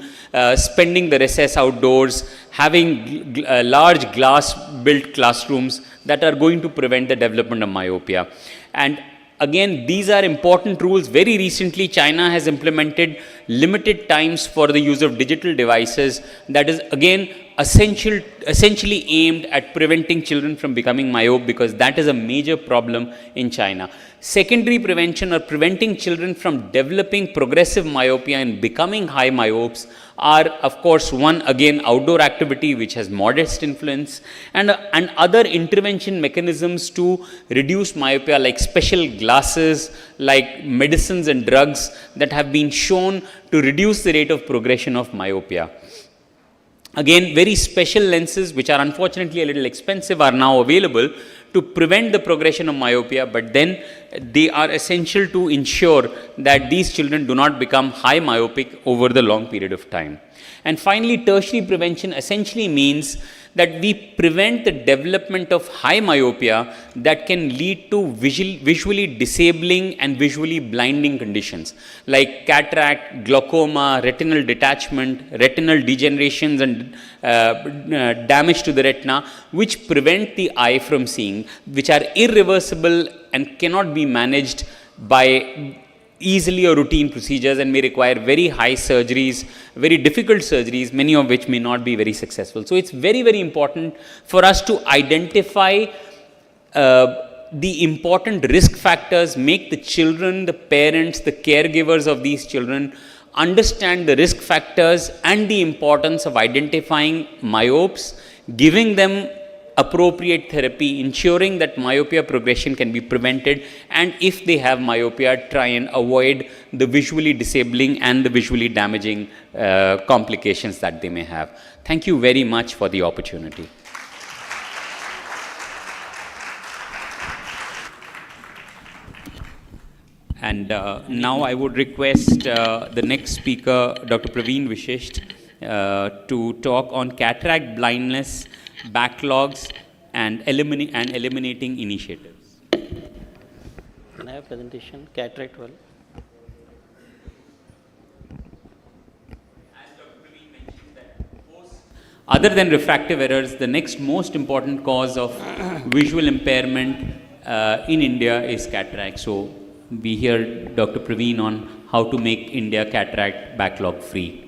spending the recess outdoors, having large glass-built classrooms that are going to prevent the development of myopia. And again, these are important rules. Very recently, China has implemented limited times for the use of digital devices. That is, again, essentially aimed at preventing children from becoming myope, because that is a major problem in China. Secondary prevention, or preventing children from developing progressive myopia and becoming high myopes, are of course one, again, outdoor activity which has modest influence, and other intervention mechanisms to reduce myopia, like special glasses, like medicines and drugs that have been shown to reduce the rate of progression of myopia. Again, very special lenses, which are unfortunately a little expensive, are now available to prevent the progression of myopia, but then they are essential to ensure that these children do not become high myopic over the long period of time. And finally, tertiary prevention essentially means that we prevent the development of high myopia that can lead to visually disabling and visually blinding conditions like cataract, glaucoma, retinal detachment, retinal degenerations, and damage to the retina, which prevent the eye from seeing, which are irreversible and cannot be managed by easily or routine procedures, and may require very high surgeries, very difficult surgeries, many of which may not be very successful. So it's very, very important for us to identify the important risk factors, make the children, the parents, the caregivers of these children understand the risk factors and the importance of identifying myopes, giving them appropriate therapy, ensuring that myopia progression can be prevented, and if they have myopia, try and avoid the visually disabling and the visually damaging complications that they may have. Thank you very much for the opportunity. And now I would request the next speaker, Dr. Praveen Vishisht, to talk on cataract blindness, backlogs, and eliminating initiatives. Can I have presentation? Cataract well. Other than refractive errors, the next most important cause of visual impairment in India is cataract. So we hear Dr. Praveen on how to make India cataract backlog free.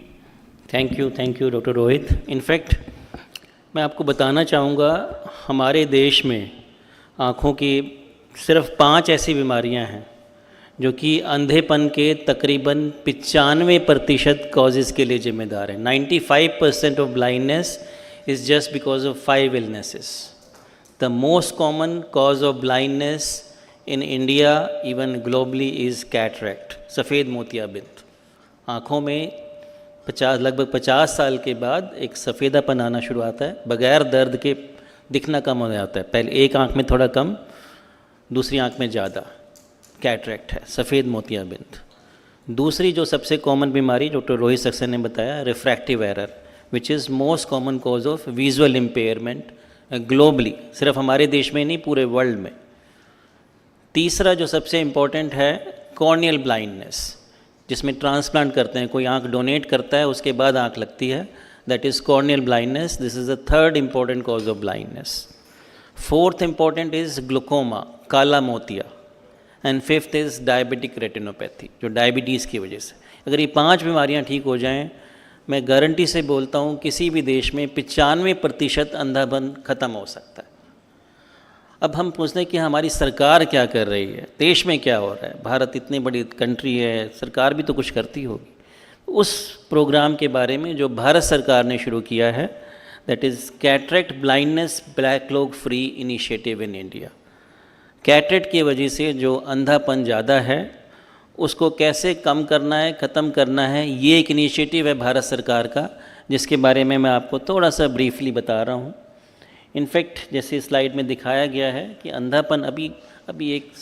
Thank you, Dr. Rohit. In fact, मैं आपको बताना चाहूँगा, हमारे देश में आँखों की सिर्फ 5 ऐसी बीमारियाँ हैं जो कि अंधेपन के तकरीबन 95% कॉजेज़ के लिए जिम्मेदार हैं. 95% of blindness is just because of 5 illnesses. The most common cause of blindness in India, even globally, is cataract, सफ़ेद मोतियाबिंद. आँखों में लगभग 50 साल के बाद एक सफ़ेदापन आना शुरू आता है, बगैर दर्द के दिखना कम हो जाता है. पहले एक आँख में थोड़ा कम, दूसरी आँख में ज़्यादा. कैटरेक्ट है, सफ़ेद मोतियाबिंद. दूसरी जो सबसे कॉमन बीमारी डॉक्टर रोहित सक्सेना ने बताया, refractive error, which is most common cause of visual impairment globally, सिर्फ हमारे देश में नहीं, पूरे वर्ल्ड में. तीसरा जो सबसे इम्पॉर्टेंट है, कॉर्नियल ब्लाइंडनेस, जिसमें ट्रांसप्लांट करते हैं, कोई आँख डोनेट करता है, उसके बाद आँख लगती है, that is corneal blindness. This is the third important cause of blindness. Fourth important is glaucoma, काला मोतिया. And fifth is diabetic retinopathy, जो डायबिटीज़ की वजह से. अगर ये 5 बीमारियां ठीक हो जाएं, मैं गारंटी से बोलता हूँ किसी भी देश में 95% अंधापन ख़त्म हो सकता है. अब हम पूछते हैं कि हमारी सरकार क्या कर रही है, देश में क्या हो रहा है. भारत इतनी बड़ी कंट्री है, सरकार भी तो कुछ करती होगी. उस प्रोग्राम के बारे में जो भारत सरकार ने शुरू किया है, that is cataract blindness backlog free initiative in India. Cataract की वजह से जो अंधापन ज़्यादा है, उसको कैसे कम करना है, ख़त्म करना है, ये एक इनिशिएटिव है भारत सरकार का, जिसके बारे में मैं आपको थोड़ा सा ब्रीफली बता रहा हूँ. इनफैक्ट जैसे स्लाइड में दिखाया गया है कि अंधापन, अभी एक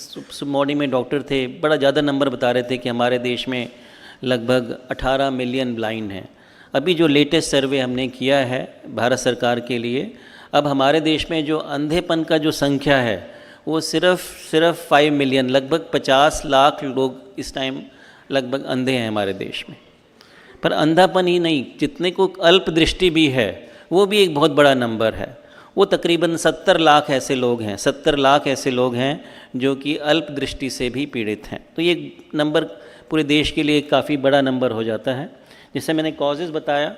मॉर्निंग में डॉक्टर थे, बड़ा ज़्यादा नंबर बता रहे थे कि हमारे देश में लगभग 18 मिलियन ब्लाइंड हैं. अभी जो लेटेस्ट सर्वे हमने किया है भारत सरकार के लिए, अब हमारे देश में जो अंधेपन का जो संख्या है वो सिर्फ 5 मिलियन, लगभग 50 लाख लोग इस टाइम लगभग अंधे हैं हमारे देश में. पर अंधापन ही नहीं, जितने को अल्प दृष्टि भी है वो भी एक बहुत बड़ा नंबर है. वो तकरीबन 70 लाख ऐसे लोग हैं, 70 लाख ऐसे लोग हैं जो कि अल्प दृष्टि से भी पीड़ित हैं। तो ये नंबर पूरे देश के लिए काफ़ी बड़ा नंबर हो जाता है। जिससे मैंने कॉजेज़ बताया,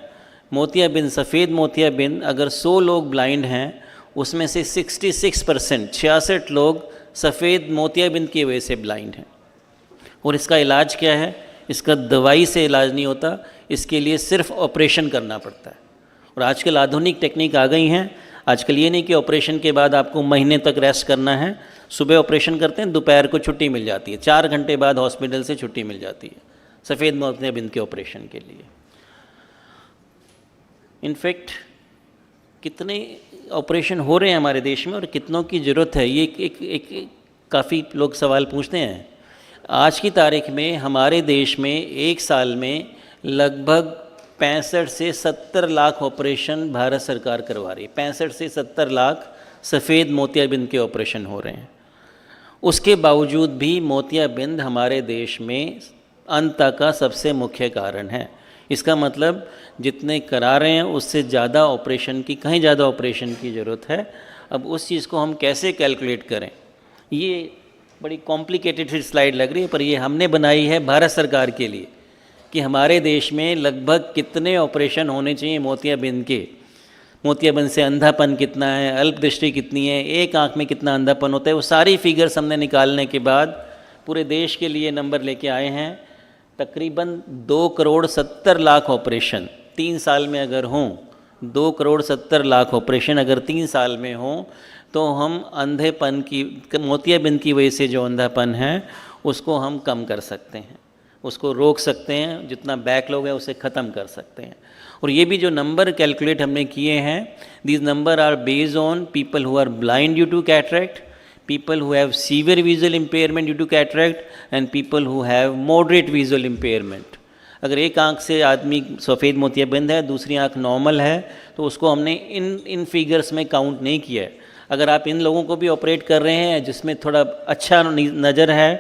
मोतियाबिंद, सफ़ेद मोतियाबिंद, अगर 100 लोग ब्लाइंड हैं उसमें से 66%, 66 लोग सफ़ेद मोतियाबिंद की वजह से ब्लाइंड हैं। और इसका इलाज क्या है? इसका दवाई से इलाज नहीं होता, इसके लिए सिर्फ ऑपरेशन करना पड़ता है। और आजकल आधुनिक टेक्निक आ गई हैं। आजकल ये नहीं कि ऑपरेशन के बाद आपको महीने तक रेस्ट करना है, सुबह ऑपरेशन करते हैं, दोपहर को छुट्टी मिल जाती है, 4 घंटे बाद हॉस्पिटल से छुट्टी मिल जाती है सफ़ेद मोतियाबिंद के ऑपरेशन के लिए। इनफैक्ट कितने ऑपरेशन हो रहे हैं हमारे देश में और कितनों की ज़रूरत है, ये एक काफ़ी लोग सवाल पूछते हैं। आज की तारीख में हमारे देश में एक साल में लगभग 65 से 70 लाख ऑपरेशन भारत सरकार करवा रही है। 65 से 70 लाख सफ़ेद मोतियाबिंद के ऑपरेशन हो रहे हैं। उसके बावजूद भी मोतियाबिंद हमारे देश में अंतः का सबसे मुख्य कारण है। इसका मतलब जितने करा रहे हैं उससे ज़्यादा ऑपरेशन की, कहीं ज़्यादा ऑपरेशन की ज़रूरत है। अब उस चीज़ को हम कैसे कैलकुलेट करें, ये बड़ी कॉम्प्लिकेटेड स्लाइड लग रही है, पर ये हमने बनाई है भारत सरकार के लिए कि हमारे देश में लगभग कितने ऑपरेशन होने चाहिए मोतियाबिंद के। मोतियाबिंद से अंधापन कितना है, अल्प दृष्टि कितनी है, एक आँख में कितना अंधापन होता है, वो सारी फिगर्स हमने निकालने के बाद पूरे देश के लिए नंबर लेके आए हैं। तकरीबन 2 करोड़ 70 लाख ऑपरेशन 3 साल में अगर हों, 2 करोड़ 70 लाख ऑपरेशन अगर 3 साल में हों, तो हम अंधेपन की, मोतियाबिंद की वजह से जो अंधापन है उसको हम कम कर सकते हैं, उसको रोक सकते हैं, जितना बैकलॉग है उसे ख़त्म कर सकते हैं। और ये भी जो नंबर कैलकुलेट हमने किए हैं, these numbers are based on people who are blind due to cataract, people who have severe visual impairment due to cataract and people who have moderate visual impairment। अगर एक आंख से आदमी सफ़ेद मोतियाबिंद है, दूसरी आंख नॉर्मल है, तो उसको हमने इन फिगर्स में काउंट नहीं किया है। अगर आप इन लोगों को भी ऑपरेट कर रहे हैं जिसमें थोड़ा अच्छा नज़र है,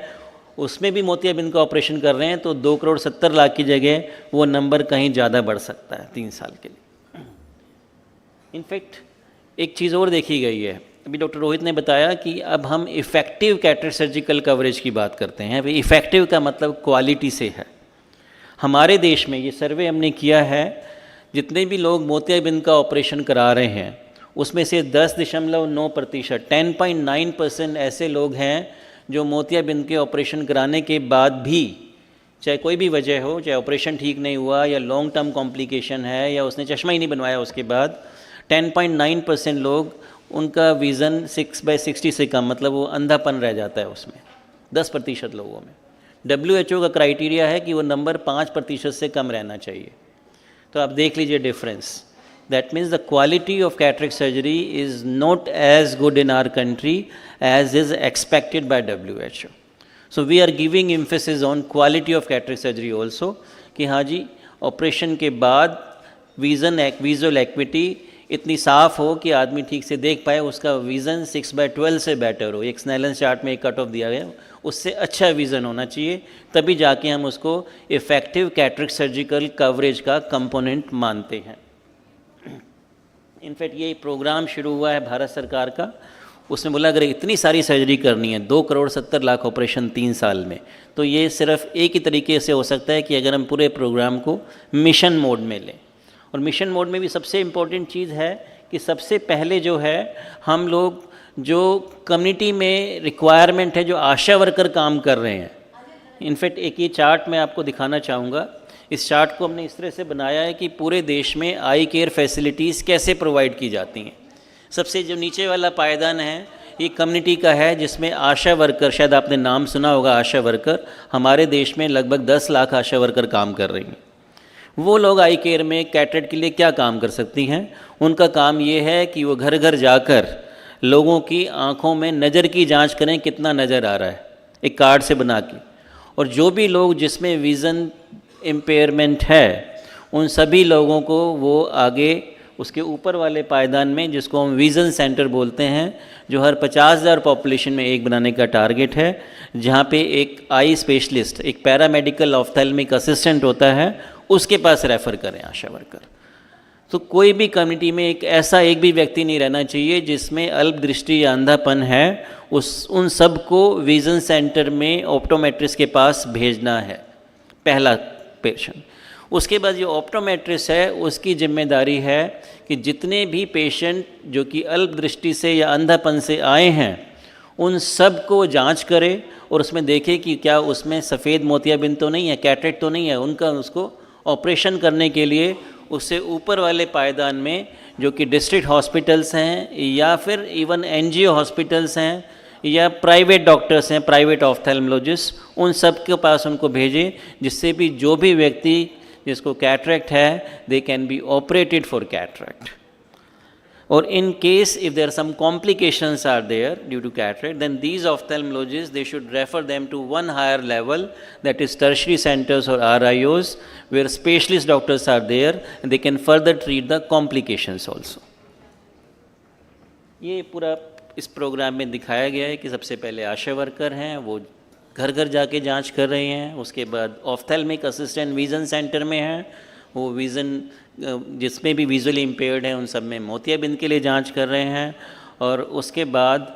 उसमें भी मोतियाबिंद का ऑपरेशन कर रहे हैं, तो 2 करोड़ 70 लाख की जगह वो नंबर कहीं ज़्यादा बढ़ सकता है 3 साल के लिए। इनफैक्ट एक चीज़ और देखी गई है, अभी डॉक्टर रोहित ने बताया कि अब हम इफ़ेक्टिव कैटरेक्ट सर्जिकल कवरेज की बात करते हैं। भाई इफ़ेक्टिव का मतलब क्वालिटी से है। हमारे देश में ये सर्वे हमने किया है, जितने भी लोग मोतियाबिंद का ऑपरेशन करा रहे हैं उसमें से 10.9%, 10.9% ऐसे लोग हैं जो मोतियाबिंद के ऑपरेशन कराने के बाद भी, चाहे कोई भी वजह हो, चाहे ऑपरेशन ठीक नहीं हुआ या लॉन्ग टर्म कॉम्प्लिकेशन है या उसने चश्मा ही नहीं बनवाया उसके बाद, 10.9% लोग, उनका विज़न 6/60 से कम, मतलब वो अंधापन रह जाता है उसमें 10% लोगों में। WHO का क्राइटेरिया है कि वो नंबर 5% से कम रहना चाहिए। तो आप देख लीजिए difference. That means the quality of cataract surgery is not as good in our country as is expected by WHO। So we are giving emphasis on quality of cataract surgery also, कि हाँ जी operation के बाद visual equity इतनी साफ़ हो कि आदमी ठीक से देख पाए, उसका विज़न 6/12 से बेटर हो। एक स्नेलन चार्ट में एक कट ऑफ दिया गया, उससे अच्छा विज़न होना चाहिए, तभी जाके हम उसको इफ़ेक्टिव कैटरेक्ट सर्जिकल कवरेज का कंपोनेंट मानते हैं। इनफैक्ट ये प्रोग्राम शुरू हुआ है भारत सरकार का, उसने बोला अगर इतनी सारी सर्जरी करनी है, 2 करोड़ 70 लाख ऑपरेशन 3 साल में, तो ये सिर्फ एक ही तरीके से हो सकता है कि अगर हम पूरे प्रोग्राम को मिशन मोड में लें। और मिशन मोड में भी सबसे इम्पोर्टेंट चीज़ है कि सबसे पहले जो है हम लोग जो कम्युनिटी में रिक्वायरमेंट है, जो आशा वर्कर काम कर रहे हैं। इनफैक्ट एक ये चार्ट मैं आपको दिखाना चाहूँगा। इस चार्ट को हमने इस तरह से बनाया है कि पूरे देश में आई केयर फैसिलिटीज़ कैसे प्रोवाइड की जाती हैं। सबसे जो नीचे वाला पायदान है ये कम्युनिटी का है, जिसमें आशा वर्कर, शायद आपने नाम सुना होगा आशा वर्कर, हमारे देश में लगभग 10 लाख आशा वर्कर काम कर रही हैं। वो लोग आई केयर में कैटरेक्ट के लिए क्या काम कर सकती हैं? उनका काम ये है कि वो घर घर जाकर लोगों की आँखों में नज़र की जांच करें, कितना नज़र आ रहा है, एक कार्ड से बना के। और जो भी लोग जिसमें विज़न इम्पेयरमेंट है, उन सभी लोगों को वो आगे उसके ऊपर वाले पायदान में, जिसको हम विज़न सेंटर बोलते हैं, जो हर 50,000 पॉपुलेशन में एक बनाने का टारगेट है, जहाँ पे एक आई स्पेशलिस्ट, एक पैरामेडिकल ऑफ्थेल्मिक असिस्टेंट होता है, उसके पास रेफ़र करें आशा वर्कर। तो कोई भी कम्युनिटी में ऐसा एक भी व्यक्ति नहीं रहना चाहिए जिसमें अल्प दृष्टि या अंधापन है, उन सब को विजन सेंटर में ऑप्टोमेट्रिस्ट के पास भेजना है, पहला पेशेंट। उसके बाद जो ऑप्टोमेट्रिस्ट है उसकी जिम्मेदारी है कि जितने भी पेशेंट जो कि अल्प दृष्टि से या अंधापन से आए हैं उन सब को जांच करे और उसमें देखे कि क्या उसमें सफ़ेद मोतियाबिंद तो नहीं है, कैटरेक्ट तो नहीं है, उनका उसको ऑपरेशन करने के लिए उससे ऊपर वाले पायदान में जो कि डिस्ट्रिक्ट हॉस्पिटल्स हैं या फिर इवन एनजीओ हॉस्पिटल्स हैं या प्राइवेट डॉक्टर्स हैं, प्राइवेट ऑफ्थेल्मोलॉजिस्ट, उन सब के पास उनको भेजें, जिससे भी जो भी व्यक्ति जिसको कैटरेक्ट है they can be operated for cataract. और in case if there are some complications are there due to cataract, then these ophthalmologists, they should refer them to one higher level, that is tertiary centers or RIOs, where specialist doctors are there and they can further treat the complications also. ये पूरा इस programme में दिखाया गया है कि सबसे पहले आशा वर्कर हैं, वो घर घर जाके जांच कर रहे हैं। उसके बाद ऑफ्थेल्मिक असिस्टेंट विज़न सेंटर में हैं, वो विज़न जिसमें भी विजुअली इम्पेयर्ड हैं उन सब में मोतियाबिंद के लिए जांच कर रहे हैं। और उसके बाद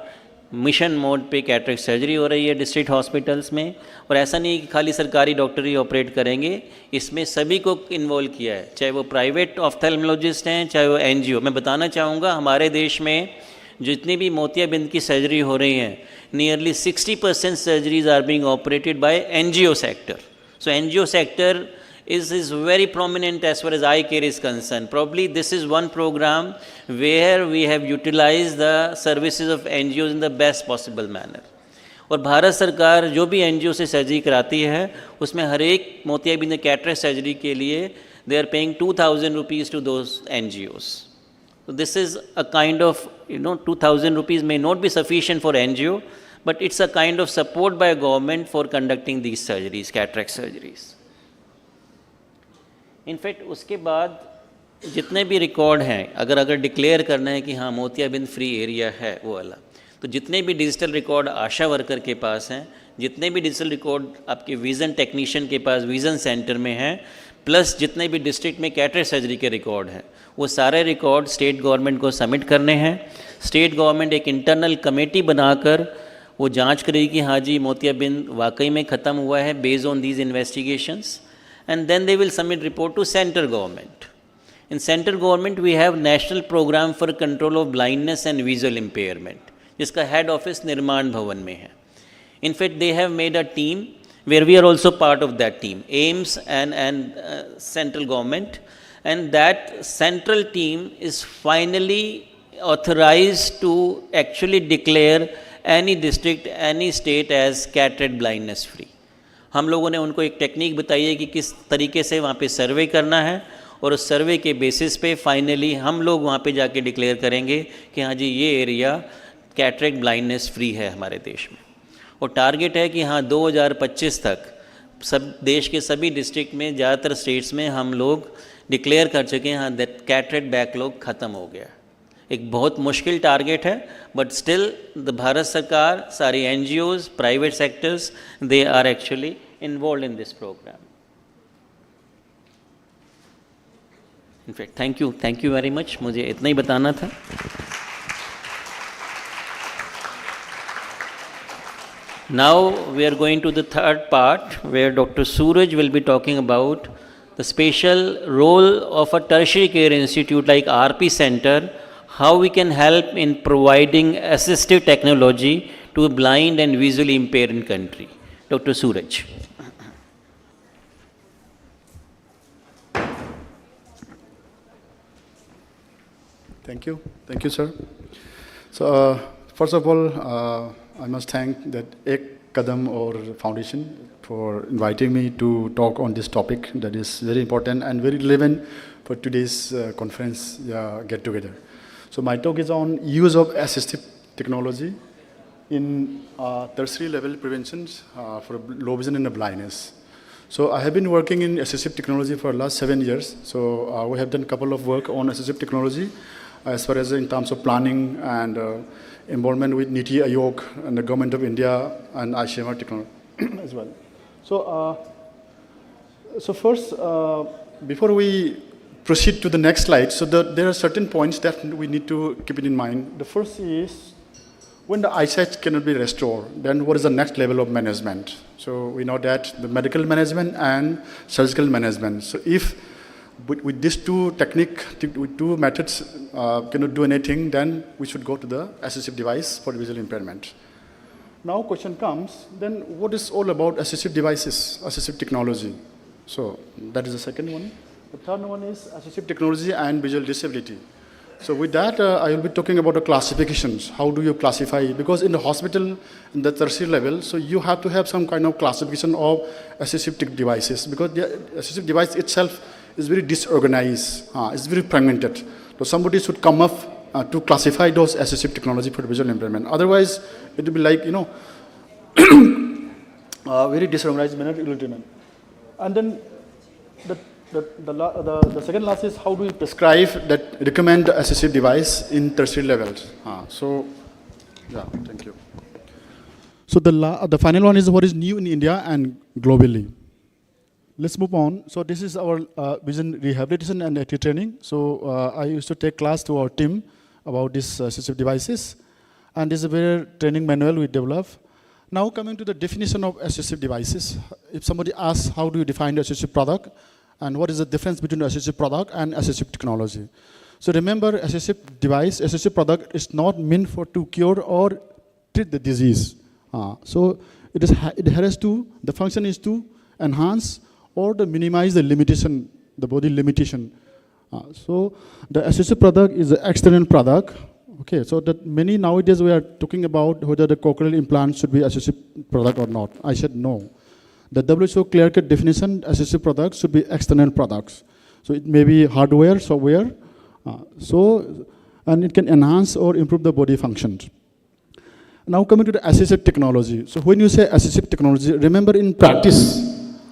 मिशन मोड पे कैटरेक्ट सर्जरी हो रही है डिस्ट्रिक्ट हॉस्पिटल्स में। और ऐसा नहीं कि खाली सरकारी डॉक्टर ही ऑपरेट करेंगे, इसमें सभी को इन्वॉल्व किया है, चाहे वो प्राइवेट ऑफ्थेल्मोलॉजिस्ट हैं, चाहे वो एनजीओ। मैं बताना चाहूँगा हमारे देश में जितनी भी मोतियाबिंद की सर्जरी हो रही हैं, nearly 60% surgeries are being operated by NGO sector. So NGO sector is very prominent as far as eye care is concerned. Probably this is one program where we have utilized the services of NGOs in the best possible manner. और भारत सरकार जो भी NGO से surgery कराती है उसमें हर एक मोतियाबिंद कैटरेक्ट सर्जरी के लिए they are paying 2,000 rupees to those NGOs. So this is a kind of 2,000 rupees may not be sufficient for NGO, but it's a kind of support by government for conducting these surgeries, cataract surgeries. In fact उसके बाद जितने भी record हैं, अगर declare करना है कि हाँ मोतियाबिंद फ्री एरिया है वो वाला, तो जितने भी डिजिटल रिकॉर्ड आशा वर्कर के पास हैं, जितने भी डिजिटल रिकॉर्ड आपके विज़न टेक्नीशियन के पास विज़न सेंटर में हैं, प्लस जितने भी डिस्ट्रिक्ट में कैटरेक्ट सर्जरी के रिकॉर्ड हैं, वो सारे रिकॉर्ड स्टेट गवर्नमेंट को सबमिट करने हैं। स्टेट गवर्नमेंट एक इंटरनल कमेटी बनाकर वो जाँच करेगी कि हाँ जी मोतियाबिंद वाकई में ख़त्म हुआ है based on these investigations, and then they will submit report to central government. In central government we have National Program for Control of Blindness and Visual Impairment, जिसका head office निर्माण भवन में है. In fact they have made a team where we are also part of that team, AIMS and central government, and that central team is finally authorized to actually declare any district, any state as cataract blindness free. हम लोगों ने उनको एक technique बताई है कि किस तरीके से वहाँ पे सर्वे करना है, और उस सर्वे के बेसिस पे फाइनली हम लोग वहाँ पे जाके डिक्लेयर करेंगे कि हाँ जी ये एरिया कैटरेक्ट ब्लाइंडनेस फ्री है हमारे देश में। और टारगेट है कि हाँ 2025 तक सब देश के सभी डिस्ट्रिक्ट में, ज़्यादातर स्टेट्स में हम लोग डिक्लेयर कर चुके हैं हाँ दैट कैटरेक्ट बैकलॉग ख़त्म हो गया। एक बहुत मुश्किल टारगेट है, बट स्टिल द भारत सरकार, सारी NGOs, private sectors, they are actually involved in this program. In fact, thank you very much. मुझे इतना ही बताना था। Now we are going to the third part where Dr. Suraj will be talking about the special role of a tertiary care institute like RP Center, how we can help in providing assistive technology to blind and visually impaired in country. Dr. Suraj. Thank you, sir. So, first of all, I must thank that Kadam or Foundation for inviting me to talk on this topic that is very important and very relevant for today's conference get-together. So, my talk is on use of assistive technology in tertiary level preventions for low vision and blindness. So I have been working in assistive technology for the last 7 years. So we have done a couple of work on assistive technology as far as in terms of planning and involvement with NITI Aayog and the Government of India and ICMR technology as well. So, so first, before we proceed to the next slide, so there are certain points that we need to keep it in mind. The first is, when the eyesight cannot be restored, then what is the next level of management? So we know that the medical management and surgical management. So if with these two with two methods cannot do anything, then we should go to the assistive device for visual impairment. Now question comes, then what is all about assistive devices, assistive technology? So that is the second one. The third one is assistive technology and visual disability. So with that, I will be talking about the classifications. How do you classify? Because in the hospital, in the tertiary level, so you have to have some kind of classification of assistive devices, because the assistive device itself is very disorganized, it's very fragmented. So somebody should come up to classify those assistive technology for visual impairment. Otherwise, it will be like, very disorganized manner. And then the second last is, how do we prescribe that recommend the assistive device in tertiary levels? Thank you. So the final one is what is new in India and globally. Let's move on. So this is our vision rehabilitation and active training. So I used to take class to our team about these assistive devices, and this is a very training manual we develop. Now coming to the definition of assistive devices. If somebody asks, how do you define the assistive product? And what is the difference between the assistive product and assistive technology? So remember, assistive device, assistive product is not meant to cure or treat the disease. So it has to, the function is to enhance or to minimize the limitation, the body limitation. So the assistive product is an external product. Okay, so that many nowadays we are talking about whether the cochlear implant should be assistive product or not. I said no. The WHO clear-cut definition, assistive products should be external products. So it may be hardware, software, and it can enhance or improve the body functions. Now coming to the assistive technology. So when you say assistive technology, remember in practice,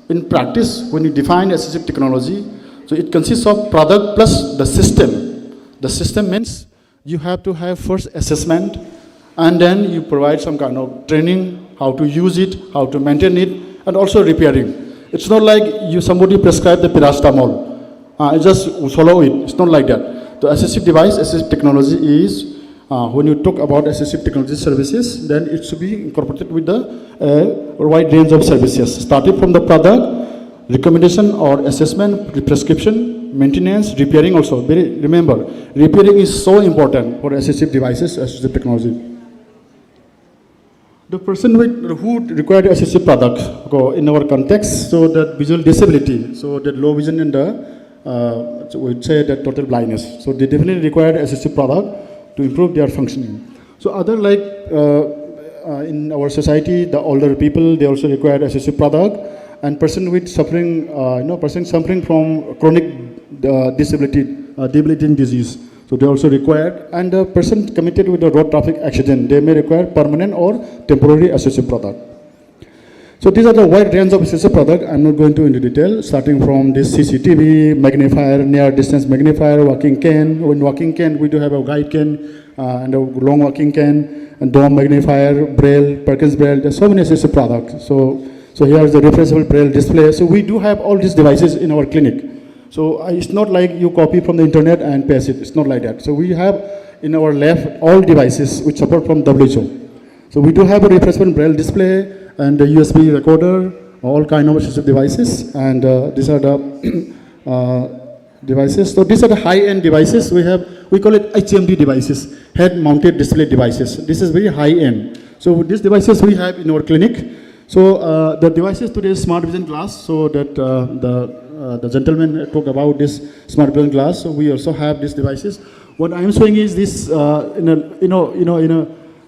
when you define assistive technology, so it consists of product plus the system. The system means you have to have first assessment, and then you provide some kind of training, how to use it, how to maintain it, and also repairing. It's not like somebody prescribed the paracetamol, just follow it. It's not like that. The assistive device, assistive technology is, when you talk about assistive technology services, then it should be incorporated with the wide range of services, starting from the product, recommendation or assessment, prescription, maintenance, repairing also. Remember, repairing is so important for assistive devices, assistive technology. The person who required assistive product in our context, so that visual disability, so that low vision and so we'd say that total blindness. So they definitely required assistive product to improve their functioning. So other like in our society, the older people, they also required assistive product, and person with suffering, person suffering from chronic disability, debilitating disease. So they also required, and the person committed with a road traffic accident, they may require permanent or temporary assistive product. So these are the wide range of assistive product. I'm not going into detail, starting from this CCTV, magnifier, near distance magnifier, walking cane. In walking cane, we do have a guide cane and a long walking cane, and dome magnifier, braille, Perkins braille. There's so many assistive products. So here is the refreshable braille display. So we do have all these devices in our clinic. So it's not like you copy from the internet and paste it. It's not like that. So we have in our lab all devices which support from WHO. So we do have a refreshable braille display and a USB recorder, all kind of assistive devices. And these are the devices. So these are the high-end devices. We call it HMD devices, head-mounted display devices. This is very high-end. So these devices we have in our clinic. So the devices today is smart vision glass, so that the gentleman talked about this smart vision glass. So we also have these devices. What I am showing is this, that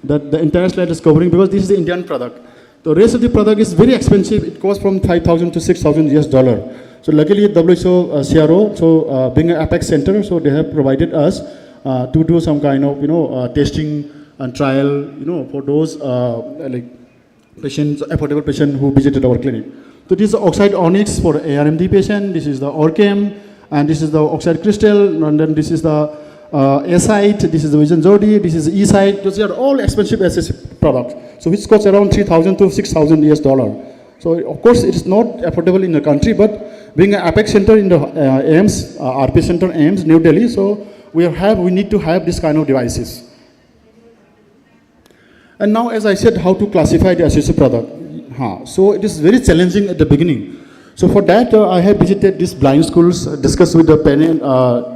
the entire slide is covering, because this is the Indian product. The rest of the product is very expensive. It costs from $5,000 to $6,000 US. So luckily WHO CRO, so being an Apex center, so they have provided us to do some kind of testing and trial, for those like patients, affordable patients who visited our clinic. So this is the oxide onyx for ARMD patient. This is the Orcam, and this is the oxide crystal, and then this is the A-site, this is the Vision Jodi, this is E-site. Those are all expensive assistive products. So which costs around $3,000 to $6,000 US. So of course it is not affordable in the country, but being an Apex Center in the AIMS, RP Center AIMS, New Delhi, so we need to have this kind of devices. And now, as I said, how to classify the associative product. So it is very challenging at the beginning. So for that, I have visited these blind schools, discussed with the parent,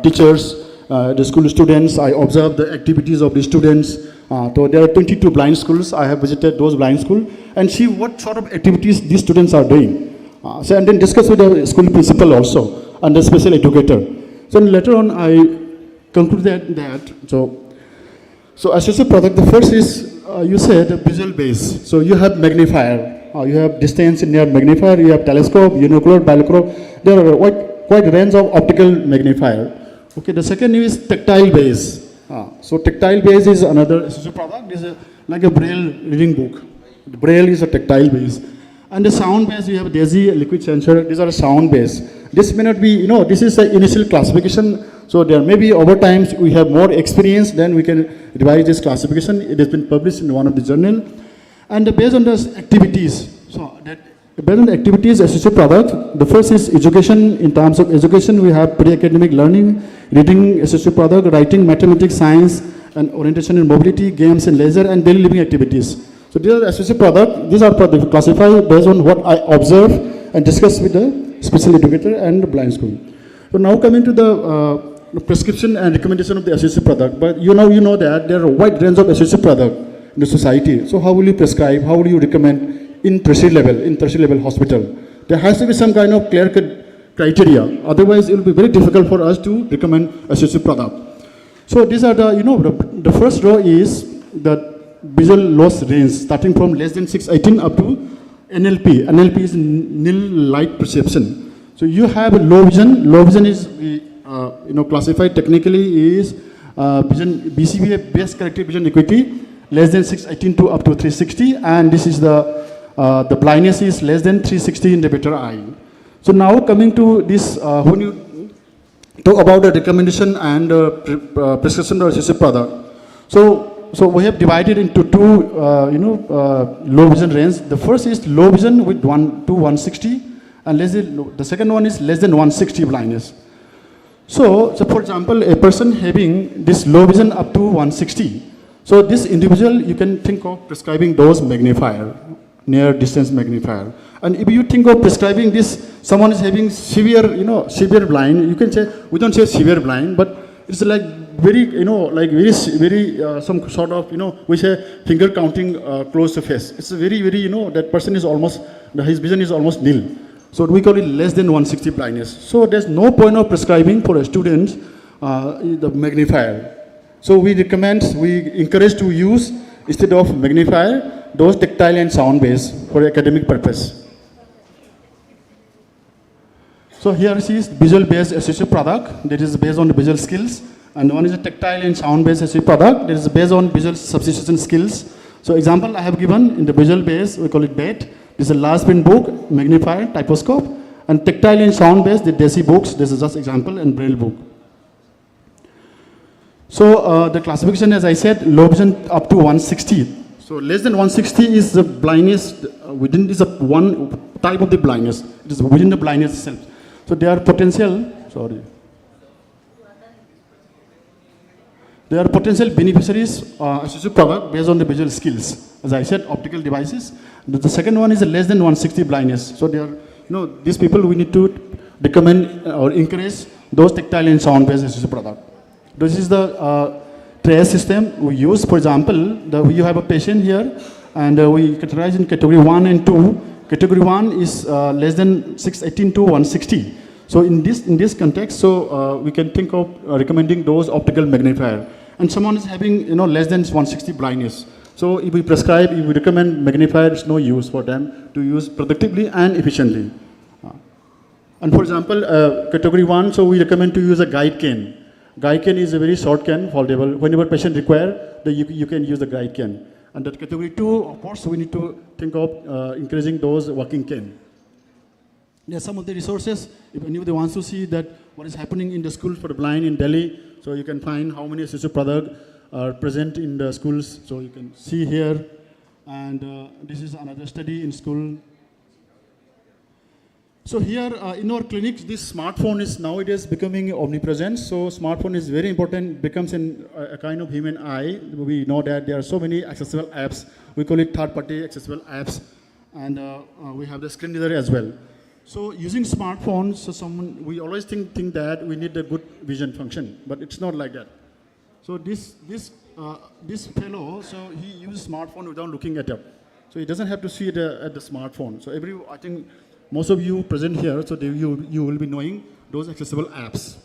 teachers, the school students. I observed the activities of the students. So there are 22 blind schools. I have visited those blind schools and see what sort of activities these students are doing. And then discuss with the school principal also and the special educator. So later on, I concluded that. So associative product, the first is you said visual base. So you have magnifier. You have distance near magnifier, you have telescope, unicolor, bilocular. There are quite a range of optical magnifier. Okay, the second is tactile base. So tactile base is another associative product. It's like a Braille reading book. The Braille is a tactile base. And the sound base, you have DAISY, liquid sensor. These are sound base. This may not be, this is the initial classification. So there may be over time we have more experience, then we can revise this classification. It has been published in one of the journal. And based on the activities, so that based on the activities associative product, the first is education. In terms of education, we have pre-academic learning, reading associative product, writing, mathematics, science, and orientation and mobility, games and leisure, and daily living activities. So these are the associative product. These are classified based on what I observe and discuss with the special educator and the blind school. So now coming to the prescription and recommendation of the associative product. But you know that there are a wide range of associative product in the society. So how will you prescribe, how will you recommend in tertiary level hospital? There has to be some kind of clear-cut criteria. Otherwise, it will be very difficult for us to recommend associative product. So these are the first row is the visual loss range, starting from less than 618 up to NLP. NLP is nil light perception. So you have low vision. Low vision is classified technically is vision BCVA best corrected vision acuity less than 618 to up to 360, and this is the blindness is less than 360 in the better eye. So now coming to this, when you talk about the recommendation and prescription or associative product, so we have divided into two low vision range. The first is low vision with 1 to 160, and the second one is less than 160 blindness. So for example, a person having this low vision up to 160. So this individual, you can think of prescribing those magnifier, near distance magnifier. And if you think of prescribing this, someone is having severe blind, you can say, we don't say severe blind, but it's like very, some sort of, we say finger counting close to face. It's very, that person is almost, his vision is almost nil. So we call it less than 160 blindness. So there's no point of prescribing for a student the magnifier. So we encourage to use, instead of magnifier, those tactile and sound base for academic purpose. So here is visual based associative product that is based on the visual skills, and one is a tactile and sound based associative product that is based on visual substitution skills. So example I have given in the visual base, we call it BET. This is a large print book, magnifier, typoscope, and tactile and sound based, the DAISY books, this is just example, and Braille book. So the classification, as I said, low vision up to 160. So less than 160 is the blindness within this one type of the blindness. It is within the blindness itself. So there are potential beneficiaries associative product based on the visual skills. As I said, optical devices. The second one is less than 160 blindness. So there are, these people we need to recommend or encourage those tactile and sound based associative product. This is the triage system we use. For example, you have a patient here, and we categorize in category 1 and 2. Category 1 is less than 618 to 160. So in this context, we can think of recommending those optical magnifier. And someone is having less than 160 blindness. So if we recommend magnifier, it's no use for them to use productively and efficiently. And for example, category 1, so we recommend to use a guide cane. Guide cane is a very short cane, foldable. Whenever patient require, you can use the guide cane. And that category 2, of course, we need to think of increasing those walking cane. There are some of the resources. If anybody wants to see that what is happening in the schools for the blind in Delhi, so you can find how many associative products are present in the schools. So you can see here. And this is another study in school. So here in our clinics, this smartphone is nowadays becoming omnipresent. So smartphone is very important, becomes a kind of human eye. We know that there are so many accessible apps. We call it third-party accessible apps. And we have the screen reader as well. So using smartphones, so we always think that we need a good vision function, but it's not like that. So this fellow, so he used smartphone without looking at it. So he doesn't have to see it at the smartphone. So I think most of you present here, so you will be knowing those accessible apps.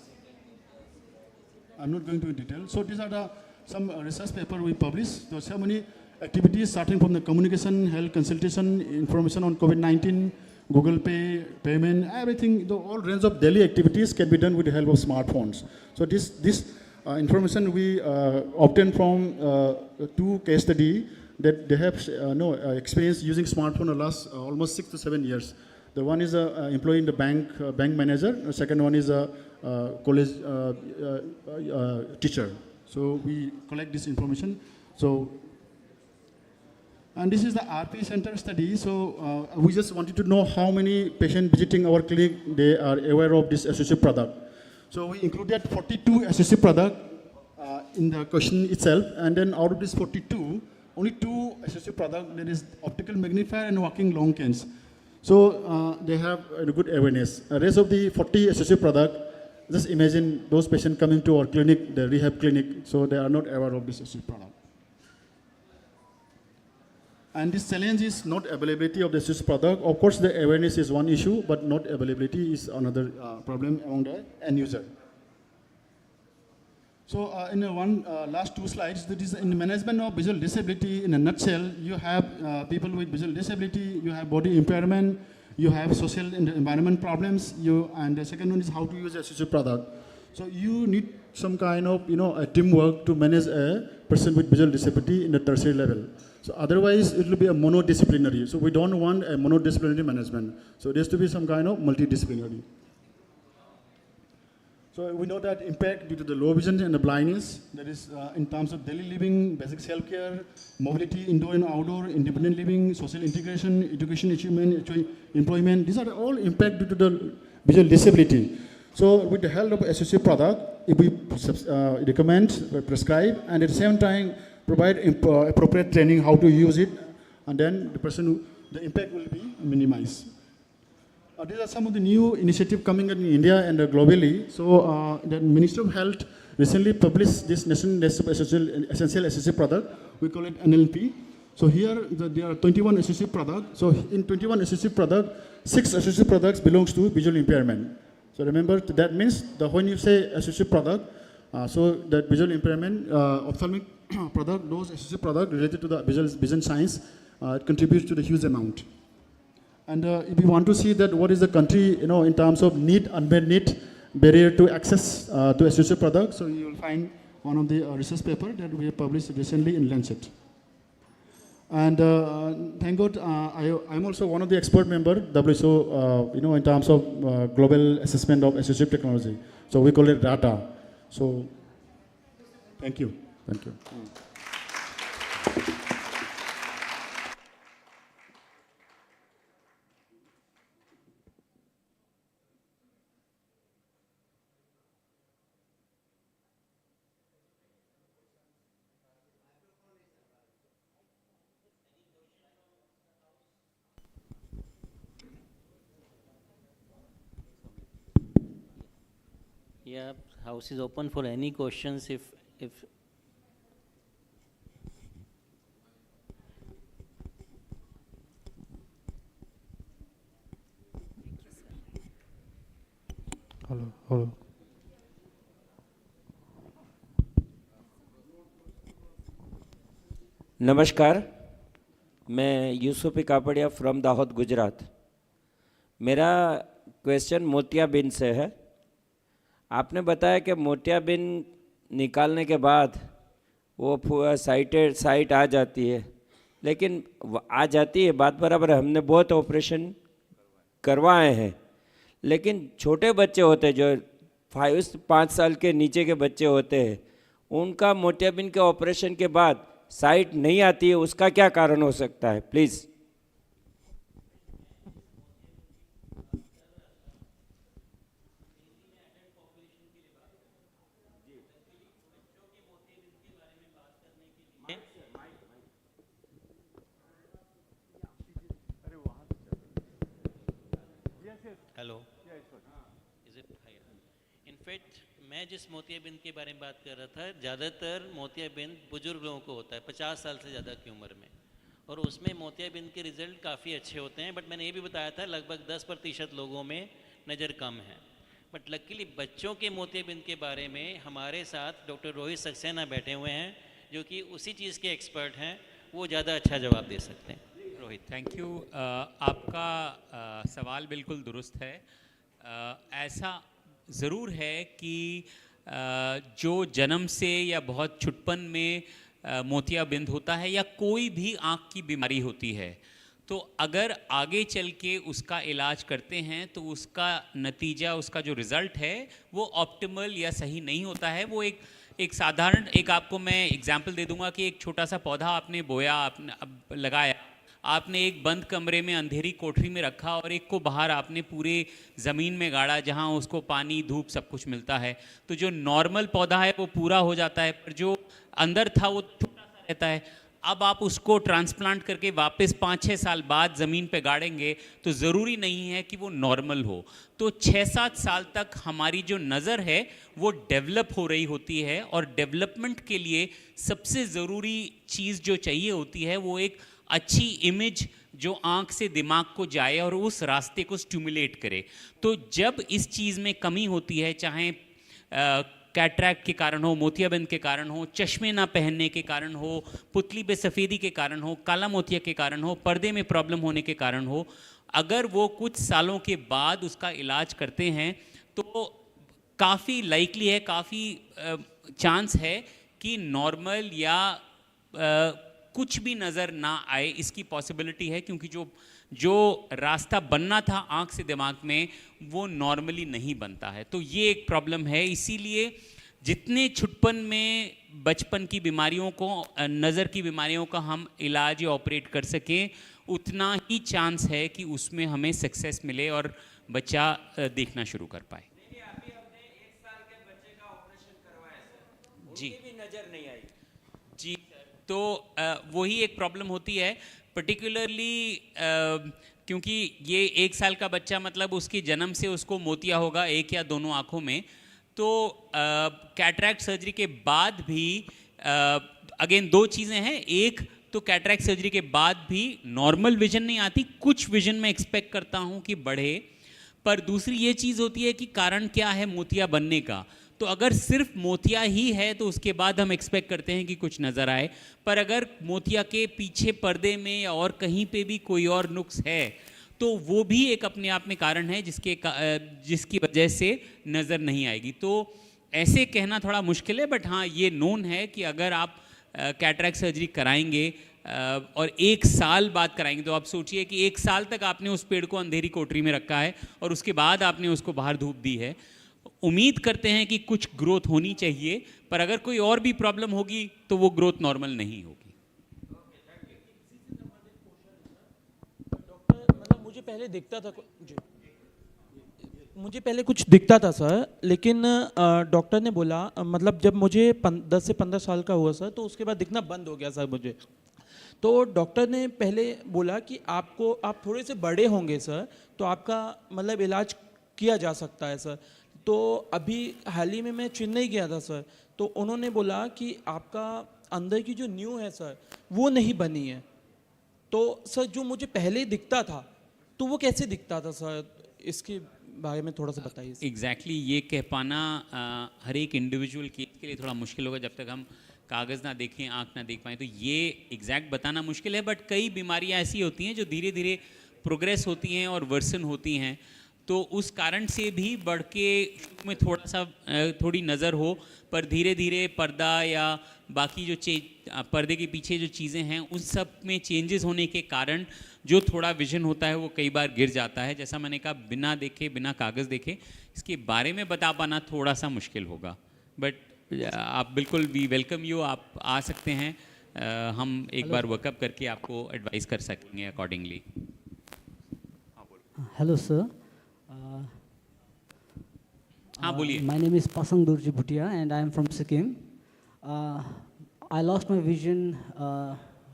I'm not going to detail. So these are some research paper we published. There are so many activities starting from the communication, health consultation, information on COVID-19, Google Pay, payment, everything, all range of daily activities can be done with the help of smartphones. So this information we obtained from 2 case study that they have experience using smartphone the last almost 6 to 7 years. The one is an employee in the bank manager. The second one is a college teacher. So we collect this information. And this is the RP Center study. So we just wanted to know how many patients visiting our clinic, they are aware of this associative product. So we included 42 associative products in the question itself. And then out of this 42, only 2 associative products, that is optical magnifier and working long lens. So they have a good awareness. The rest of the 40 associative products, just imagine those patients coming to our clinic, the rehab clinic, so they are not aware of this associative product. And this challenge is not availability of the associative product. Of course, the awareness is one issue, but not availability is another problem among the end user. So in the last 2 slides, that is in the management of visual disability, in a nutshell, you have people with visual disability, you have body impairment, you have social and environment problems, and the second one is how to use associative product. So you need some kind of a teamwork to manage a person with visual disability in the tertiary level. So otherwise, it will be a monodisciplinary. So we don't want a monodisciplinary management. So there has to be some kind of multidisciplinary. So we know that impact due to the low vision and the blindness, that is in terms of daily living, basic healthcare, mobility, indoor and outdoor, independent living, social integration, education achievement, employment. These are all impact due to the visual disability. So with the help of associative product, if we recommend, prescribe, and at the same time provide appropriate training how to use it, and then the impact will be minimized. These are some of the new initiatives coming in India and globally. So the Ministry of Health recently published this National List of Essential Associative Product. We call it NLP. So here there are 21 associative products. So in 21 associative products, 6 associative products belongs to visual impairment. So remember, that means when you say associative product, so that visual impairment, ophthalmic product, those associative products related to the vision science, it contributes to the huge amount. And if you want to see that what is the country, in terms of need, unmet need, barrier to access to associative products, so you will find one of the research paper that we have published recently in Lancet. And thank God, I'm also one of the expert member, WHO, in terms of global assessment of associative technology. So we call it DATA. So thank you. Thank you. Yeah, house is open for any questions if Hello. नमस्कार, मैं Yusuf Kapadia from Dahod Gujarat. मेरा question मोतियाबिंद से है। आपने बताया कि मोतियाबिंद निकालने के बाद वो साइट आ जाती है, लेकिन आ जाती है बात बराबर है, हमने बहुत ऑपरेशन करवाए हैं, लेकिन छोटे बच्चे होते हैं जो 5 साल के नीचे के बच्चे होते हैं, उनका मोतियाबिंद के ऑपरेशन के बाद साइट नहीं आती है, उसका क्या कारण हो सकता है? Please. Hello is it in fact मैं जिस मोतियाबिंद के बारे में बात कर रहा था, ज़्यादातर मोतियाबिंद बुजुर्ग लोगों को होता है 50 साल से ज़्यादा की उम्र में, और उसमें मोतियाबिंद के रिजल्ट काफ़ी अच्छे होते हैं। बट मैंने ये भी बताया था लगभग 10% लोगों में नज़र कम है। बट लकीली बच्चों के मोतियाबिंद के बारे में हमारे साथ डॉक्टर रोहित सक्सेना बैठे हुए हैं, जो कि उसी चीज़ के एक्सपर्ट हैं, वो ज़्यादा अच्छा जवाब दे सकते हैं। रोहित। Thank you. आपका सवाल बिल्कुल दुरुस्त है। ऐसा ज़रूर है कि जो जन्म से या बहुत छुटपन में मोतियाबिंद होता है या कोई भी आँख की बीमारी होती है, तो अगर आगे चल के उसका इलाज करते हैं तो उसका नतीजा, उसका जो रिज़ल्ट है वो ऑप्टिमल या सही नहीं होता है। वो एक साधारण, एक आपको मैं एग्जांपल दे दूंगा कि एक छोटा सा पौधा आपने बोया, आपने लगाया, आपने एक बंद कमरे में अंधेरी कोठरी में रखा और एक को बाहर आपने पूरे ज़मीन में गाड़ा जहां उसको पानी, धूप सब कुछ मिलता है, तो जो नॉर्मल पौधा है वो पूरा हो जाता है, पर जो अंदर था वो छोटा सा रहता है। अब आप उसको ट्रांसप्लांट करके वापस 5-6 साल बाद ज़मीन पे गाड़ेंगे तो ज़रूरी नहीं है कि वो नॉर्मल हो। तो 6-7 साल तक हमारी जो नज़र है वो डेवलप हो रही होती है, और डेवलपमेंट के लिए सबसे ज़रूरी चीज़ जो चाहिए होती है वो एक अच्छी इमेज जो आँख से दिमाग को जाए और उस रास्ते को स्टिमुलेट करे। तो जब इस चीज़ में कमी होती है, चाहे कैटरैक्ट के कारण हो, मोतियाबिंद के कारण हो, चश्मे ना पहनने के कारण हो, पुतली पे सफ़ेदी के कारण हो, काला मोतिया के कारण हो, पर्दे में प्रॉब्लम होने के कारण हो, अगर वो कुछ सालों के बाद उसका इलाज करते हैं तो काफ़ी लाइकली है, काफ़ी चांस है कि नॉर्मल या कुछ भी नज़र ना आए, इसकी पॉसिबिलिटी है, क्योंकि जो रास्ता बनना था आँख से दिमाग में वो नॉर्मली नहीं बनता है। तो ये एक प्रॉब्लम है। इसीलिए जितने छुटपन में बचपन की बीमारियों को, नज़र की बीमारियों का हम इलाज या ऑपरेट कर सकें, उतना ही चांस है कि उसमें हमें सक्सेस मिले और बच्चा देखना शुरू कर पाए। जी, नज़र नहीं आई। जी, तो वही एक प्रॉब्लम होती है, पर्टिकुलरली क्योंकि ये 1 साल का बच्चा, मतलब उसके जन्म से उसको मोतिया होगा एक या दोनों आँखों में। तो कैटरैक्ट सर्जरी के बाद भी अगेन 2 चीज़ें हैं। एक तो कैटरैक्ट सर्जरी के बाद भी नॉर्मल विजन नहीं आती, कुछ विजन में एक्सपेक्ट करता हूँ कि बढ़े, पर दूसरी ये चीज़ होती है कि कारण क्या है मोतिया बनने का। तो अगर सिर्फ मोतिया ही है तो उसके बाद हम एक्सपेक्ट करते हैं कि कुछ नज़र आए, पर अगर मोतिया के पीछे पर्दे में या और कहीं पे भी कोई और नुक्स है तो वो भी एक अपने आप में कारण है जिसकी वजह से नज़र नहीं आएगी। तो ऐसे कहना थोड़ा मुश्किल है, बट हाँ ये नोन है कि अगर आप कैटरैक्ट सर्जरी कराएंगे और 1 साल बाद कराएंगे, तो आप सोचिए कि 1 साल तक आपने उस पेड़ को अंधेरी कोठरी में रखा है और उसके बाद आपने उसको बाहर धूप दी है। उम्मीद करते हैं कि कुछ ग्रोथ होनी चाहिए, पर अगर कोई और भी प्रॉब्लम होगी तो वो ग्रोथ नॉर्मल नहीं होगी। मतलब मुझे पहले दिखता था जी, मुझे पहले कुछ दिखता था सर, लेकिन डॉक्टर ने बोला, मतलब जब मुझे 10 से 15 साल का हुआ सर, तो उसके बाद दिखना बंद हो गया सर मुझे। तो डॉक्टर ने पहले बोला कि आप थोड़े से बड़े होंगे सर तो आपका मतलब इलाज किया जा सकता है सर। तो अभी हाल ही में मैं चेन्नई गया था सर, तो उन्होंने बोला कि आपका अंदर की जो न्यू है सर वो नहीं बनी है। तो सर जो मुझे पहले दिखता था तो वो कैसे दिखता था सर, इसके बारे में थोड़ा सा बताइए। एग्जैक्टली ये कह पाना हर एक इंडिविजुअल केस के लिए थोड़ा मुश्किल होगा जब तक हम कागज़ ना देखें, आँख ना देख पाएँ, तो ये एग्जैक्ट बताना मुश्किल है। बट कई बीमारियाँ ऐसी होती हैं जो धीरे धीरे प्रोग्रेस होती हैं और वर्सन होती हैं, तो उस कारण से भी बढ़ के में थोड़ी नज़र हो, पर धीरे धीरे पर्दा या बाकी जो पर्दे के पीछे जो चीज़ें हैं उन सब में चेंजेस होने के कारण जो थोड़ा विजन होता है वो कई बार गिर जाता है। जैसा मैंने कहा, बिना देखे, बिना कागज़ देखे इसके बारे में बता पाना थोड़ा सा मुश्किल होगा। बट आप बिल्कुल, वी वेलकम यू, आप आ सकते हैं, हम एक बार वर्कअप करके आपको एडवाइस कर सकेंगे अकॉर्डिंगली। हेलो सर, हाँ बोलिए। My name is Pasang Durji Bhutia and I am from Sikkim. I lost my vision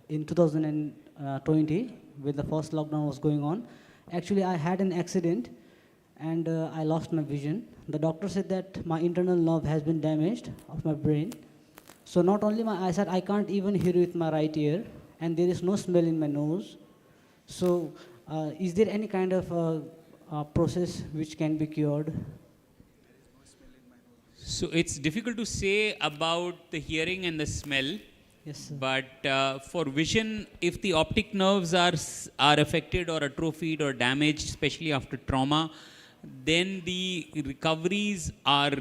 in 2020 when the first lockdown was going on. Actually, I had an accident and I lost my vision. The doctor said that my internal nerve has been damaged of my brain. So not only my eyesight, I can't even hear with my right ear, and there is no smell in my nose. So is there any kind of process which can be cured? So it's difficult to say about the hearing and the smell. Yes, sir. But for vision, if the optic nerves are affected or atrophied or damaged, especially after trauma, then the recoveries are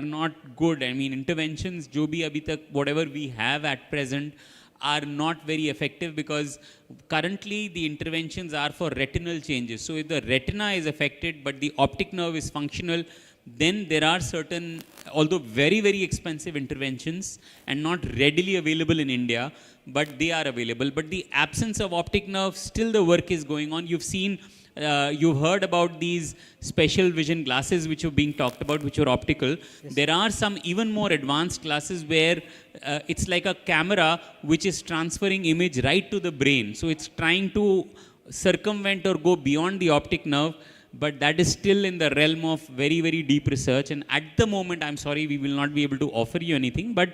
not good. I mean, interventions, jo bhi abhi tak, whatever we have at present, are not very effective because currently the interventions are for retinal changes. So if the retina is affected but the optic nerve is functional, then there are certain, although very, very expensive interventions and not readily available in India, but they are available. But the absence of optic nerve, still the work is going on. You've seen, you've heard about these special vision glasses which are being talked about, which are optical. Yes. There are some even more advanced glasses where it's like a camera which is transferring image right to the brain. So it's trying to circumvent or go beyond the optic nerve, but that is still in the realm of very, very deep research. And at the moment, I'm sorry, we will not be able to offer you anything, but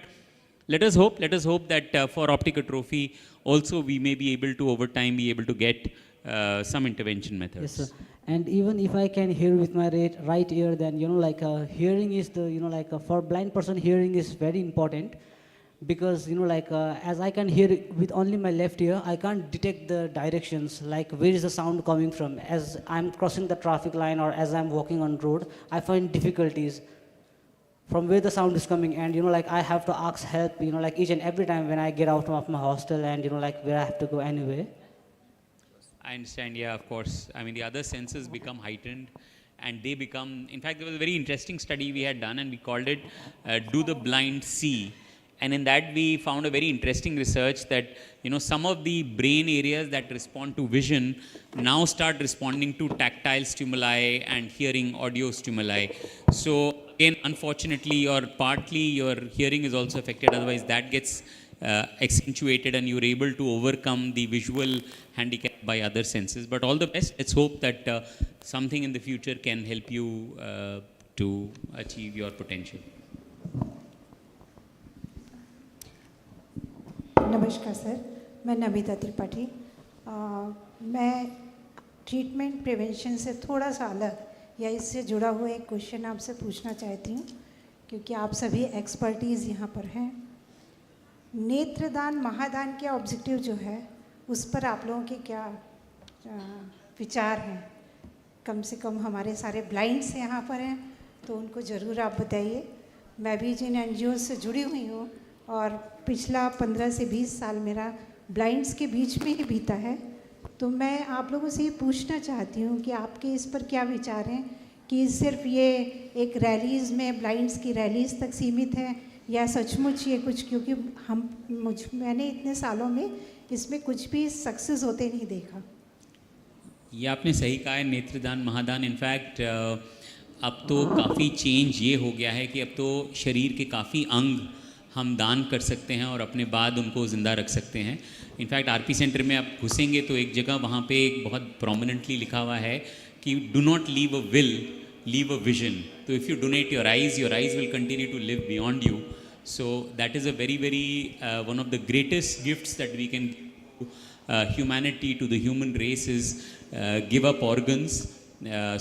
let us hope that for optic atrophy also we may be able to over time be able to get some intervention methods. Yes, sir. And even if I can hear with my right ear, then hearing is the for blind person, hearing is very important, because as I can hear with only my left ear, I can't detect the directions, like where is the sound coming from. As I'm crossing the traffic line or as I'm walking on road, I find difficulties from where the sound is coming, and I have to ask help each and every time when I get out of my hostel, and where I have to go anyway. I understand, yeah, of course. I mean, the other senses become heightened and they become, in fact, there was a very interesting study we had done and we called it Do the Blind See? And in that we found a very interesting research that, some of the brain areas that respond to vision now start responding to tactile stimuli and hearing audio stimuli. So again, unfortunately, or partly your hearing is also affected, otherwise that gets accentuated and you're able to overcome the visual handicap by other senses. But all the best. Let's hope that something in the future can help you to achieve your potential. नमस्कार sir, मैं नमिता त्रिपाठी। मैं treatment prevention से थोड़ा सा अलग या इससे जुड़ा हुआ एक क्वेश्चन आपसे पूछना चाहती हूँ, क्योंकि आप सभी एक्सपर्टीज़ यहाँ पर हैं। नेत्रदान महादान के ऑब्जेक्टिव जो है उस पर आप लोगों के क्या विचार हैं? कम से कम हमारे सारे ब्लाइंड्स यहाँ पर हैं तो उनको ज़रूर आप बताइए। मैं भी जिन NGO से जुड़ी हुई हूँ और पिछला 15 से 20 साल मेरा ब्लाइंड्स के बीच में ही बीता है, तो मैं आप लोगों से ये पूछना चाहती हूँ कि आपके इस पर क्या विचार हैं कि सिर्फ ये एक रैलीज़ में ब्लाइंड्स की रैलीज़ तक सीमित है या सचमुच ये कुछ, क्योंकि मैंने इतने सालों में इसमें कुछ भी सक्सेस होते नहीं देखा। ये आपने सही कहा है, नेत्रदान महादान। इनफैक्ट अब तो काफ़ी चेंज ये हो गया है कि अब तो शरीर के काफ़ी अंग हम दान कर सकते हैं और अपने बाद उनको ज़िंदा रख सकते हैं। इनफैक्ट RP सेंटर में आप घुसेंगे तो एक जगह वहाँ पे एक बहुत प्रोमिनेंटली लिखा हुआ है कि do not leave a will, leave a vision. तो if you donate your eyes will continue to live beyond you. So that is a very, very one of the greatest gifts that we can give to humanity, to the human race, is give up organs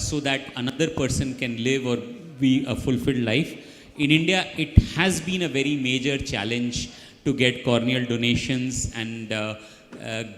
so that another person can live or be a fulfilled life. In India, it has been a very major challenge to get corneal donations and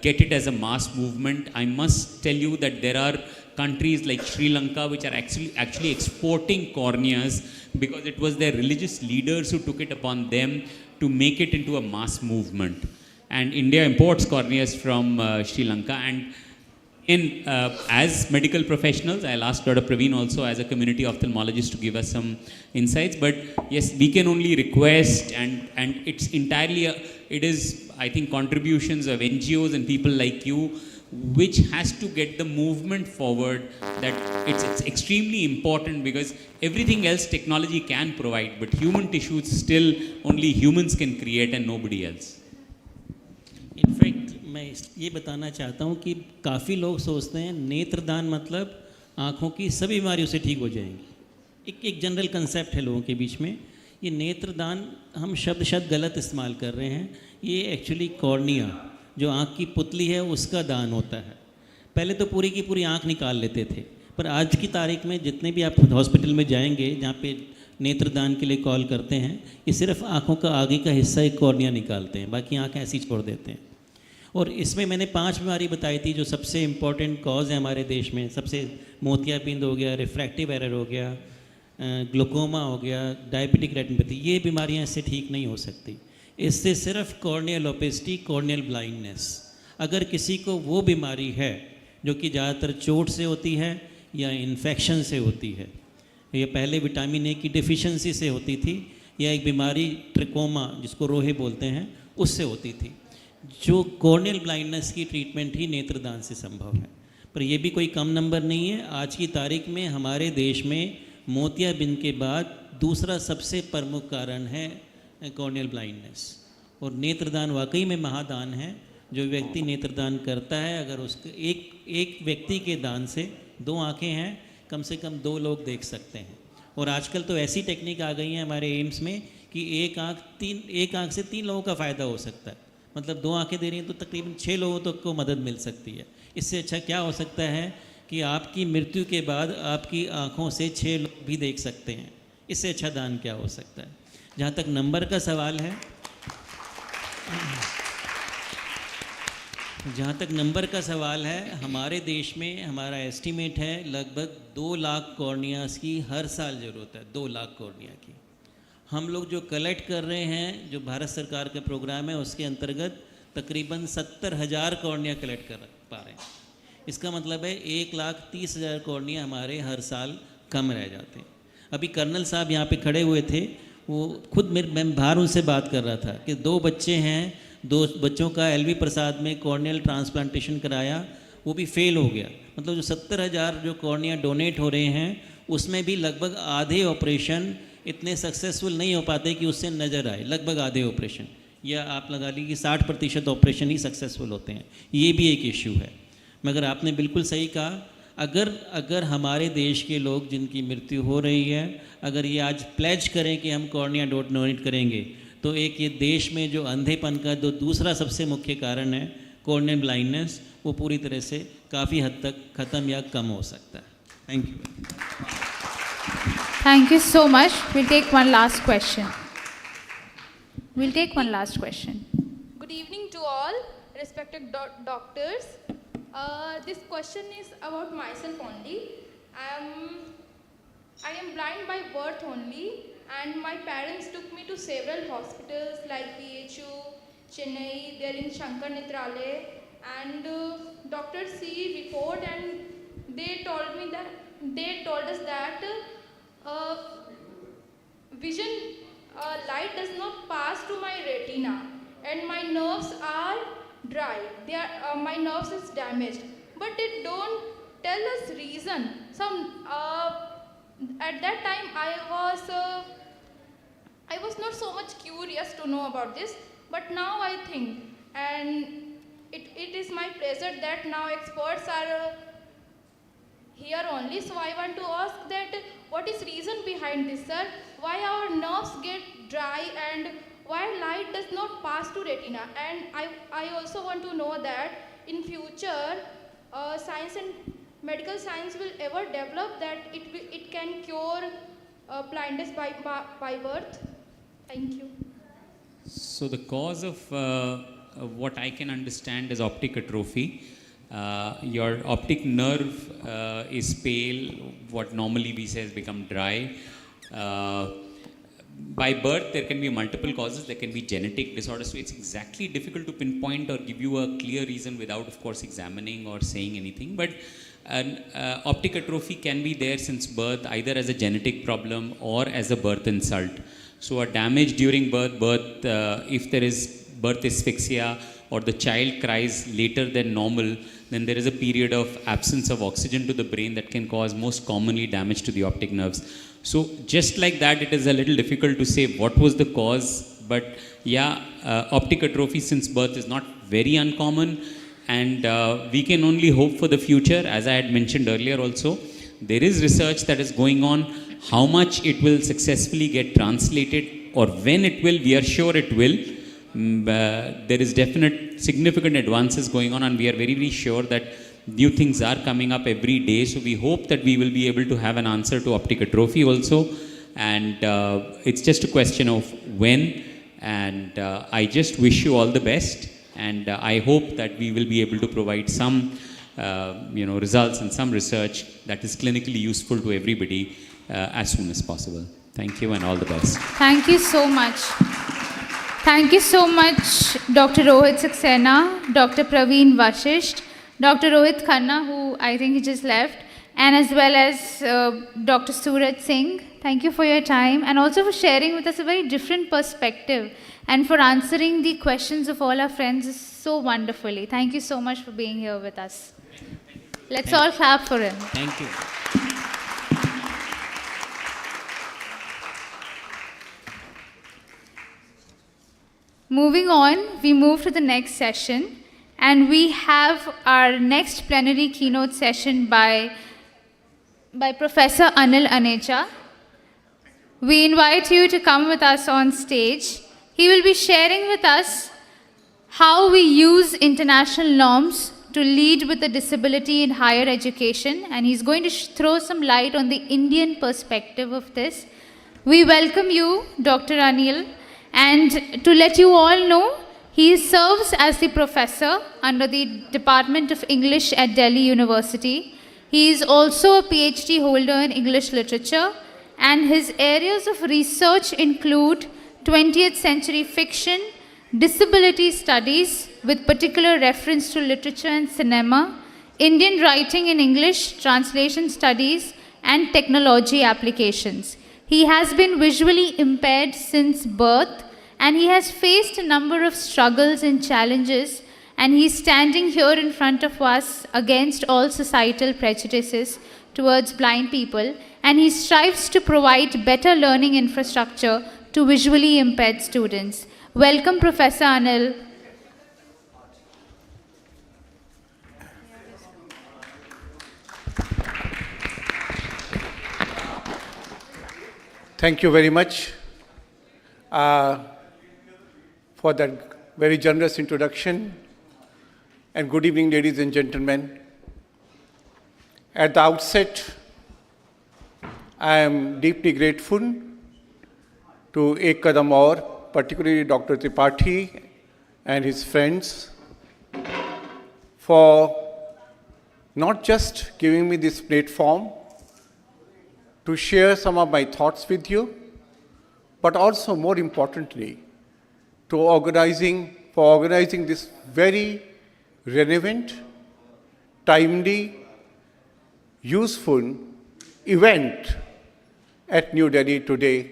get it as a mass movement. I must tell you that there are countries like Sri Lanka which are actually exporting corneas because it was their religious leaders who took it upon them to make it into a mass movement. And India imports corneas from Sri Lanka. And as medical professionals, I'll ask Dr. Praveen also as a community ophthalmologist to give us some insights. But yes, we can only request, and it's entirely, it is, I think, contributions of NGOs and people like you which has to get the movement forward, that it's extremely important because everything else technology can provide, but human tissues still only humans can create and nobody else. In fact मैं ये बताना चाहता हूँ कि काफ़ी लोग सोचते हैं नेत्रदान मतलब आँखों की सभी बीमारियों से ठीक हो जाएंगी। एक जनरल कंसेप्ट है लोगों के बीच में। ये नेत्रदान हम शब्द गलत इस्तेमाल कर रहे हैं। ये एक्चुअली कॉर्निया जो आँख की पुतली है उसका दान होता है। पहले तो पूरी की पूरी आँख निकाल लेते थे, पर आज की तारीख में जितने भी आप हॉस्पिटल में जाएंगे जहाँ पे नेत्रदान के लिए कॉल करते हैं, ये सिर्फ आँखों का आगे का हिस्सा एक कॉर्निया निकालते हैं, बाकी आँख ऐसी छोड़ देते हैं। और इसमें मैंने 5 बीमारी बताई थी जो सबसे इम्पॉर्टेंट कॉज है हमारे देश में। सबसे मोतियाबिंद हो गया, रिफ्रैक्टिव एरर हो गया, ग्लूकोमा हो गया, डायबिटिक रेटिनोपैथी। ये बीमारियां इससे ठीक नहीं हो सकती। इससे सिर्फ कॉर्नियल ओपेसिटी, कॉर्नियल ब्लाइंडनेस। अगर किसी को वो बीमारी है जो कि ज़्यादातर चोट से होती है या इन्फेक्शन से होती है, ये पहले विटामिन ए की डिफिशिएंसी से होती थी, या एक बीमारी ट्रिकोमा जिसको रोहे बोलते हैं उससे होती थी, जो कॉर्नियल ब्लाइंडनेस की ट्रीटमेंट ही नेत्रदान से संभव है। पर यह भी कोई कम नंबर नहीं है। आज की तारीख में हमारे देश में मोतियाबिंद के बाद दूसरा सबसे प्रमुख कारण है कॉर्नियल ब्लाइंडनेस। और नेत्रदान वाकई में महादान है। जो व्यक्ति नेत्रदान करता है, अगर उसके एक व्यक्ति के दान से 2 आँखें हैं, कम से कम 2 लोग देख सकते हैं। और आजकल तो ऐसी टेक्निक आ गई है हमारे एम्स में कि एक आँख से 3 लोगों का फ़ायदा हो सकता है। मतलब 2 आँखें दे रही हैं तो तकरीबन 6 लोगों तक को मदद मिल सकती है। इससे अच्छा क्या हो सकता है कि आपकी मृत्यु के बाद आपकी आँखों से 6 लोग भी देख सकते हैं। इससे अच्छा दान क्या हो सकता है। जहाँ तक नंबर का सवाल है, हमारे देश में हमारा एस्टीमेट है लगभग 2 लाख कॉर्नियास की हर साल ज़रूरत है। 2 लाख कॉर्निया की हम लोग जो कलेक्ट कर रहे हैं, जो भारत सरकार का प्रोग्राम है उसके अंतर्गत तकरीबन 70,000 कॉर्निया कलेक्ट कर पा रहे हैं। इसका मतलब है 1,30,000 कॉर्निया हमारे हर साल कम रह जाते हैं। अभी कर्नल साहब यहाँ पे खड़े हुए थे, वो खुद मैं बाहर उनसे बात कर रहा था कि 2 बच्चे हैं, 2 बच्चों का एलवी प्रसाद में कॉर्नियल ट्रांसप्लांटेशन कराया, वो भी फेल हो गया। मतलब जो 70,000 जो कॉर्निया डोनेट हो रहे हैं उसमें भी लगभग आधे ऑपरेशन इतने सक्सेसफुल नहीं हो पाते कि उससे नज़र आए। लगभग आधे ऑपरेशन, या आप लगा लीजिए 60% ऑपरेशन ही सक्सेसफुल होते हैं। ये भी एक इशू है। मगर आपने बिल्कुल सही कहा, अगर हमारे देश के लोग जिनकी मृत्यु हो रही है, अगर ये आज प्लेज करें कि हम कॉर्निया डोनेट करेंगे, तो एक ये देश में जो अंधेपन का जो दूसरा सबसे मुख्य कारण है कॉर्नियल ब्लाइंडनेस, वो पूरी तरह से काफ़ी हद तक ख़त्म या कम हो सकता है। Thank you. Thank you so much. We'll take one last question. Good evening to all respected doctors. This question is about myself only. I am blind by birth only, and my parents took me to several hospitals like BHU, Chennai, there in Shankar Nethralaya, and doctors see report, and they told us that vision light does not pass to my retina, and my nerves are dry. My nerves is damaged, but they don't tell us reason. At that time I was not so much curious to know about this, but now I think, and it is my pleasure that now experts are here only. So I want to ask that what is reason behind this, sir? Why our nerves get dry and why light does not pass to retina? And I also want to know that in future science and medical science will ever develop that it can cure blindness by birth. Thank you. So the cause of what I can understand is optic atrophy. Your optic nerve is pale, what normally we say has become dry. By birth, there can be multiple causes. There can be genetic disorders. So it's exactly difficult to pinpoint or give you a clear reason without, of course, examining or saying anything. But optic atrophy can be there since birth, either as a genetic problem or as a birth insult. So a damage during birth, if there is birth asphyxia or the child cries later than normal, then there is a period of absence of oxygen to the brain that can cause most commonly damage to the optic nerves. So just like that, it is a little difficult to say what was the cause, but yeah, optic atrophy since birth is not very uncommon, and we can only hope for the future. As I had mentioned earlier also, There is research that is going on. How much it will successfully get translated or when it will, we are sure it will. There is definite significant advances going on, and we are very, very sure that new things are coming up every day. So we hope that we will be able to have an answer to optic atrophy also. And it's just a question of when. And I just wish you all the best. And I hope that we will be able to provide some results and some research that is clinically useful to everybody as soon as possible. Thank you and all the best. Thank you so much. Thank you so much, Dr. Rohit Saxena, Dr. Praveen Vashisht, Dr. Rohit Khanna, who I think he just left, and as well as Dr. Suraj Singh. Thank you for your time and also for sharing with us a very different perspective and for answering the questions of all our friends so wonderfully. Thank you so much for being here with us. Let's all clap for him. Thank you. Moving on, we move to the next session, and we have our next plenary keynote session by Professor Anil Anecha. We invite you to come with us on stage. He will be sharing with us how we use international norms to lead with a disability in higher education, and he's going to throw some light on the Indian perspective of this. We welcome you, Dr. Anil, and to let you all know, he serves as the professor under the Department of English at Delhi University. He is also a PhD holder in English literature, and his areas of research include 20th century fiction, disability studies with particular reference to literature and cinema, Indian writing in English, translation studies, and technology applications. He has been visually impaired since birth, and he has faced a number of struggles and challenges, and he's standing here in front of us against all societal prejudices towards blind people, and he strives to provide better learning infrastructure to visually impaired students. Welcome, Professor Anil. Thank you very much for that very generous introduction, and good evening, ladies and gentlemen. At the outset, I am deeply grateful to Ek Kadam Aur, particularly Dr. Tripathi and his friends, for not just giving me this platform to share some of my thoughts with you, but also more importantly, for organizing this very relevant, timely, useful event at New Delhi today.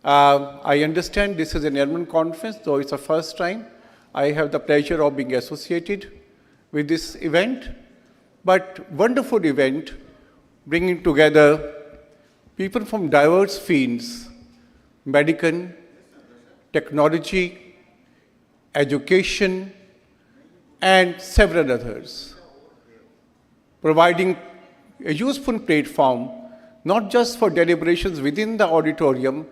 I understand this is an annual conference, though it's the first time I have the pleasure of being associated with this event, but wonderful event bringing together people from diverse fields, medical, technology, education, and several others, providing a useful platform not just for deliberations within the auditorium,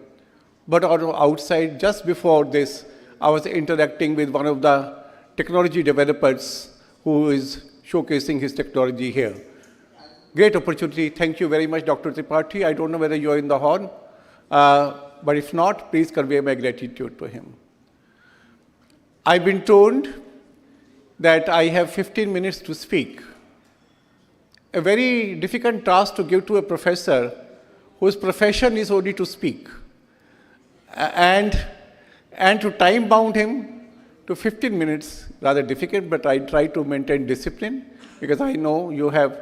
but also outside. Just before this, I was interacting with one of the technology developers who is showcasing his technology here. Great opportunity. Thank you very much, Dr. Tripathi. I don't know whether you're in the hall, but if not, please convey my gratitude to him. I've been told that I have 15 minutes to speak. A very difficult task to give to a professor whose profession is only to speak. And to time bound him to 15 minutes, rather difficult, but I try to maintain discipline because I know you have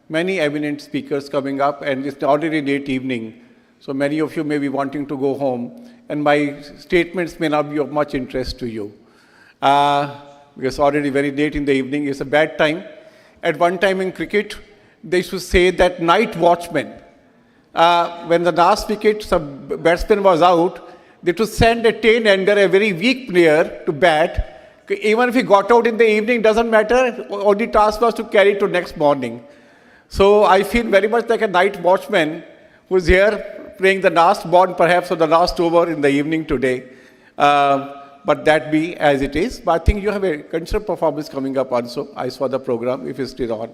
many eminent speakers coming up and it's already late evening. So many of you may be wanting to go home and my statements may not be of much interest to you. Because already very late in the evening is a bad time. At one time in cricket, they used to say that night watchman, when the last wicket, some batsman was out, they to send a tail-ender, a very weak player, to bat. Even if he got out in the evening, doesn't matter. Only task was to carry to next morning. So I feel very much like a night watchman who's here playing the last bond perhaps or the last over in the evening today. But that be as it is. But I think you have a concert performance coming up also. I saw the program, if it's still on.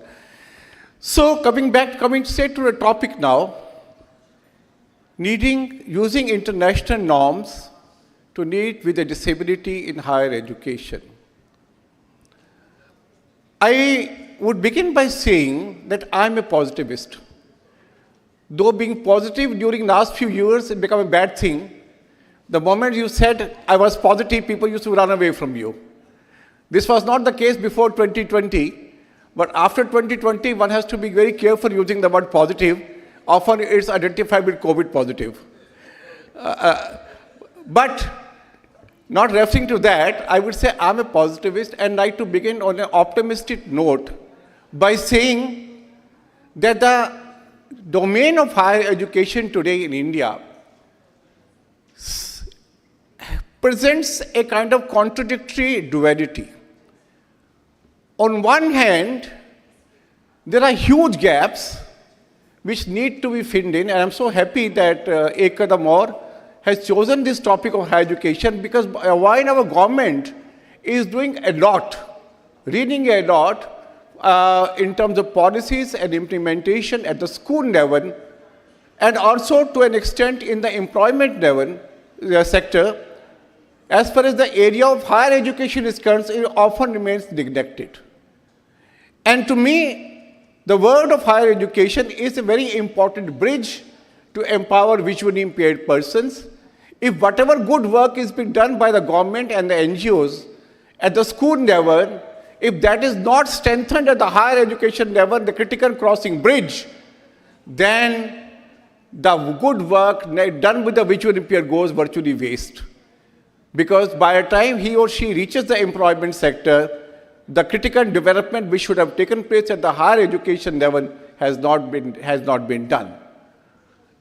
So coming straight to the topic now, using international norms to need with a disability in higher education. I would begin by saying that I'm a positivist. Though being positive during last few years it became a bad thing, the moment you said I was positive, people used to run away from you. This was not the case before 2020, but after 2020, one has to be very careful using the word positive. Often it's identified with COVID positive. But not referring to that, I would say I'm a positivist and like to begin on an optimistic note by saying that the domain of higher education today in India presents a kind of contradictory duality. On one hand, there are huge gaps which need to be filled in, and I'm so happy that Kadam has chosen this topic of higher education because while our government is doing a lot, reading a lot in terms of policies and implementation at the school level, and also to an extent in the employment level sector, as far as the area of higher education is concerned, it often remains neglected. And to me, the word of higher education is a very important bridge to empower visually impaired persons. If whatever good work is being done by the government and the NGOs at the school level, if that is not strengthened at the higher education level, the critical crossing bridge, then the good work done with the visually impaired goes virtually waste. Because by the time he or she reaches the employment sector, the critical development which should have taken place at the higher education level has not been done.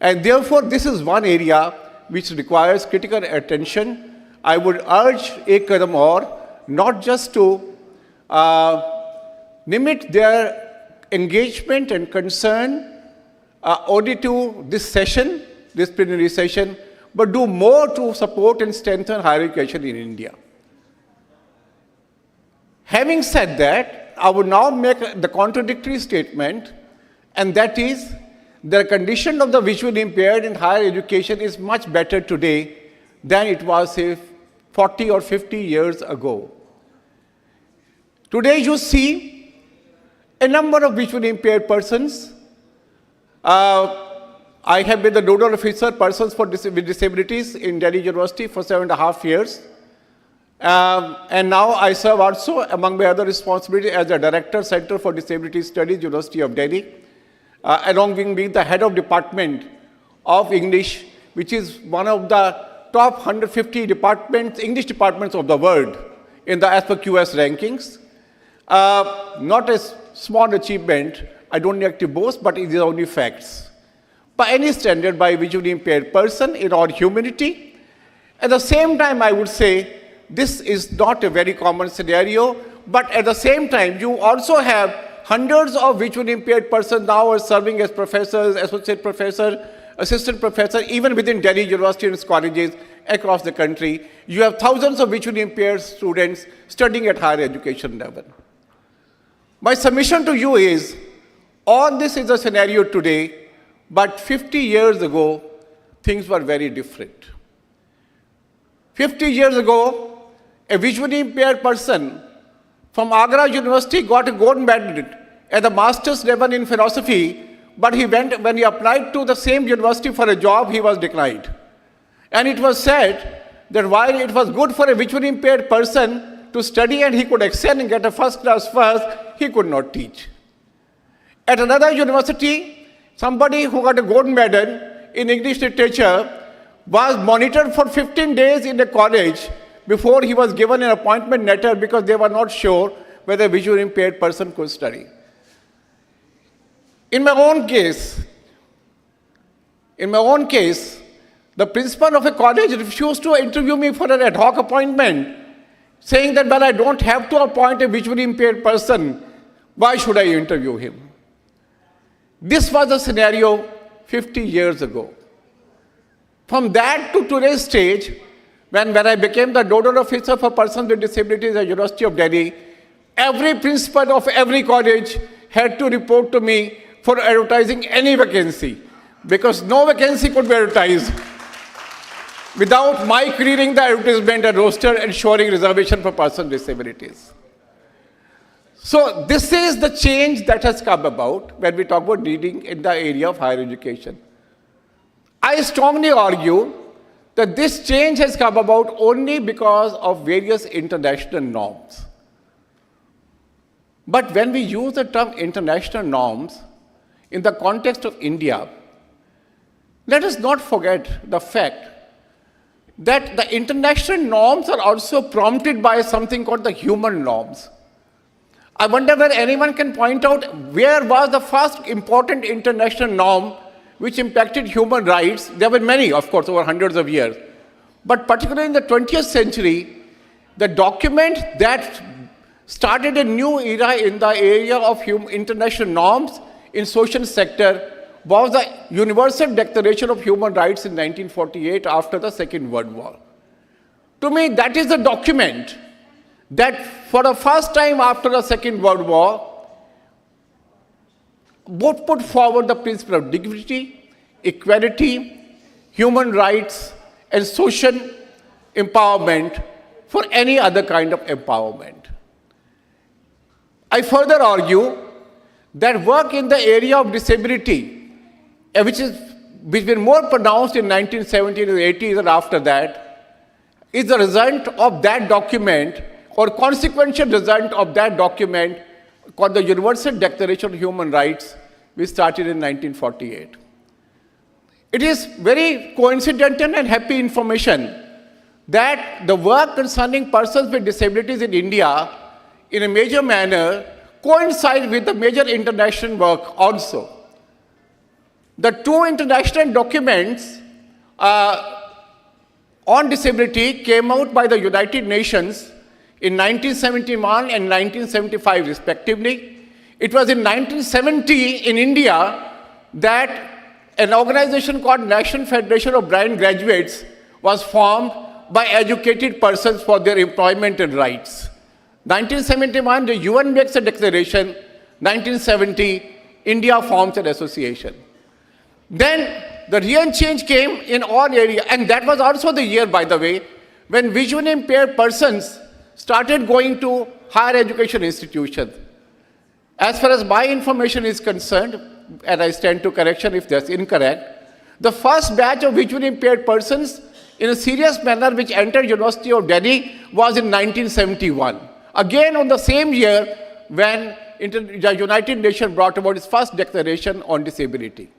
And therefore, this is one area which requires critical attention. I would urge Kadam not just to limit their engagement and concern only to this session, this plenary session, but do more to support and strengthen higher education in India. Having said that, I would now make the contradictory statement, and that is the condition of the visually impaired in higher education is much better today than it was, say, 40 or 50 years ago. Today you see a number of visually impaired persons. I have been the nodal officer, persons with disabilities in Delhi University for 7.5 years. And now I serve also, among my other responsibilities, as the Director, Center for Disability Studies, University of Delhi, along with being the head of department of English, which is one of the top 150 departments, English departments of the world in the as per QS rankings. Not a small achievement, I don't like to boast, but it is only facts. By any standard, by a visually impaired person in all humanity. At the same time, I would say, this is not a very common scenario, but at the same time, you also have hundreds of visually impaired persons now are serving as professors, associate professor, assistant professor, even within Delhi University and its colleges across the country. You have thousands of visually impaired students studying at higher education level. My submission to you is, all this is a scenario today, but 50 years ago, things were very different. 50 years ago, a visually impaired person from Agra University got a gold medal at the master's level in philosophy, but when he applied to the same university for a job, he was declined. And it was said that while it was good for a visually impaired person to study and he could excel and get a first class first, he could not teach. At another university, somebody who got a gold medal in English literature was monitored for 15 days in the college before he was given an appointment letter because they were not sure whether a visually impaired person could study. In my own case, the principal of a college refused to interview me for an ad hoc appointment, saying that, well, I don't have to appoint a visually impaired person. Why should I interview him? This was the scenario 50 years ago. From that to today's stage, when I became the nodal officer for persons with disabilities at University of Delhi, every principal of every college had to report to me for advertising any vacancy, because no vacancy could be advertised without my clearing the advertisement and roster and showing reservation for persons with disabilities. So this is the change that has come about when we talk about reading in the area of higher education. I strongly argue that this change has come about only because of various international norms. But when we use the term international norms in the context of India, let us not forget the fact that the international norms are also prompted by something called the human norms. I wonder whether anyone can point out where was the first important international norm which impacted human rights. There were many, of course, over hundreds of years. But particularly in the 20th century, the document that started a new era in the area of international norms in social sector was the Universal Declaration of Human Rights in 1948 after the Second World War. To me, that is the document that for the first time after the Second World War, both put forward the principle of dignity, equality, human rights, and social empowerment for any other kind of empowerment. I further argue that work in the area of disability, which been more pronounced in 1970s and 80s and after that, is the result of that document or consequential result of that document called the Universal Declaration of Human Rights, which started in 1948. It is very coincidental and happy information that the work concerning persons with disabilities in India in a major manner coincides with the major international work also. The two international documents on disability came out by the United Nations in 1971 and 1975 respectively. It was in 1970 in India that an organization called National Federation of Blind Graduates was formed by educated persons for their employment and rights. 1971, the UN makes a declaration. 1970, India forms an association. Then the real change came in all areas, and that was also the year, by the way, when visually impaired persons started going to higher education institutions. As far as my information is concerned, and I stand to correction if that's incorrect, the first batch of visually impaired persons in a serious manner which entered University of Delhi was in 1971. Again on the same year when the United Nations brought about its first declaration on disability.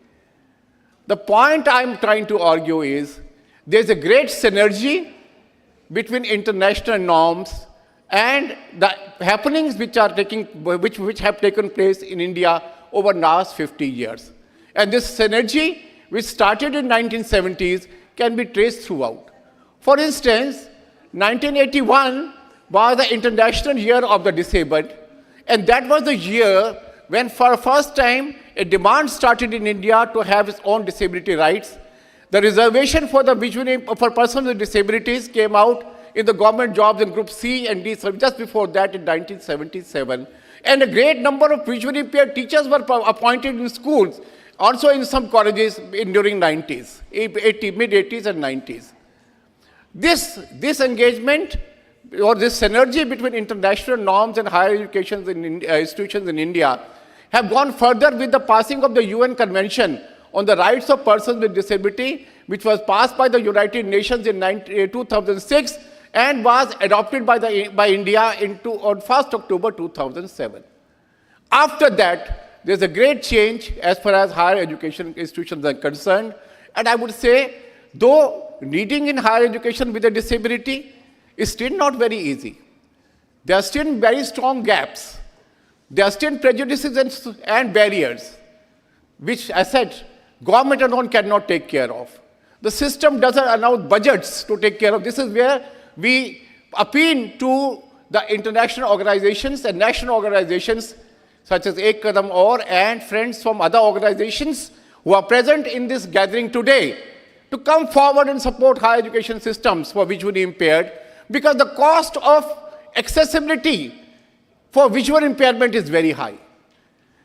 The point I'm trying to argue is there's a great synergy between international norms and the happenings which have taken place in India over the last 50 years. And this synergy, which started in 1970s, can be traced throughout. For instance, 1981 was the International Year of the Disabled, and that was the year when for the first time a demand started in India to have its own disability rights. The reservation for for persons with disabilities came out in the government jobs in Group C and D, so just before that in 1977. And a great number of visually impaired teachers were appointed in schools, also in some colleges during 90s, mid-80s and 90s. This engagement or this synergy between international norms and higher education institutions in India have gone further with the passing of the UN Convention on the Rights of Persons with Disability, which was passed by the United Nations in 2006 and was adopted by India on 1st October 2007. After that, there's a great change as far as higher education institutions are concerned. And I would say, though reading in higher education with a disability is still not very easy. There are still very strong gaps. There are still prejudices and barriers, which, as said, government alone cannot take care of. The system doesn't allow budgets to take care of. This is where we appeal to the international organizations and national organizations such as Ek Kadam Aur and friends from other organizations who are present in this gathering today to come forward and support higher education systems for visually impaired, because the cost of accessibility for visual impairment is very high.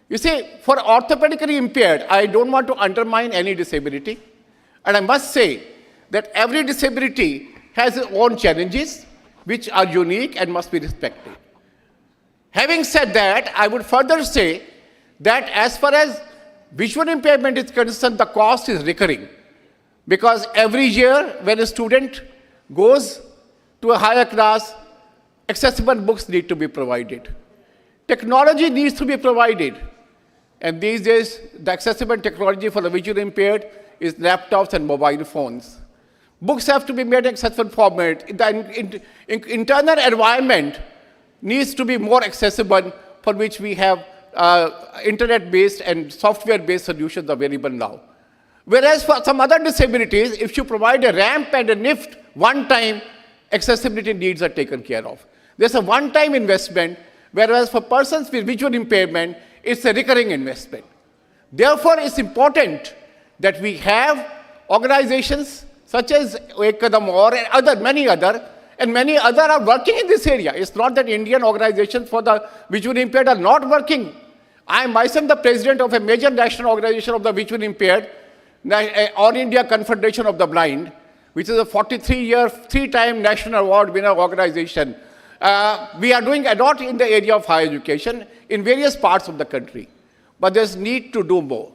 You see, for orthopedically impaired, I don't want to undermine any disability, and I must say that every disability has its own challenges, which are unique and must be respected. Having said that, I would further say that as far as visual impairment is concerned, the cost is recurring. Because every year when a student goes to a higher class, accessible books need to be provided. Technology needs to be provided. And these days, the accessible technology for the visually impaired is laptops and mobile phones. Books have to be made in accessible format. The internal environment needs to be more accessible, for which we have internet-based and software-based solutions available now. Whereas for some other disabilities, if you provide a ramp and a lift one time, accessibility needs are taken care of. There's a one-time investment, whereas for persons with visual impairment, it's a recurring investment. Therefore, it's important that we have organizations such as Ek Kadam Aur and many other are working in this area. It's not that Indian organizations for the visually impaired are not working. I am myself the president of a major national organization of the visually impaired, All India Confederation of the Blind, which is a 43-year, 3-time national award winner organization. We are doing a lot in the area of higher education in various parts of the country, but there's need to do more.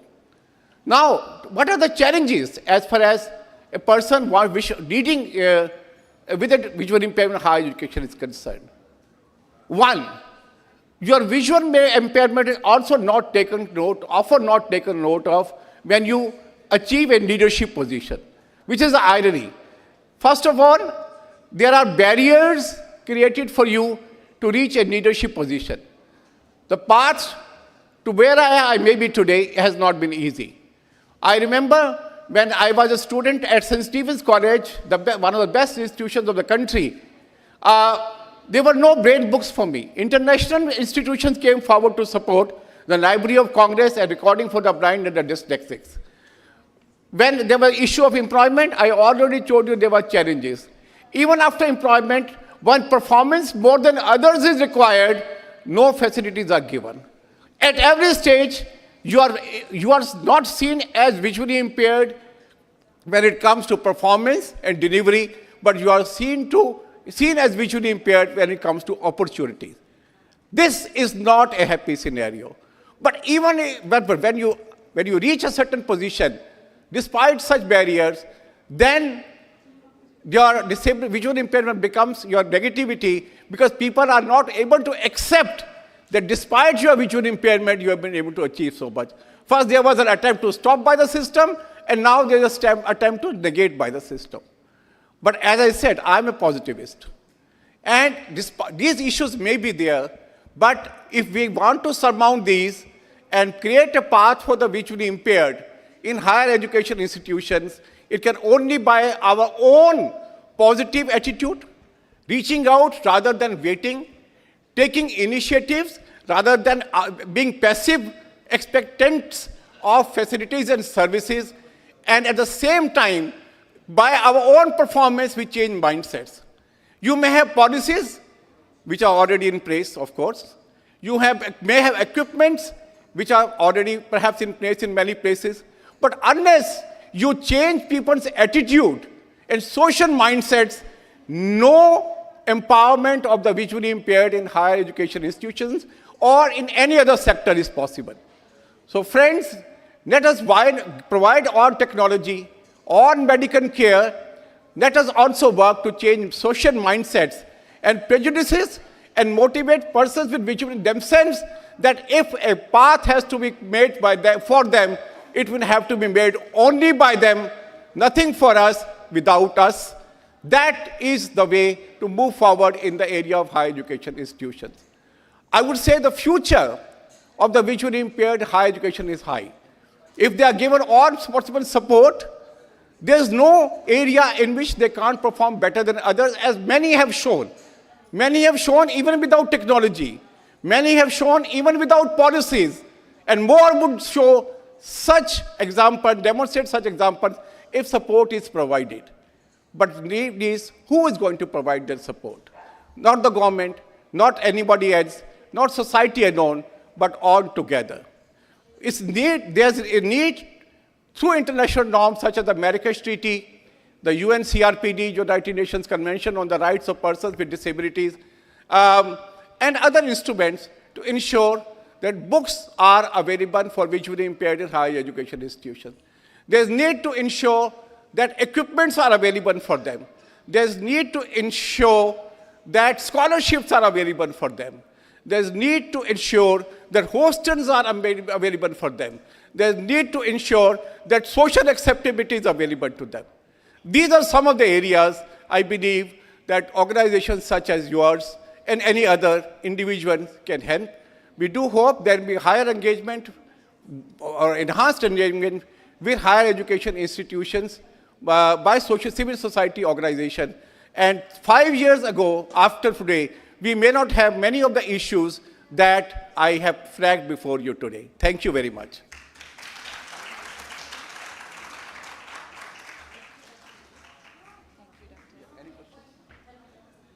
Now, what are the challenges as far as a person needing with a visual impairment higher education is concerned? One, your visual impairment is also not taken note, often not taken note of when you achieve a leadership position, which is the irony. First of all, there are barriers created for you to reach a leadership position. The path to where I may be today has not been easy. I remember when I was a student at St. Stephen's College, one of the best institutions of the country, there were no braille books for me. International institutions came forward to support the Library of Congress and Recording for the Blind and the Dyslexics. When there was issue of employment, I already told you there were challenges. Even after employment, when performance more than others is required, no facilities are given. At every stage, you are not seen as visually impaired when it comes to performance and delivery, but you are seen as visually impaired when it comes to opportunities. This is not a happy scenario. But even when you reach a certain position, despite such barriers, then your visual impairment becomes your negativity, because people are not able to accept that despite your visual impairment, you have been able to achieve so much. First, there was an attempt to stop by the system, and now there is an attempt to negate by the system. But as I said, I'm a positivist. And these issues may be there, but if we want to surmount these and create a path for the visually impaired in higher education institutions, it can only by our own positive attitude, reaching out rather than waiting, taking initiatives rather than being passive expectants of facilities and services, and at the same time, by our own performance, we change mindsets. You may have policies which are already in place, of course. You may have equipments which are already perhaps in place in many places. But unless you change people's attitude and social mindsets, no empowerment of the visually impaired in higher education institutions or in any other sector is possible. So friends, let us provide all technology, all medical care. Let us also work to change social mindsets and prejudices and motivate persons with visual themselves that if a path has to be made for them, it will have to be made only by them, nothing for us, without us. That is the way to move forward in the area of higher education institutions. I would say the future of the visually impaired higher education is high. If they are given all possible support, there is no area in which they can't perform better than others, as many have shown. Many have shown even without technology. Many have shown even without policies, and more would show such examples, demonstrate such examples if support is provided. But the need is who is going to provide that support? Not the government, not anybody else, not society alone, but all together. There's a need through international norms such as the Marrakesh Treaty, the UN CRPD, United Nations Convention on the Rights of Persons with Disabilities, and other instruments to ensure that books are available for visually impaired in higher education institutions. There's need to ensure that equipments are available for them. There's need to ensure that scholarships are available for them. There's need to ensure that hostels are available for them. There's need to ensure that social acceptability is available to them. These are some of the areas I believe that organizations such as yours and any other individual can help. We do hope there will be higher engagement or enhanced engagement with higher education institutions by civil society organizations. And 5 years ago, after today, we may not have many of the issues that I have flagged before you today. Thank you very much.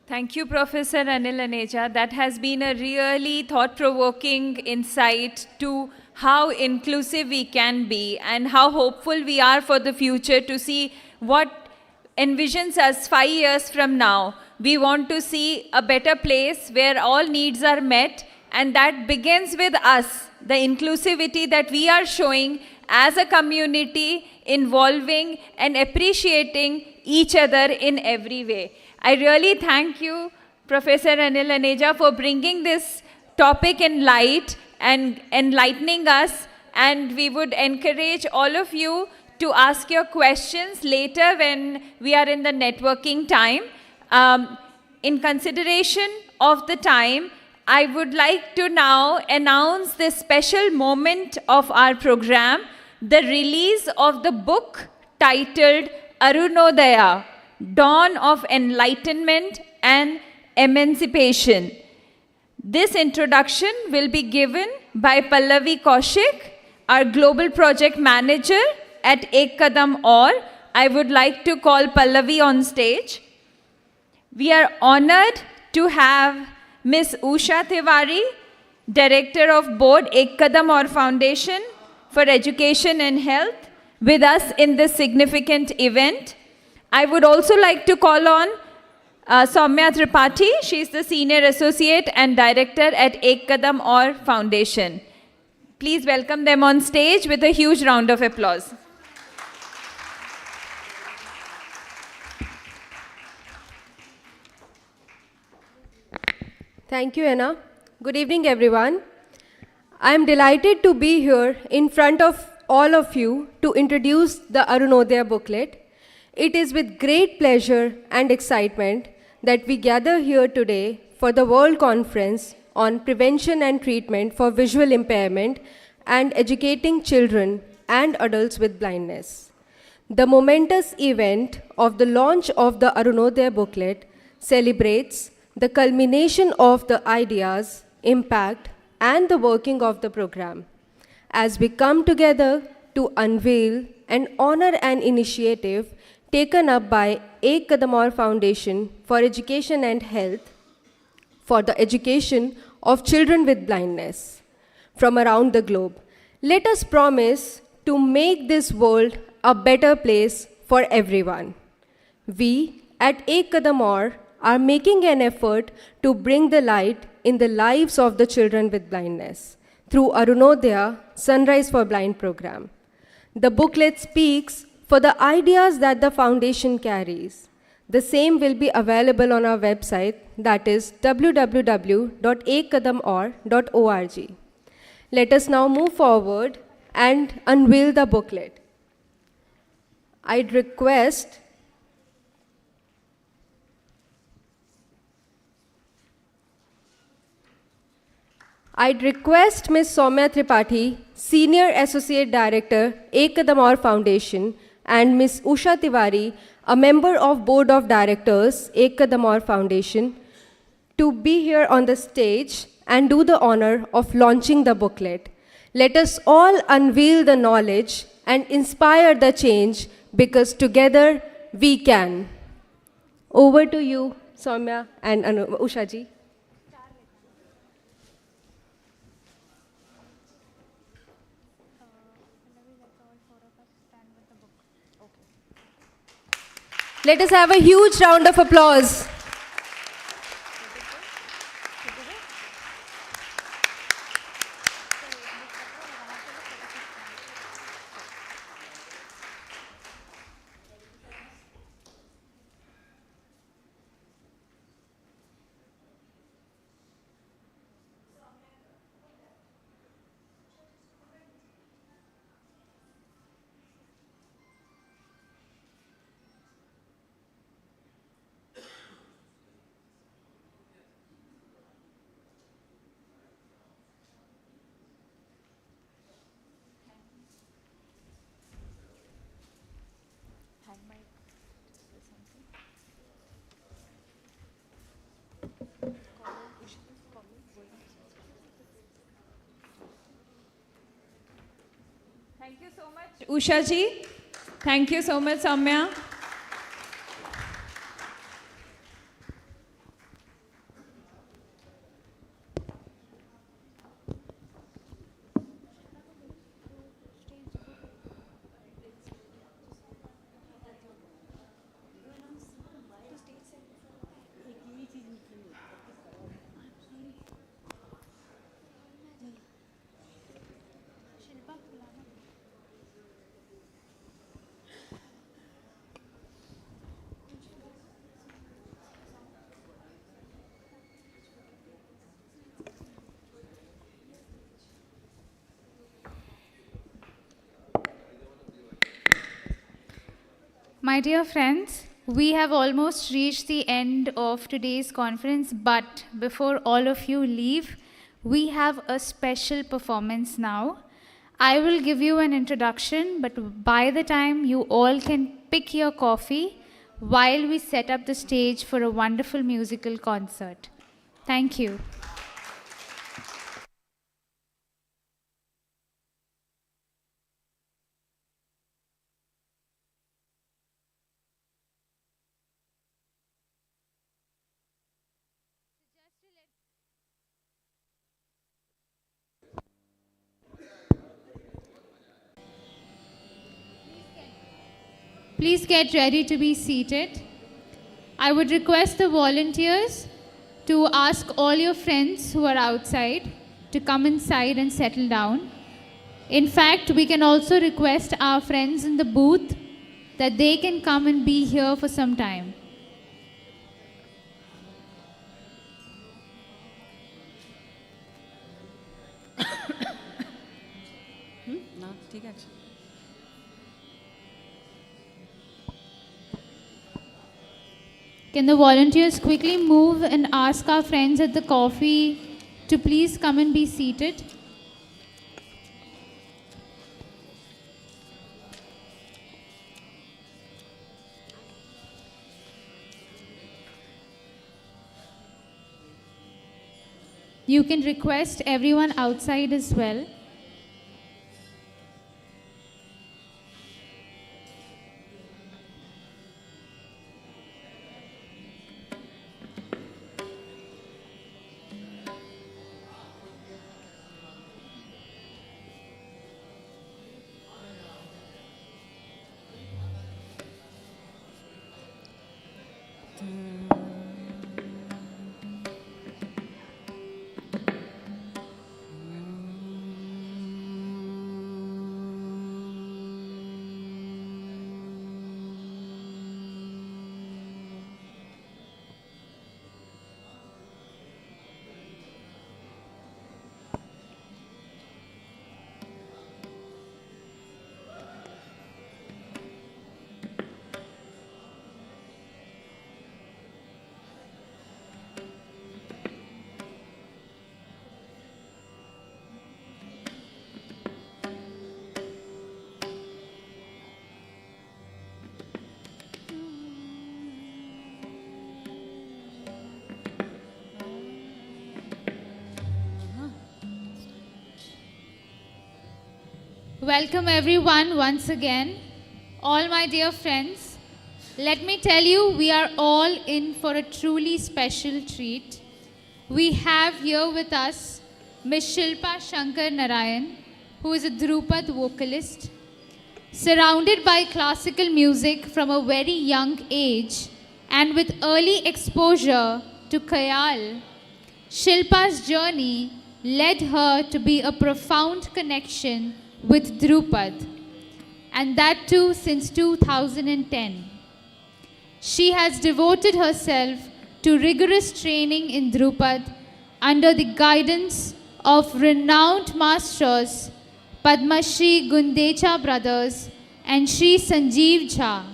Thank you, Professor Anil Aneja. That has been a really thought-provoking insight to how inclusive we can be and how hopeful we are for the future to see what envisions us 5 years from now. We want to see a better place where all needs are met, and that begins with us, the inclusivity that we are showing as a community, involving and appreciating each other in every way. I really thank you, Professor Anil Aneja, for bringing this topic in light and enlightening us, and we would encourage all of you to ask your questions later when we are in the networking time. In consideration of the time, I would like to now announce this special moment of our program, the release of the book titled Arunodaya, Dawn of Enlightenment and Emancipation. This introduction will be given by Pallavi Kaushik, our Global Project Manager at Ek Kadam Aur. I would like to call Pallavi on stage. We are honored to have Ms. Usha Tiwari, Director of Board, Ek Kadam Aur Foundation for Education and Health, with us in this significant event. I would also like to call on Soumya Tripathi. She is the Senior Associate and Director at Ek Kadam Aur Foundation. Please welcome them on stage with a huge round of applause. Thank you, Anna. Good evening, everyone. I am delighted to be here in front of all of you to introduce the Arunodaya booklet. It is with great pleasure and excitement that we gather here today for the World Conference on Prevention and Treatment for Visual Impairment and Educating Children and Adults with Blindness. The momentous event of the launch of the Arunodaya booklet celebrates the culmination of the ideas, impact, and the working of the program. As we come together to unveil and honor an initiative taken up by Ek Kadam Aur Foundation for Education and Health for the education of children with blindness from around the globe. Let us promise to make this world a better place for everyone. We at Ek Kadam Aur are making an effort to bring the light in the lives of the children with blindness through Arunodaya Sunrise for Blind program. The booklet speaks for the ideas that the foundation carries. The same will be available on our website, that is www.ekkadamaur.org. Let us now move forward and unveil the booklet. I'd request Ms. Soumya Tripathi, Senior Associate Director, Ek Kadam Aur Foundation, and Ms. Usha Tiwari, a member of Board of Directors, Ek Kadam Aur Foundation, to be here on the stage and do the honor of launching the booklet. Let us all unveil the knowledge and inspire the change, because together we can. Over to you, Soumya and Usha ji. Let us have a huge round of applause. Thank you so much, Usha ji. Thank you so much, Soumya. My dear friends, we have almost reached the end of today's conference, but before all of you leave, we have a special performance now. I will give you an introduction, but by the time you all can pick your coffee while we set up the stage for a wonderful musical concert. Thank you. Please get ready to be seated. I would request the volunteers to ask all your friends who are outside to come inside and settle down. In fact, we can also request our friends in the booth that they can come and be here for some time. Can the volunteers quickly move and ask our friends at the coffee to please come and be seated? You can request everyone outside as well. Welcome everyone once again. All my dear friends, let me tell you, we are all in for a truly special treat. We have here with us Ms. Shilpa Shankar Narayan, who is a Drupad vocalist. Surrounded by classical music from a very young age and with early exposure to Khayal, Shilpa's journey led her to be a profound connection with Drupad, and that too since 2010. She has devoted herself to rigorous training in Drupad under the guidance of renowned masters Padma Shri Gundecha brothers and Shri Sanjeev Jha.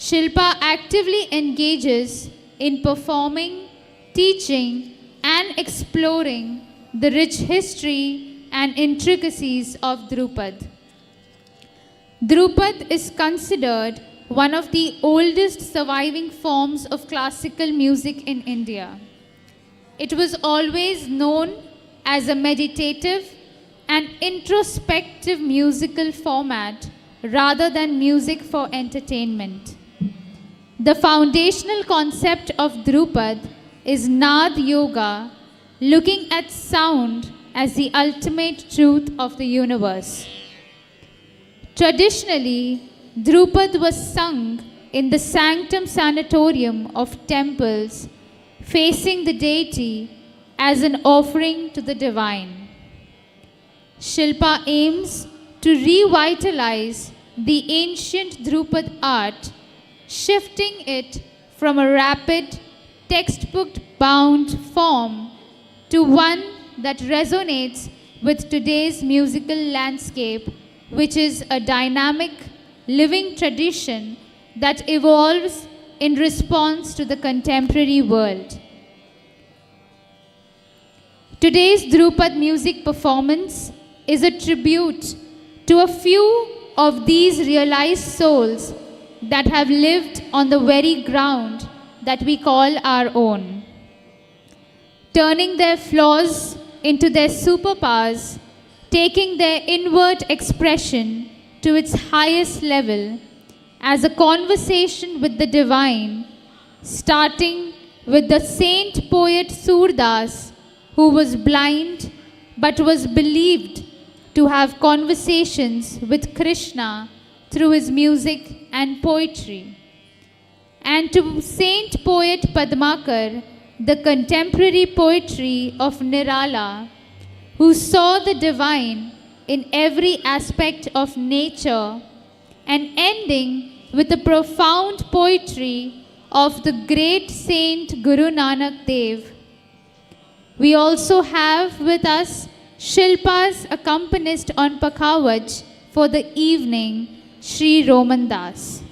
Shilpa actively engages in performing, teaching, and exploring the rich history and intricacies of Drupad. Drupad is considered one of the oldest surviving forms of classical music in India. It was always known as a meditative and introspective musical format rather than music for entertainment. The foundational concept of Drupad is Nad Yoga, looking at sound as the ultimate truth of the universe. Traditionally, Drupad was sung in the sanctum sanatorium of temples, facing the deity as an offering to the divine. Shilpa aims to revitalize the ancient Drupad art, shifting it from a rapid, textbook-bound form to one that resonates with today's musical landscape, which is a dynamic, living tradition that evolves in response to the contemporary world. Today's Drupad music performance is a tribute to a few of these realized souls that have lived on the very ground that we call our own, turning their flaws into their superpowers, taking their inward expression to its highest level as a conversation with the divine, starting with the saint poet Surdas, who was blind but was believed to have conversations with Krishna through his music and poetry, and to saint poet Padmakar, the contemporary poetry of Nirala, who saw the divine in every aspect of nature, and ending with the profound poetry of the great saint Guru Nanak Dev. We also have with us Shilpa's accompanist on Pakhavaj for the evening, Sri Roman Das.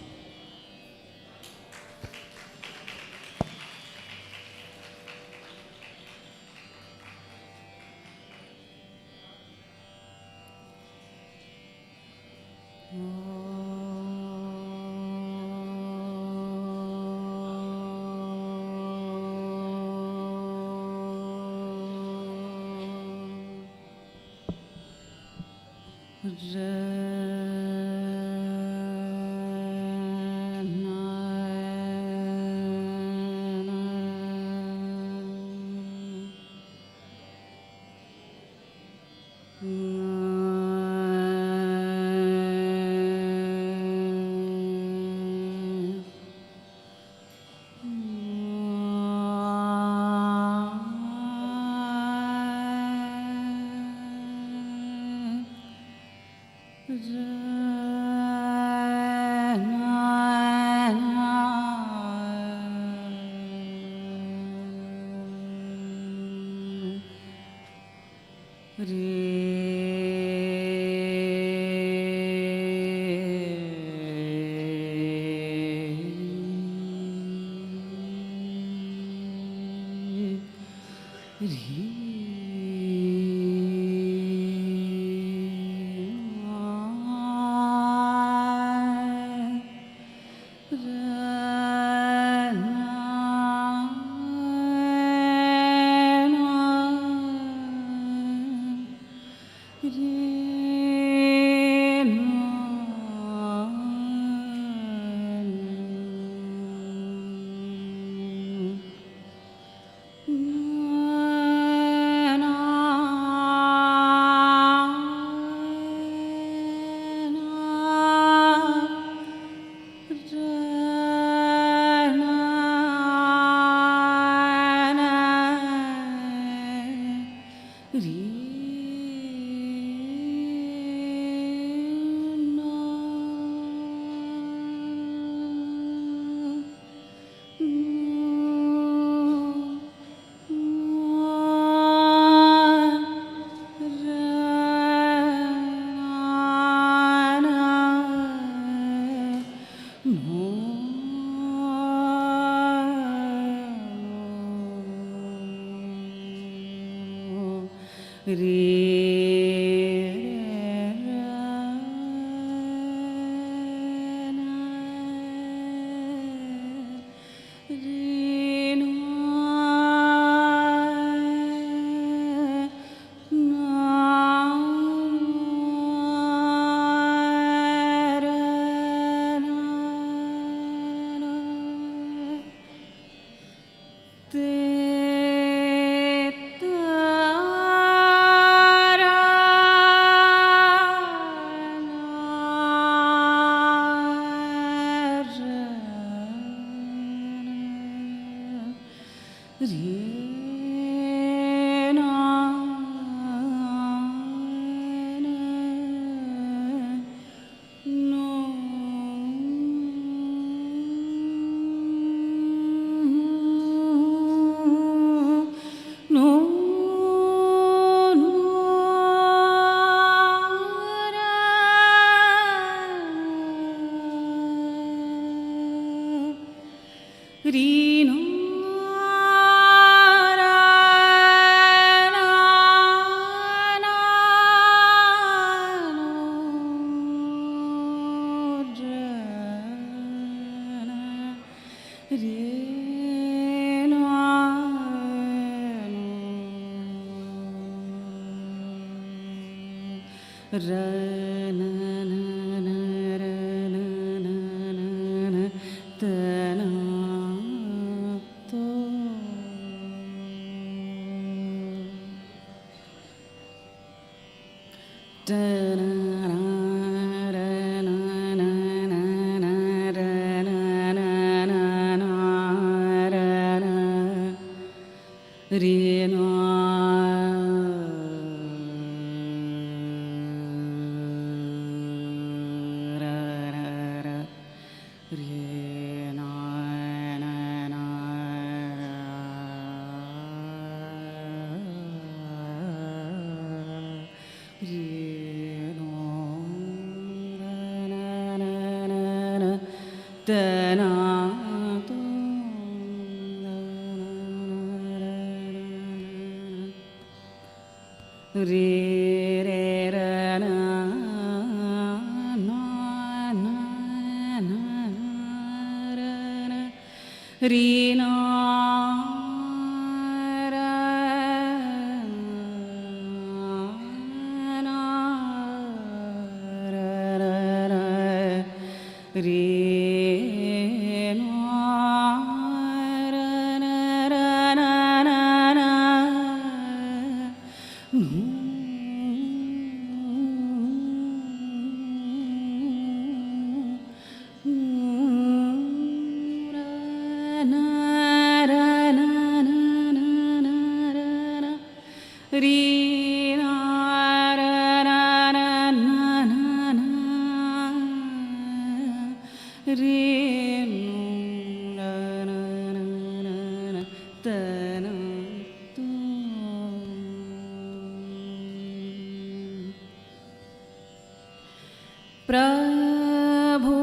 प्रभु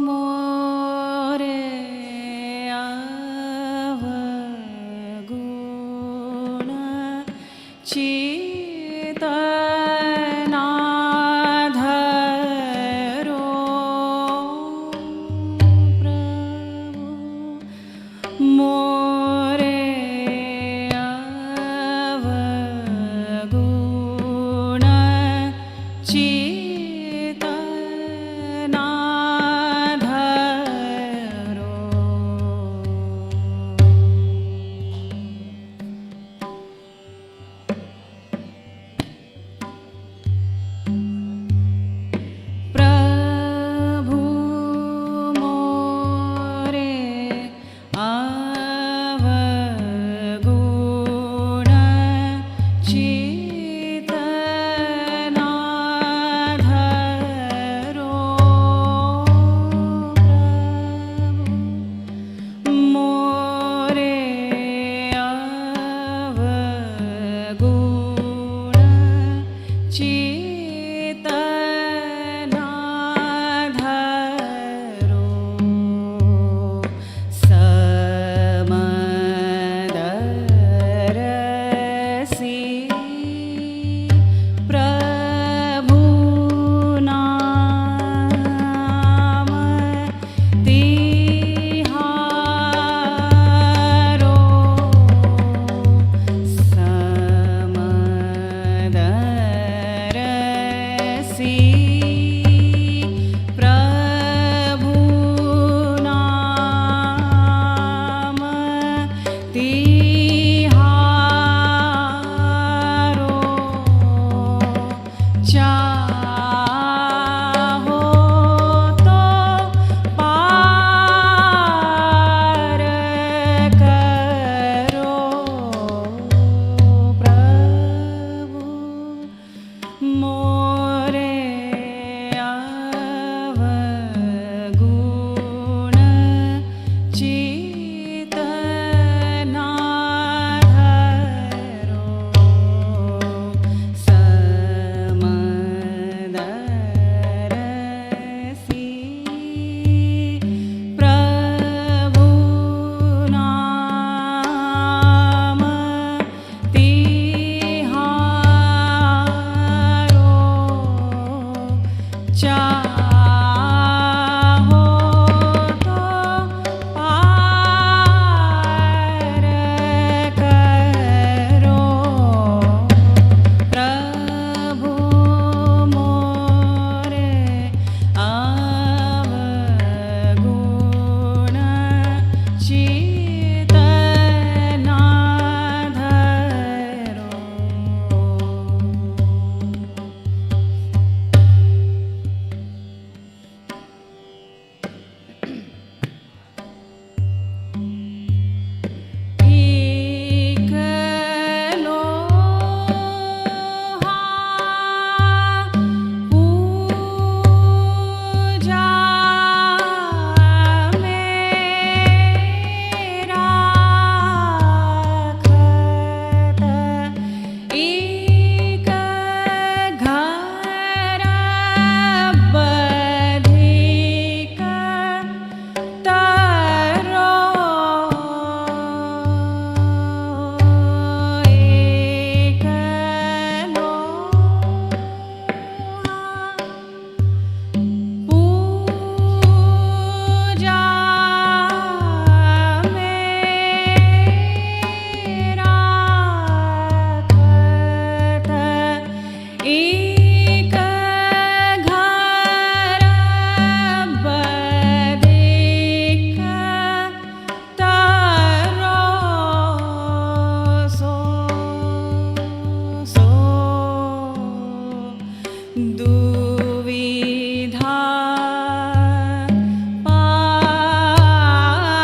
मोरे अवगुण चेतना धरो प्रभु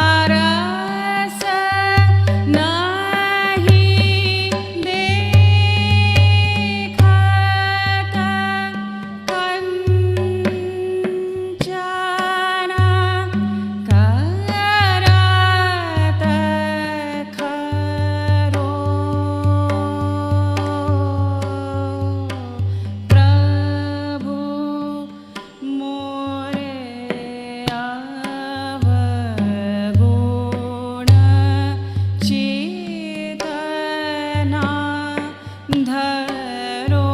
पारस नहीं देखत कंचन करत खरो प्रभु मोरे अवगुण चेतना धरो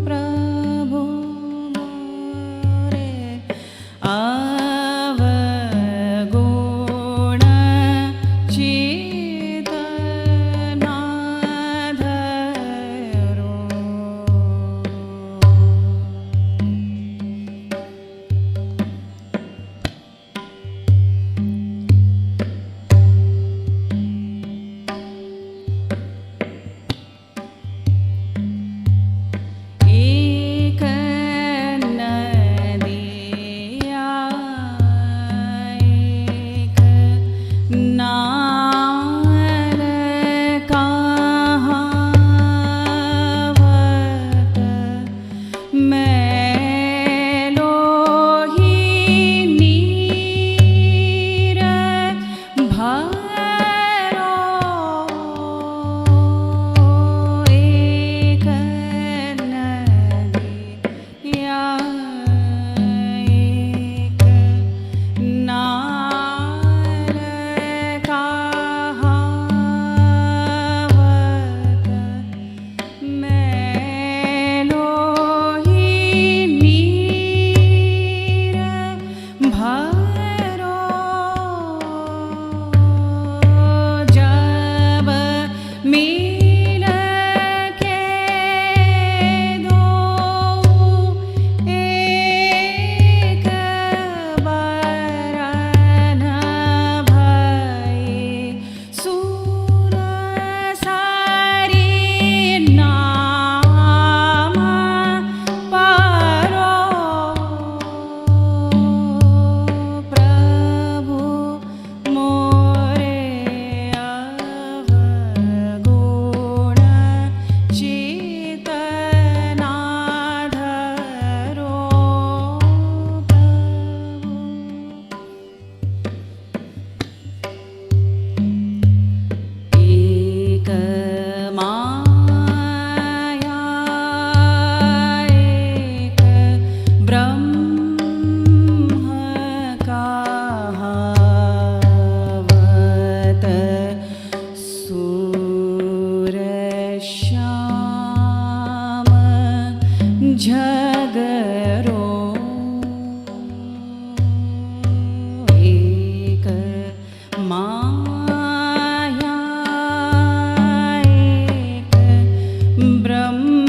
प्रभु मोरे अवगुण चेतना धरो एक नदिया एक नाल कहावत मैलो ही नीर भरो एक नदिया एक नाल कहावत मैलो ही नीर भरो जब मिल के दो एक बरन भई सुर सारी नाम परो प्रभु मोरे अवगुण चेतना धरो एक माया एक ब्रह्म कहावत सूर श्याम झगरो एक माया एक ब्रह्म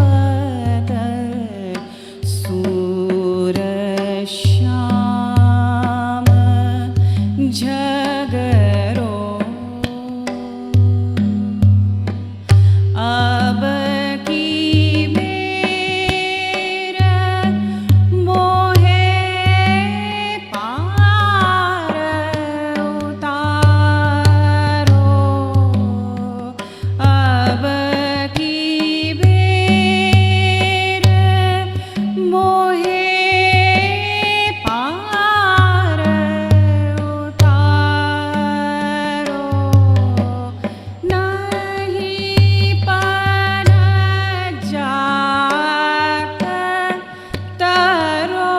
कहावत सूर श्याम झगरो अब की बेर मोहे पार उतारो अब की बेर मोहे पार उतारो नहीं पर जात तरो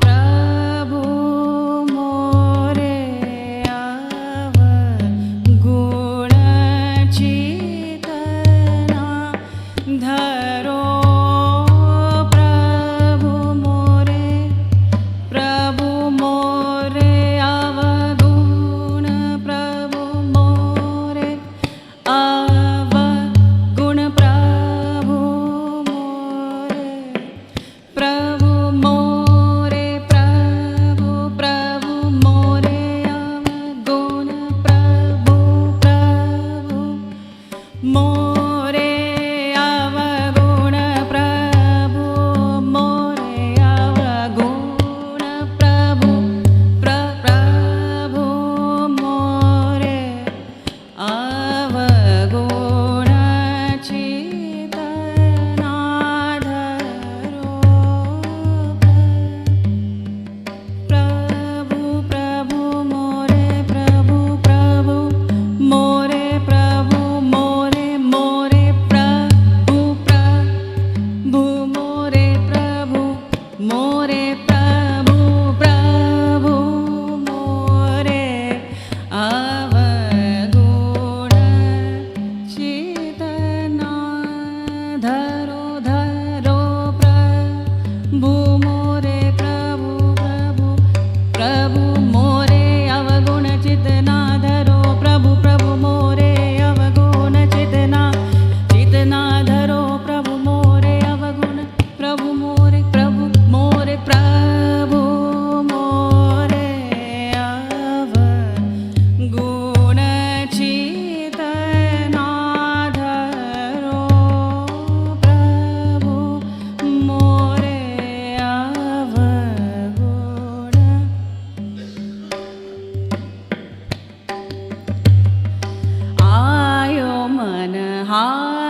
प्रभु मोरे अवगुण चेतना धरो प्रभु मोरे अवगुण प्रभु मोरे अवगुण प्रभु मोरे प्रभु मोरे प्रभु प्रभु मोरे अवगुण प्रभु प्रभु मोरे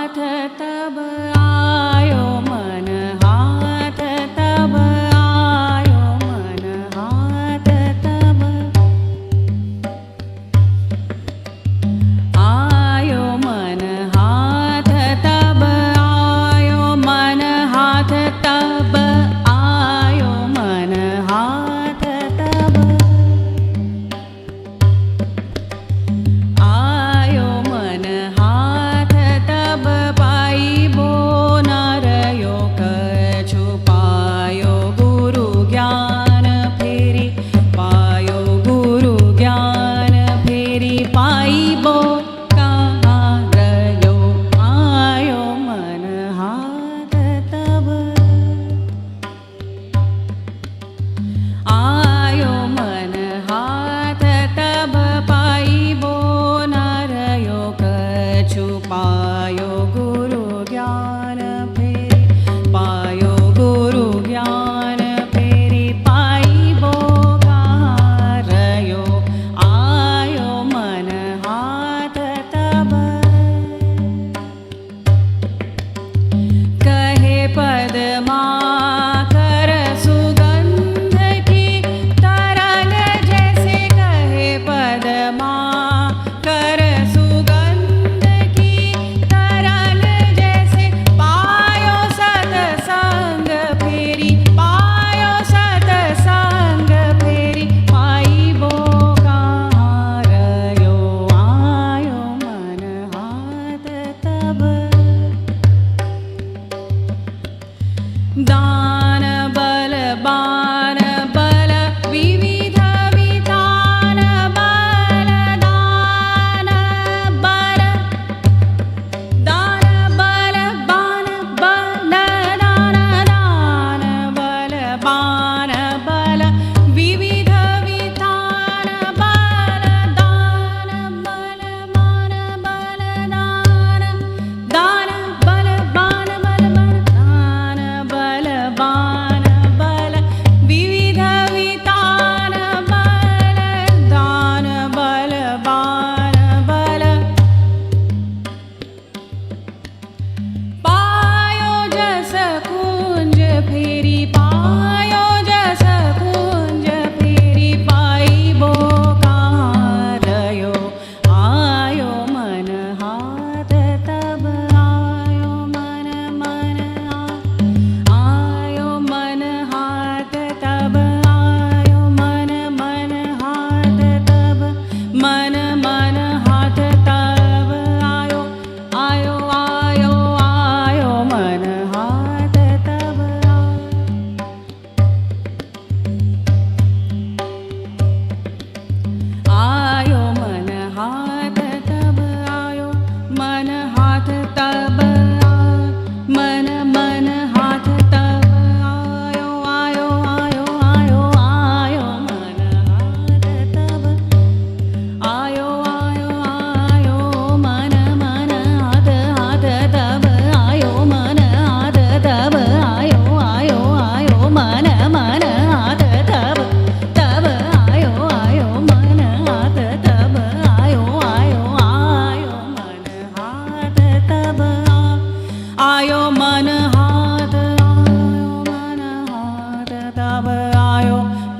हाथ तब आयो मन हाथ तब आयो मन हाथ तब आयो मन हाथ तब आयो मन हाथ तब आयो मन हाथ तब आयो मन हाथ तब पाइबो न रयो कछु पायो गुरु ज्ञान फेरी पायो गुरु ज्ञान फेरी पाइबो कहाँ रयो आयो मन हाथ तब आयो मन हाथ तब पाइबो न रयो कछु पायो गुरु ज्ञान फेरी पायो गुरु ज्ञान फेरी पाइबो कहाँ रयो आयो मन हाथ तब कहे पद्मा कर सुगंध की तरंग जैसे कहे पद्मा कर सुगंध की तरंग जैसे पायो सतसंग फेरी पायो सतसंग फेरी पाइबो कहाँ रयो आयो मन हाथ तब दान बल बाण बल विविध विधान बल दान बल दान बल बाण बल दान दान बल बाण बल विविध विधान बल दान बल बाण बल दान दान बल बाण बल दान बल बाण बल विविध विधान बल दान बल बाण बल पायो जस कुंज फेरी पायो जस कुंज फेरी पाइबो कहाँ रयो आयो मन हाथ तब आयो मन मन आयो मन हाथ तब आयो मन मन हाथ तब मन मन हाथ तब आयो आयो आयो आयो मन हाथ तब आयो मन हाथ तब आयो मन हाथ तब मन मन हाथ तब आयो आयो आयो आयो आयो मन हाथ तब आयो आयो आयो मन मन हाथ हाथ तब आयो मन हाथ तब आयो आयो आयो मन मन हाथ तब तब आयो आयो मन हाथ तब आयो आयो आयो मन हाथ तब आयो मन हाथ तब आयो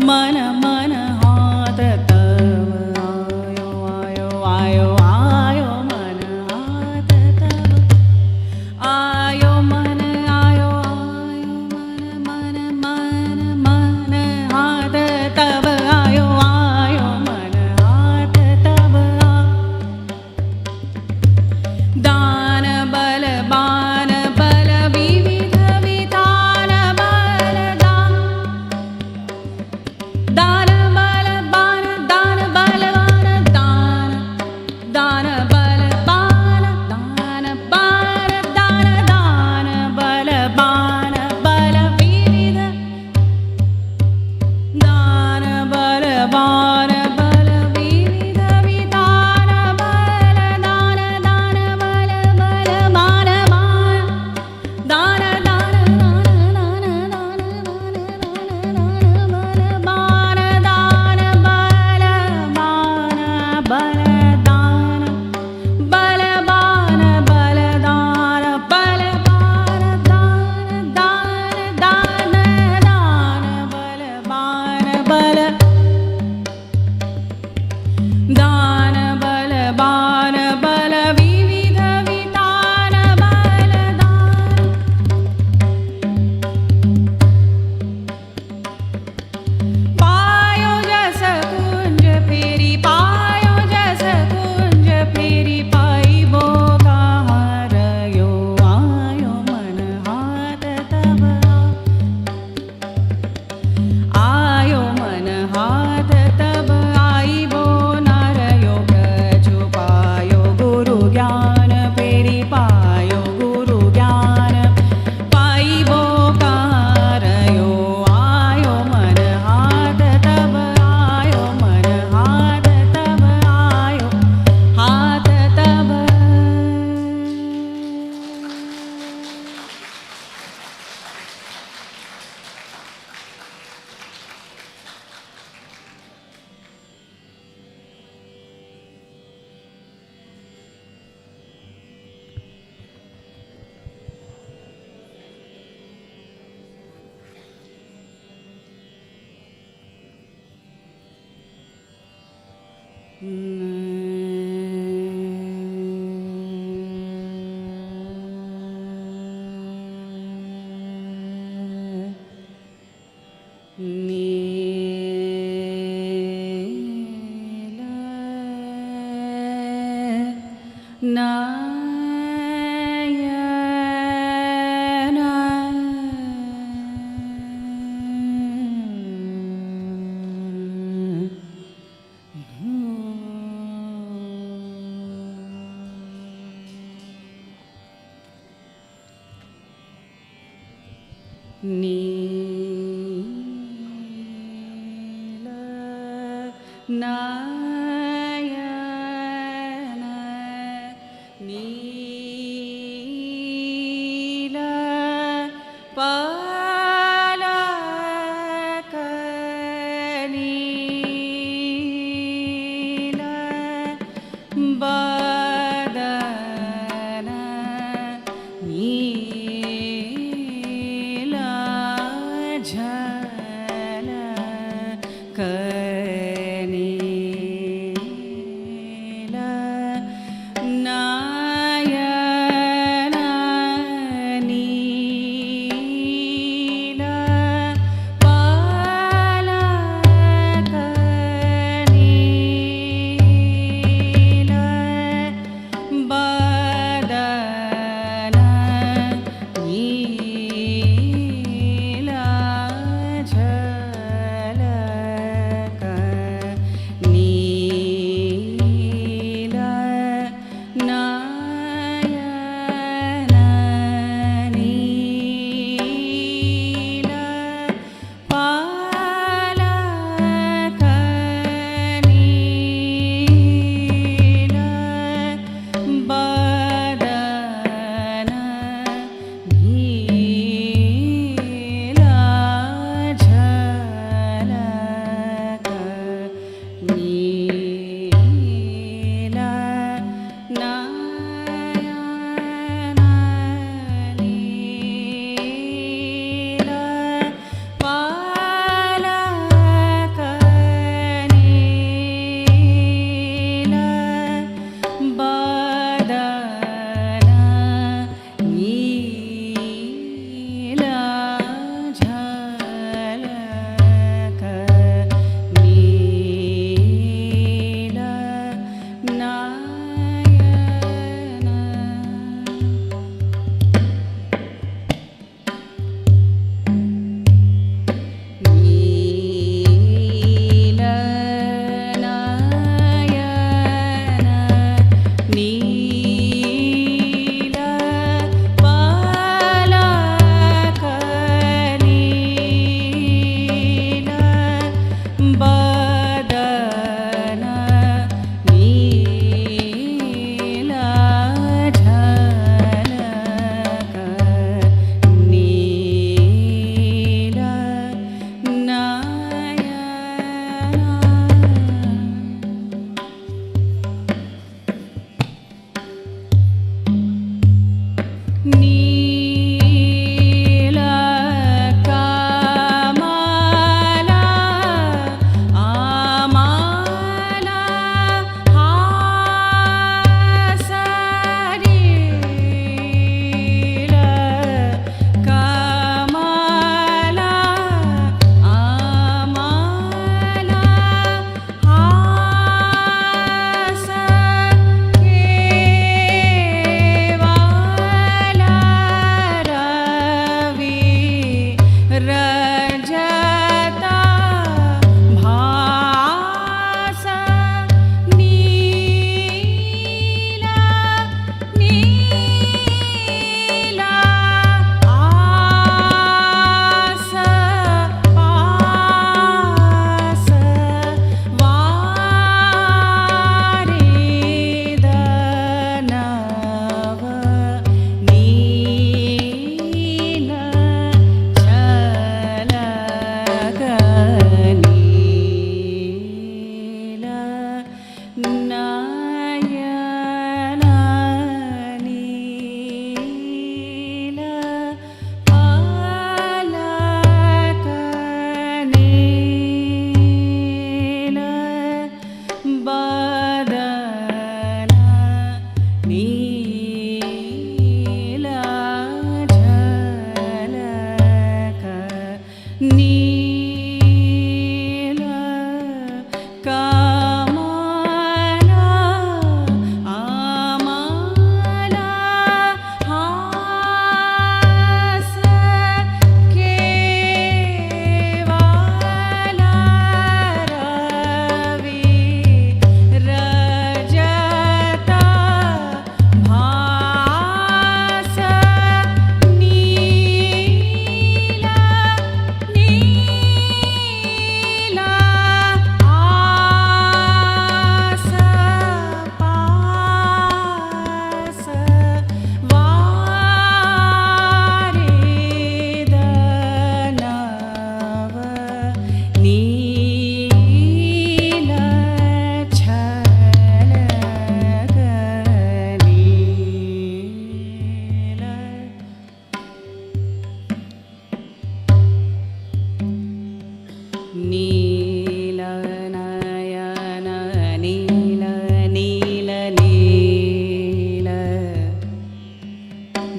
मन मन हाथ तब आयो आयो आयो आयो मन हाथ तब आयो मन आयो आयो मन मन मन हाथ तब आयो आयो मन हाथ तब दान बल बाण बल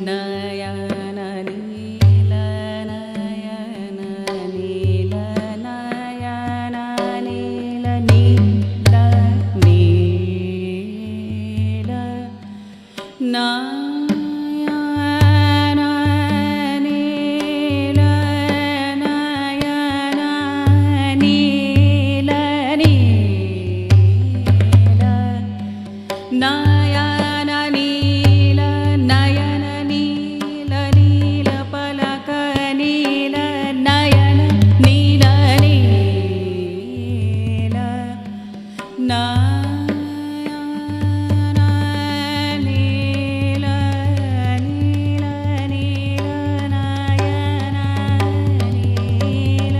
नयन नील नयन नील नयन नील नील नील नयन नील नयन नील नील नयन नील नयन नील नील पलक नील नयन नील नील नयन नील नील नील नयन नील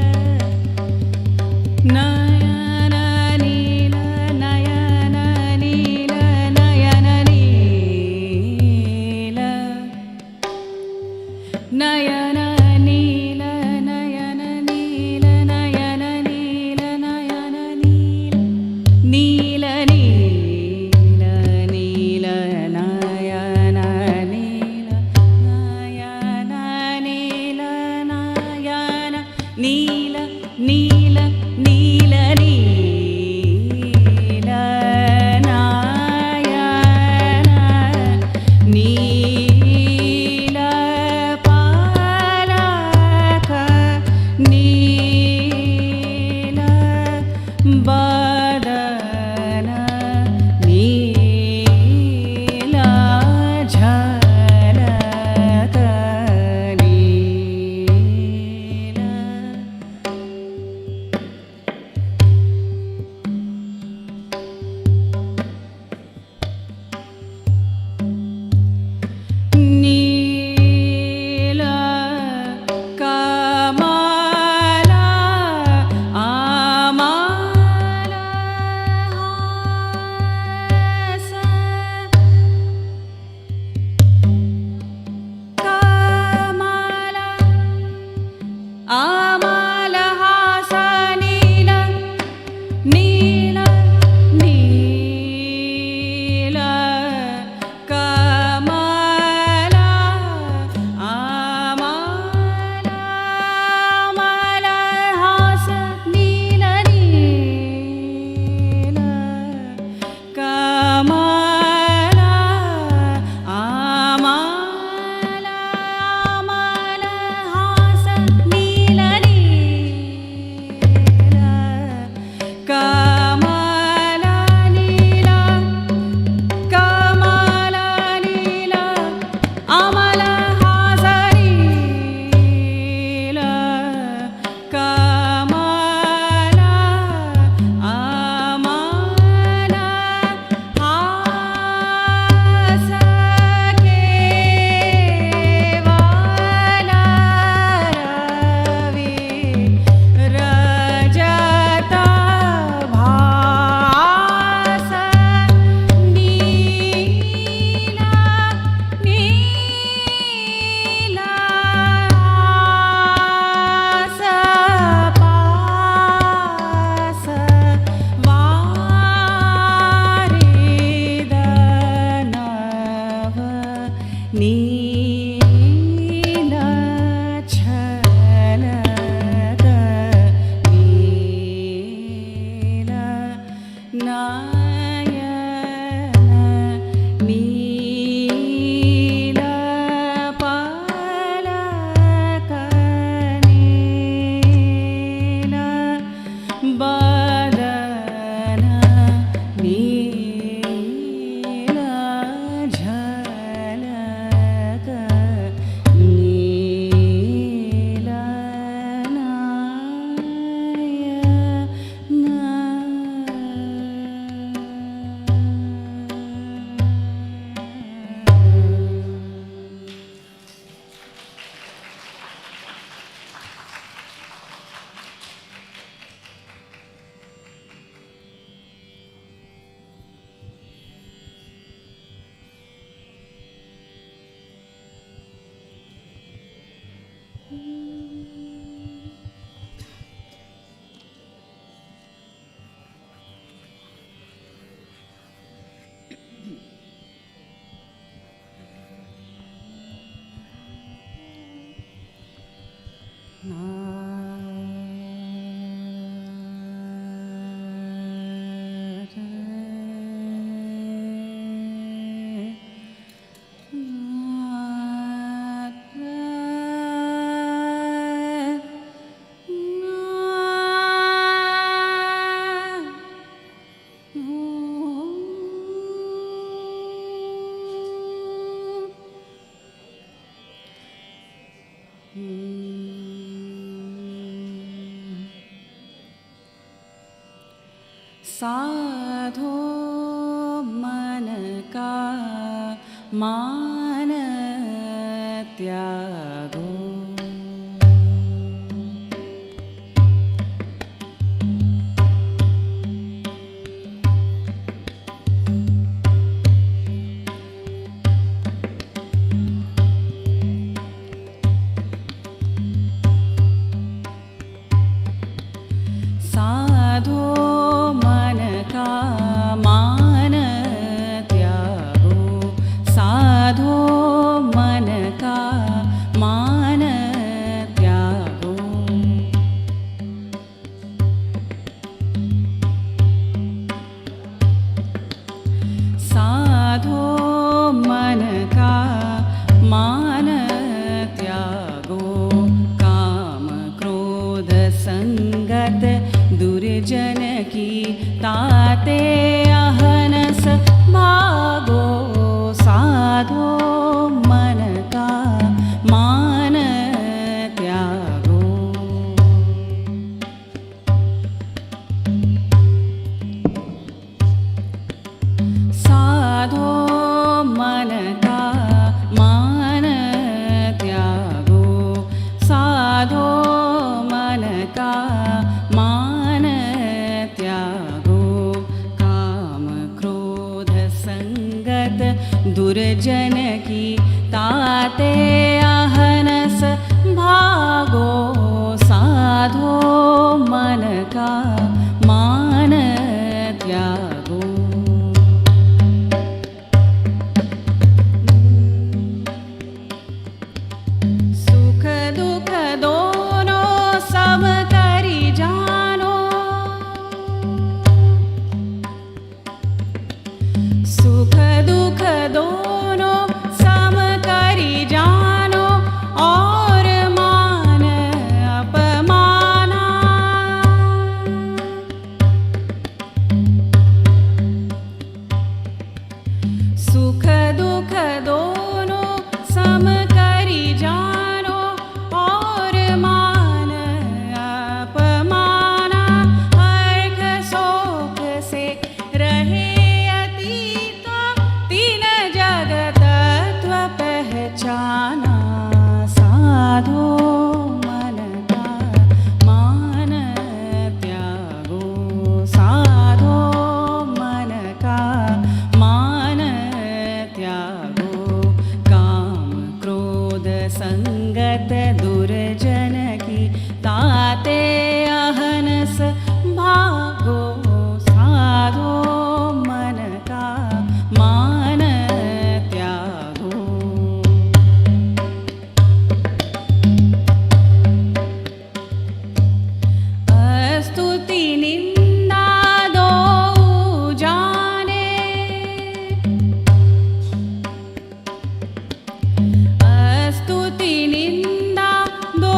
नयन नील नयन नील नयन नील नयन नील नयन नील नयन नील नयन नील नील नील नील नयन नील नयन नील नयन नील नील नील नील नयन नील पलक नील बदन नील झलक नील नील कमल आमल हास कमल आमल हास नील नील नील कमल आमल आमल हास नील नील कमल आमल आमल हास नील नील कमल नील कमल नील अमल हास नील कमल अमल हास केवल रवि रजत भास नील नील हास पास वारिद नभ नील छलक नील नयन नील पलक नील बदन नील झलक साधो मन का मान त्यागो साधो मन का मान त्यागो साधो मन का मान त्यागो साधो मन का मान त्यागो काम क्रोध संगत दुर्जन की ताते अहनस भागो साधो मन का मान त्यागो साधो मन का मान त्यागो साधो मन का मान त्यागो काम क्रोध संगत दुर्जन की ताते अहनस भागो साधो मन का मान त्यागो सुख दुख दोनों सम करी जानो सुख दुख दोनों सम करी जानो और मान अपमाना सुख दुख दोनों सम करी जानो और मान अपमाना हर्ष शोक से रहे अतीत तीन जगत तत्व पहचाना साधो मन का मान त्यागो साधो मन का मान त्यागो काम क्रोध संगत दुर्जन की ताते अहनस भागो साधो मन का मान त्यागो स्तुति निंदा दो जाने स्तुति निंदा दो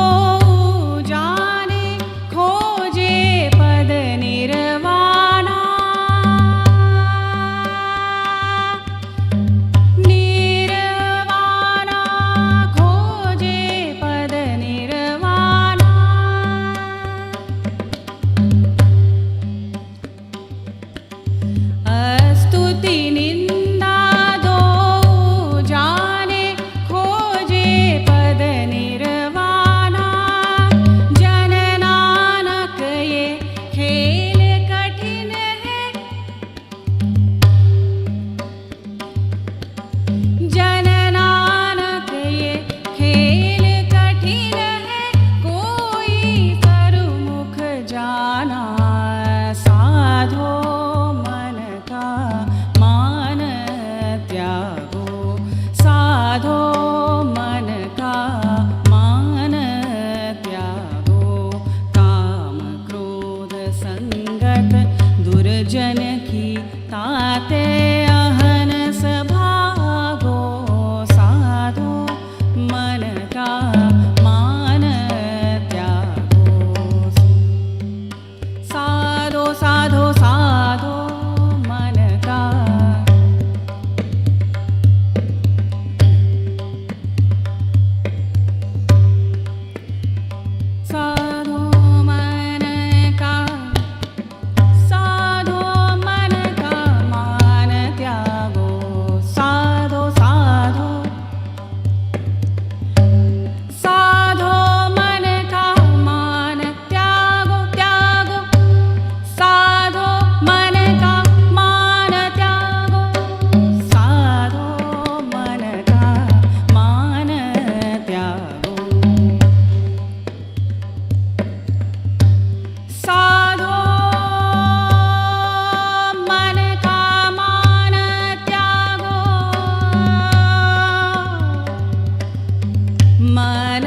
मन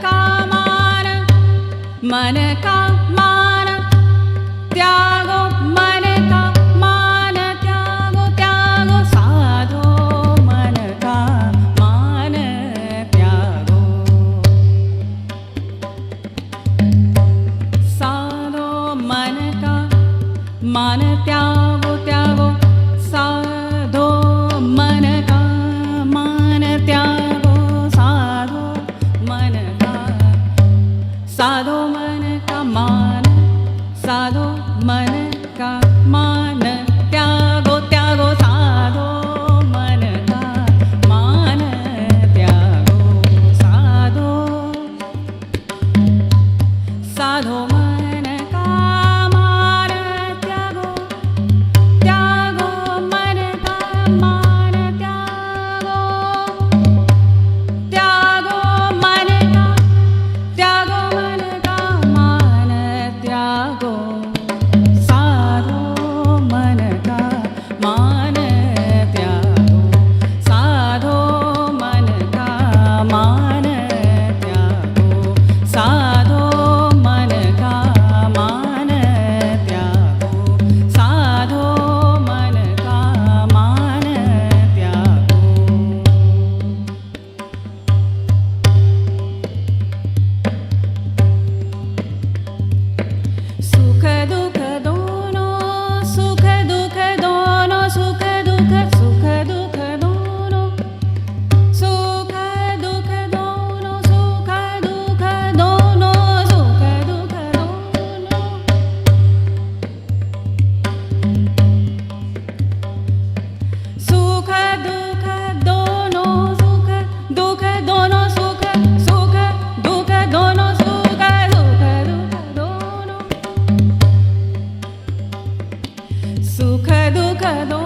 का मान, मन का मान त्यागो, मन का मान त्यागो, त्यागो साधो मन का मान त्यागो, साधो मन का मान त्यागो, त्यागो साधो मन का मान त्यागो, साधो मन का, साधो मन का मान, साधो मन का मान त्यागो, त्यागो साधो मन का मान त्यागो, साधो, साधो मन का मान त्यागो, त्यागो मन का मान त्यागो, त्यागो मन का, त्यागो मन का मान त्यागो, साधो मन का मान त्यागो, साधो मन का मान त्यागो, साधो मन का मान त्यागो, साधो मन का मान त्यागो, सुख दुख दोनों, सुख दुख दोनों, सुख दुख, सुख दुख दोनों, सुख दुख दोनों, सुख दुख दोनों, सुख दुख दोनों, सुख दुख दोनों, सुख दुख दोनों, सुख सुख दुख दोनों, सुख दुख दुख दोनों,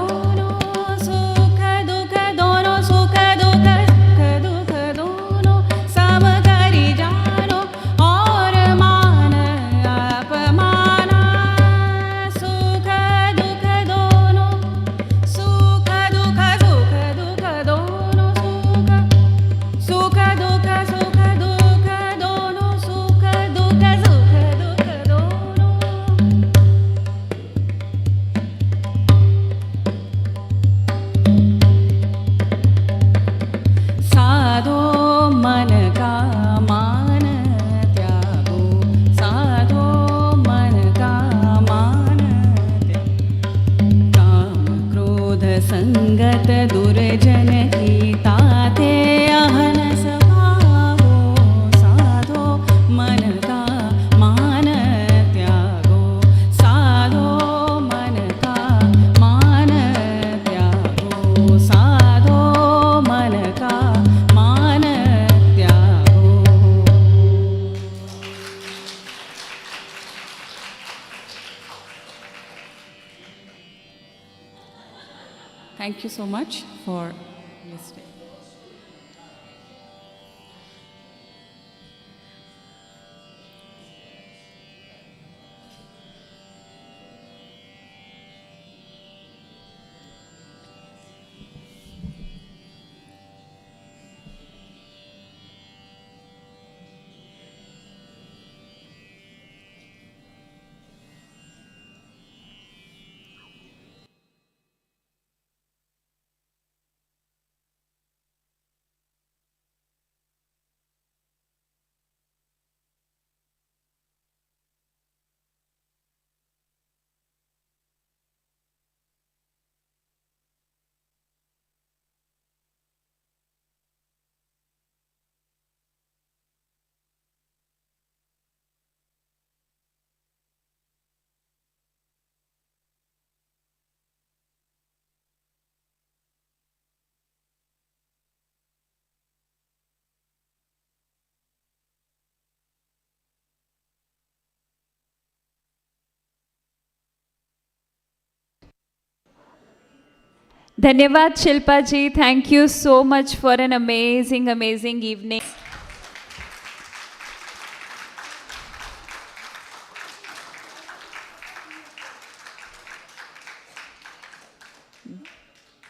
सुख दुख दोनों, सुख दुख दोनों, सुख दुख दोनों, सम करी जानो और मान अपमान, सुख दुख दोनों, सुख दुख दोनों, सुख दुख दोनों, सुख दुख दोनों, साधो मन का मान त्यागो, साधो मन का मान त्यागो, काम क्रोध संगत दुर्जन की ताते अहन स्वभावो, साधो मन का मान त्यागो, साधो मन का मान त्यागो, साधो मन का मान त्यागो। Thank you so much for listening. Dhanyavad Shilpa ji. Thank you so much for an amazing, amazing evening.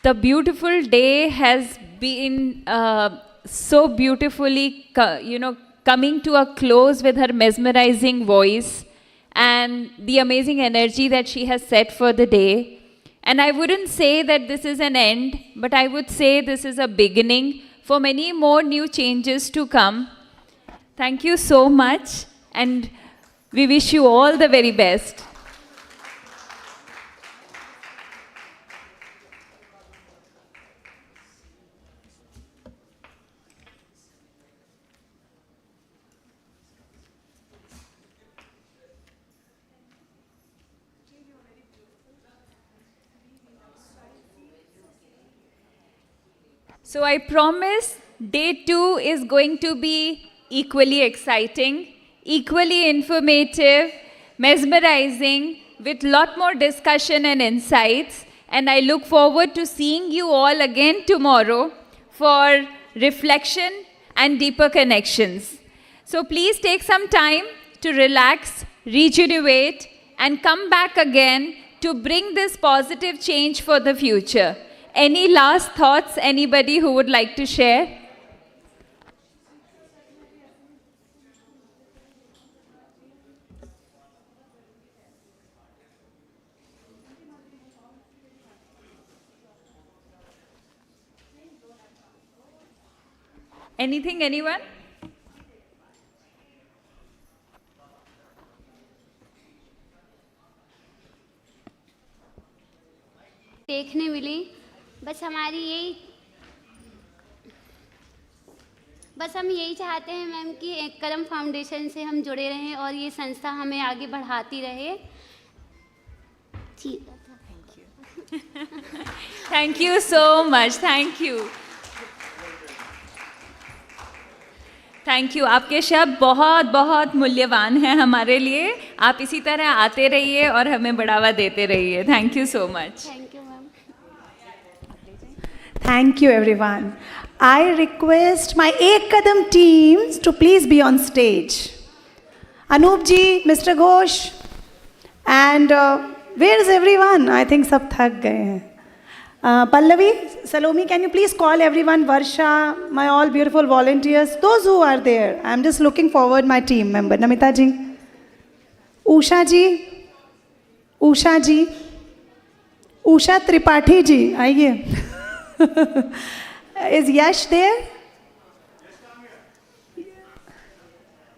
The beautiful day has been so beautifully, coming to a close with her mesmerizing voice and the amazing energy that she has set for the day. And I wouldn't say that this is an end, but I would say this is a beginning for many more new changes to come. Thank you so much, and we wish you all the very best. So I promise day 2 is going to be equally exciting, equally informative, mesmerizing, with lot more discussion and insights. And I look forward to seeing you all again tomorrow for reflection and deeper connections. So please take some time to relax, rejuvenate, and come back again to bring this positive change for the future. Any last thoughts, anybody who would like to share? Anything, anyone? देखने मिली, बस हम यही चाहते हैं ma'am कि एक कदम foundation से हम जुड़े रहें और ये संस्था हमें आगे बढ़ाती रहे. Thank you so much. Thank you. Thank you. आपके शब्द बहुत बहुत मूल्यवान हैं हमारे लिए. आप इसी तरह आते रहिए और हमें बढ़ावा देते रहिए. Thank you so much. Thank you ma'am. Thank you, everyone. I request my Ek Kadam teams to please be on stage. Anup ji, Mr. Ghosh, and where is everyone? I think sab thak gaye hain. Pallavi, Salome, can you please call everyone? Varsha, my all beautiful volunteers, those who are there. I'm just looking forward, my team member. Namita ji, Usha ji, Usha Tripathi ji, आइए. Is Yash there?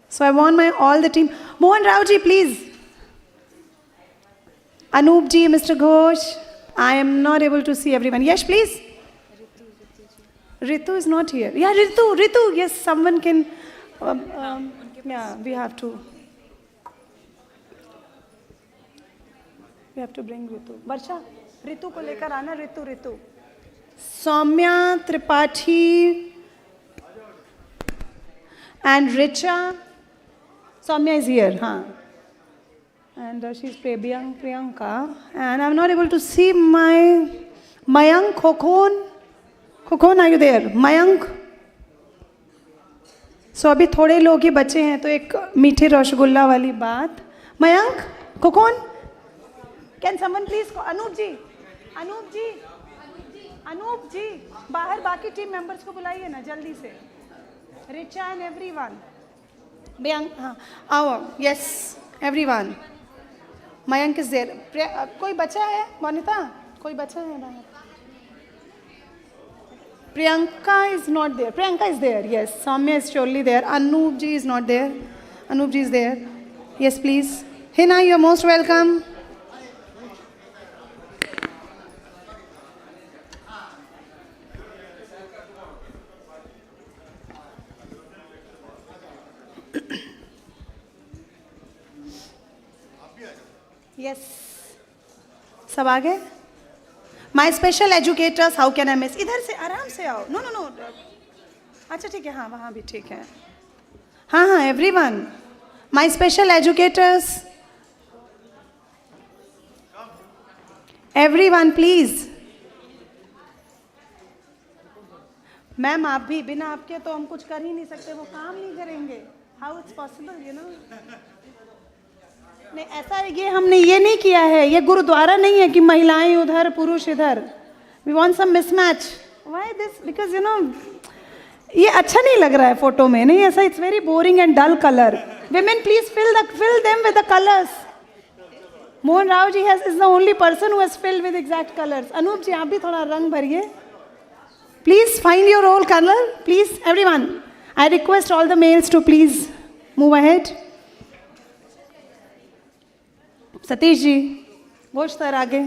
So I want my all the team. Mohan Rao ji, please. Anup ji, Mr. Ghosh. I am not able to see everyone. Yash, please. Ritu is not here. Yeah, Ritu. Yes, someone can. Yeah, we have to. We have to bring Ritu. Varsha, Ritu को लेकर आना. Ritu. Soumya Tripathi and Richa. Soumya is here, huh? And she's Priyanka. And I'm not able to see my Mayank Khokon. Khokon, are you there? Mayank. So अभी थोड़े लोग ही बचे हैं तो एक मीठे रसगुल्ला वाली बात. Mayank, Khokon. Can someone please call? Anoop जी, बाहर बाकी टीम मेंबर्स को बुलाइए ना जल्दी से. Richa and everyone. हाँ, आओ. Yes, everyone. Mayank is there. कोई बचा है? मोनिता, कोई बचा है बाहर? Priyanka is not there. Priyanka is there. Yes. Saumya is surely there. Anoop ji is not there. Anoop ji is there. Yes please. Hina, you are most welcome. Yes. सब आ गए? My special educators, how can I miss? इधर से आराम से आओ. No. अच्छा ठीक है. हाँ, वहाँ भी ठीक है. हाँ, everyone. My special educators. Everyone, please. Ma'am आप भी, बिना आपके तो हम कुछ कर ही नहीं सकते. वो काम नहीं करेंगे. How it's possible, you know? नहीं, ऐसा ये हमने ये नहीं किया है. ये गुरुद्वारा नहीं है कि महिलाएं उधर पुरुष इधर. We want some mismatch. Why this? Because you know, ये अच्छा नहीं लग रहा है फोटो में, नहीं ऐसा, it's very boring and dull colour. Women, please fill them with the colors. Mohan Rao ji is the only person who has filled with exact colors. Anup ji, आप भी थोड़ा रंग भरिए. Please find your own color. Please, everyone. I request all the males to please move ahead. Satish ji, Ghosh sir आगे.